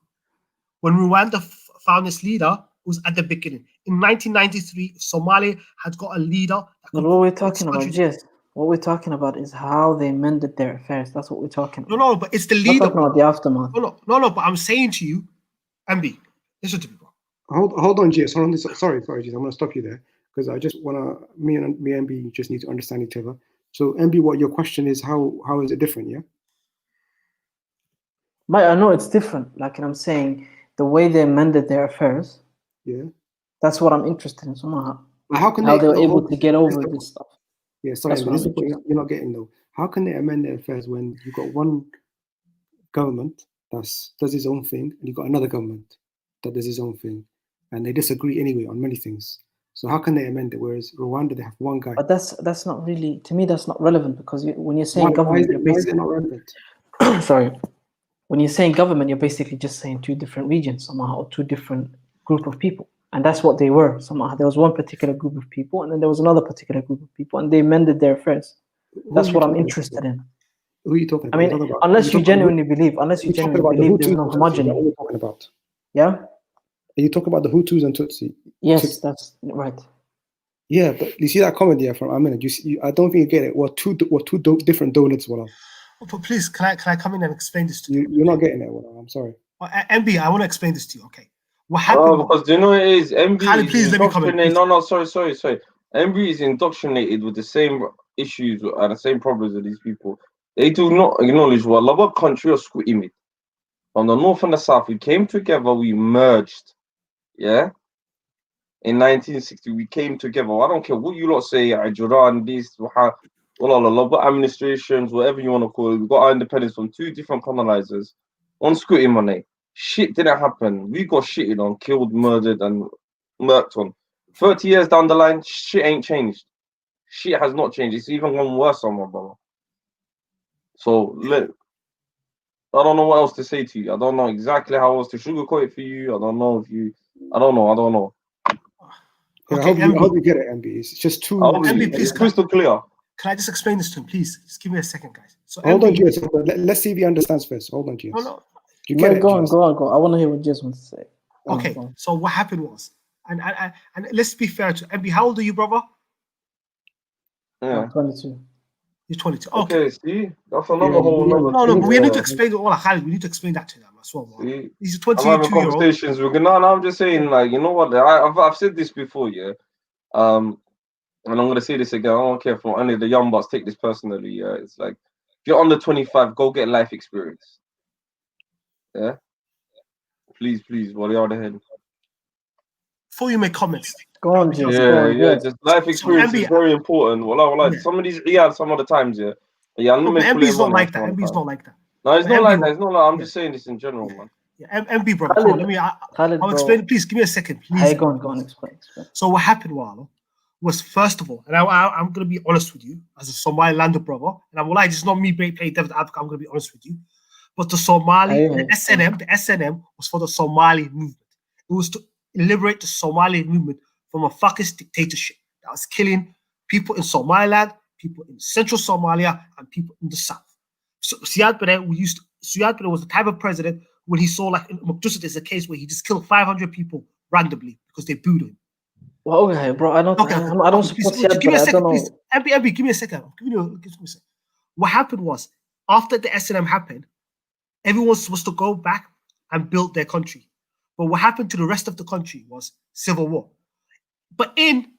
When Rwanda found its leader, it was at the beginning. In 1993, Somalia had got a leader. But what we're talking about, yes. What we're talking about is how they mended their affairs. That's what we're talking about. No, but it's the leader. We're talking about the aftermath. No, but I'm saying to you, MB, listen to me, bro. Hold on, GS. Hold on. Sorry, GS. I'm going to stop you there because I just want to, me and MB just need to understand each other. So, MB, what your question is, how is it different, yeah? I know it's different. Like I'm saying, the way they mended their affairs, yeah, that's what I'm interested in somehow. How can they were able to get over this stuff? Yeah, sorry, this is what you're not getting though. How can they amend their affairs when you've got one government that does its own thing and you've got another government that does its own thing, and they disagree anyway on many things? So how can they amend it? Whereas Rwanda, they have one guy. But that's not really, to me, that's not relevant because when you're saying government, why is it not relevant? Sorry, when you're saying government, you're basically just saying two different regions somehow, or two different group of people. And that's what they were somehow. There was one particular group of people, and then there was another particular group of people, and they mended their affairs. That's what I'm interested in. Who are you talking about? I mean, unless you genuinely believe there's no homogeneity. Talking about? Yeah? Are you talking about the Hutus and Tutsi? Yes, that's right. Yeah, but you see that comment there from Amina. I don't think you get it. What two different donuts? But please, can I come in and explain this to you? You're not getting it. I'm sorry. MB, I want to explain this to you. Okay. What happened? Because do you know what it is? MB please let me comment. No, sorry. MB is indoctrinated with the same issues and the same problems with these people. They do not acknowledge what country or squimmy. From the north and the south, we came together, we merged. Yeah? In 1960, we came together. I don't care what you lot say, Iran, this, administrations, whatever you want to call it. We got our independence from two different colonizers on Scooty money. Shit didn't happen. We got shitted on, killed, murdered, and murked on. 30 years down the line, shit ain't changed. Shit has not changed. It's even gone worse on my brother. So, look, I don't know what else to say to you. I don't know exactly how else to sugarcoat it for you. I don't know. Okay, I hope you get it, MB. It's just too... MB, please, crystal clear. Can I just explain this to him, please? Just give me a second, guys. So hold on, GS. Let's see if he understands first. Hold on, GS. No. You get it, go on. I want to hear what GS wants to say. Okay, so what happened was, and let's be fair to MB. How old are you, brother? Yeah. 22. You're 22. Okay, see? That's another whole... No, but we need to explain it all. We need to explain that to them as well. He's a 22-year-old. Conversations. I'm just saying, like, you know what? I've said this before, yeah? And I'm going to say this again. I don't care for any of the young bucks take this personally, yeah? It's like, if you're under 25, go get life experience. Yeah? Please, while you're on the head. Before you make comments. Go on, Jim. Yeah. Just life experience is very important. Some of these, some of the times, yeah. MB's not like that. MB's not like that. No, it's not like that. It's not like I'm just saying this in general, man. Yeah, MB, brother. Come on, I'll explain. Please give me a second, please. Hey, go on, explain. So what happened, Walo, was first of all, and I'm going to be honest with you, as a Somaliland brother, and I'm like, it's not me playing David Advocate, I'm going to be honest with you. But the SNM was for the Somali movement. It was to liberate the Somali movement from a fucking dictatorship that was killing people in Somaliland, people in central Somalia, and people in the south. So Siad Barre was the type of president when he saw, like in Misuse, there's a case where he just killed 500 people randomly because they booed him. Well, okay, bro, I don't support Siad Give me a second, please. MB, give me a second. Give me a second. What happened was, after the SNM happened, everyone was supposed to go back and build their country. But what happened to the rest of the country was civil war. But in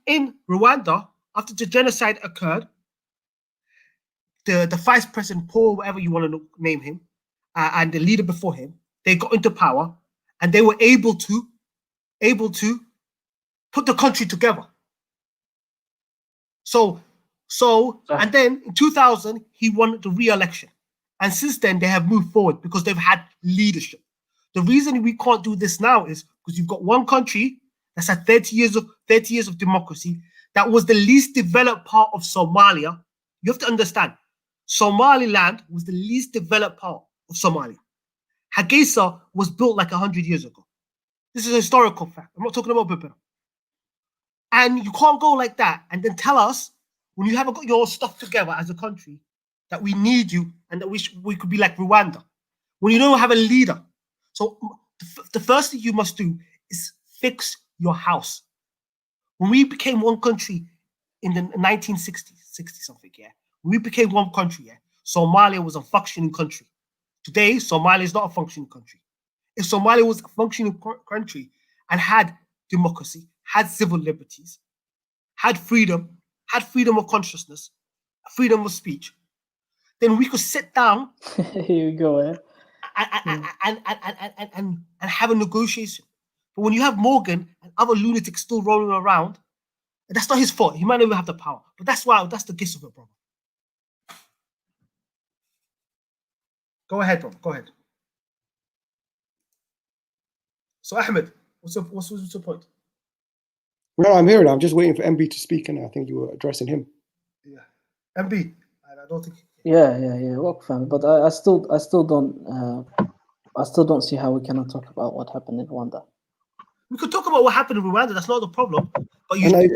Rwanda, after the genocide occurred, the vice president, Paul, whatever you want to name him, and the leader before him, they got into power, and they were able to put the country together. So, and then in 2000, he won the re-election. And since then, they have moved forward because they've had leadership. The reason we can't do this now is because you've got one country that's had 30 years of democracy. That was the least developed part of Somalia. You have to understand, Somaliland was the least developed part of Somalia. Hargeisa was built like 100 years ago. This is a historical fact. I'm not talking about Bipera. And you can't go like that and then tell us, when you haven't got your stuff together as a country, that we need you and that we could be like Rwanda, when you don't have a leader. So the first thing you must do is fix your house. When we became one country in the 1960s, 60 something, yeah, when we became one country, yeah, Somalia was a functioning country. Today, Somalia is not a functioning country. If Somalia was a functioning country and had democracy, had civil liberties, had freedom of consciousness, freedom of speech, then we could sit down. Here you go, eh? And have a negotiation. But when you have Morgan and other lunatics still rolling around, that's not his fault. He might not even have the power. But that's the gist of it, brother. Go ahead, brother. Go ahead. So Ahmed, what's your point? No, I'm hearing. I'm just waiting for MB to speak, and I think you were addressing him. Yeah, MB. I don't think. Yeah. Well, fam, but I still don't see how we cannot talk about what happened in Rwanda. We could talk about what happened in Rwanda. That's not the problem. But you Ahmed,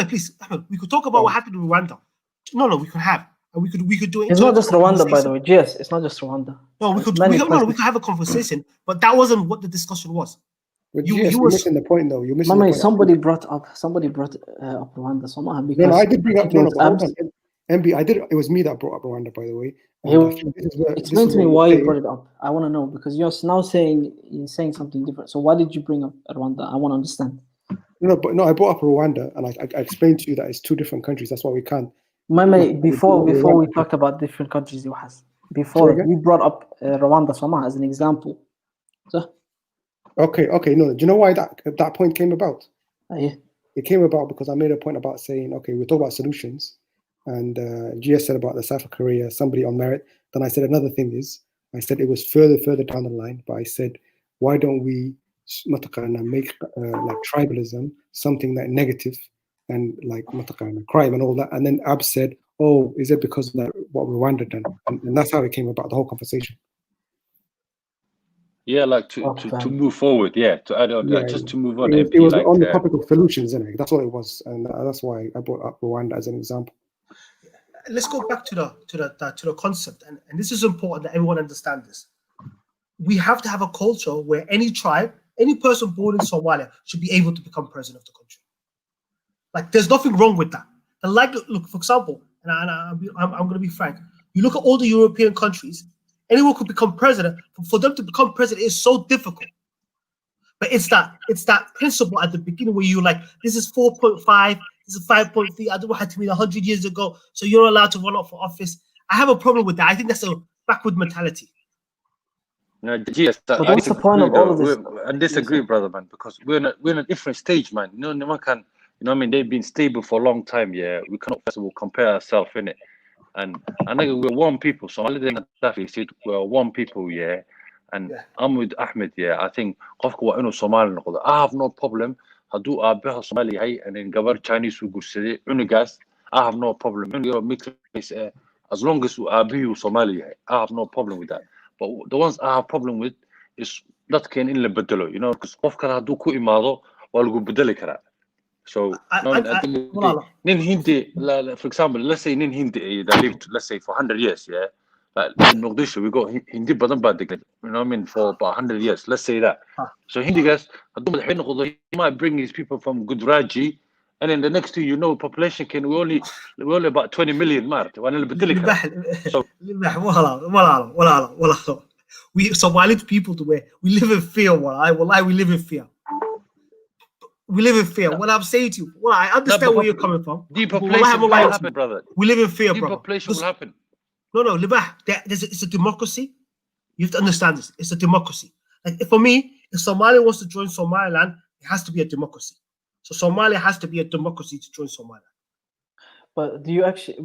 please, Ahmed. We could talk about what happened in Rwanda. No, we could have. And we could do it. It's not just Rwanda, by the way. Yes, it's not just Rwanda. No, we could have a conversation, but that wasn't what the discussion was. You're missing the point, though. You're missing the point. Somebody brought up Rwanda somehow. No, I did bring up MB. I did. It was me that brought up Rwanda, by the way. Explain to me why you brought it up. I want to know, because you're now saying something different. So why did you bring up Rwanda? I want to understand. No, I brought up Rwanda, and I explained to you that it's two different countries. That's why we can't. Before we talked about different countries, you brought up Rwanda somehow as an example. So. Okay. No, do you know why that point came about? Yeah. It came about because I made a point about saying, okay, we talk about solutions, and GS said about the South Korea, somebody on merit. Then I said another thing is, I said it was further down the line, but I said, why don't we make like tribalism something like negative and like crime and all that? And then Ab said, oh, is it because of that, what Rwanda done? And that's how it came about, the whole conversation. Yeah, like to move forward. Yeah, to add on, just to move on. It was on the topic of solutions, isn't it? That's what it was, and that's why I brought up Rwanda as an example. Let's go back to the concept, and this is important that everyone understand this. We have to have a culture where any tribe, any person born in Somalia should be able to become president of the country. Like, there's nothing wrong with that. And like, look, for example, and I'm going to be frank. You look at all the European countries. Anyone could become president. For them to become president is so difficult. But it's that principle at the beginning where you like, this is 4.5, this is 5.3. I don't know how to mean 100 years ago, so you're allowed to run up for office. I have a problem with that. I think that's a backward mentality. No, yes, what's the point of all of this? I disagree, brother, man, because we're in a different stage, man. No one can. You know what I mean? They've been stable for a long time. Yeah, we cannot first of all compare ourselves in it. And I think we're one people. So we're one people, yeah. And I'm with Ahmed, yeah. I think I have no problem. I do Somali and then govern Chinese I have no problem. As long as you Somali, I have no problem with that. But the ones I have problem with is that can in the you know, because of can do ku imado wal go bedeli kara. So nin Hindi, for example, let's say nin Hindi that lived, let's say, for 100 years, yeah. Like in Mogadishu, we got Hindi badan bad, you know what I mean, for about 100 years. Let's say that. So Hindi guys, he might bring these people from Gudraji, and then the next thing you know, population we're only about 20 million mark. So we Somali people we live in fear. We live in fear. We live in fear. What I'm saying to you, well, I understand where you're coming from. Depopulation will happen, brother. We live in fear, brother. Depopulation will happen. No, Libah, it's a democracy. You have to understand this. It's a democracy. Like for me, if Somalia wants to join Somaliland, it has to be a democracy. So Somalia has to be a democracy to join Somaliland. But do you actually?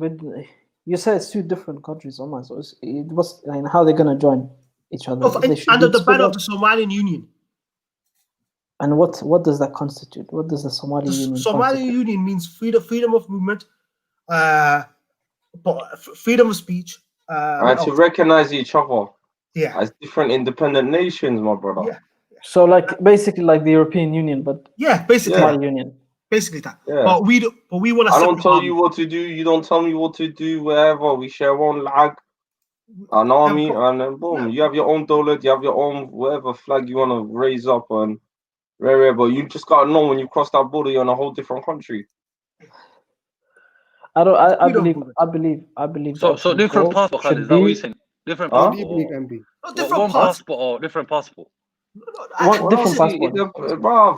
You said it's two different countries, Omar. So it was how they're gonna join each other under the banner of the Somalian Union. And what does that constitute? What does the Somali Union? Somali Union means freedom of movement, freedom of speech, and to recognize each other, as different independent nations, my brother. Yeah. So basically like the European Union, but basically Somali Union. Basically that. Yeah. But we want to. I don't tell you what to do. You don't tell me what to do. Wherever we share our own lag, an army, and then boom, you have your own dollar. You have your own whatever flag you want to raise up and. Rare, but you just gotta know when you cross that border, you're in a whole different country. I believe. So different passport, Khalid, is that what you're saying? Different passport. One passport or different passport. Different passport.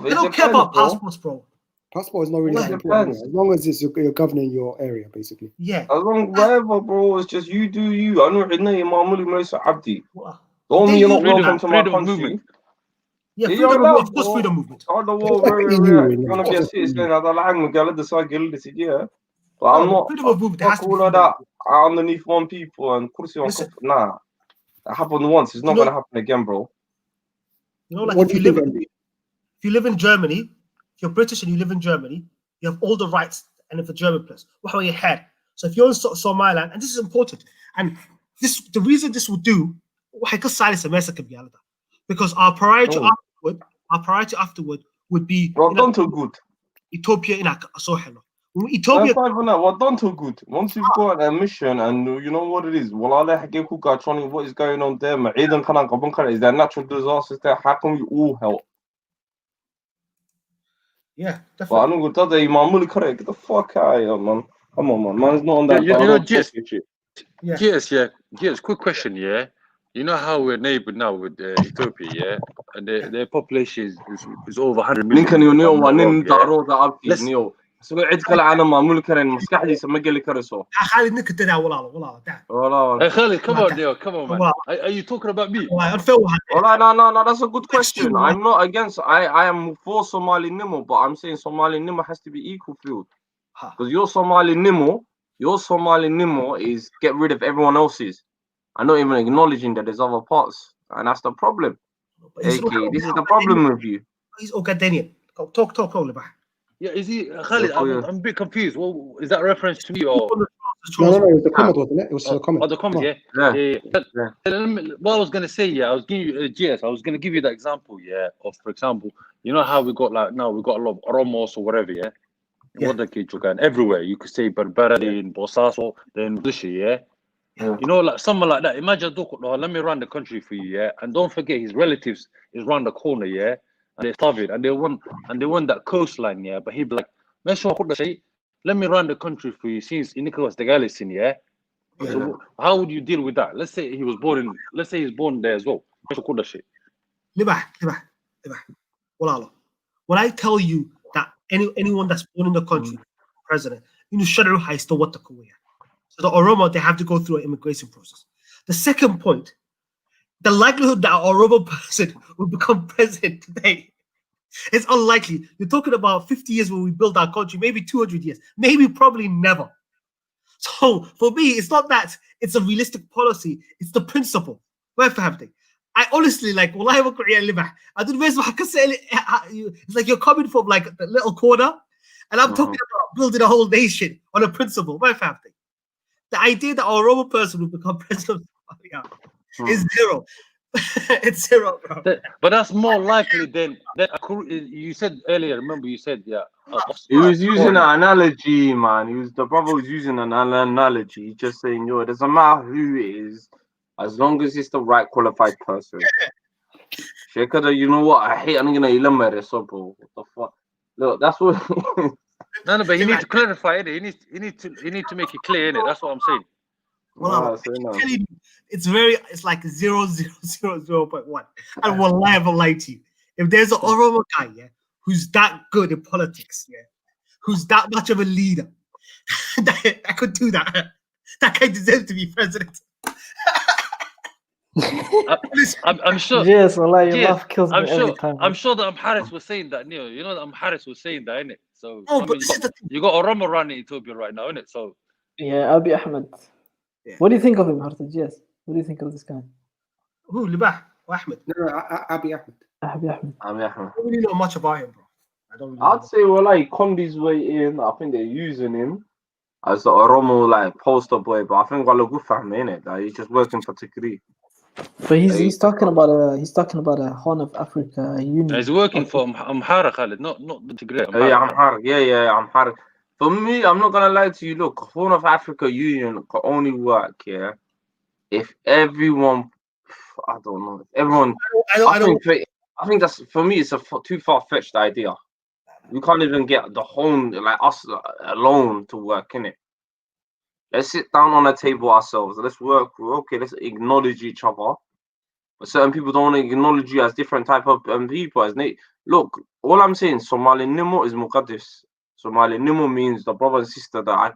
They don't care about passports, bro. Passport is not really important. As long as you're governing your area, basically. Yeah. As long whatever, bro. It's just you do you. I know Abdi. Don't mean you're not welcome to my country. Yeah, of course, freedom movement. I don't want to be a citizen. I don't like but I'm not. Freedom of movement has to be all of that underneath one people and nah. That happened once. It's not gonna happen again, bro. You know, like if you live in Germany, if you're British and you live in Germany, you have all the rights, and if a German place, what are your head? So if you're in Somaliland, and this is important, and the reason this will do, because our priority afterward would be done too good. Ethiopia in Ethiopia. What done too good. Once you've got a mission and you know what it is, what is going on there? Is there natural disasters there? How can we all help? Yeah, definitely. But I don't go to get the fuck out of here, man. Come on, man. Man's not on that. You know, yes. Quick question, yeah. You know how we're neighbored now with Ethiopia, yeah, and their population is over 100 million. سوي عيد كلا عالم معمول كرين مسكحدي ما قال لي كرسو خالد نك تدع ولا Hey Khalid, come on, man. Are you talking about me? No, that's a good question. I'm not against. I am for Somali Nimo, but I'm saying Somali Nimo has to be equal field. Because your Somali Nimo is get rid of everyone else's. I'm not even acknowledging that there's other parts, and that's the problem. This is the problem with you. He's Ogadenian. Talk Oliver. Yeah, is he Khalid? I'm a bit confused. Well, is that reference to me or? No, it was the comment, wasn't it? It was the comment. Oh, the comment, yeah. What I was gonna say, I was giving you I was gonna give you the example, of for example, you know how we got a lot of Oromos or whatever, and everywhere. You could say Berbera in Bosaso, then Bushi, You know, like someone like that. Imagine, let me run the country for you, and don't forget his relatives is round the corner, and they're starving, and they want that coastline, but he'd be like, let me run the country for you since Nicholas the Galilean, So how would you deal with that? Let's say he's born there as well. When I tell you that anyone that's born in the country, president, Shadru has to what the Korea. So the Oromo, they have to go through an immigration process. The second point, the likelihood that an Oromo person will become president today is unlikely. You're talking about 50 years when we build our country, maybe 200 years, maybe probably never. So for me, it's not that it's a realistic policy, it's the principle. I honestly I don't know, it's like you're coming from like the little corner, and I'm talking about building a whole nation on a principle. The idea that a Oromo person will become president of Somalia is zero. It's zero, bro. But that's more likely than you said earlier. Remember, you said he was using an analogy, man. The brother was using an analogy. He's just saying, it doesn't matter who it is, as long as it's the right qualified person. You know what? I hate. I'm gonna eliminate it, so bro. What the fuck? Look, that's what. No, but he needs to clarify it. He needs to make it clear, innit? That's what I'm saying. Well, it's like 0.000.1. And wallahi, I will lie to you. If there's an Oromo guy, who's that good in politics, yeah, who's that much of a leader, that could do that. That guy deserves to be president. I'm sure. Yes, Allah, your Yes, laugh kills me every time. I'm sure that Harris was saying that, Neil. You know that Harris was saying that, innit? So Oh, I but mean, this is the thing. you got Oromo running Ethiopia right now, innit? So Yeah, Abiy Ahmed. Yeah. What do you think of him, Hartaj? Yes. What do you think of this guy? Who? Libah or Ahmed? No, Abiy Ahmed. Abiy Ahmed. I don't really know much about him, bro. I don't really I'd know. say, well, like, Condi's way in. I think they're using him as the Oromo like poster boy, but I think Walla Gufam, innit? Like, he's just working for Tikri. But he's talking about a Horn of Africa union. he's working for Amhara, Khalid, not the Tigray. Yeah, Amhara. Yeah, Amhara. For me, I'm not gonna lie to you. Look, Horn of Africa Union can only work, yeah, if everyone. I don't know. If everyone. I think that's for me. It's a too far-fetched idea. We can't even get the whole like us alone to work in it. Let's sit down on a table ourselves. Let's work. Okay, let's acknowledge each other. But certain people don't want to acknowledge you as different type of people. Look, all I'm saying, Somali Nimo is Muqaddis. Somali Nimo means the brother and sister that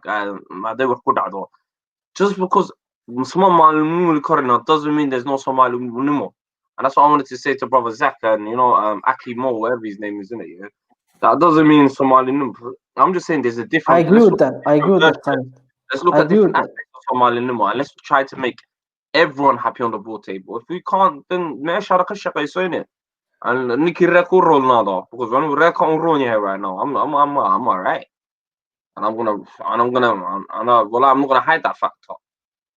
they were good at. Just because Somali Nimo doesn't mean there's no Somali Nimo. And that's what I wanted to say to brother Zach and Aki Mo, whatever his name is, isn't it? Yeah? That doesn't mean Somali Nimo. I'm just saying there's a different. I agree with that. Let's look at different aspects of Somali Nimo and let's try to make everyone happy on the board table. If we can't, then and Nikki record roll now because when we record on here right now, I'm all right, and I'm not gonna hide that factor.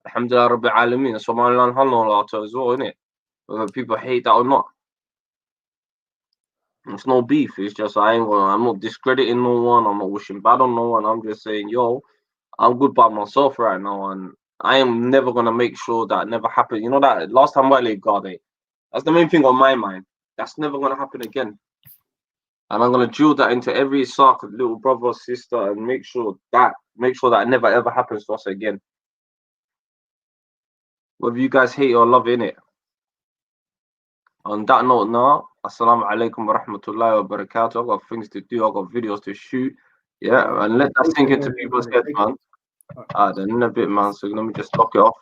Alhamdulillah Rabbil Alameen, Somaliland has no lot as well, innit? Whether people hate that or not, it's no beef. It's just I'm not discrediting no one. I'm not wishing bad on no one. I'm just saying, yo, I'm good by myself right now, and I am never gonna make sure that never happens. You know that last time I laid guard, that's the main thing on my mind. That's never gonna happen again. And I'm gonna drill that into every sock, little brother or sister, and make sure that never ever happens to us again. Whether you guys hate or love it. On that note now, Assalamu alaikum wa rahmatullahi wa barakatuh. I've got things to do, I've got videos to shoot. Yeah, and let that sink into people's heads, man. Then in a bit, man. So let me just lock it off.